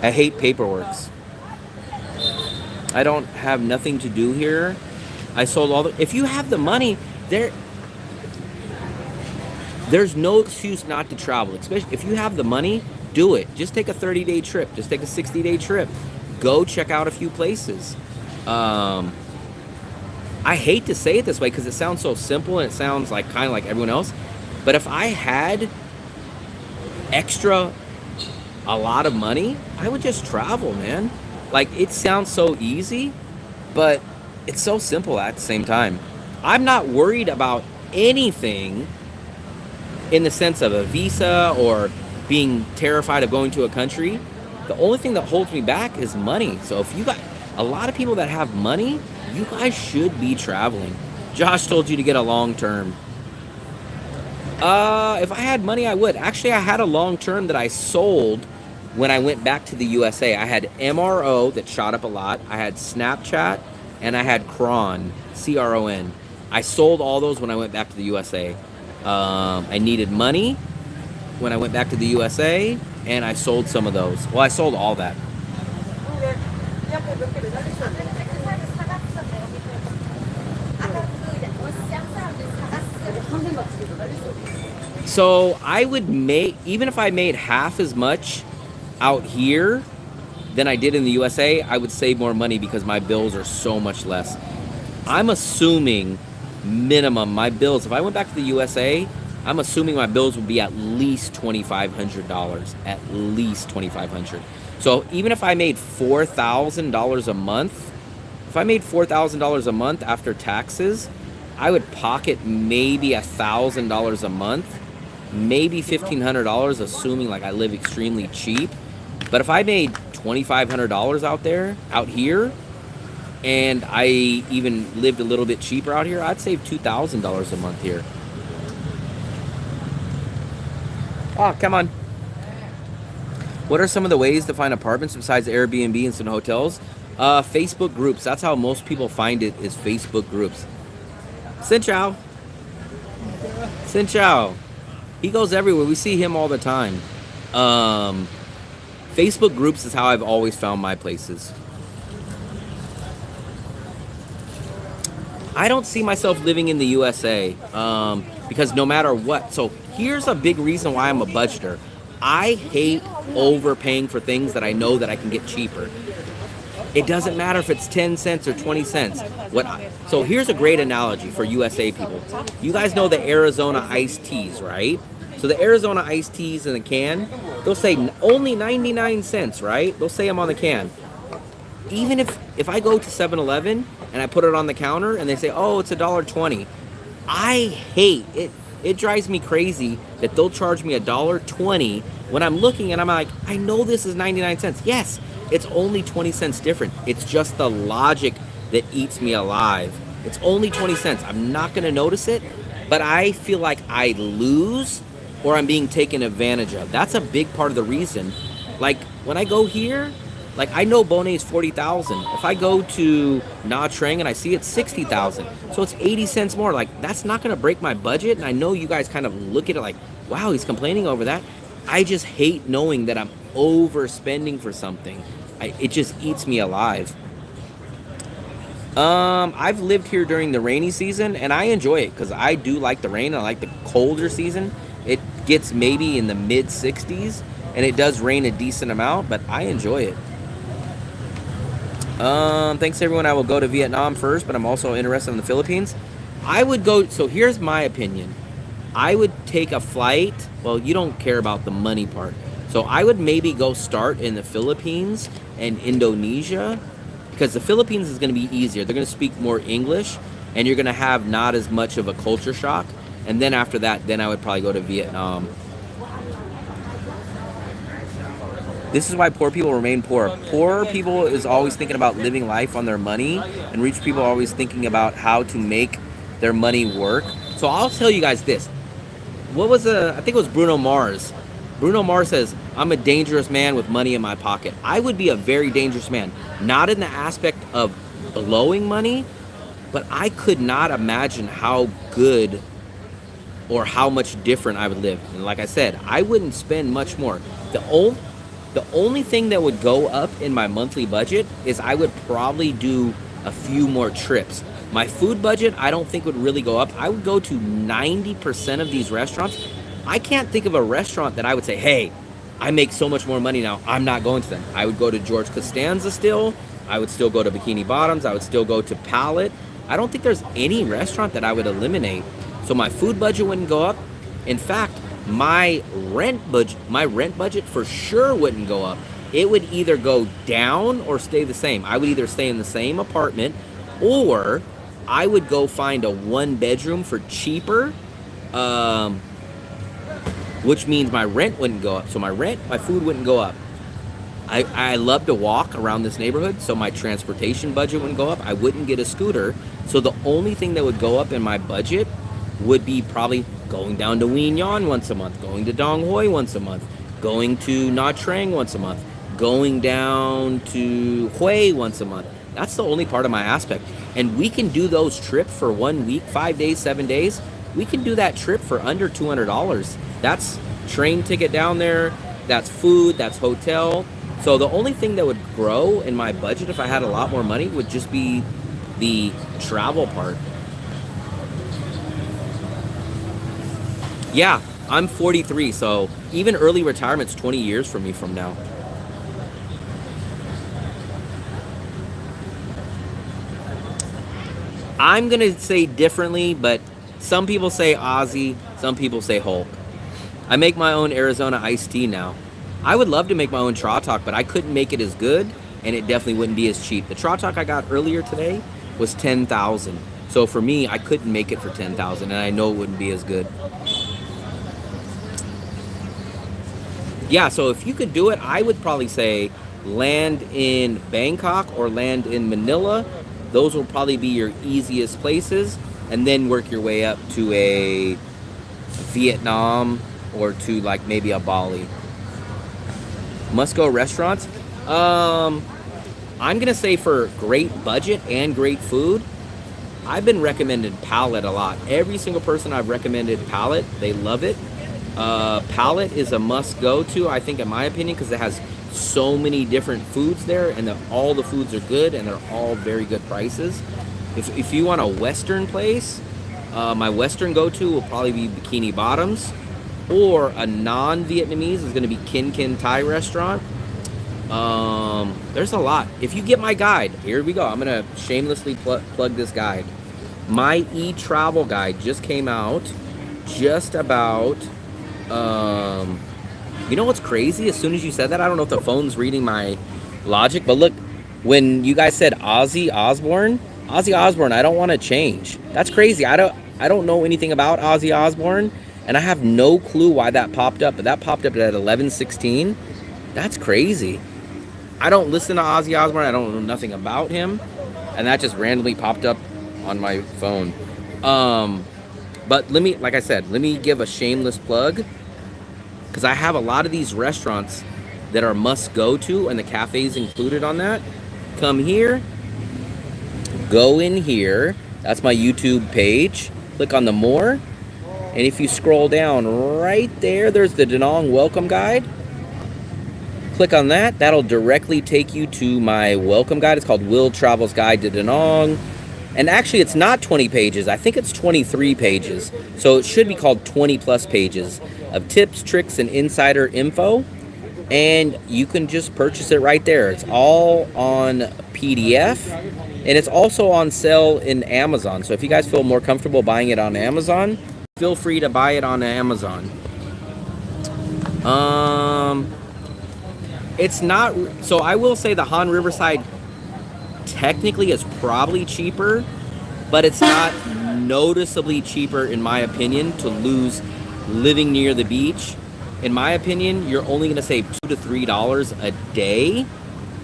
I hate paperwork. I don't have nothing to do here. I sold all the... If you have the money, there's no excuse not to travel. Especially if you have the money, do it. Just take a 30-day trip. Just take a 60-day trip. Go check out a few places. I hate to say it this way because it sounds so simple and it sounds like kind of like everyone else. But if I had a lot of money, I would just travel, man. Like, it sounds so easy, but it's so simple at the same time. I'm not worried about anything in the sense of a visa or being terrified of going to a country. The only thing that holds me back is money. So if you got a lot of people that have money, you guys should be traveling. Josh told you to get a long term. If I had money, I would. Actually, I had a long term that I sold when I went back to the USA. I had MRO that shot up a lot. I had Snapchat and I had Cron, C-R-O-N. I sold all those when I went back to the USA. I needed money when I went back to the USA, and I sold some of those. Well, I sold all that. So I would make, even if I made half as much out here than I did in the USA, I would save more money because my bills are so much less. I'm assuming minimum my bills, if I went back to the USA, I'm assuming my bills would be at least $2,500, at least $2,500. So even if I made $4,000 a month, if I made $4,000 a month after taxes, I would pocket maybe $1,000 a month, maybe $1,500, assuming like I live extremely cheap. But if I made $2,500 out here, and I even lived a little bit cheaper out here, I'd save $2,000 a month here. Oh, come on. What are some of the ways to find apartments besides Airbnb and some hotels? Facebook groups. That's how most people find it, is Facebook groups. Xin Chao. Xin Chao. He goes everywhere. We see him all the time. Facebook groups is how I've always found my places. I don't see myself living in the USA because no matter what. So here's a big reason why I'm a budgeter. I hate overpaying for things that I know that I can get cheaper. It doesn't matter if it's 10 cents or 20 cents. So here's a great analogy for USA people. You guys know the Arizona iced teas, right? So the Arizona iced teas in a can, they'll say only 99 cents, right? They'll say them on the can. Even if I go to 7-Eleven and I put it on the counter and they say, oh, it's $1.20, I hate it. It drives me crazy that they'll charge me $1.20 when I'm looking and I'm like, I know this is 99 cents. Yes, it's only 20 cents different. It's just the logic that eats me alive. It's only 20 cents. I'm not going to notice it, but I feel like I lose or I'm being taken advantage of. That's a big part of the reason. Like when I go here, like I know Bonet's 40,000. If I go to Nha Trang and I see it's 60,000, so it's 80 cents more. Like that's not gonna break my budget. And I know you guys kind of look at it like, wow, he's complaining over that. I just hate knowing that I'm overspending for something. It just eats me alive. I've lived here during the rainy season and I enjoy it because I do like the rain. I like the colder season. It gets maybe in the mid 60s and it does rain a decent amount, but I enjoy it. Thanks everyone. I will go to Vietnam first, but I'm also interested in the Philippines. I would go, so here's my opinion. I would take a flight. Well, you don't care about the money part. So I would maybe go start in the Philippines and Indonesia because the Philippines is going to be easier. They're going to speak more English and you're going to have not as much of a culture shock. And then after that, then I would probably go to Vietnam. This is why poor people remain poor. Poor people is always thinking about living life on their money, and rich people are always thinking about how to make their money work. So I'll tell you guys this. I think it was Bruno Mars. Bruno Mars says, I'm a dangerous man with money in my pocket. I would be a very dangerous man. Not in the aspect of blowing money, but I could not imagine how good or how much different I would live. And like I said, I wouldn't spend much more. The only thing that would go up in my monthly budget is I would probably do a few more trips. My food budget, I don't think would really go up. I would go to 90% of these restaurants. I can't think of a restaurant that I would say, hey, I make so much more money now, I'm not going to them. I would go to George Costanza still. I would still go to Bikini Bottoms. I would still go to Palette. I don't think there's any restaurant that I would eliminate. So my food budget wouldn't go up. In fact, my rent budget for sure wouldn't go up. It would either go down or stay the same. I would either stay in the same apartment or I would go find a 1-bedroom for cheaper, which means my rent wouldn't go up. So my food wouldn't go up. I love to walk around this neighborhood, so my transportation budget wouldn't go up. I wouldn't get a scooter. So the only thing that would go up in my budget would be probably going down to Wien Yan once a month, going to Dong Hoi once a month, going to Nha Trang once a month, going down to Hue once a month. That's the only part of my aspect. And we can do those trips for 1 week, 5 days, 7 days. We can do that trip for under $200. That's train ticket down there, that's food, that's hotel. So the only thing that would grow in my budget if I had a lot more money would just be the travel part. Yeah, I'm 43, so even early retirement's 20 years for me from now. I'm going to say differently, but some people say Aussie, some people say Hulk. I make my own Arizona iced tea now. I would love to make my own Trot Talk, but I couldn't make it as good, and it definitely wouldn't be as cheap. The Trot Talk I got earlier today was $10,000. So for me, I couldn't make it for $10,000, and I know it wouldn't be as good. Yeah, so if you could do it, I would probably say land in Bangkok or land in Manila Those will probably be your easiest places, and then work your way up to a Vietnam or to like maybe a Bali. Must go restaurants. I'm gonna say for great budget and great food, I've been recommended Palette a lot. Every single person I've recommended Palette, they love it. Palette is a must go to, I think, in my opinion, because it has so many different foods there, and all the foods are good, and they're all very good prices. If you want a Western place, my Western go-to will probably be Bikini Bottoms, or a non-Vietnamese is going to be Kin Kin Thai restaurant. There's a lot. If you get my guide, here we go. I'm going to shamelessly plug this guide. My e-travel guide just came out just about, you know what's crazy? As soon as you said that, I don't know if the phone's reading my logic, but look, when you guys said Ozzy Osbourne, I don't want to change. That's crazy. I don't know anything about Ozzy Osbourne, and I have no clue why that popped up, but that popped up at 11:16. That's crazy. I don't listen to Ozzy Osbourne. I don't know nothing about him, and that just randomly popped up on my phone. But let me give a shameless plug, because I have a lot of these restaurants that are must go to, and the cafe's included on that. Come here, go in here. That's my YouTube page. Click on the more, and if you scroll down right there, there's the Da Nang welcome guide. Click on that. That'll directly take you to my welcome guide. It's called Will Travel's Guide to Da Nang. And actually, it's not 20 pages. I think it's 23 pages. So it should be called 20 plus pages of tips, tricks, and insider info. And you can just purchase it right there. It's all on PDF. And it's also on sale in Amazon. So if you guys feel more comfortable buying it on Amazon, feel free to buy it on Amazon. It's not, so I will say the Han Riverside technically is probably cheaper, but it's not noticeably cheaper, in my opinion, to lose living near the beach. In my opinion, you're only going to save $2 to $3 a day.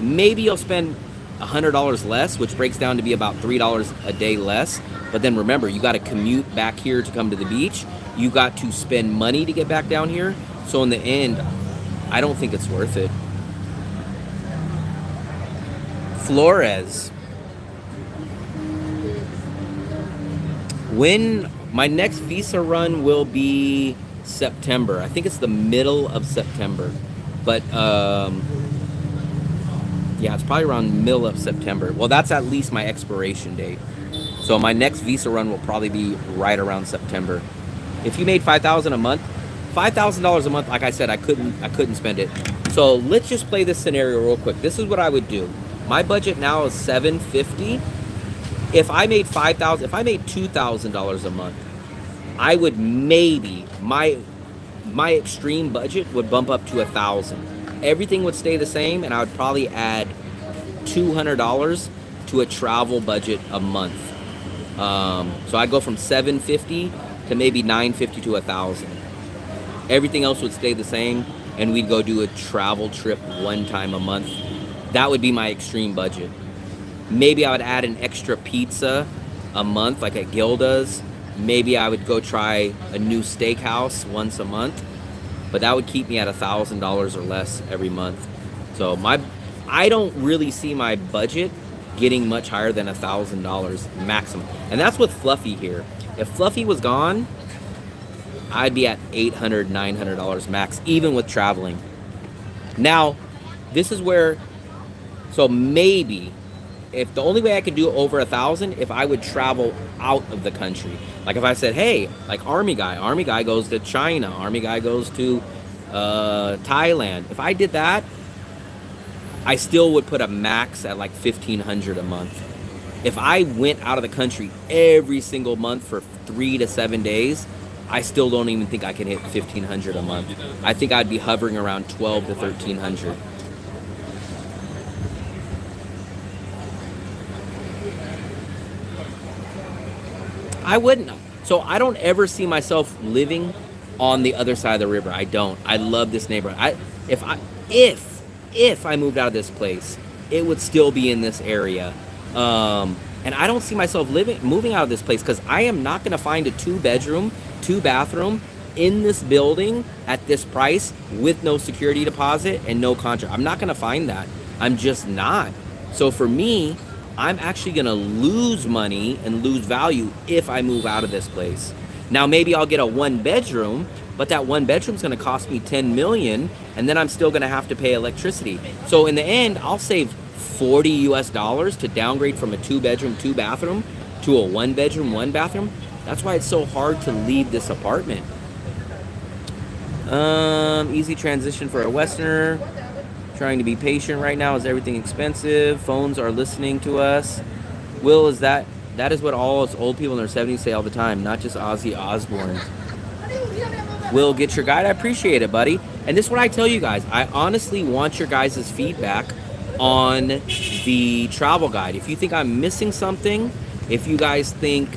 Maybe you'll spend $100 less, which breaks down to be about $3 a day less. But then remember, you got to commute back here to come to the beach. You got to spend money to get back down here. So in the end, I don't think it's worth it. Flores. When my next visa run will be September. I think it's the middle of September. But yeah, it's probably around middle of September. Well, that's at least my expiration date. So my next visa run will probably be right around September. If you made $5,000 a month, $5,000 a month, like I said, I couldn't spend it. So let's just play this scenario real quick. This is what I would do. My budget now is $750. If I made $5,000, if I made $2,000 a month, I would maybe, my extreme budget would bump up to $1,000. Everything would stay the same, and I would probably add $200 to a travel budget a month. So I'd go from $750 to maybe $950 to $1,000. Everything else would stay the same, and we'd go do a travel trip one time a month. That would be my extreme budget. Maybe I would add an extra pizza a month, like at Gilda's. Maybe I would go try a new steakhouse once a month, but that would keep me at $1,000 or less every month. So I don't really see my budget getting much higher than $1,000 maximum. And that's with Fluffy here. If Fluffy was gone, I'd be at $800, $900 max, even with traveling. Now, this is where, so maybe, if the only way I could do over $1,000, if I would travel out of the country. Like if I said, hey, like Army guy goes to China, Army guy goes to Thailand. If I did that, I still would put a max at like $1,500 a month. If I went out of the country every single month for 3 to 7 days, I still don't even think I can hit $1,500 a month. I think I'd be hovering around $1,200 to $1,300. I wouldn't. So I don't ever see myself living on the other side of the river. I don't. I love this neighborhood. If I moved out of this place, it would still be in this area. And I don't see myself moving out of this place because I am not going to find a 2-bedroom, 2-bathroom in this building at this price with no security deposit and no contract. I'm not going to find that. I'm just not. So for me, I'm actually going to lose money and lose value if I move out of this place. Now maybe I'll get a 1-bedroom, but that 1-bedroom is going to cost me $10 million, and then I'm still going to have to pay electricity. So in the end, I'll save $40 to downgrade from a 2-bedroom, 2-bathroom to a 1-bedroom, 1-bathroom. That's why it's so hard to leave this apartment. Easy transition for a Westerner. Trying to be patient right now. Is everything expensive? Phones are listening to us. Will, is that is what all us old people in their 70s say all the time, not just Ozzy Osbourne. Will, get your guide. I appreciate it, buddy. And this is what I tell you guys. I honestly want your guys' feedback on the travel guide. If you think I'm missing something, if you guys think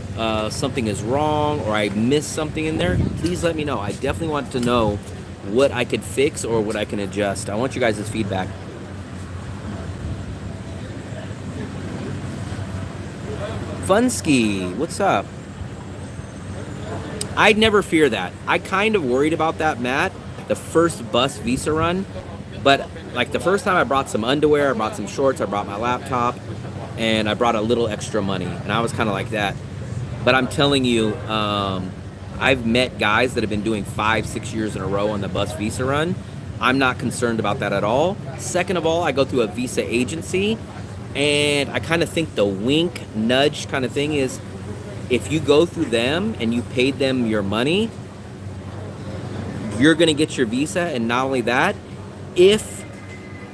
something is wrong or I missed something in there, please let me know. I definitely want to know what I could fix or what I can adjust. I want you guys' feedback. Funski, what's up? I'd never fear that. I kind of worried about that, Matt, the first bus visa run. But like the first time I brought some underwear, I brought some shorts, I brought my laptop, and I brought a little extra money. And I was kind of like that. But I'm telling you, I've met guys that have been doing 5-6 years in a row on the bus visa run. I'm not concerned about that at all. Second of all, I go through a visa agency, and I kind of think the wink, nudge kind of thing is if you go through them and you paid them your money, you're going to get your visa. And not only that, if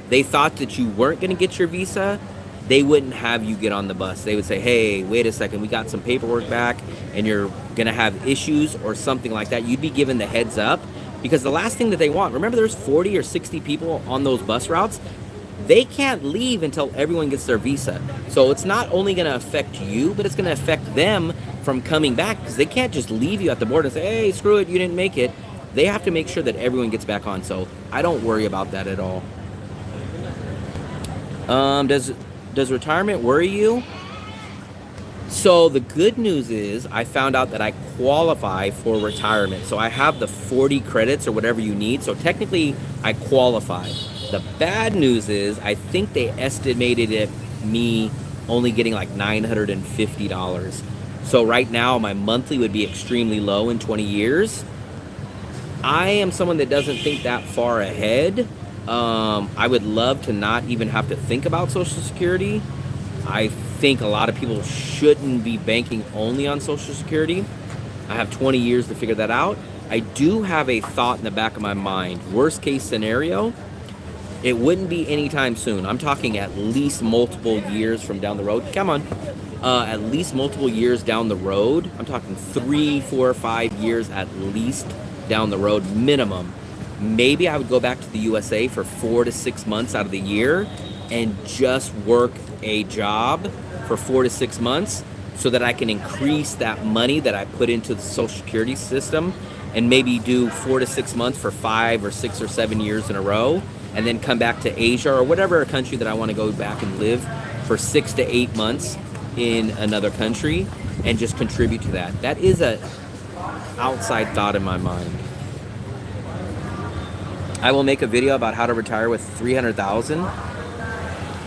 they thought that you weren't going to get your visa, they wouldn't have you get on the bus. They would say, hey, wait a second, we got some paperwork back and you're going to have issues or something like that. You'd be given the heads up, because the last thing that they want, remember there's 40 or 60 people on those bus routes. They can't leave until everyone gets their visa. So it's not only going to affect you, but it's going to affect them from coming back, because they can't just leave you at the border and say, hey, screw it, you didn't make it. They have to make sure that everyone gets back on. So I don't worry about that at all. Does retirement worry you? So the good news is I found out that I qualify for retirement. So I have the 40 credits or whatever you need. So technically I qualify. The bad news is I think they estimated me only getting like $950. So right now my monthly would be extremely low in 20 years. I am someone that doesn't think that far ahead. I would love to not even have to think about Social Security. I think a lot of people shouldn't be banking only on Social Security. I have 20 years to figure that out. I do have a thought in the back of my mind. Worst case scenario, it wouldn't be anytime soon. I'm talking at least multiple years from down the road. Come on. At least multiple years down the road. I'm talking 3, 4, 5 years at least down the road minimum. Maybe I would go back to the USA for 4 to 6 months out of the year and just work a job for 4 to 6 months so that I can increase that money that I put into the Social Security system, and maybe do 4 to 6 months for 5 or 6 or 7 years in a row, and then come back to Asia or whatever country that I want to go back and live for 6 to 8 months in another country and just contribute to that. That is a outside thought in my mind. I will make a video about how to retire with $300,000.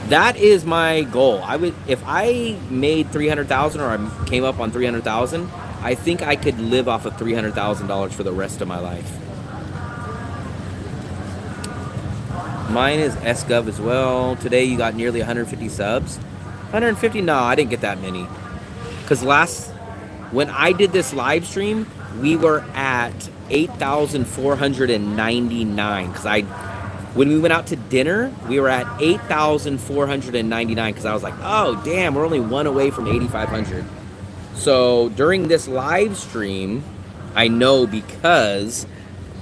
That is my goal. I would, if I made $300,000 or I came up on $300,000, I think I could live off of $300,000 for the rest of my life. Mine is SGov as well. Today you got nearly 150 subs. 150? No, I didn't get that many. Because when I did this live stream, we were at 8,499. Because when we went out to dinner, we were at 8,499. Because I was like, oh damn, we're only one away from 8,500. So during this live stream, I know because,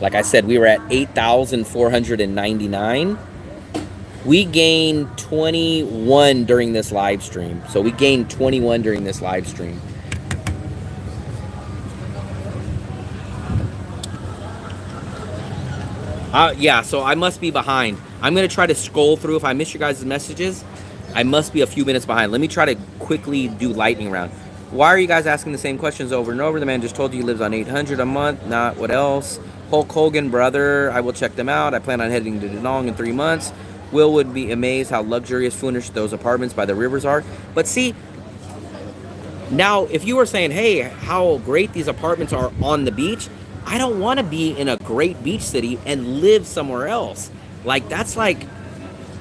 like I said, we were at 8,499. We gained 21 during this live stream. So we gained 21 during this live stream. Yeah, so I must be behind. I'm going to try to scroll through. If I miss your guys' messages, I must be a few minutes behind. Let me try to quickly do lightning round. Why are you guys asking the same questions over and over? The man just told you he lives on 800 a month. Not what else? Hulk Hogan, brother. I will check them out. I plan on heading to Danong in 3 months. Will would be amazed how luxurious, furnished those apartments by the rivers are. But see, now if you were saying, hey, how great these apartments are on the beach, I don't want to be in a great beach city and live somewhere else. Like, that's like,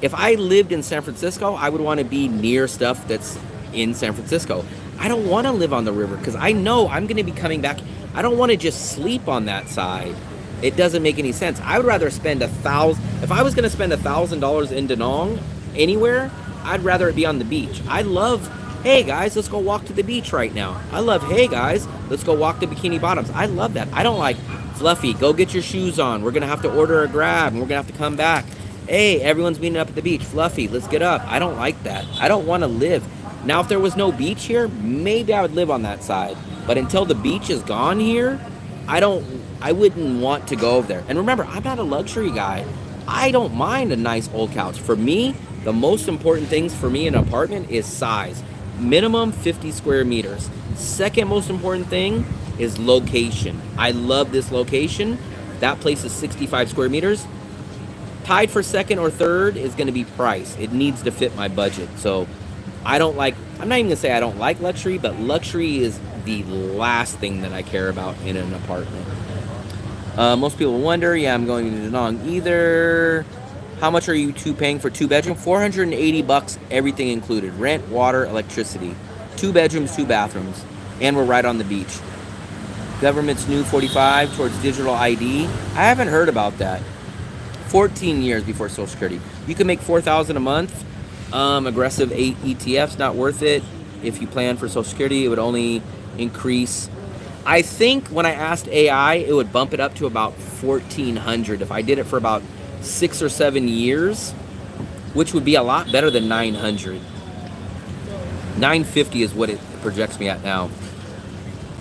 if I lived in San Francisco, I would want to be near stuff that's in San Francisco. I don't want to live on the river because I know I'm going to be coming back. I don't want to just sleep on that side. It doesn't make any sense. I would rather spend $1,000. If I was going to spend $1,000 in Danong anywhere, I'd rather it be on the beach. I love, hey guys, let's go walk to the beach right now. I love, hey guys, let's go walk to Bikini Bottoms. I love that. I don't like, Fluffy, go get your shoes on. We're going to have to order a Grab and we're going to have to come back. Hey, everyone's meeting up at the beach. Fluffy, let's get up. I don't like that. I don't want to live. Now, if there was no beach here, maybe I would live on that side. But until the beach is gone here, I wouldn't want to go over there. And remember, I'm not a luxury guy. I don't mind a nice old couch. For me, the most important things for me in an apartment is size. Minimum 50 square meters. Second most important thing is location. I love this location. That place is 65 square meters. Tied for second or third is going to be price. It needs to fit my budget. So I'm not even going to say I don't like luxury, but luxury is the last thing that I care about in an apartment. Most people wonder, yeah, I'm going to Danong either. How much are you two paying for 2 bedroom? $480, everything included. Rent, water, electricity. 2 bedrooms, 2 bathrooms. And we're right on the beach. Government's new 45 towards digital ID. I haven't heard about that. 14 years before Social Security. You can make $4,000 a month. Aggressive ETFs, not worth it. If you plan for Social Security, it would only increase. I think when I asked AI, it would bump it up to about 1,400 if I did it for about 6 or 7 years, which would be a lot better than 900. 950 is what it projects me at now.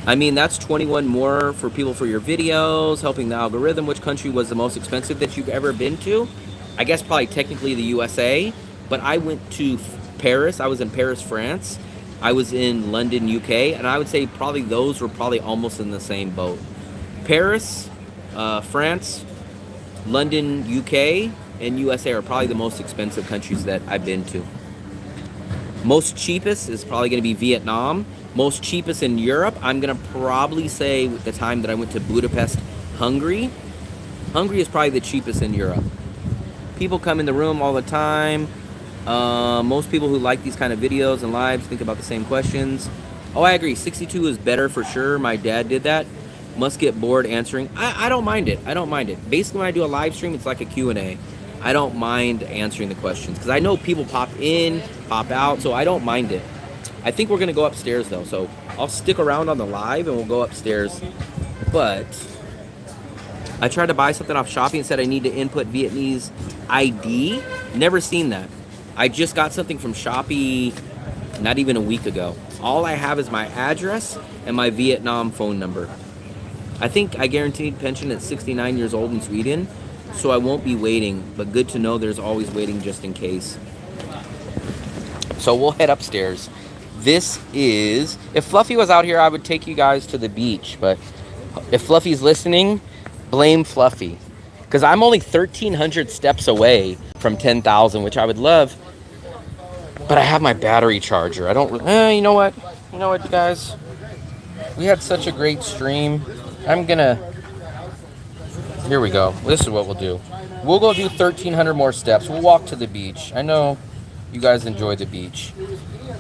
I mean, that's 21 more for people for your videos, helping the algorithm. Which country was the most expensive that you've ever been to? I guess probably technically the USA, but I went to Paris. I was in Paris, France. I was in London, UK, and I would say probably those were probably almost in the same boat. Paris, France, London, UK, and USA are probably the most expensive countries that I've been to. Most cheapest is probably going to be Vietnam. Most cheapest in Europe, I'm going to probably say the time that I went to Budapest, Hungary. Hungary is probably the cheapest in Europe. People come in the room all the time. Most people who like these kind of videos and lives think about the same questions. Oh, I agree. 62 is better for sure. My dad did that. Must get bored answering. I don't mind it. I don't mind it. Basically, when I do a live stream, it's like a Q&A. I don't mind answering the questions because I know people pop in, pop out, so I don't mind it. I think we're going to go upstairs, though, so I'll stick around on the live and we'll go upstairs. But I tried to buy something off Shopee and said I need to input Vietnamese ID. Never seen that. I just got something from Shopee not even a week ago. All I have is my address and my Vietnam phone number. I think I guaranteed pension at 69 years old in Sweden, so I won't be waiting, but good to know there's always waiting just in case. So we'll head upstairs. This is, if Fluffy was out here, I would take you guys to the beach, but if Fluffy's listening, blame Fluffy. Because I'm only 1,300 steps away from 10,000, which I would love, but I have my battery charger. I don't, you know what? You know what, you guys? We had such a great stream. Here we go. This is what we'll do. We'll go do 1,300 more steps. We'll walk to the beach. I know you guys enjoy the beach.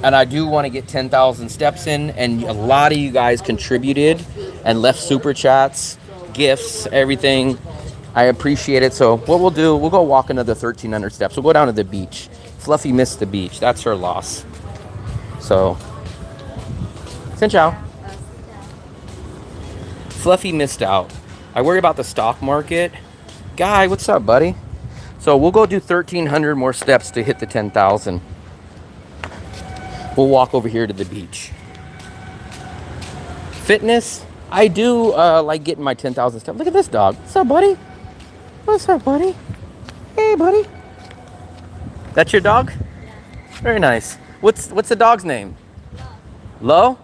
And I do want to get 10,000 steps in, and a lot of you guys contributed and left super chats, gifts, everything. I appreciate it. So what we'll do, we'll go walk another 1,300 steps. We'll go down to the beach. Fluffy missed the beach. That's her loss. So, xin chào. Fluffy missed out. I worry about the stock market. Guy, what's up, buddy? So we'll go do 1,300 more steps to hit the 10,000. We'll walk over here to the beach. Fitness, I do like getting my 10,000 steps. Look at this dog. What's up, buddy? What's up, buddy? Hey, buddy. That's your dog? Very nice. What's the dog's name? Lo?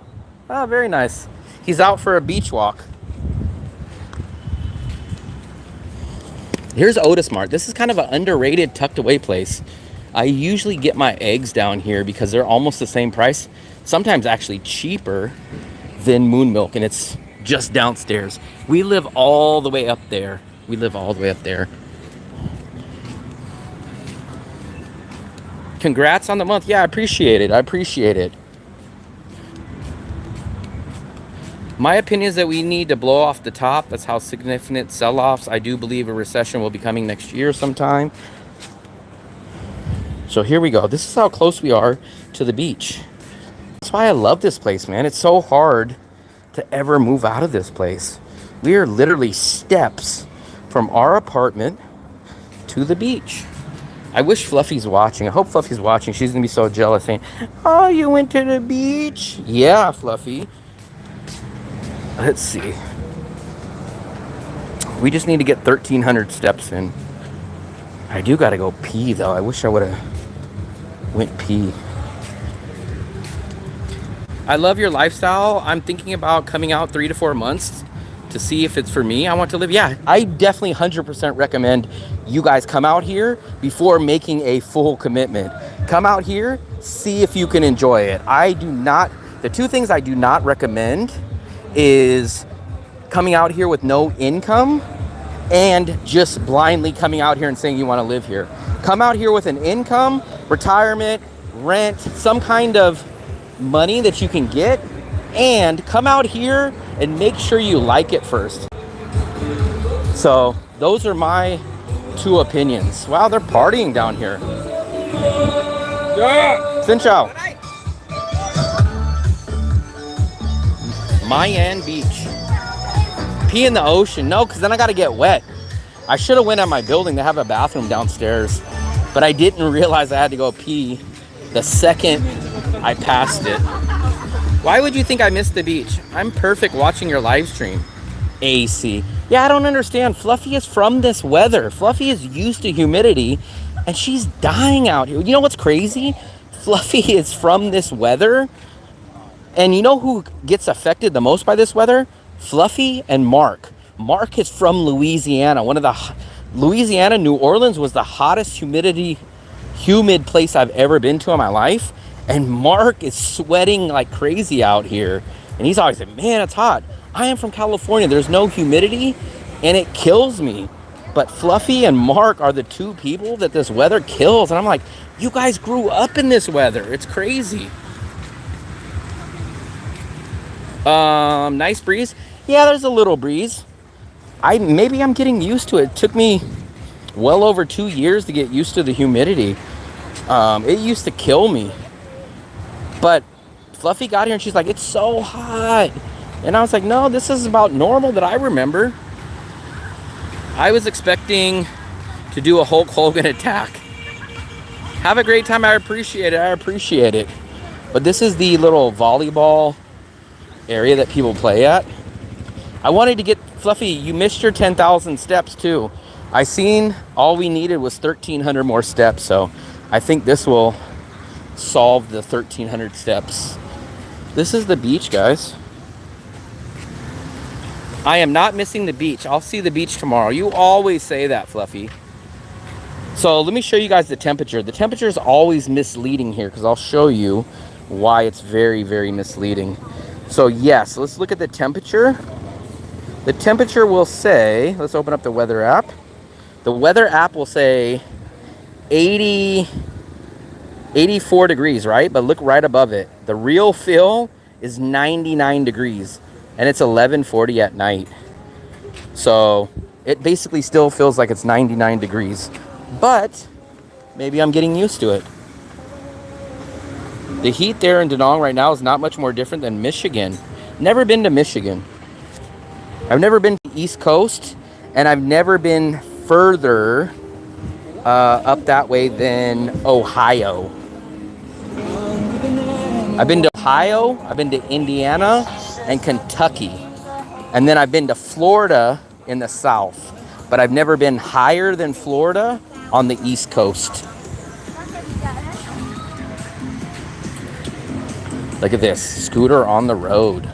Oh, very nice. He's out for a beach walk. Here's Otis Mart. This is kind of an underrated, tucked away place. I usually get my eggs down here because they're almost the same price. Sometimes actually cheaper than Moon Milk, and it's just downstairs. We live all the way up there. We live all the way up there. Congrats on the month. Yeah, I appreciate it. I appreciate it. My opinion is that we need to blow off the top. That's how significant sell-offs. I do believe a recession will be coming next year sometime. So here we go. This is how close we are to the beach. That's why I love this place, man. It's so hard to ever move out of this place. We are literally steps from our apartment to the beach. I wish Fluffy's watching. I hope Fluffy's watching. She's gonna be so jealous saying, oh, you went to the beach? Yeah, Fluffy. Let's see. We just need to get 1,300 steps in. I do gotta go pee though. I wish I would've went pee. I love your lifestyle. I'm thinking about coming out 3 to 4 months to see if it's for me. I want to live. Yeah, I definitely 100% recommend you guys come out here before making a full commitment. Come out here, see if you can enjoy it. The two things I do not recommend is coming out here with no income and just blindly coming out here and saying you want to live here. Come out here with an income, retirement, rent, some kind of money that you can get, and come out here and make sure you like it first. So those are my 2 opinions. Wow, they're partying down here. Yeah. Xin chào. Mayan Beach. Pee in the ocean. No, because then I got to get wet. I should have went at my building. They have a bathroom downstairs, but I didn't realize I had to go pee the second I passed it. Why would you think I missed the beach? I'm perfect watching your live stream. AC. Yeah, I don't understand. Fluffy is from this weather. Fluffy is used to humidity, and she's dying out here. You know what's crazy? Fluffy is from this weather, and you know who gets affected the most by this weather? Fluffy and Mark. Mark is from Louisiana. Louisiana, New Orleans was the hottest humid place I've ever been to in my life. And Mark is sweating like crazy out here. And he's always like, man, it's hot. I am from California. There's no humidity and it kills me. But Fluffy and Mark are the 2 people that this weather kills. And I'm like, you guys grew up in this weather. It's crazy. Nice breeze. Yeah, there's a little breeze. Maybe I'm getting used to it. It took me well over 2 years to get used to the humidity. It used to kill me. But Fluffy got here and she's like, it's so hot. And I was like, no, this is about normal that I remember. I was expecting to do a Hulk Hogan attack. Have a great time. I appreciate it. I appreciate it. But this is the little volleyball area that people play at. I wanted to get Fluffy, you missed your 10,000 steps too. I seen all we needed was 1,300 more steps. So I think this will solve the 1,300 steps. This is the beach, guys. I am not missing the beach. I'll see the beach tomorrow. You always say that, Fluffy. So let me show you guys the temperature. The temperature is always misleading here because I'll show you why it's very, very misleading. So yes, let's look at the temperature. The temperature will say, let's open up the weather app. The weather app will say 84 degrees, right? But look right above it. The real feel is 99 degrees and it's 11:40 at night. So it basically still feels like it's 99 degrees, but maybe I'm getting used to it. The heat there in Danong right now is not much more different than Michigan. Never been to Michigan. I've never been to the East Coast, and I've never been further up that way than Ohio. I've been to Ohio, I've been to Indiana, and Kentucky. And then I've been to Florida in the South. But I've never been higher than Florida on the East Coast. Look at this, scooter on the road.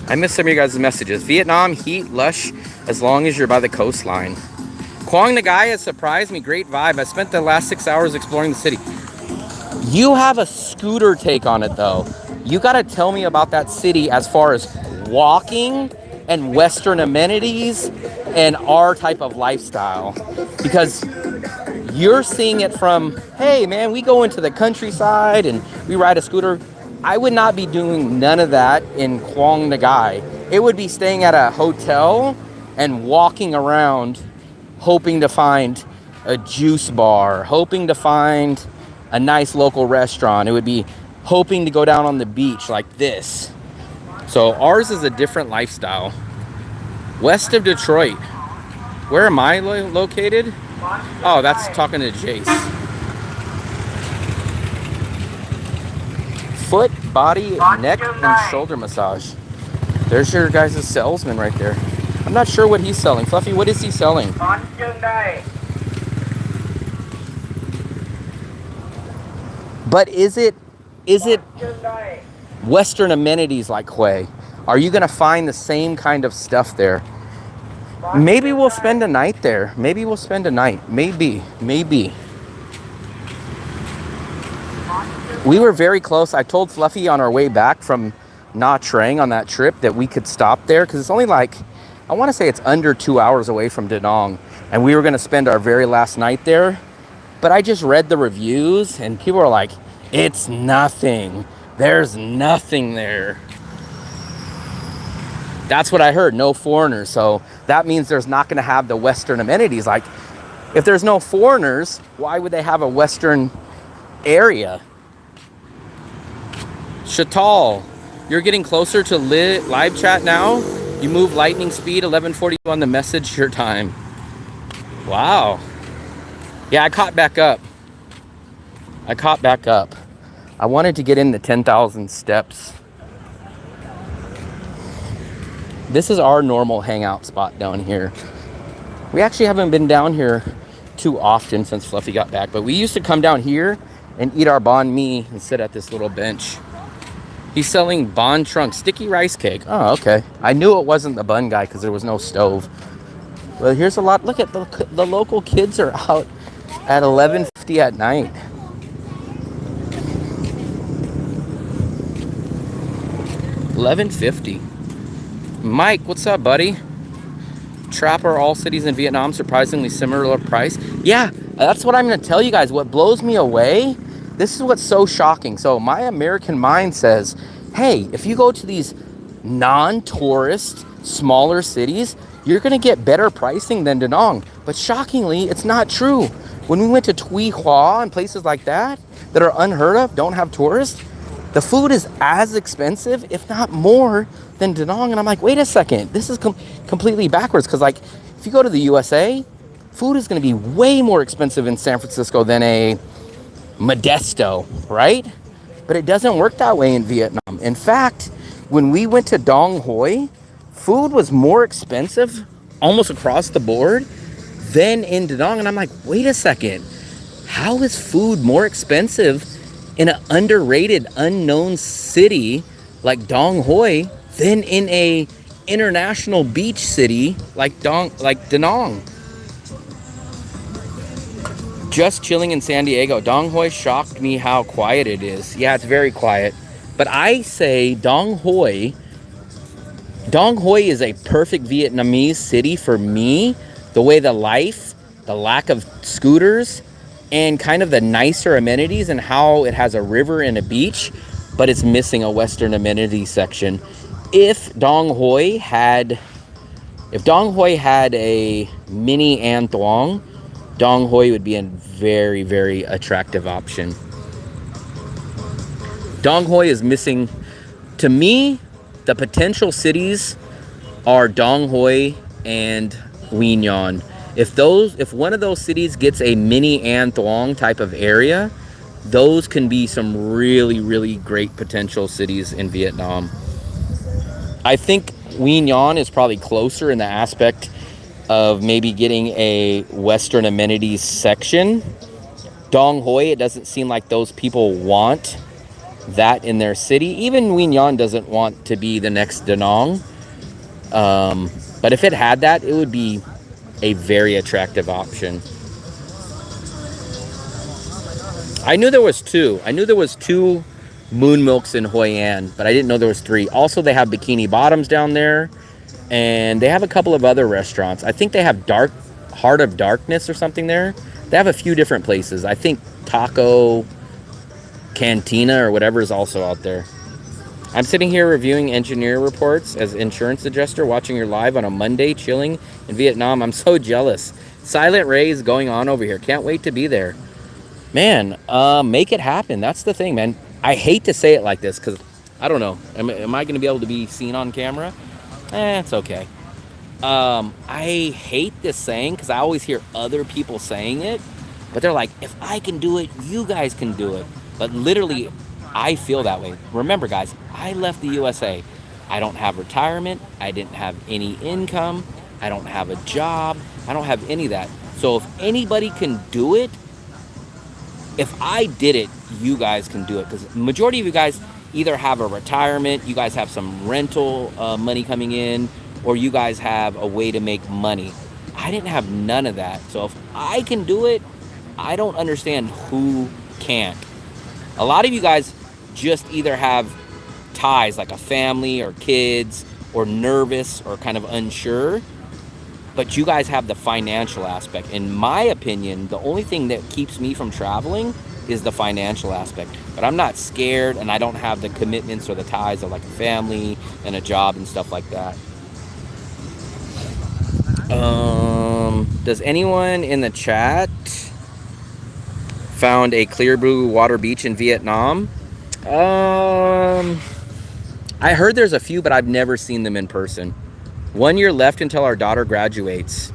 I missed some of your guys' messages. Vietnam, heat, lush, as long as you're by the coastline. Quang Ngai has surprised me. Great vibe. I spent the last 6 hours exploring the city. You have a scooter take on it, though. You got to tell me about that city as far as walking and Western amenities and our type of lifestyle. Because you're seeing it from, hey, man, we go into the countryside and we ride a scooter. I would not be doing none of that in Quang Ngai. It would be staying at a hotel and walking around hoping to find a juice bar, hoping to find a nice local restaurant. It would be hoping to go down on the beach like this. So ours is a different lifestyle. West of Detroit. Where am I located? Oh, that's talking to Jace. Foot, body, neck, and shoulder massage. There's your guys' salesman right there. I'm not sure what he's selling. Fluffy, what is he selling? But is it Western amenities like Hue? Are you gonna find the same kind of stuff there? Maybe we'll spend a night there. Maybe we'll spend a night. Maybe. We were very close. I told Fluffy on our way back from Nha Trang on that trip that we could stop there because it's only like, I want to say it's under 2 hours away from Da Nang. And we were going to spend our very last night there. But I just read the reviews and people are like, it's nothing. There's nothing there. That's what I heard. No foreigners. So that means there's not going to have the Western amenities. Like, if there's no foreigners, why would they have a Western area? Chatal, you're getting closer to live chat now. You move lightning speed 11:40 on the message your time. Wow. Yeah, I caught back up. I wanted to get in the 10,000 steps. This is our normal hangout spot down here. We actually haven't been down here too often since Fluffy got back, but we used to come down here and eat our banh mi and sit at this little bench. He's selling banh trunk sticky rice cake. Oh, okay. I knew it wasn't the bun guy because there was no stove. Well, here's a lot. Look at the local kids are out at 11:50 at night. $11.50. Mike, what's up, buddy? Trapper, all cities in Vietnam, surprisingly similar price. Yeah, that's what I'm going to tell you guys. What blows me away, this is what's so shocking. So my American mind says, hey, if you go to these non-tourist, smaller cities, you're going to get better pricing than Da Nang. But shockingly, it's not true. When we went to Tuy Hoa and places like that are unheard of, don't have tourists, the food is as expensive, if not more, than Da Nang. And I'm like, wait a second, this is completely backwards. Because like, if you go to the USA, food is going to be way more expensive in San Francisco than a Modesto, right? But it doesn't work that way in Vietnam. In fact, when we went to Dong Hoi, food was more expensive almost across the board than in Da Nang. And I'm like, wait a second, how is food more expensive in an underrated, unknown city like Dong Hoi than in a international beach city like Da Nang? Just chilling in San Diego. Dong Hoi shocked me how quiet it is. Yeah, it's very quiet. But I say Dong Hoi is a perfect Vietnamese city for me. The way the life, the lack of scooters, and kind of the nicer amenities and how it has a river and a beach, but it's missing a Western amenity section. If Dong Hoi had a mini An Thuong, Dong Hoi would be a very, very attractive option. Dong Hoi is missing, to me, the potential cities are Dong Hoi and Quy Nhon. If one of those cities gets a mini An Thuong type of area, those can be some really, really great potential cities in Vietnam. I think Wien Yan is probably closer in the aspect of maybe getting a Western amenities section. Dong Hoi, it doesn't seem like those people want that in their city. Even Wien Yan doesn't want to be the next Da Nang. But if it had that, it would be a very attractive option. I knew there was two. I knew there was two Moon Milks in Hoi An, but I didn't know there was three. Also, they have Bikini Bottoms down there, and they have a couple of other restaurants. I think they have Heart of Darkness or something there. They have a few different places. I think Taco Cantina or whatever is also out there. I'm sitting here reviewing engineer reports as insurance adjuster, watching your live on a Monday, chilling in Vietnam. I'm so jealous. Silent Rays going on over here. Can't wait to be there. Man, make it happen. That's the thing, man. I hate to say it like this because I don't know. Am I going to be able to be seen on camera? It's okay. I hate this saying because I always hear other people saying it, but they're like, if I can do it, you guys can do it. But literally, I feel that way. Remember, guys, I left the USA. I don't have retirement. I didn't have any income. I don't have a job. I don't have any of that. So if anybody can do it, if I did it, you guys can do it. Because the majority of you guys either have a retirement, you guys have some rental money coming in, or you guys have a way to make money. I didn't have none of that. So if I can do it, I don't understand who can't. A lot of you guys just either have ties, like a family or kids, or nervous or kind of unsure, but you guys have the financial aspect. In my opinion, the only thing that keeps me from traveling is the financial aspect. But I'm not scared, and I don't have the commitments or the ties of like a family and a job and stuff like that. Does anyone in the chat found a clear blue water beach in Vietnam? I heard there's a few, but I've never seen them in person. 1 year left until our daughter graduates.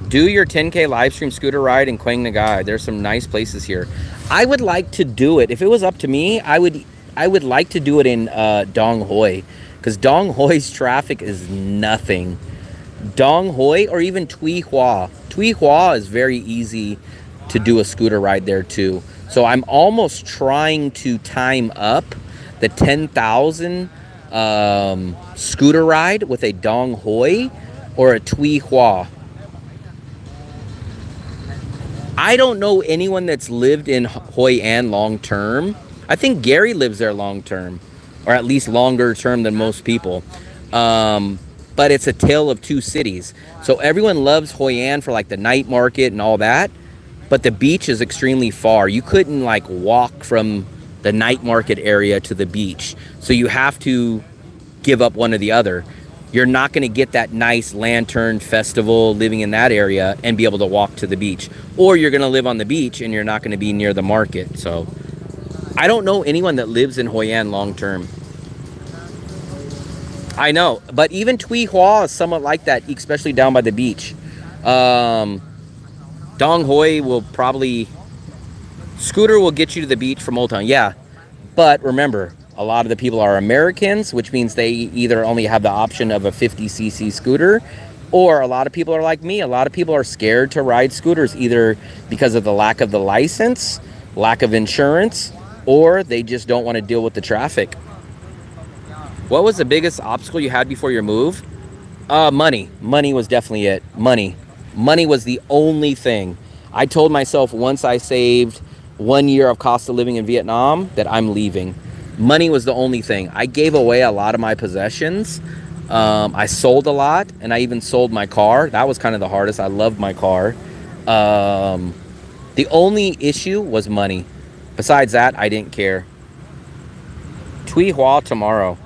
Do your 10K live stream scooter ride in Quang Ngai. There's some nice places here. I would like to do it. If it was up to me, I would like to do it in Dong Hoi, because Dong Hoi's traffic is nothing. Dong Hoi or even Tuy Hoa. Tuy Hoa is very easy to do a scooter ride there too. So I'm almost trying to time up the 10,000 scooter ride with a Dong Hoi or a Tuy Hoa. I don't know anyone that's lived in Hoi An long term. I think Gary lives there long term, or at least longer term than most people. But it's a tale of two cities. So everyone loves Hoi An for like the night market and all that, but the beach is extremely far. You couldn't like walk from the night market area to the beach. So you have to give up one or the other. You're not going to get that nice lantern festival living in that area and be able to walk to the beach. Or you're going to live on the beach and you're not going to be near the market. So I don't know anyone that lives in Hoi An long term. I know, but even Tuy Hoa is somewhat like that, especially down by the beach. Dong Hoi will probably... Scooter will get you to the beach from Old Town, yeah. But remember, a lot of the people are Americans, which means they either only have the option of a 50cc scooter, or a lot of people are like me. A lot of people are scared to ride scooters, either because of the lack of the license, lack of insurance, or they just don't want to deal with the traffic. What was the biggest obstacle you had before your move? Money. Money was definitely it. Money. Money was the only thing. I told myself once I saved 1 year of cost of living in Vietnam that I'm leaving. Money was the only thing. I gave away a lot of my possessions. I sold a lot, and I even sold my car. That was kind of the hardest. I loved my car. The only issue was money. Besides that, I didn't care. Tuy Hoa tomorrow.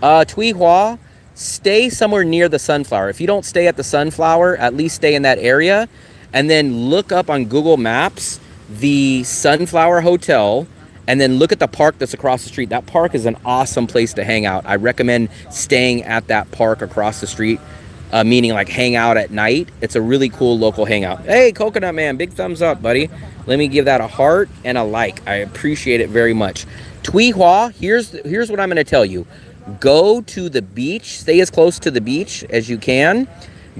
Tuy Hoa, stay somewhere near the Sunflower. If you don't stay at the Sunflower, at least stay in that area. And then look up on Google Maps the Sunflower Hotel, and then look at the park that's across the street. That park is an awesome place to hang out. I recommend staying at that park across the street, meaning like hang out at night. It's a really cool local hangout. Hey, Coconut Man, big thumbs up, buddy. Let me give that a heart and a like. I appreciate it very much. Tuy Hoa, here's what I'm going to tell you. Go to the beach. Stay as close to the beach as you can.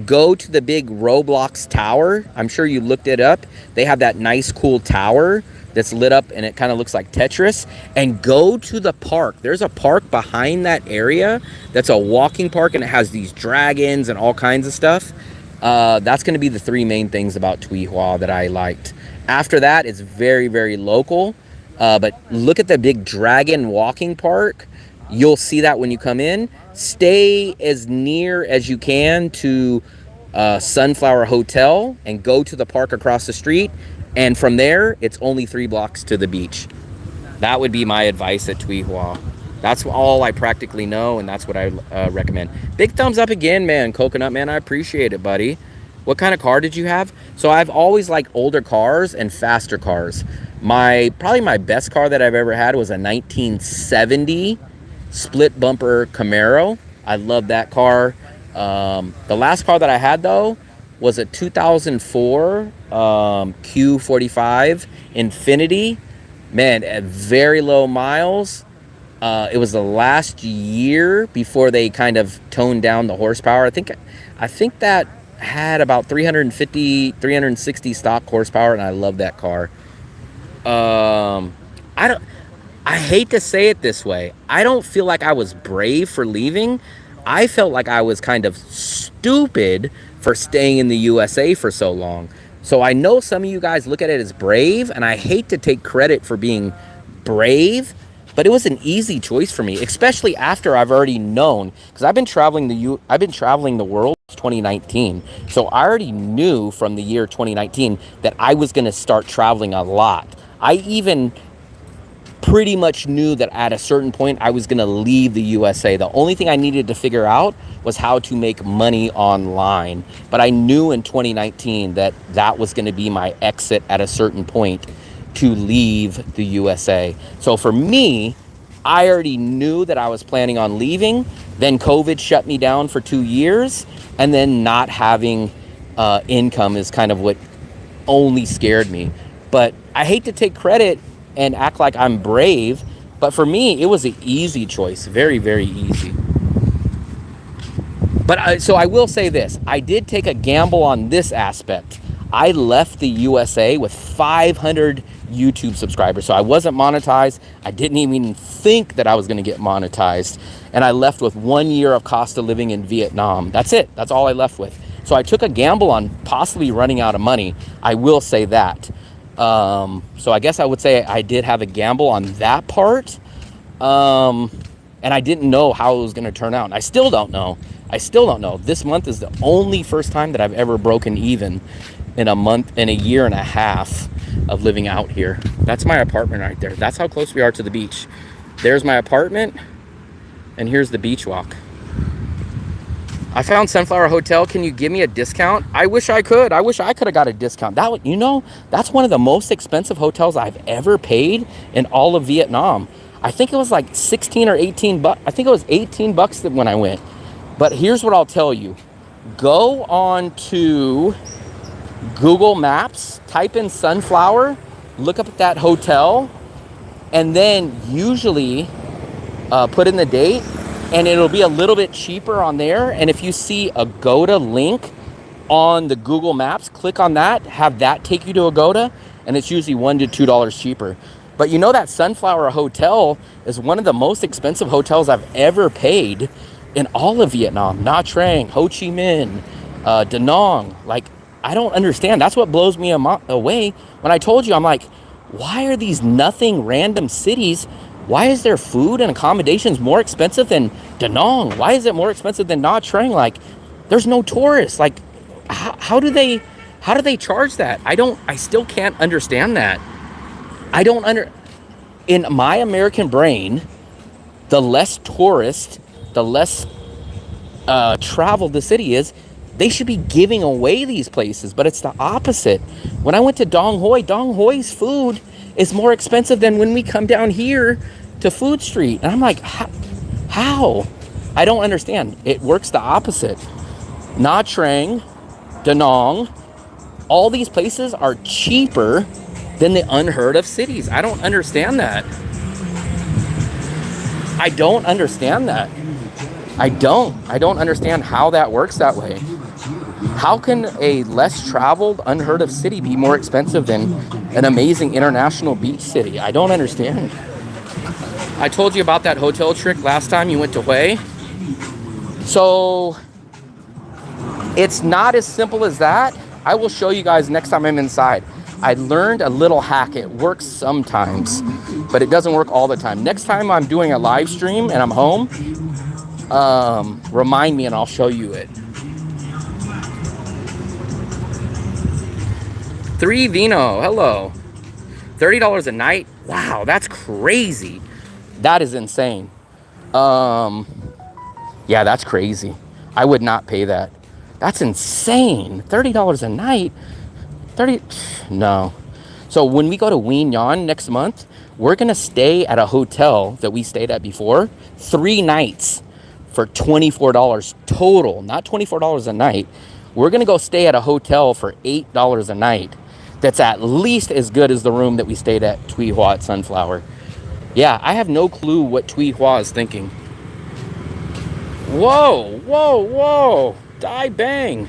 Go to the big Roblox tower. I'm sure you looked it up. They have that nice, cool tower that's lit up and it kind of looks like Tetris. And go to the park. There's a park behind that area that's a walking park, and it has these dragons and all kinds of stuff. That's going to be the 3 main things about Tuy Hoa that I liked. After that, it's very, very local. But look at the big dragon walking park. You'll see that when you come in. Stay as near as you can to Sunflower Hotel and go to the park across the street. And from there, it's only 3 blocks to the beach. That would be my advice at Tuy Hoa. That's all I practically know, and that's what I recommend. Big thumbs up again, man. Coconut Man, I appreciate it, buddy. What kind of car did you have? So I've always liked older cars and faster cars. Probably my best car that I've ever had was a 1970 split bumper Camaro. I love that car. The last car that I had, though, was a 2004 Q45 Infinity. Man, at very low miles. It was the last year before they kind of toned down the horsepower. I think that had about 360 stock horsepower, and I love that car. I hate to say it this way. I don't feel like I was brave for leaving. I felt like I was kind of stupid for staying in the USA for so long. So I know some of you guys look at it as brave, and I hate to take credit for being brave, but it was an easy choice for me, especially after I've already known, because I've been traveling the world since 2019. So I already knew from the year 2019 that I was going to start traveling a lot. I even pretty much knew that at a certain point I was going to leave the USA. The only thing I needed to figure out was how to make money online. But I knew in 2019 that that was going to be my exit at a certain point to leave the USA. So for me, I already knew that I was planning on leaving. Then COVID shut me down for 2 years, and then not having income is kind of what only scared me. But I hate to take credit and act like I'm brave, but for me, it was an easy choice. Very, very easy. But so I will say this. I did take a gamble on this aspect. I left the USA with 500 YouTube subscribers. So I wasn't monetized. I didn't even think that I was going to get monetized. And I left with 1 year of cost of living in Vietnam. That's it. That's all I left with. So I took a gamble on possibly running out of money. I will say that. So I guess I would say I did have a gamble on that part. And I didn't know how it was going to turn out. I still don't know. This month is the only first time that I've ever broken even in a year and a half of living out here. That's my apartment right there. That's how close we are to the beach. There's my apartment, and here's the beach walk. I found Sunflower Hotel. Can you give me a discount? I wish I could. I wish I could have got a discount. That's one of the most expensive hotels I've ever paid in all of Vietnam. I think it was like 16 or 18 bucks. I think it was 18 bucks when I went. But here's what I'll tell you. Go on to Google Maps, type in Sunflower, look up at that hotel, and then usually put in the date, and it'll be a little bit cheaper on there. And if you see Agoda link on the Google Maps, click on that, have that take you to Agoda, and it's usually $1 to $2 cheaper. But you know that Sunflower Hotel is one of the most expensive hotels I've ever paid in all of Vietnam. Nha Trang, Ho Chi Minh, Da Nang. Like, I don't understand. That's what blows me away. When I told you, I'm like, why are these nothing random cities? Why is their food and accommodations more expensive than Da Nang? Why is it more expensive than Nha Trang? Like, there's no tourists. Like, how do they charge that? I still can't understand that. In my American brain, the less tourist, the less traveled the city is, they should be giving away these places, but it's the opposite. When I went to Dong Hoi's food is more expensive than when we come down here to Food Street. And I'm like, how? I don't understand. It works the opposite. Nha Trang, Da Nang, all these places are cheaper than the unheard of cities. I don't understand that. I don't understand how that works that way. How can a less traveled, unheard of city be more expensive than an amazing international beach city? I don't understand. I told you about that hotel trick last time you went to Hue. So it's not as simple as that. I will show you guys next time I'm inside. I learned a little hack. It works sometimes, but it doesn't work all the time. Next time I'm doing a live stream and I'm home, remind me and I'll show you it. 3 Vino, hello. $30 a night? Wow, that's crazy. That is insane. Yeah, that's crazy. I would not pay that. That's insane. $30 a night? No. So when we go to Wien Yan next month, we're gonna stay at a hotel that we stayed at before, 3 nights for $24 total, not $24 a night. We're gonna go stay at a hotel for $8 a night. That's at least as good as the room that we stayed at Tui Hua at Sunflower. Yeah, I have no clue what Tui Hua is thinking. Whoa, whoa, whoa. Die bang.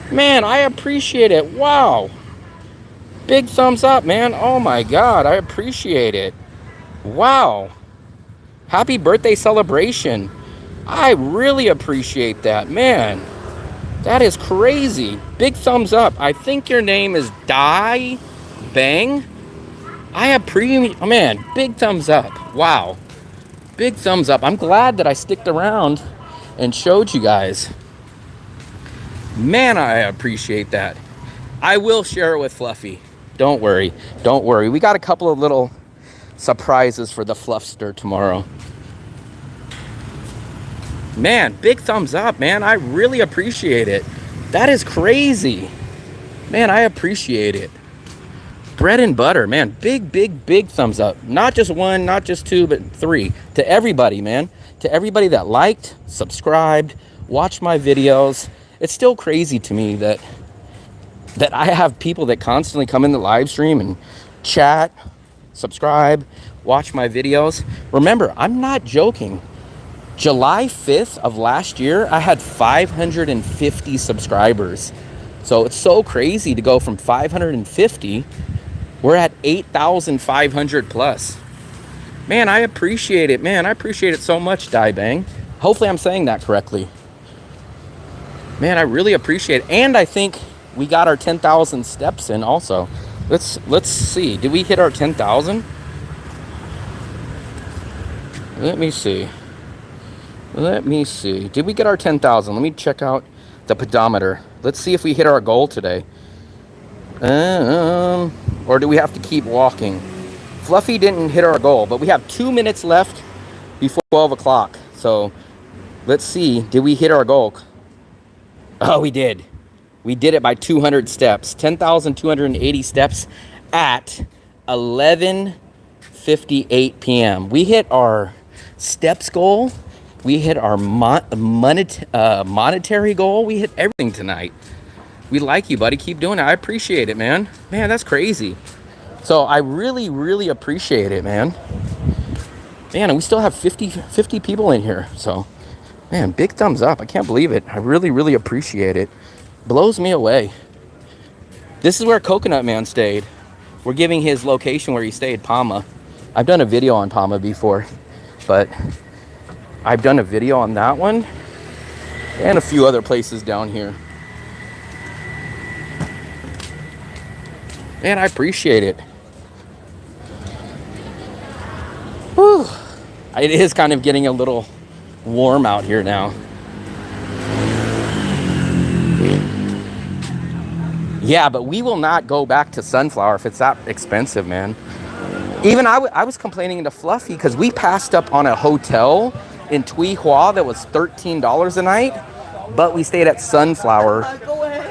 Man, I appreciate it. Wow. Big thumbs up, man. Oh my God, I appreciate it. Wow. Happy birthday celebration. I really appreciate that, man. That is crazy. Big thumbs up. I think your name is Die Bang. Man, big thumbs up. Wow. Big thumbs up. I'm glad that I sticked around and showed you guys. Man, I appreciate that. I will share it with Fluffy. Don't worry. Don't worry. We got a couple of little surprises for the Fluffster tomorrow. Man, big thumbs up, man. I really appreciate it. That is crazy. Man, I appreciate it. Bread and butter, man. Big, big, big thumbs up. Not just 1, not just 2, but 3. To everybody, man. To everybody that liked, subscribed, watched my videos. It's still crazy to me that I have people that constantly come in the live stream and chat, subscribe, watch my videos. Remember, I'm not joking. July 5th of last year, I had 550 subscribers. So it's so crazy to go from 550, we're at 8,500 plus. Man, I appreciate it. Man, I appreciate it so much, Die Bang. Hopefully I'm saying that correctly. Man, I really appreciate it. And I think we got our 10,000 steps in also. Let's see. Did we hit our 10,000? Let me see. Did we get our 10,000? Let me check out the pedometer. Let's see if we hit our goal today. Or do we have to keep walking? Fluffy didn't hit our goal, but we have 2 minutes left before 12 o'clock. So let's see. Did we hit our goal? Oh, we did. We did it by 200 steps. 10,280 steps at 11:58 p.m. We hit our steps goal. We hit our monetary goal. We hit everything tonight. We like you, buddy. Keep doing it. I appreciate it, man. Man, that's crazy. So I really, really appreciate it, man. Man, and we still have 50 people in here. So, man, big thumbs up. I can't believe it. I really, really appreciate it. Blows me away. This is where Coconut Man stayed. We're giving his location where he stayed, Palma. I've done a video on Palma before, but I've done a video on that one and a few other places down here. Man, I appreciate it. Whew. It is kind of getting a little warm out here now. Yeah, but we will not go back to Sunflower if it's that expensive, man. Even I was complaining to Fluffy because we passed up on a hotel in Tui Hua that was $13 a night, but we stayed at Sunflower.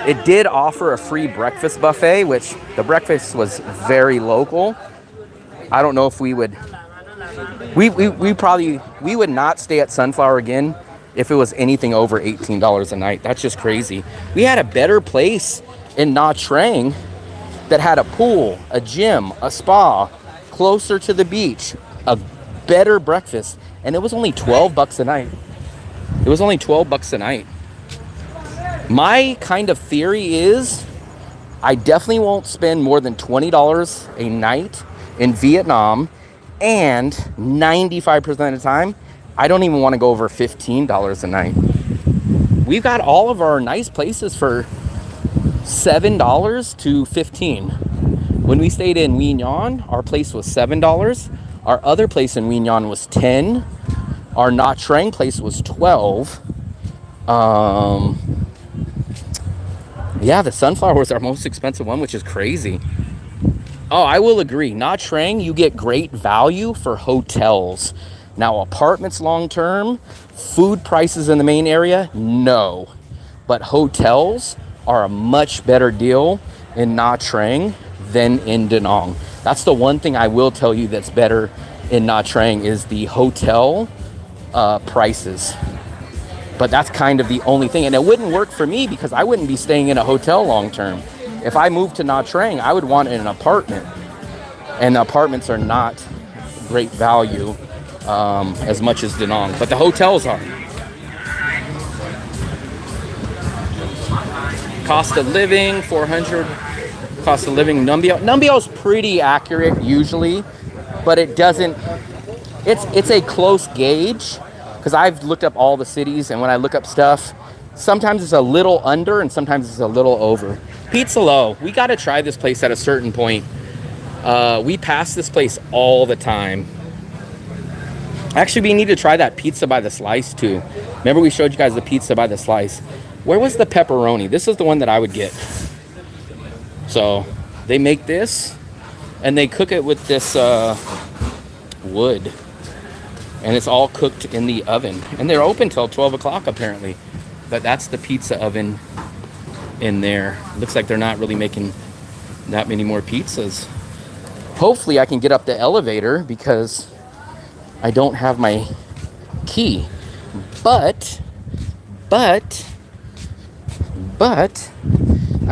It did offer a free breakfast buffet, which the breakfast was very local. I don't know if we would. We would not stay at Sunflower again if it was anything over $18 a night. That's just crazy. We had a better place in Nha Trang that had a pool, a gym, a spa, closer to the beach, a better breakfast, and it was only $12 a night. It was only 12 bucks a night. My kind of theory is I definitely won't spend more than $20 a night in Vietnam, and 95% of the time, I don't even want to go over $15 a night. We've got all of our nice places for $7 to $15. When we stayed in Huy Nhan, our place was $7. Our other place in Huy Nhan was $10. Our Nha Trang place was $12. Yeah, the Sunflower was our most expensive one, which is crazy. Oh, I will agree. Nha Trang, you get great value for hotels. Now, apartments long term, food prices in the main area, no. But hotels are a much better deal in Nha Trang than in Da Nang. That's the one thing I will tell you that's better in Nha Trang is the hotel prices. But that's kind of the only thing. And it wouldn't work for me because I wouldn't be staying in a hotel long term. If I moved to Nha Trang, I would want an apartment. And the apartments are not great value as much as Da Nang. But the hotels are. Cost of living, 400. Cost of living, Nung Biao. Nung Biao's pretty accurate usually. But it doesn't, it's a close gauge. Because I've looked up all the cities, and when I look up stuff, sometimes it's a little under and sometimes it's a little over. Pizza Low, we got to try this place at a certain point. We pass this place all the time. Actually, we need to try that pizza by the slice too. Remember we showed you guys the pizza by the slice. Where was the pepperoni? This is the one that I would get. So they make this and they cook it with this wood. And it's all cooked in the oven. And they're open till 12 o'clock apparently. But that's the pizza oven in there. Looks like they're not really making that many more pizzas. Hopefully I can get up the elevator because I don't have my key. But I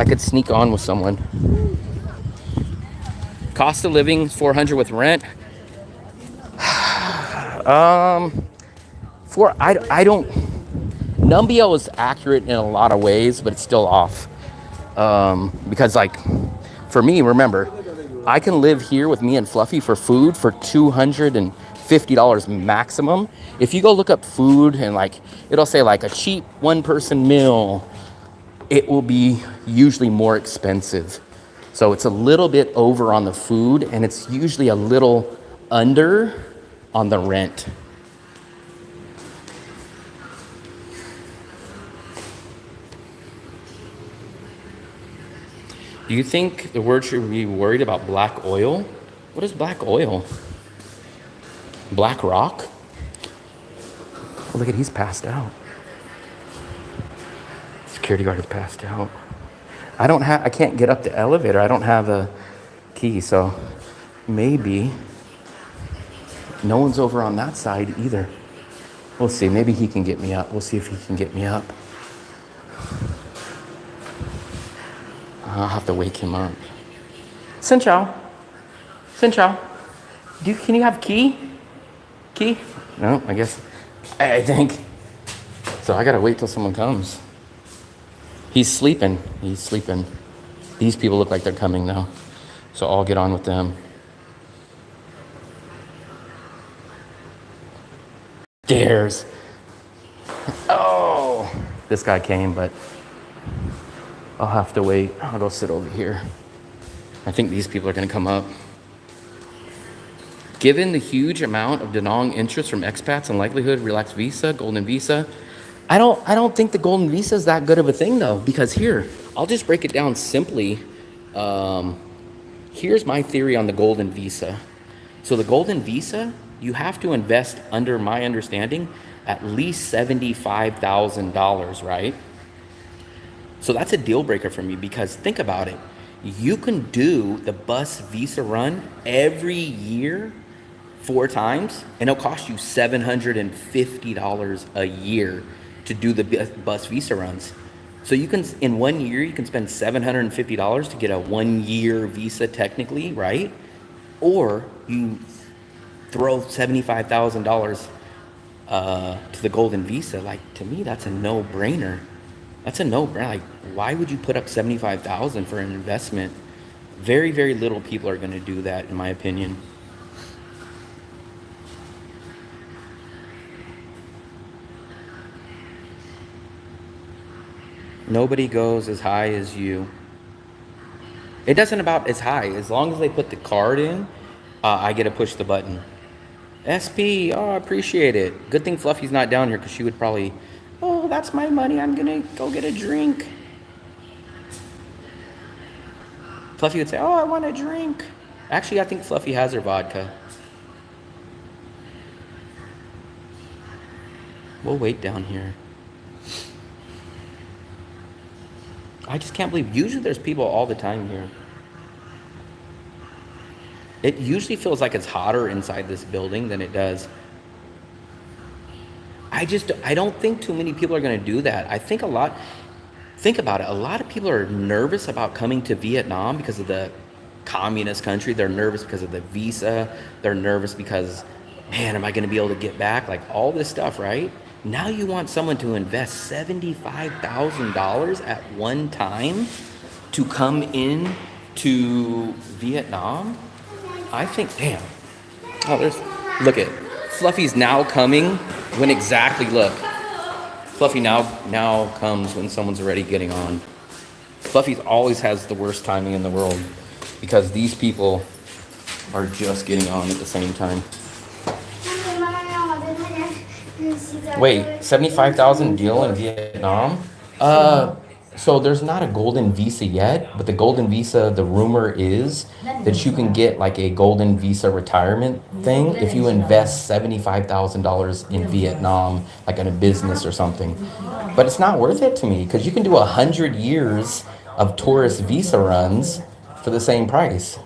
could sneak on with someone. Cost of living, $400 with rent. I don't. Nung Biao is accurate in a lot of ways, but it's still off. Because like, for me, remember, I can live here with me and Fluffy for food for $250 maximum. If you go look up food and like, it'll say like a cheap one-person meal, it will be usually more expensive. So it's a little bit over on the food, and it's usually a little under on the rent. Do you think the word should be worried about black oil? What is black oil? Black rock? Oh, look at, he's passed out. Security guard is passed out. I can't get up the elevator. I don't have a key, so maybe no one's over on that side either. We'll see. Maybe he can get me up. We'll see if he can get me up. I'll have to wake him up. Xin chào. Can you have key? Key? No, I guess. I think. So I gotta wait till someone comes. He's sleeping. These people look like they're coming though. So I'll get on with them. Stairs. Oh, this guy came, but I'll have to wait. I'll go sit over here. I think these people are gonna come up. Given the huge amount of Da Nang interest from expats and likelihood relaxed visa, golden visa, I don't think the golden visa is that good of a thing though, because here, I'll just break it down simply. Here's my theory on the golden visa. So the golden visa, you have to invest, under my understanding, at least $75,000, right? So that's a deal breaker for me, because think about it. You can do the bus visa run every year 4 times, and it'll cost you $750 a year to do the bus visa runs. So you can, in 1 year, you can spend $750 to get a 1-year visa technically, right? Or you throw $75,000 to the golden visa, like to me that's a no-brainer. That's a no-brainer. Like, why would you put up 75,000 for an investment? Very, very little people are going to do that, in my opinion. Nobody goes as high as you. It doesn't about as high. As long as they put the card in, I get to push the button. SP, oh, I appreciate it. Good thing Fluffy's not down here because she would probably, oh, that's my money. I'm going to go get a drink. Fluffy would say, oh, I want a drink. Actually, I think Fluffy has her vodka. We'll wait down here. I just can't believe, usually there's people all the time here. It usually feels like it's hotter inside this building than it does. I don't think too many people are going to do that. I think think about it. A lot of people are nervous about coming to Vietnam because of the communist country. They're nervous because of the visa. They're nervous because, man, am I going to be able to get back? Like all this stuff, right? Now you want someone to invest $75,000 at one time to come in to Vietnam? I think, damn. Oh, look at Fluffy's now coming when exactly, look. Fluffy now comes when someone's already getting on. Fluffy always has the worst timing in the world because these people are just getting on at the same time. Wait, 75,000 deal in Vietnam? So there's not a golden visa yet, but the golden visa, the rumor is that you can get like a golden visa retirement thing if you invest $75,000 in Vietnam, like in a business or something. But it's not worth it to me because you can do 100 years of tourist visa runs for the same price.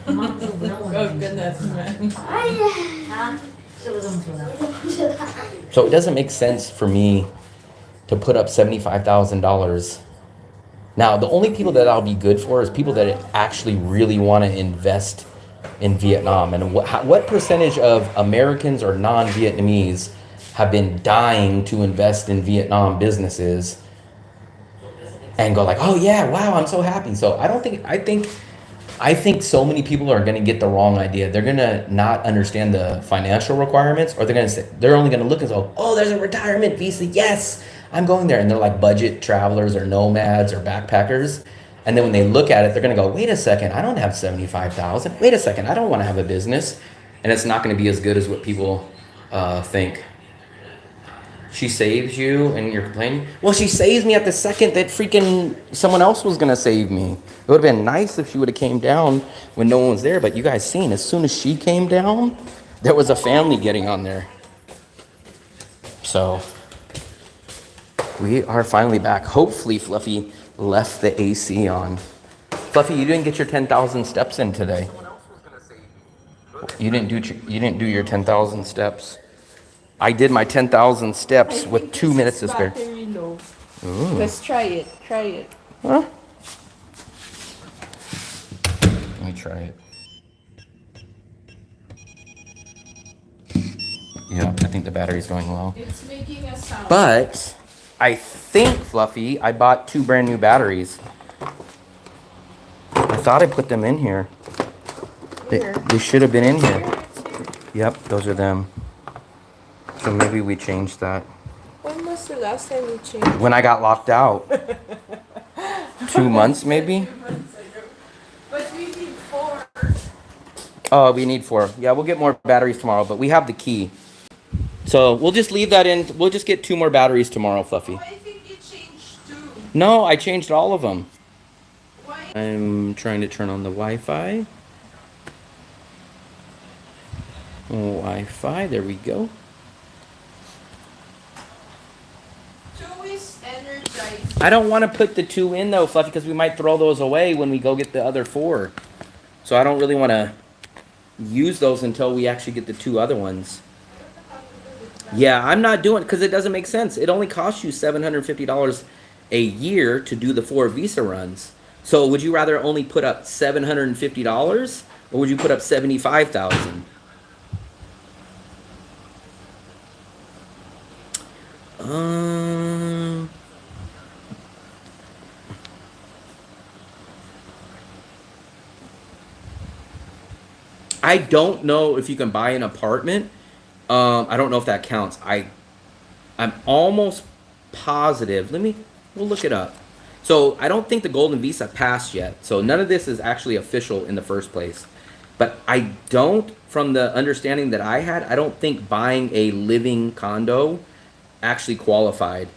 Oh goodness, man. So it doesn't make sense for me to put up $75,000. Now, the only people that I'll be good for is people that actually really want to invest in Vietnam. And what percentage of Americans or non-Vietnamese have been dying to invest in Vietnam businesses and go like, oh yeah, wow, I'm so happy. So I think so many people are going to get the wrong idea. They're going to not understand the financial requirements, or they're only going to look and go, oh, there's a retirement visa. Yes, I'm going there. And they're like budget travelers or nomads or backpackers. And then when they look at it, they're going to go, wait a second, I don't have 75,000. Wait a second, I don't want to have a business. And it's not going to be as good as what people think. She saves you and you're complaining? Well, she saves me at the second that freaking someone else was going to save me. It would have been nice if she would have came down when no one was there. But you guys seen, as soon as she came down, there was a family getting on there. So we are finally back. Hopefully Fluffy left the AC on. Fluffy, you didn't get your 10,000 steps in today. You didn't do your 10,000 steps. I did my 10,000 steps with 2 minutes to spare. Let's try it. Try it. Huh? Let me try it. Yeah, I think the battery's going low. It's making a sound. But I think, Fluffy, I bought 2 brand new batteries. I thought I put them in here. They should have been in here. Yep, those are them. So maybe we changed that. When was the last time we changed? When I got locked out. 2 months maybe? But we need 4. Oh, we need 4. Yeah, we'll get more batteries tomorrow, but we have the key. So we'll just leave that in. We'll just get 2 more batteries tomorrow, Fluffy. Oh, I think you changed 2. No, I changed all of them. Why? I'm trying to turn on the Wi-Fi. Wi-Fi, there we go. 2 is energized. I don't want to put the 2 in though, Fluffy, because we might throw those away when we go get the other 4. So I don't really want to use those until we actually get the 2 other ones. Yeah, I'm not doing it because it doesn't make sense. It only costs you $750 a year to do the 4 visa runs. So would you rather only put up $750 or would you put up $75,000? I don't know if you can buy an apartment. I don't know if that counts. I'm almost positive. We'll look it up. So I don't think the Golden Visa passed yet. So none of this is actually official in the first place. But I don't, from the understanding that I had, I don't think buying a living condo actually qualified.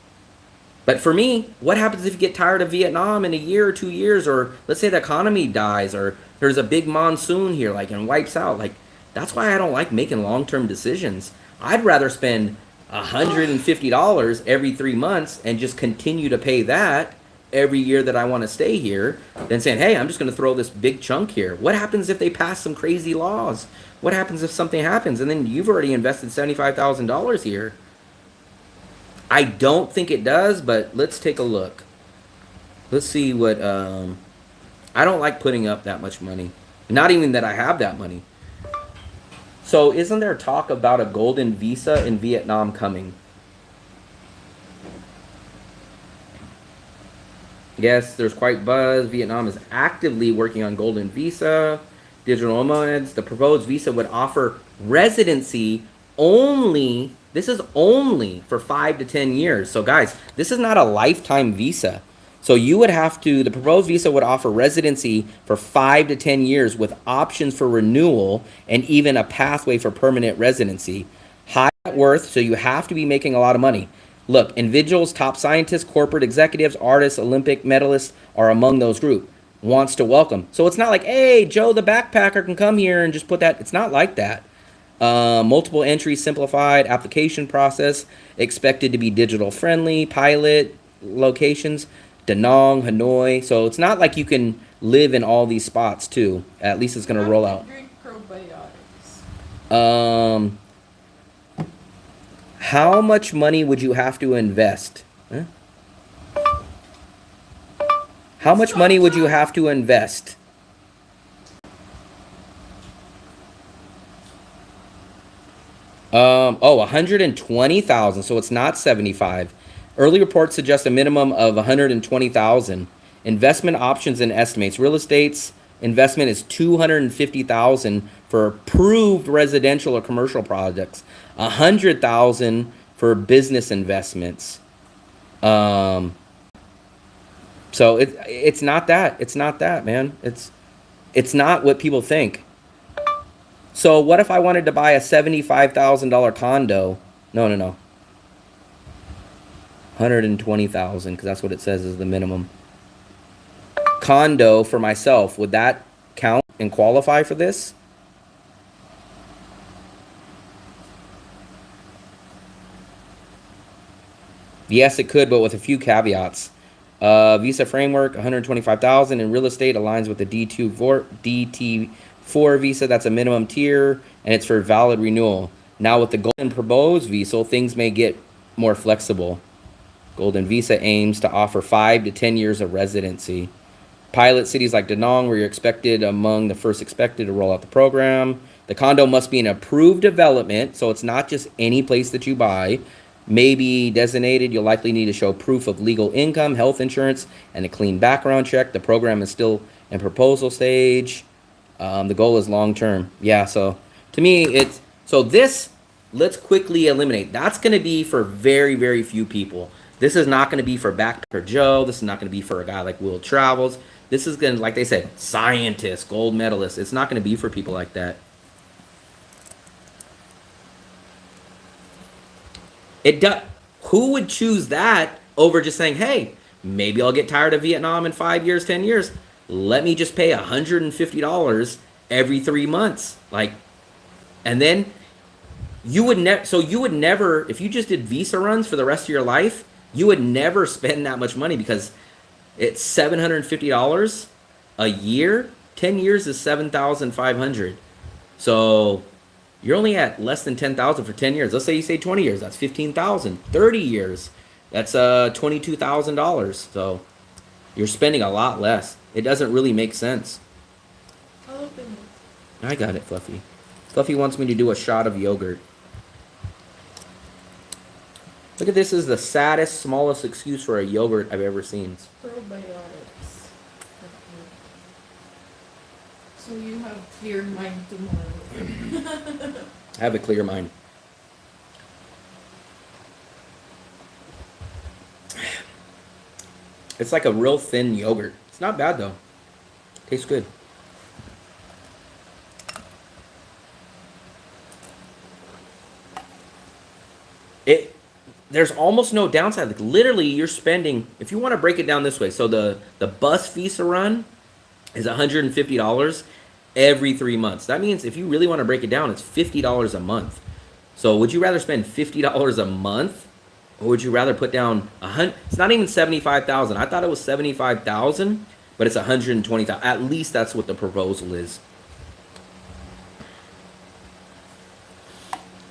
But for me, what happens if you get tired of Vietnam in a year or 2 years, or let's say the economy dies, or there's a big monsoon here, like, and wipes out? Like, that's why I don't like making long-term decisions. I'd rather spend $150 every 3 months and just continue to pay that every year that I want to stay here than saying, hey, I'm just going to throw this big chunk here. What happens if they pass some crazy laws? What happens if something happens and then you've already invested $75,000 here? I don't think it does, but let's take a look. Let's see what, I don't like putting up that much money. Not even that I have that money. So isn't there talk about a golden visa in Vietnam coming? Yes, there's quite buzz. Vietnam is actively working on golden visa. Digital nomads. The proposed visa would offer residency only. This is only for 5 to 10 years. So guys, this is not a lifetime visa. So you would have to, the proposed visa would offer residency for 5 to 10 years with options for renewal and even a pathway for permanent residency. High net worth, so you have to be making a lot of money. Look, individuals, top scientists, corporate executives, artists, Olympic medalists are among those group. Wants to welcome. So it's not like, hey, Joe the backpacker can come here and just put that. It's not like that. Multiple entry, simplified application process, expected to be digital friendly, pilot locations, Da Nang, Hanoi. So it's not like you can live in all these spots too. At least it's going to roll out. Drink probiotics. How much money would you have to invest? Huh? How much money would you have to invest? Oh, 120,000. So it's not 75. Early reports suggest a minimum of 120,000. Investment options and estimates. Real estate's investment is 250,000 for approved residential or commercial projects. 100,000 for business investments. So it's not that. It's not that, man. It's not what people think. So what if I wanted to buy a $75,000 condo? No. 120,000, because that's what it says is the minimum. Condo for myself, would that count and qualify for this? Yes, it could, but with a few caveats. Visa framework, 125,000 in real estate aligns with the DT4 visa. That's a minimum tier, and it's for valid renewal. Now with the golden proposed visa, things may get more flexible. Golden visa aims to offer 5 to 10 years of residency. Pilot cities like Da Nang, where you're expected among the first expected to roll out the program. The condo must be an approved development, so it's not just any place that you buy. Maybe designated. You'll likely need to show proof of legal income, health insurance, and a clean background check. The program is still in proposal stage. The goal is long term. Yeah, so to me, it's so this. Let's quickly eliminate. That's going to be for very, very few people. This is not going to be for Backpacker Joe. This is not going to be for a guy like Will Travels. This is going to, like they said, scientists, gold medalists. It's not going to be for people like that. It does. Who would choose that over just saying, hey, maybe I'll get tired of Vietnam in 5 years, 10 years. Let me just pay $150 every 3 months. Like, and then you would never, so you would never, if you just did visa runs for the rest of your life, you would never spend that much money because it's $750 a year. 10 years is $7,500. So you're only at less than $10,000 for 10 years. Let's say you say 20 years, that's $15,000. 30 years, that's $22,000. So you're spending a lot less. It doesn't really make sense. I'll open it. I got it, Fluffy. Fluffy wants me to do a shot of yogurt. Look at this, is the saddest, smallest excuse for a yogurt I've ever seen. Probiotics. So you have clear mind tomorrow. I have a clear mind. It's like a real thin yogurt. It's not bad though. Tastes good. There's almost no downside. Like literally you're spending, if you want to break it down this way, so the bus Visa run is $150 every 3 months. That means if you really want to break it down, it's $50 a month. So would you rather spend $50 a month, or would you rather put down it's not even 75,000. I thought it was 75,000, but it's 120,000. At least that's what the proposal is.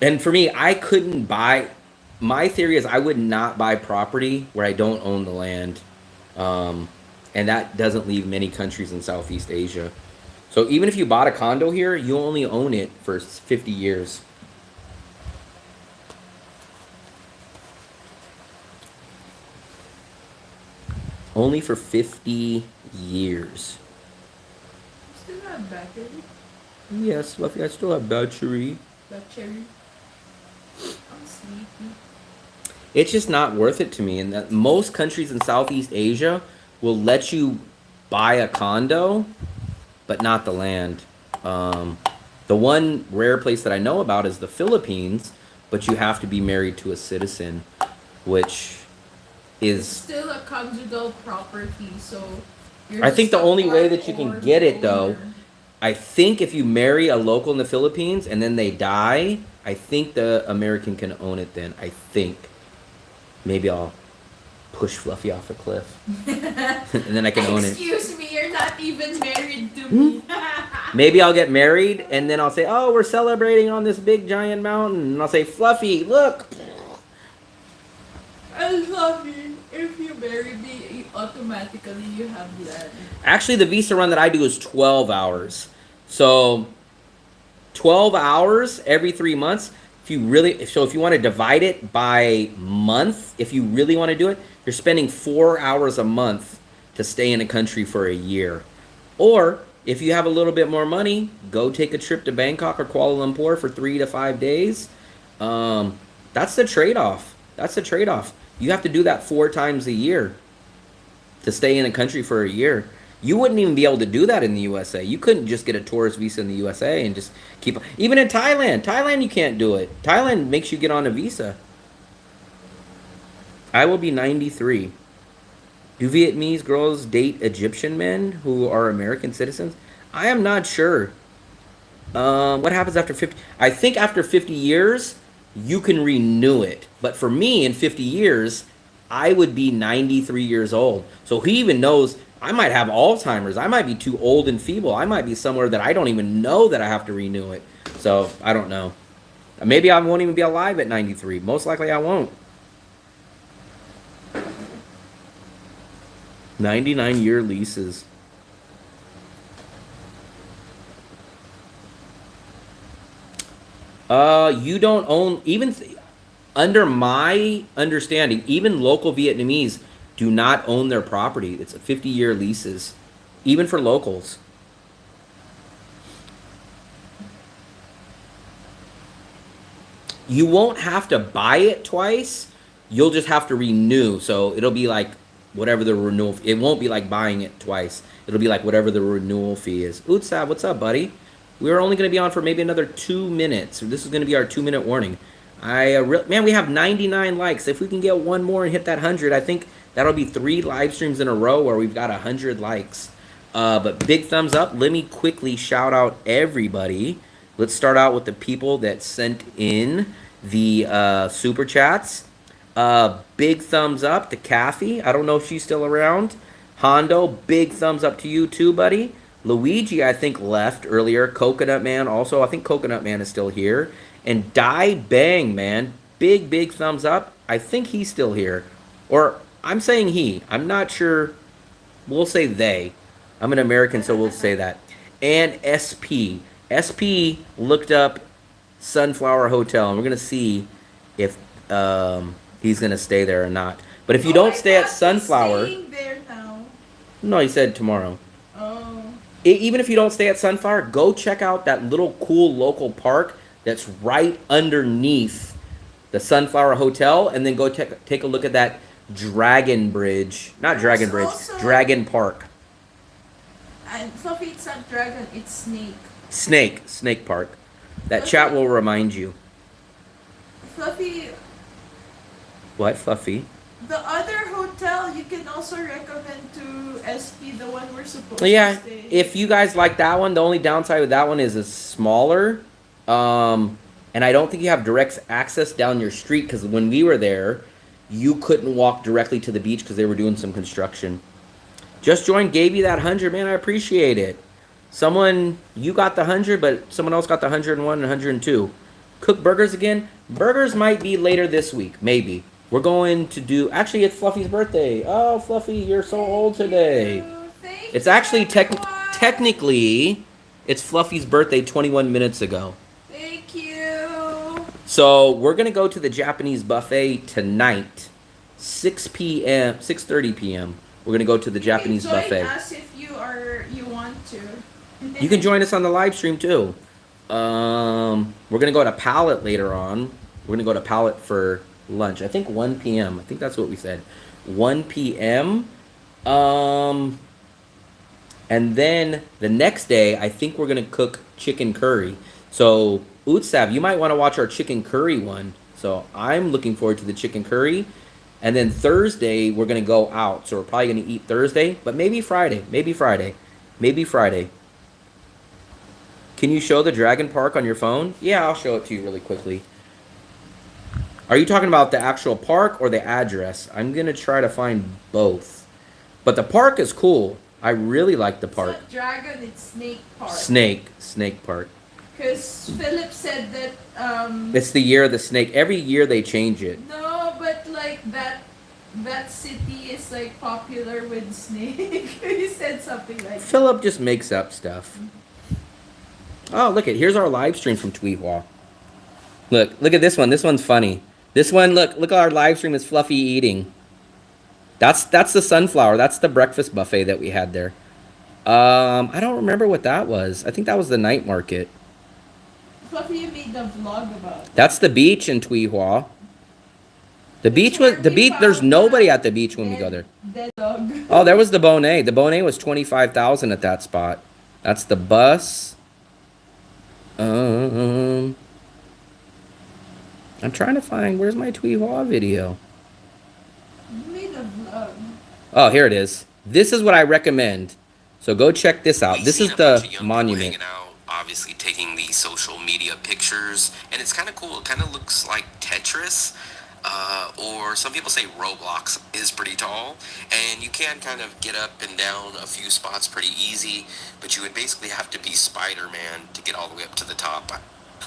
And for me, I couldn't buy. My theory is I would not buy property where I don't own the land. And that doesn't leave many countries in Southeast Asia. So even if you bought a condo here, you only own it for 50 years. Only for 50 years. Still have battery? Yes, Fluffy, I still have battery. Battery? I'm sleepy. It's just not worth it to me. And that most countries in Southeast Asia will let you buy a condo, but not the land. The one rare place that I know about is the Philippines, but you have to be married to a citizen, which It's is... still a conjugal property, so you're I think the just a only way part that you can or get it, owner. though, I think if you marry a local in the Philippines and then they die, I think the American can own it then. I think. Maybe I'll push Fluffy off a cliff. And then I can own it. Excuse me, you're not even married to me. Maybe I'll get married and then I'll say, oh, we're celebrating on this big giant mountain. And I'll say, Fluffy, look. I love you. If you marry me, automatically you have land. Actually, the visa run that I do is 12 hours. So 12 hours every 3 months. If you want to divide it by month, if you really want to do it, you're spending 4 hours a month to stay in a country for a year. Or if you have a little bit more money, go take a trip to Bangkok or Kuala Lumpur for 3 to 5 days. That's the trade-off. That's the trade-off. You have to do that 4 times a year to stay in a country for a year. You wouldn't even be able to do that in the USA. You couldn't just get a tourist visa in the USA and just keep... Even in Thailand. Thailand, you can't do it. Thailand makes you get on a visa. I will be 93. Do Vietnamese girls date Egyptian men who are American citizens? I am not sure. What happens after 50? I think after 50 years, you can renew it. But for me, in 50 years, I would be 93 years old. So he even knows... I might have Alzheimer's. I might be too old and feeble. I might be somewhere that I don't even know that I have to renew it. So, I don't know. Maybe I won't even be alive at 93. Most likely I won't. 99-year leases. You don't own... Even under my understanding, even local Vietnamese... do not own their property. It's a 50-year leases, even for locals. You won't have to buy it twice. You'll just have to renew. So it'll be like whatever the renewal. It won't be like buying it twice. It'll be like whatever the renewal fee is. Utsab, what's up, buddy? We're only going to be on for maybe another 2 minutes. This is going to be our 2-minute warning. Man, we have 99 likes. If we can get one more and hit that 100, I think that'll be 3 live streams in a row where we've got 100 likes. But big thumbs up. Let me quickly shout out everybody. Let's start out with the people that sent in the super chats. Big thumbs up to Kathy. I don't know if she's still around. Hondo, big thumbs up to you too, buddy. Luigi, I think, left earlier. Coconut Man also. I think Coconut Man is still here. And Die Bang, man. Big thumbs up. I think he's still here. Or... I'm saying he. I'm not sure. We'll say they. I'm an American, so we'll say that. And SP. SP looked up Sunflower Hotel, and we're going to see if he's going to stay there or not. But if you don't stay at Sunflower... Staying there now. No, he said tomorrow. Oh. Even if you don't stay at Sunflower, go check out that little cool local park that's right underneath the Sunflower Hotel, and then go take a look at that Dragon Bridge. Not Dragon Bridge, Also- Dragon Park. And Fluffy, it's not dragon, it's snake. Snake Park. That chat will remind you. Fluffy, What, Fluffy? the other hotel you can also recommend to SP, the one we're supposed Yeah, to stay. if you guys like that one, the only downside with that one is it's smaller. And I don't think you have direct access down your street, because when we were there, you couldn't walk directly to the beach because they were doing some construction. Just Joined gave you that 100, man. I appreciate it. You got the 100, but someone else got the 101 and 102. Cook burgers again? Burgers might be later this week, maybe. We're going to do, actually, it's Fluffy's birthday. Oh, Fluffy, you're so old today. Thank It's you, actually everyone. technically, it's Fluffy's birthday 21 minutes ago. Thank you. So we're gonna go to the Japanese buffet tonight, 6:30 p.m. We're gonna go to the Japanese you can buffet. join us if you want to. You can join us on the live stream too. We're gonna go to Palette later on. We're gonna go to Palette for lunch. I think 1 p.m. I think that's what we said. 1 p.m. And then the next day, I think we're gonna cook chicken curry. So Utsav, you might want to watch our chicken curry one. So I'm looking forward to the chicken curry. And then Thursday, we're gonna go out. So we're probably gonna eat Thursday, but maybe Friday. Can you show the Dragon Park on your phone? Yeah, I'll show it to you really quickly. Are you talking about the actual park or the address? I'm gonna try to find both. But the park is cool. I really like the park. It's not dragon, it's snake park. Snake Park. Because Philip said that It's the year of the snake. Every year they change it. no, but like that city is like popular with snake. He said something like that. Philip just makes up stuff. Oh, here's our live stream from Tweehua. Look at this one. This one's funny. This one, look at our live stream is Fluffy eating. That's the sunflower. That's the breakfast buffet that we had there. I don't remember what that was. I think that was the night market. Fluffy, you made the vlog about. That's the beach in Tweehua. The beach where was the we beach. There's found nobody the at the beach when we go there. Dead dog. Oh, there was the Bonet. The Bonet was 25,000 at that spot. That's the bus. I'm trying to find, where's my Tweehua video? You made a vlog. Oh, here it is. This is what I recommend. So go check this out. This is the monument. Hanging out, obviously taking these social media pictures, and it's kind of cool. It kind of looks like Tetris, or some people say Roblox is pretty tall, and you can kind of get up and down a few spots pretty easy, but you would basically have to be Spider-Man to get all the way up to the top.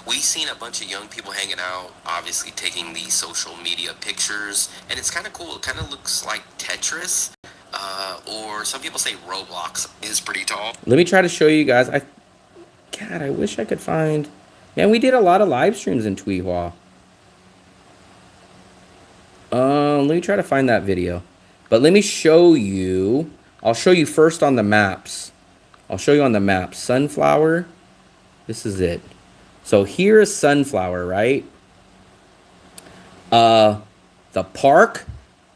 We've seen a bunch of young people hanging out, obviously taking these social media pictures, and it's kind of cool. It kind of looks like Tetris, or some people say Roblox is pretty tall. Let me try to show you guys. God, I wish I could find. Man, we did a lot of live streams in Tweehua. Let me try to find that video. But let me show you. I'll show you first on the maps. I'll show you on the map. Sunflower. This is it. So here is Sunflower, right? The park.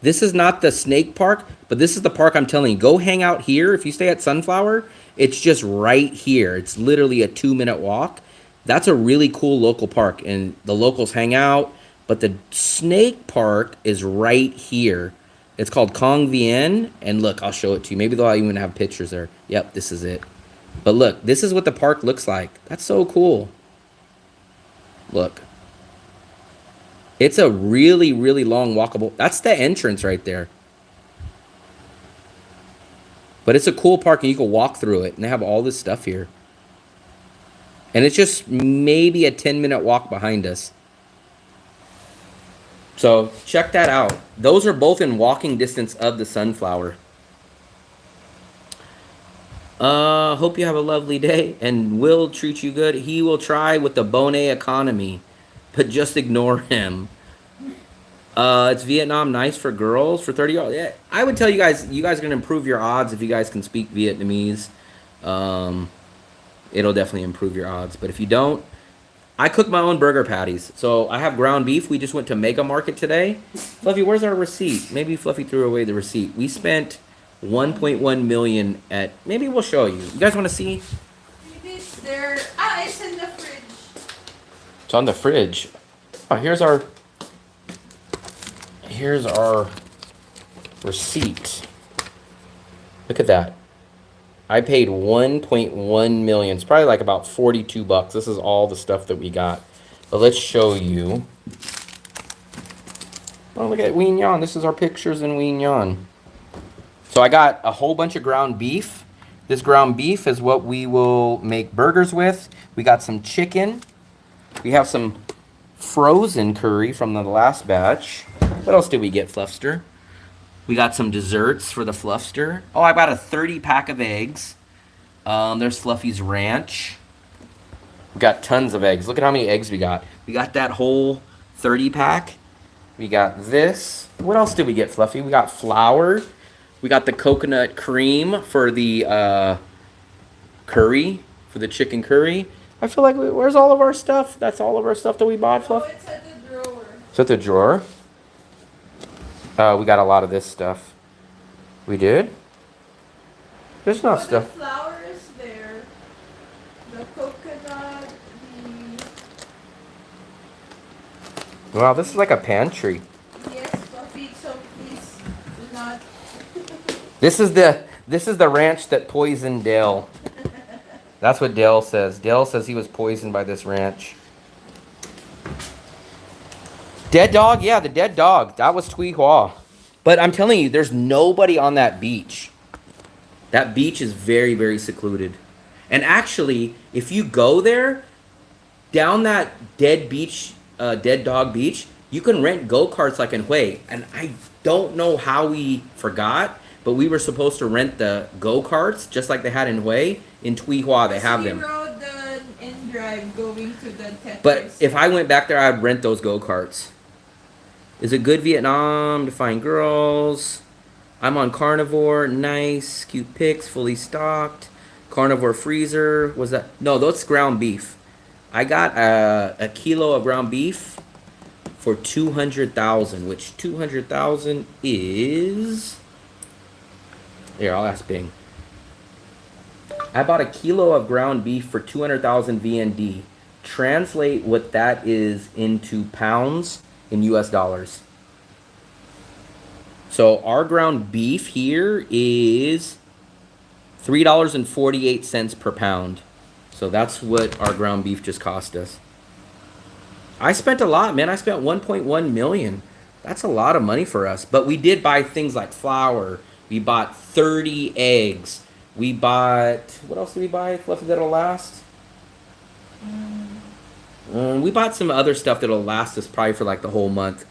This is not the snake park, but this is the park I'm telling you. Go hang out here. If you stay at Sunflower, it's just right here. It's literally a 2-minute walk. That's a really cool local park, and the locals hang out. But the snake park is right here. It's called Kong Vien, and look, I'll show it to you. Maybe they'll even have pictures there. Yep, this is it. But look, this is what the park looks like. That's so cool. Look. It's a really, really long walkable. That's the entrance right there. But it's a cool park, and you can walk through it. And they have all this stuff here. And it's just maybe a 10-minute walk behind us. So check that out. Those are both in walking distance of the Sunflower. Hope you have a lovely day, and will treat you good. He will try with the Bonet economy, but just ignore him. It's Vietnam nice for girls for $30. Yeah, I would tell you guys are gonna improve your odds if you guys can speak Vietnamese. It'll definitely improve your odds. But if you don't, I cook my own burger patties. So I have ground beef. We just went to Mega Market today. Fluffy, where's our receipt? Maybe Fluffy threw away the receipt. We spent 1.1 million at. Maybe we'll show you. You guys want to see? Maybe it's there. Ah, it's in the fridge. It's on the fridge. Oh, here's our receipt. Look at that. I paid 1.1 million. It's probably like about 42 bucks. This is all the stuff that we got. But let's show you. Oh, look at Ween Yan. This is our pictures in Ween Yan. So I got a whole bunch of ground beef. This ground beef is what we will make burgers with. We got some chicken. We have some frozen curry from the last batch. What else did we get, Fluffster? We got some desserts for the Fluffster. Oh, I bought a 30 pack of eggs. There's Fluffy's ranch. We got tons of eggs. Look at how many eggs we got. We got that whole 30 pack. We got this. What else did we get, Fluffy? We got flour. We got the coconut cream for the curry, for the chicken curry. I feel like, where's all of our stuff? That's all of our stuff that we bought, Fluff? Oh, it's at the drawer. It's at the drawer. We got a lot of this stuff. We did? There's not The stuff. flour is there. The coconut, Wow, this is like a pantry. yes, Fluffy, so please do not. This is the ranch that poisoned Dale. That's what Dale says. Dale says he was poisoned by this ranch. Dead dog? Yeah, the dead dog. That was Tui Hua. But I'm telling you, there's nobody on that beach. That beach is very, very secluded. And actually, if you go there, down that dead beach, dead dog beach, you can rent go-karts like in Hue. And I don't know how we forgot, but we were supposed to rent the go-karts just like they had in Hue. In Tui Hua, they have them. We rode the in-drive going to the Tetris. But if I went back there, I'd rent those go-karts. Is it good Vietnam to find girls? I'm on carnivore. Nice. Cute pics. Fully stocked. Carnivore freezer. Was that? No, that's ground beef. I got a kilo of ground beef for 200,000, which 200,000 is... Here, I'll ask Bing. I bought a kilo of ground beef for 200,000 VND. Translate what that is into pounds in US dollars. So our ground beef here is $3.48 per pound. So that's what our ground beef just cost us. I spent a lot, man. I spent 1.1 million. That's a lot of money for us. But we did buy things like flour. We bought 30 eggs. We bought, what else did we buy, Fluffy, that'll last? We bought some other stuff that'll last us probably for like the whole month.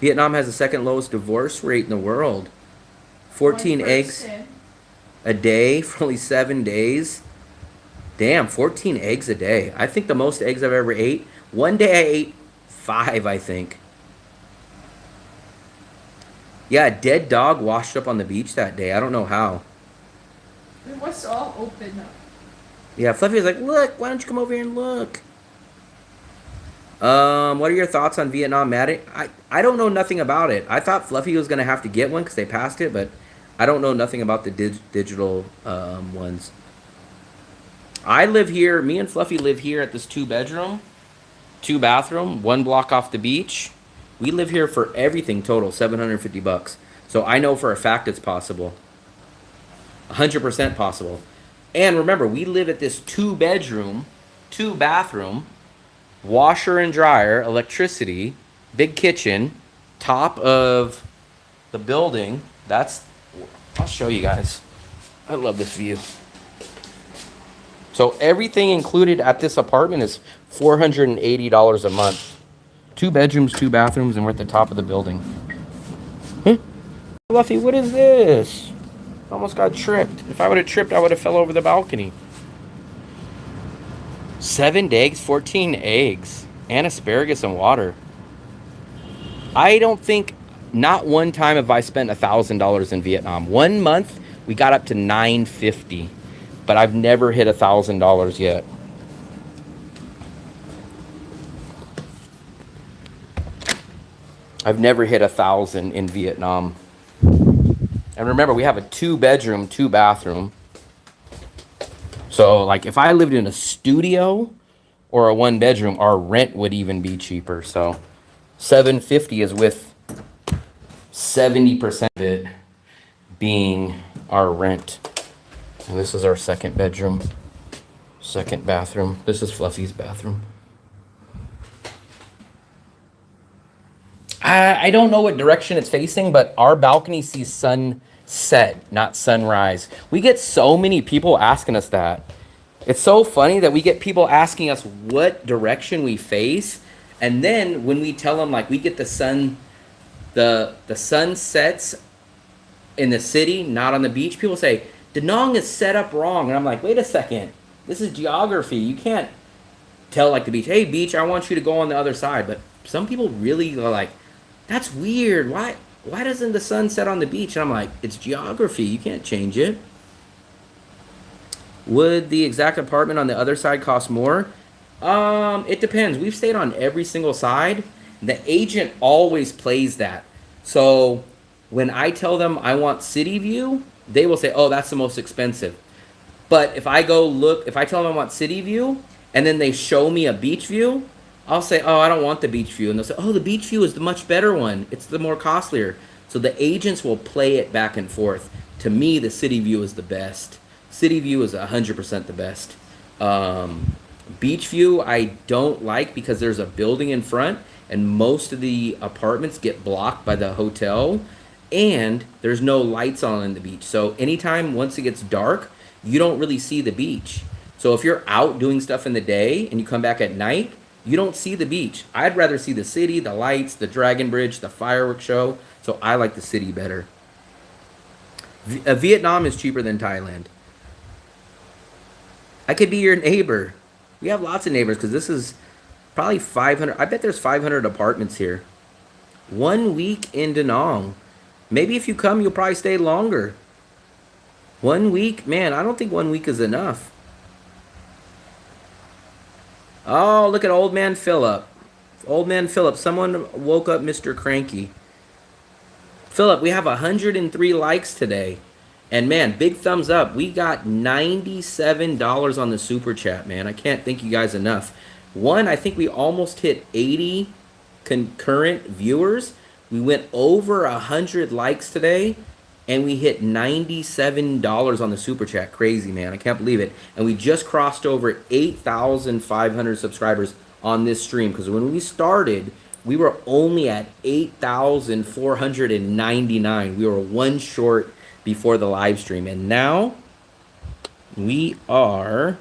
Vietnam has the second lowest divorce rate in the world. 14 eggs a day for only 7 days. Damn, 14 eggs a day. I think the most eggs I've ever ate. One day I ate 5, I think. Yeah, a dead dog washed up on the beach that day. I don't know how. It was all open up. Yeah, Fluffy was like, look, why don't you come over here and look? What are your thoughts on Vietnam Matic? I don't know nothing about it. I thought Fluffy was going to have to get one because they passed it, but I don't know nothing about the digital ones. I live here, me and Fluffy live here at this 2-bedroom, 2-bathroom, 1 block off the beach. We live here for everything total, 750 bucks. So I know for a fact it's possible. 100% possible. And remember, we live at this 2-bedroom, 2-bathroom, washer and dryer, electricity, big kitchen, top of the building. I'll show you guys. I love this view. So everything included at this apartment is $480 a month. 2 bedrooms, 2 bathrooms, and we're at the top of the building. Fluffy, what is this? Almost got tripped. If I would have tripped, I would have fell over the balcony. 7 eggs, 14 eggs, and asparagus and water. I don't think, not one time have I spent $1,000 in Vietnam. 1 month, We got up to $950, but I've never hit $1,000 yet. I've never hit 1,000 in Vietnam. And remember, we have a 2-bedroom, 2-bathroom. So like if I lived in a studio or a 1-bedroom, our rent would even be cheaper. So $750 is with 70% of it being our rent. And this is our 2nd bedroom, 2nd bathroom. This is Fluffy's bathroom. I don't know what direction it's facing, but our balcony sees sunset, not sunrise. We get so many people asking us that. It's so funny that we get people asking us what direction we face, and then when we tell them like we get the sun sets in the city, not on the beach, people say Da Nang is set up wrong, and I'm like, wait a second, this is geography. You can't tell like the beach, hey beach, I want you to go on the other side. But some people really are like, that's weird. Why doesn't the sun set on the beach? And I'm like, it's geography. You can't change it. Would the exact apartment on the other side cost more? It depends. We've stayed on every single side. The agent always plays that. So when I tell them I want city view, they will say, oh, that's the most expensive. But if I tell them I want city view, and then they show me a beach view, I'll say, oh, I don't want the beach view. And they'll say, oh, the beach view is the much better one. It's the more costlier. So the agents will play it back and forth. To me, the city view is the best. City view is 100% the best. Beach view, I don't like because there's a building in front and most of the apartments get blocked by the hotel and there's no lights on in the beach. So anytime, once it gets dark, you don't really see the beach. So if you're out doing stuff in the day and you come back at night, you don't see the beach. I'd rather see the city, the lights, the Dragon Bridge, the fireworks show. So I like the city better. Vietnam is cheaper than Thailand. I could be your neighbor. We have lots of neighbors because this is probably 500. I bet there's 500 apartments here. 1 week in Da Nang. Maybe if you come, you'll probably stay longer. 1 week? Man, I don't think 1 week is enough. Oh, look at Old Man Philip. Old Man Philip. Someone woke up Mr. Cranky. Philip, we have 103 likes today. And man, big thumbs up. We got $97 on the super chat, man. I can't thank you guys enough. One, I think we almost hit 80 concurrent viewers. We went over 100 likes today. And we hit $97 on the super chat. Crazy, man. I can't believe it. And we just crossed over 8,500 subscribers on this stream. Because when we started, we were only at 8,499. We were one short before the live stream. And now we are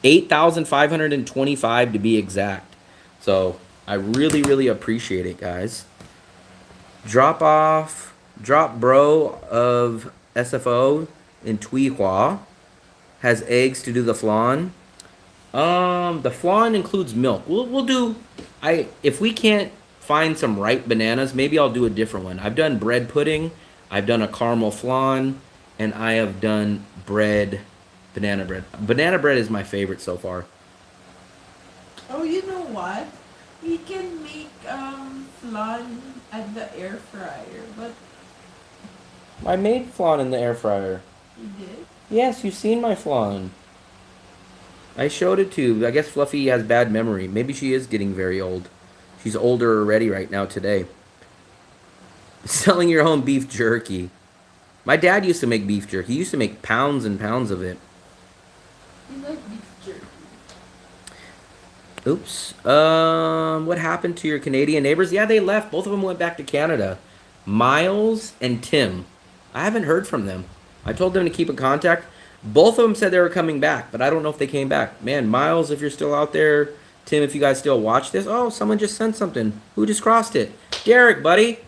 8,525 to be exact. So I really, really appreciate it, guys. Drop bro of SFO in Tuy Hoa has eggs to do the flan. The flan includes milk. We'll do. If we can't find some ripe bananas, maybe I'll do a different one. I've done bread pudding. I've done a caramel flan, and I have done banana bread. Banana bread is my favorite so far. Oh, you know what? We can make flan at the air fryer, but I made flan in the air fryer. you did? Yes, you've seen my flan. I showed it to you. I guess Fluffy has bad memory. Maybe she is getting very old. She's older already right now today. Selling your own beef jerky. My dad used to make beef jerky. He used to make pounds and pounds of it. You like beef jerky? Oops. What happened to your Canadian neighbors? Yeah, they left. Both of them went back to Canada. Miles and Tim. I haven't heard from them. I told them to keep in contact. Both of them said they were coming back, but I don't know if they came back. Man, Miles, if you're still out there. Tim, if you guys still watch this. Oh, someone just sent something. Who just crossed it? Derek, buddy.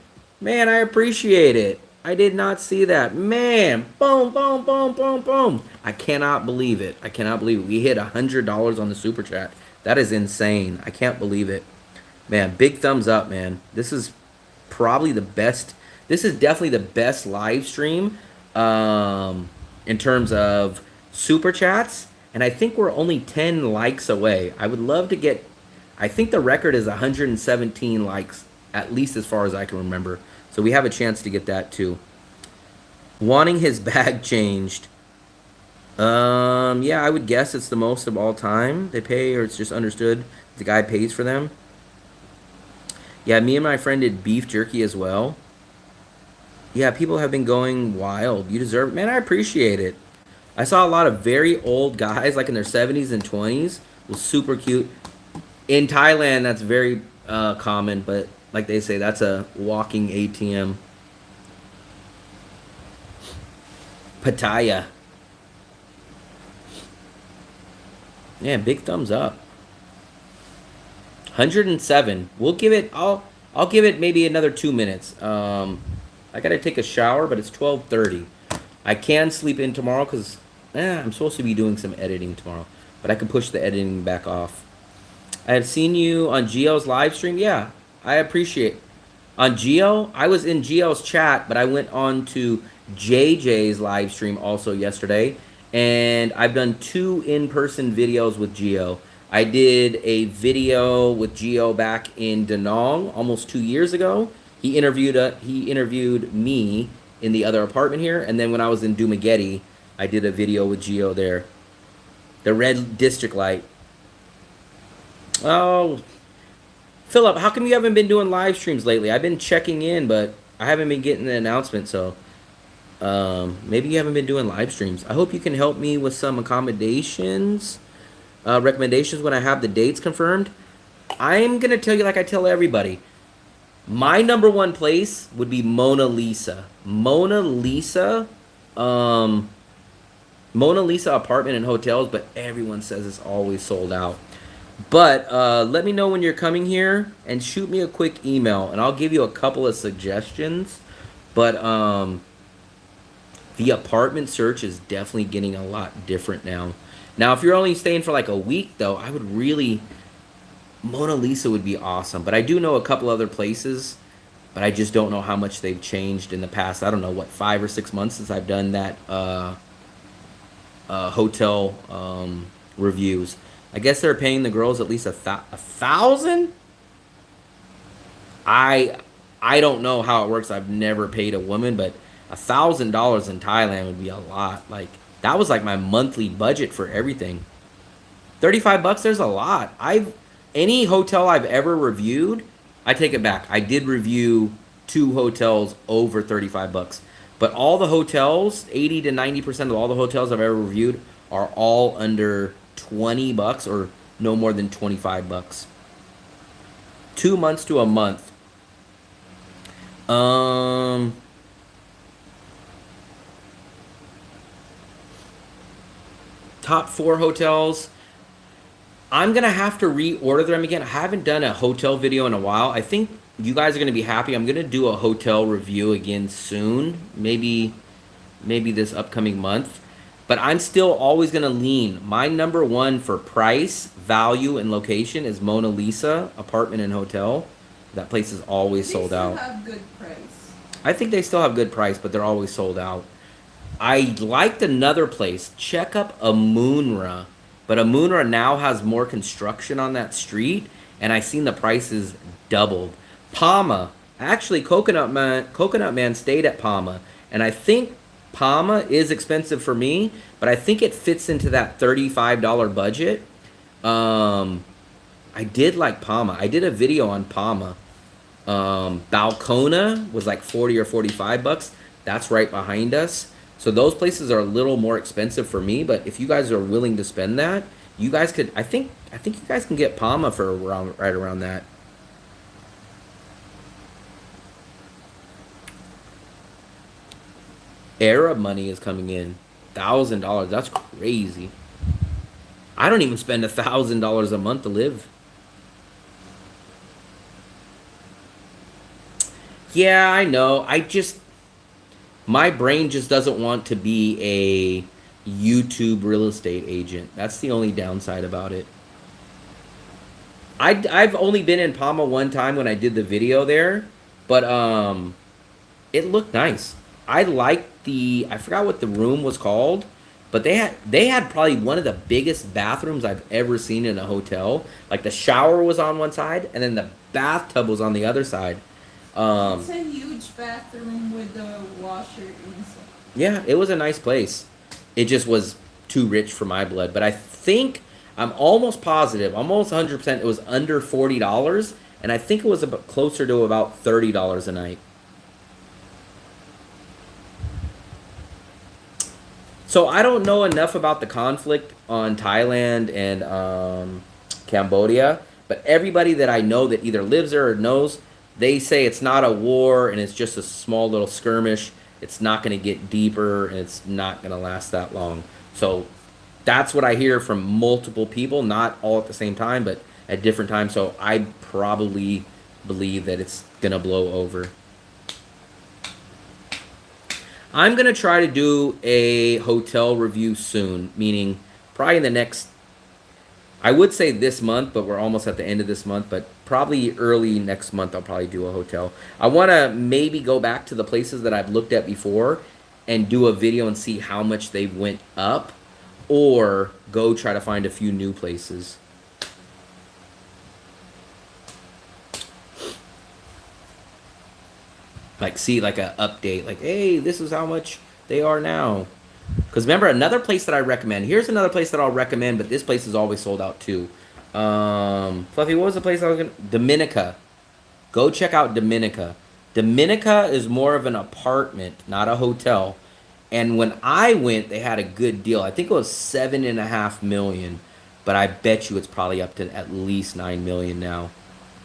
Man, I appreciate it. I did not see that. Man, boom, boom, boom, boom, boom. I cannot believe it. I cannot believe it. We hit $100 on the super chat. That is insane. I can't believe it. Man, big thumbs up, man. This is probably the best. This is definitely the best live stream in terms of super chats, and I think we're only 10 likes away. I would love to get. I think the record is 117 likes, at least as far as I can remember. So we have a chance to get that too. Wanting his bag changed. Yeah, I would guess it's the most of all time they pay, or it's just understood the guy pays for them. Yeah, me and my friend did beef jerky as well. Yeah, people have been going wild. You deserve it. Man, I appreciate it. I saw a lot of very old guys, like in their 70s and 20s. It was super cute. In Thailand, that's very common, but like they say, that's a walking ATM. Pattaya. Yeah, big thumbs up. 107. We'll give it. I'll give it maybe another 2 minutes. I gotta take a shower, but it's 12:30. I can sleep in tomorrow because I'm supposed to be doing some editing tomorrow, but I can push the editing back off. I have seen you on Gio's live stream. Yeah, I appreciate. On Gio, I was in Gio's chat, but I went on to JJ's live stream also yesterday, and I've done 2 in-person videos with Gio. I did a video with Gio back in Danong almost 2 years ago. He interviewed me in the other apartment here, and then when I was in Dumaguete, I did a video with Gio there. The red district light. Oh, Philip, how come you haven't been doing live streams lately? I've been checking in, but I haven't been getting the announcement, so maybe you haven't been doing live streams. I hope you can help me with some accommodations, recommendations when I have the dates confirmed. I'm going to tell you like I tell everybody. My number 1 place would be Mona Lisa. Mona Lisa apartment and hotels, but everyone says it's always sold out. But let me know when you're coming here and shoot me a quick email, and I'll give you a couple of suggestions. But the apartment search is definitely getting a lot different now. Now, if you're only staying for like a week, though, I would really... Mona Lisa would be awesome. But I do know a couple other places, but I just don't know how much they've changed in the past. I don't know, 5 or 6 months since I've done that hotel reviews. I guess they're paying the girls at least $1,000. I don't know how it works. I've never paid a woman, but $1,000 in Thailand would be a lot. Like that was like my monthly budget for everything. $35. There's a lot. Any hotel I've ever reviewed, I take it back. I did review 2 hotels over $35. But all the hotels, 80 to 90% of all the hotels I've ever reviewed are all under $20 or no more than $25. 2 months to a month. Top 4 hotels. I'm going to have to reorder them again. I haven't done a hotel video in a while. I think you guys are going to be happy. I'm going to do a hotel review again soon. Maybe this upcoming month. But I'm still always going to lean. My number 1 for price, value, and location is Mona Lisa apartment and hotel. That place is always sold out. They still have good price. I think they still have good price, but they're always sold out. I liked another place. Check up Amunra. But Amunra now has more construction on that street, and I've seen the prices doubled. Palma. Actually, Coconut Man stayed at Palma, and I think Palma is expensive for me, but I think it fits into that $35 budget. I did like Palma. I did a video on Palma. Balcona was like 40 or $45. That's right behind us. So those places are a little more expensive for me, but if you guys are willing to spend that, you guys could. I think you guys can get Palma for right around that. Arab money is coming in, $1,000. That's crazy. I don't even spend $1,000 a month to live. Yeah, I know. My brain just doesn't want to be a YouTube real estate agent. That's the only downside about it. I've only been in Palma one time when I did the video there, but it looked nice. I liked I forgot what the room was called, but they had probably one of the biggest bathrooms I've ever seen in a hotel. Like the shower was on one side, and then the bathtub was on the other side. It's a huge bathroom with a washer inside. Yeah, it was a nice place. It just was too rich for my blood. But I think I'm almost positive, almost 100%, it was under $40, and I think it was about closer to about $30 a night. So I don't know enough about the conflict on Thailand and Cambodia, but everybody that I know that either lives there or knows, they say it's not a war and it's just a small little skirmish. It's not going to get deeper and it's not going to last that long. So that's what I hear from multiple people, not all at the same time, but at different times. So I probably believe that it's going to blow over. I'm going to try to do a hotel review soon, meaning probably in the next, I would say this month, but we're almost at the end of this month, but probably early next month I'll probably do a hotel. I want to maybe go back to the places that I've looked at before and do a video and see how much they went up, or go try to find a few new places. Like see like a update, like, hey, this is how much they are now. Because remember, another place that I recommend, here's another place that I'll recommend, but this place is always sold out too. Fluffy, what was the place I was gonna? Dominica. Go check out Dominica. Dominica is more of an apartment, not a hotel. And when I went, they had a good deal. I think it was $7.5 million, but I bet you it's probably up to at least $9 million now.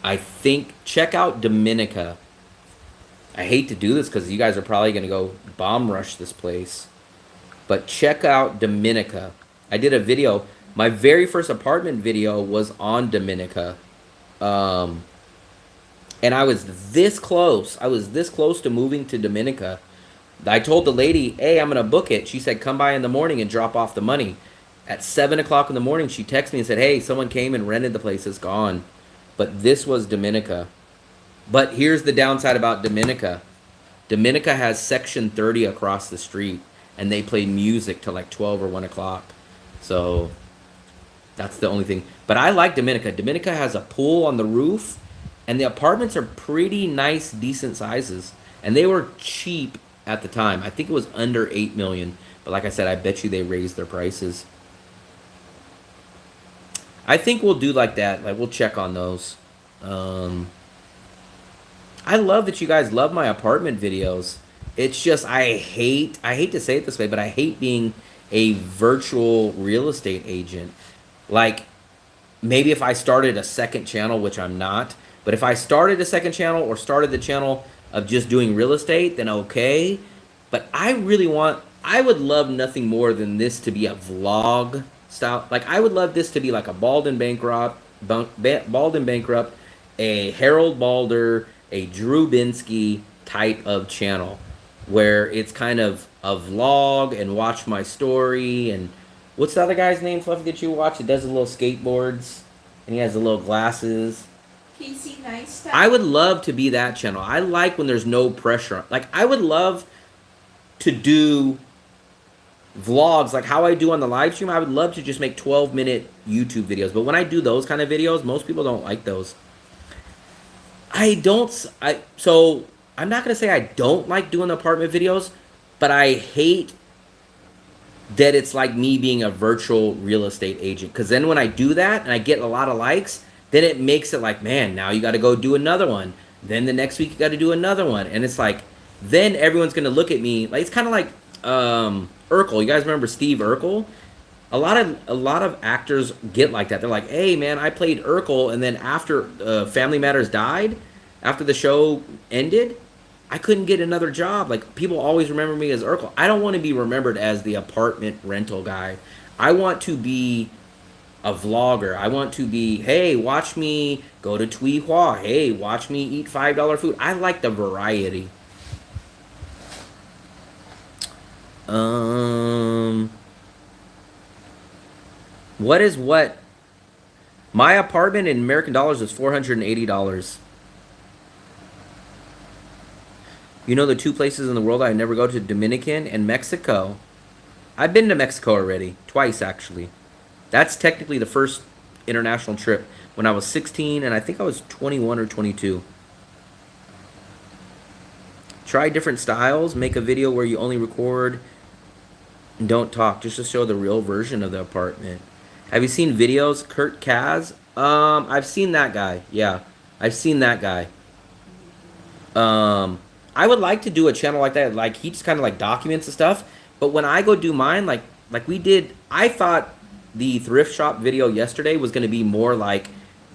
I think, check out Dominica. I hate to do this because you guys are probably going to go bomb rush this place. But check out Dominica. I did a video. My very first apartment video was on Dominica. And I was this close. I was this close to moving to Dominica. I told the lady, hey, I'm going to book it. She said, come by in the morning and drop off the money. At 7 o'clock in the morning, she texted me and said, hey, someone came and rented the place. It's gone. But this was Dominica. But here's the downside about Dominica. Dominica has Section 30 across the street, and they play music till like 12 or 1 o'clock. So that's the only thing. But I like Dominica. Dominica has a pool on the roof, and the apartments are pretty nice, decent sizes. And they were cheap at the time. I think it was under $8 million. But like I said, I bet you they raised their prices. I think we'll do like that. Like, we'll check on those. I love that you guys love my apartment videos. It's just I hate to say it this way, but I hate being a virtual real estate agent. Like, maybe if I started a second channel, which I'm not, but if I started a second channel or started the channel of just doing real estate, then okay. But I would love nothing more than this to be a vlog style. Like, I would love this to be like a Bald and Bankrupt, a Harold Balder, a Drew Binsky type of channel, where it's kind of a vlog and watch my story. And what's the other guy's name, Fluffy, that you watch? He does the little skateboards and he has the little glasses. Casey Neistat. I would love to be that channel. I like when there's no pressure. Like, I would love to do vlogs like how I do on the live stream. I would love to just make 12-minute YouTube videos. But when I do those kind of videos, most people don't like those. So I'm not going to say I don't like doing apartment videos, but I hate that it's like me being a virtual real estate agent. Because then when I do that and I get a lot of likes, then it makes it like, man, now you got to go do another one. Then the next week you got to do another one. And it's like, then everyone's going to look at me. Like, it's kind of like Urkel. You guys remember Steve Urkel? A lot of actors get like that. They're like, hey, man, I played Urkel, and then after Family Matters died, after the show ended, I couldn't get another job. Like, people always remember me as Urkel. I don't want to be remembered as the apartment rental guy. I want to be a vlogger. I want to be, hey, watch me go to Tui Hua. Hey, watch me eat $5 food. I like the variety. What is what? My apartment in American dollars is $480. You know the two places in the world I never go to, Dominican and Mexico. I've been to Mexico already, twice actually. That's technically the first international trip when I was 16 and I think I was 21 or 22. Try different styles, make a video where you only record and don't talk, just to show the real version of the apartment. Have you seen videos, Kurt Kaz? I've seen that guy. Yeah, I've seen that guy. I would like to do a channel like that. Like he just kind of like documents the stuff. But when I go do mine, like we did, I thought the thrift shop video yesterday was going to be more like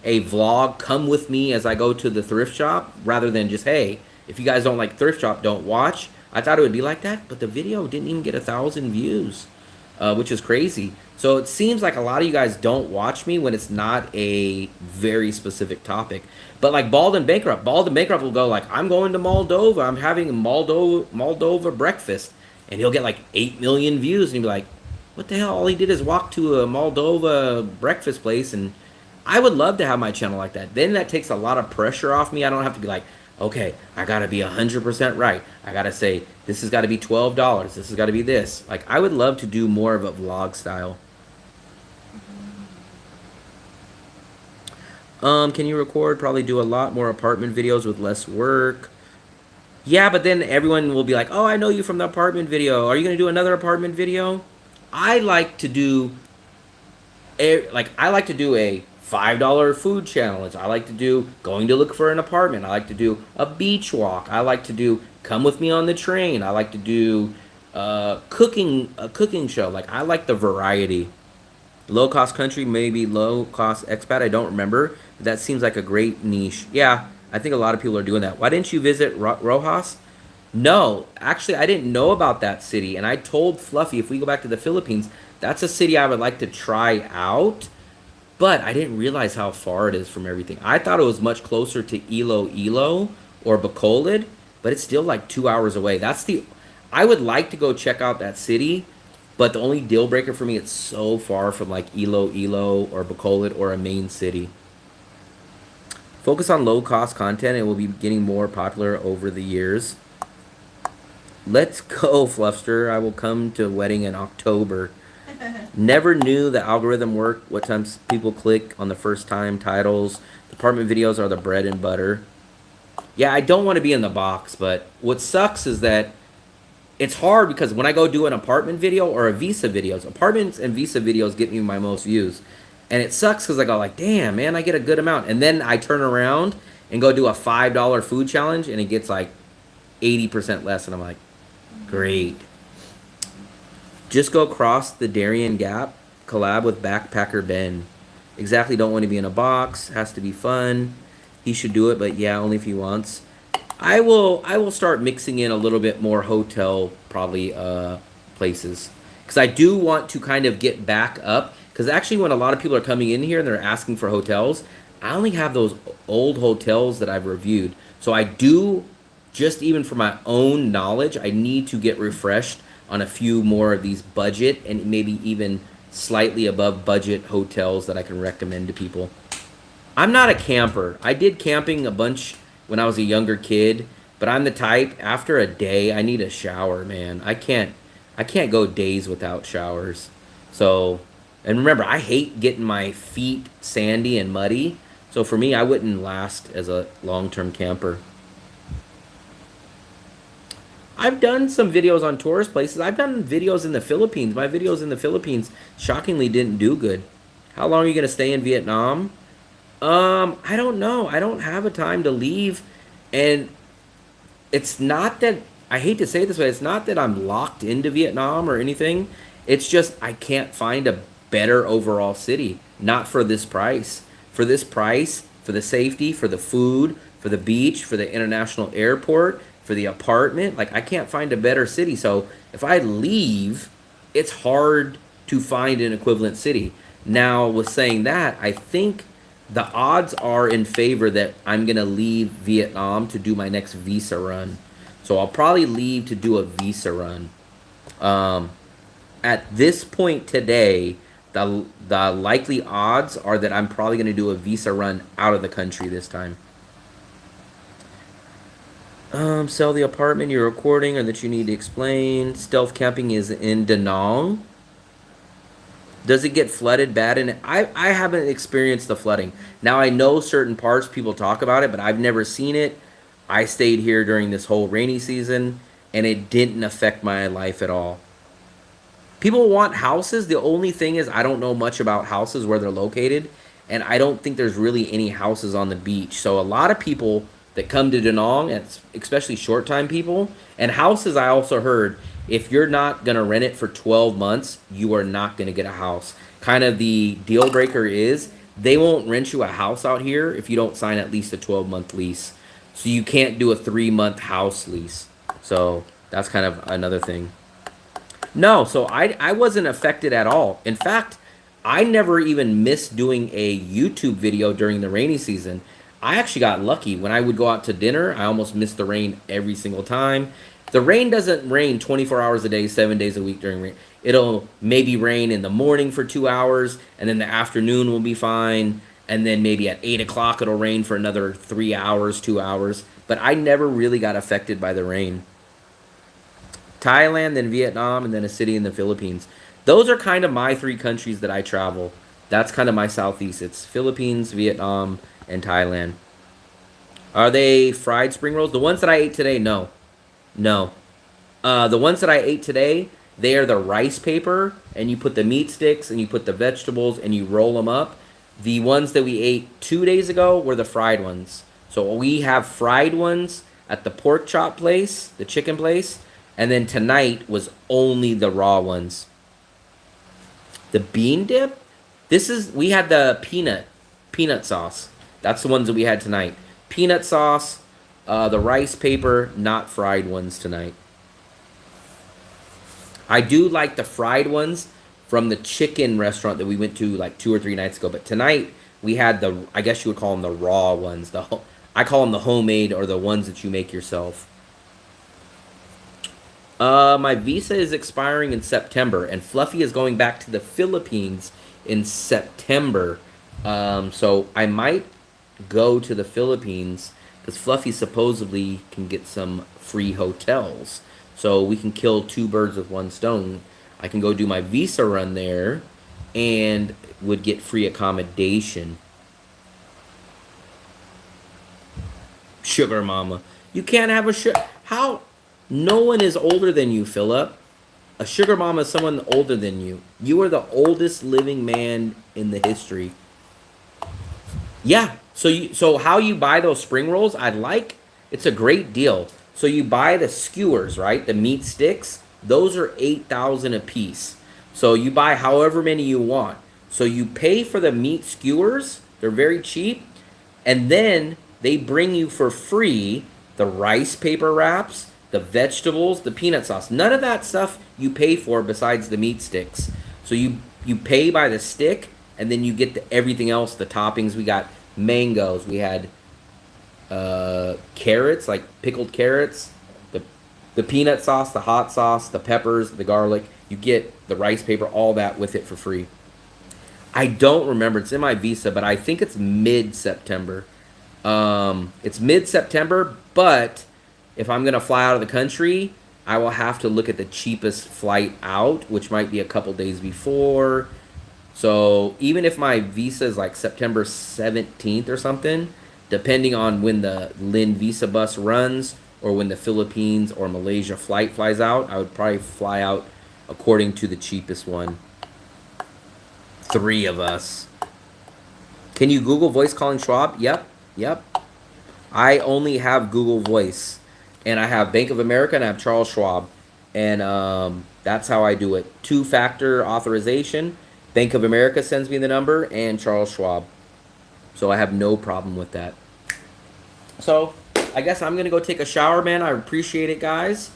a vlog. Come with me as I go to the thrift shop, rather than just, hey, if you guys don't like thrift shop, don't watch. I thought it would be like that, but the video didn't even get 1,000 views, which is crazy. So it seems like a lot of you guys don't watch me when it's not a very specific topic. But like Bald and Bankrupt will go like, I'm going to Moldova. I'm having a Moldova breakfast. And he'll get like 8 million views. And he'll be like, what the hell? All he did is walk to a Moldova breakfast place. And I would love to have my channel like that. Then that takes a lot of pressure off me. I don't have to be like, okay, I got to be 100% right. I got to say, this has got to be $12. This has got to be this. Like, I would love to do more of a vlog style. Can you record? Probably do a lot more apartment videos with less work. Yeah, but then everyone will be like, oh, I know you from the apartment video. Are you going to do another apartment video? I like to do a $5 food challenge. I like to do going to look for an apartment. I like to do a beach walk. I like to do come with me on the train. I like to do a cooking show. Like, I like the variety. Low cost country, maybe low cost expat. I don't remember. But that seems like a great niche. Yeah, I think a lot of people are doing that. Why didn't you visit Rojas? No, actually, I didn't know about that city. And I told Fluffy, if we go back to the Philippines, that's a city I would like to try out. But I didn't realize how far it is from everything. I thought it was much closer to Iloilo or Bacolod, but it's still like 2 hours away. I would like to go check out that city, but the only deal breaker for me, it's so far from like Iloilo or Bacolod or a main city. Focus on low-cost content. It will be getting more popular over the years. Let's go, Fluffster. I will come to a wedding in October. Never knew the algorithm worked. What times people click on the first time titles. Department videos are the bread and butter. Yeah, I don't want to be in the box, but what sucks is that it's hard because when I go do an apartment video or a visa videos, apartments and visa videos get me my most views. And it sucks because I go like, damn, man, I get a good amount. And then I turn around and go do a $5 food challenge and it gets like 80% less. And I'm like, great. Just go across the Darien Gap, collab with Backpacker Ben. Exactly, don't want to be in a box, has to be fun. He should do it, but yeah, only if he wants. I will start mixing in a little bit more hotel probably places. Because I do want to kind of get back up. Because actually when a lot of people are coming in here and they're asking for hotels, I only have those old hotels that I've reviewed. So I do, just even for my own knowledge, I need to get refreshed on a few more of these budget and maybe even slightly above budget hotels that I can recommend to people. I'm not a camper. I did camping a bunch when I was a younger kid, but I'm the type, after a day, I need a shower, man. I can't go days without showers. So, and remember, I hate getting my feet sandy and muddy. So for me, I wouldn't last as a long-term camper. I've done some videos on tourist places. I've done videos in the Philippines. My videos in the Philippines shockingly didn't do good. How long are you going to stay in Vietnam? I don't know. I don't have a time to leave. And it's not that, I hate to say it this way, it's not that I'm locked into Vietnam or anything. It's just I can't find a better overall city. Not for this price. For this price, for the safety, for the food, for the beach, for the international airport, for the apartment, like I can't find a better city. So if I leave, it's hard to find an equivalent city. Now, with saying that, I think the odds are in favor that I'm gonna leave Vietnam to do my next visa run. So I'll probably leave to do a visa run. At this point today, the likely odds are that I'm probably gonna do a visa run out of the country this time. Sell the apartment you're recording or that you need to explain. Stealth camping is in Danong. Does it get flooded bad? And I haven't experienced the flooding. Now I know certain parts people talk about it, but I've never seen it. I stayed here during this whole rainy season, and it didn't affect my life at all. People want houses. The only thing is I don't know much about houses where they're located, and I don't think there's really any houses on the beach. So a lot of people that come to Danong, and especially short time people, and houses I also heard, if you're not going to rent it for 12 months, you are not going to get a house. Kind of the deal breaker is they won't rent you a house out here if you don't sign at least a 12-month lease. So you can't do a 3-month house lease. So that's kind of another thing. No, so I wasn't affected at all. In fact, I never even missed doing a YouTube video during the rainy season. I actually got lucky. When I would go out to dinner, I almost missed the rain every single time. The rain doesn't rain 24 hours a day, 7 days a week during rain. It'll maybe rain in the morning for 2 hours, and then the afternoon will be fine, and then maybe at 8 o'clock it'll rain for another 3 hours, 2 hours. But I never really got affected by the rain. Thailand, then Vietnam, and then a city in the Philippines. Those are kind of my 3 countries that I travel. That's kind of my southeast. It's Philippines, Vietnam, and Thailand. Are they fried spring rolls? The ones that I ate today, no. No. The ones that I ate today, they are the rice paper, and you put the meat sticks, and you put the vegetables, and you roll them up. The ones that we ate 2 days ago were the fried ones. So we have fried ones at the pork chop place, the chicken place, and then tonight was only the raw ones. The bean dip? We had the peanut sauce. That's the ones that we had tonight. Peanut sauce, the rice paper, not fried ones tonight. I do like the fried ones from the chicken restaurant that we went to like 2 or 3 nights ago. But tonight we had I guess you would call them the raw ones. I call them the homemade or the ones that you make yourself. My visa is expiring in September, and Fluffy is going back to the Philippines in September. So I might go to the Philippines because Fluffy supposedly can get some free hotels. So we can kill 2 birds with 1 stone. I can go do my visa run there and would get free accommodation. Sugar mama. You can't have a sugar. How? No one is older than you, Philip. A sugar mama is someone older than you. You are the oldest living man in the history. Yeah. So how you buy those spring rolls, it's a great deal. So you buy the skewers, right? The meat sticks. Those are 8,000 a piece. So you buy however many you want. So you pay for the meat skewers. They're very cheap. And then they bring you for free the rice paper wraps, the vegetables, the peanut sauce. None of that stuff you pay for besides the meat sticks. So you pay by the stick, and then you get everything else, the toppings. We got mangoes. We had carrots, like pickled carrots, the peanut sauce, the hot sauce, the peppers, the garlic. You get the rice paper, all that with it for free. I don't remember. It's in my visa, but I think it's mid-September. It's mid-September, but if I'm going to fly out of the country, I will have to look at the cheapest flight out, which might be a couple days before. So even if my visa is like September 17th or something, depending on when the Lynn Visa bus runs or when the Philippines or Malaysia flight flies out, I would probably fly out according to the cheapest one. 3 of us. Can you Google voice calling Schwab? Yep. I only have Google Voice. And I have Bank of America and I have Charles Schwab. And that's how I do it. 2-factor authorization. Bank of America sends me the number and Charles Schwab. So I have no problem with that. So I guess I'm going to go take a shower, man. I appreciate it, guys.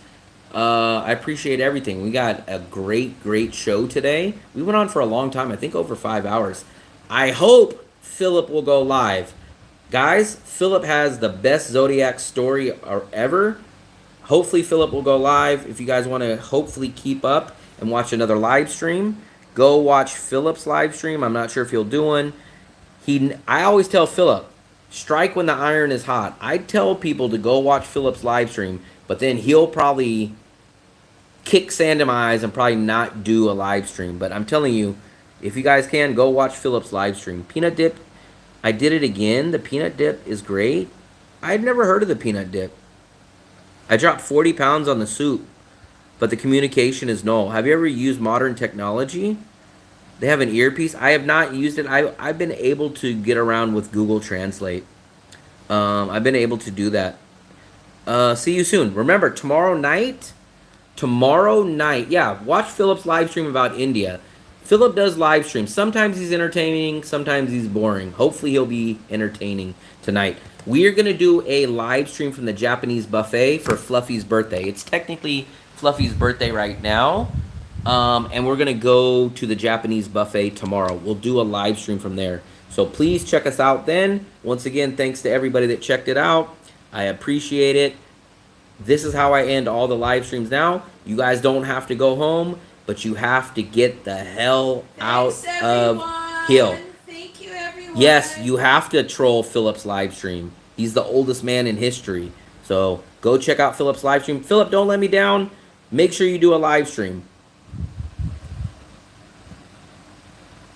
I appreciate everything. We got a great show today. We went on for a long time. I think over 5 hours. I hope Philip will go live. Guys, Philip has the best Zodiac story ever. Hopefully Philip will go live. If you guys want to hopefully keep up and watch another live stream, go watch Philip's live stream. I'm not sure if he'll do one. I always tell Philip, strike when the iron is hot. I tell people to go watch Philip's live stream, but then he'll probably kick sand in my eyes and probably not do a live stream. But I'm telling you, if you guys can, go watch Philip's live stream. Peanut dip, I did it again. The peanut dip is great. I've never heard of the peanut dip. I dropped 40 pounds on the soup, but the communication is null. Have you ever used modern technology? They have an earpiece. I have not used it. I've been able to get around with Google Translate. I've been able to do that. See you soon. Remember, tomorrow night, yeah, watch Philip's live stream about India. Philip does live streams. Sometimes he's entertaining, sometimes he's boring. Hopefully he'll be entertaining tonight. We are going to do a live stream from the Japanese buffet for Fluffy's birthday. It's technically Fluffy's birthday right now. And we're going to go to the Japanese buffet tomorrow. We'll do a live stream from there. So please check us out then. Once again, thanks to everybody that checked it out. I appreciate it. This is how I end all the live streams now. You guys don't have to go home, but you have to get the hell out of here. Thank you, everyone. Yes, you have to troll Philip's live stream. He's the oldest man in history. So go check out Philip's live stream. Philip, don't let me down. Make sure you do a live stream.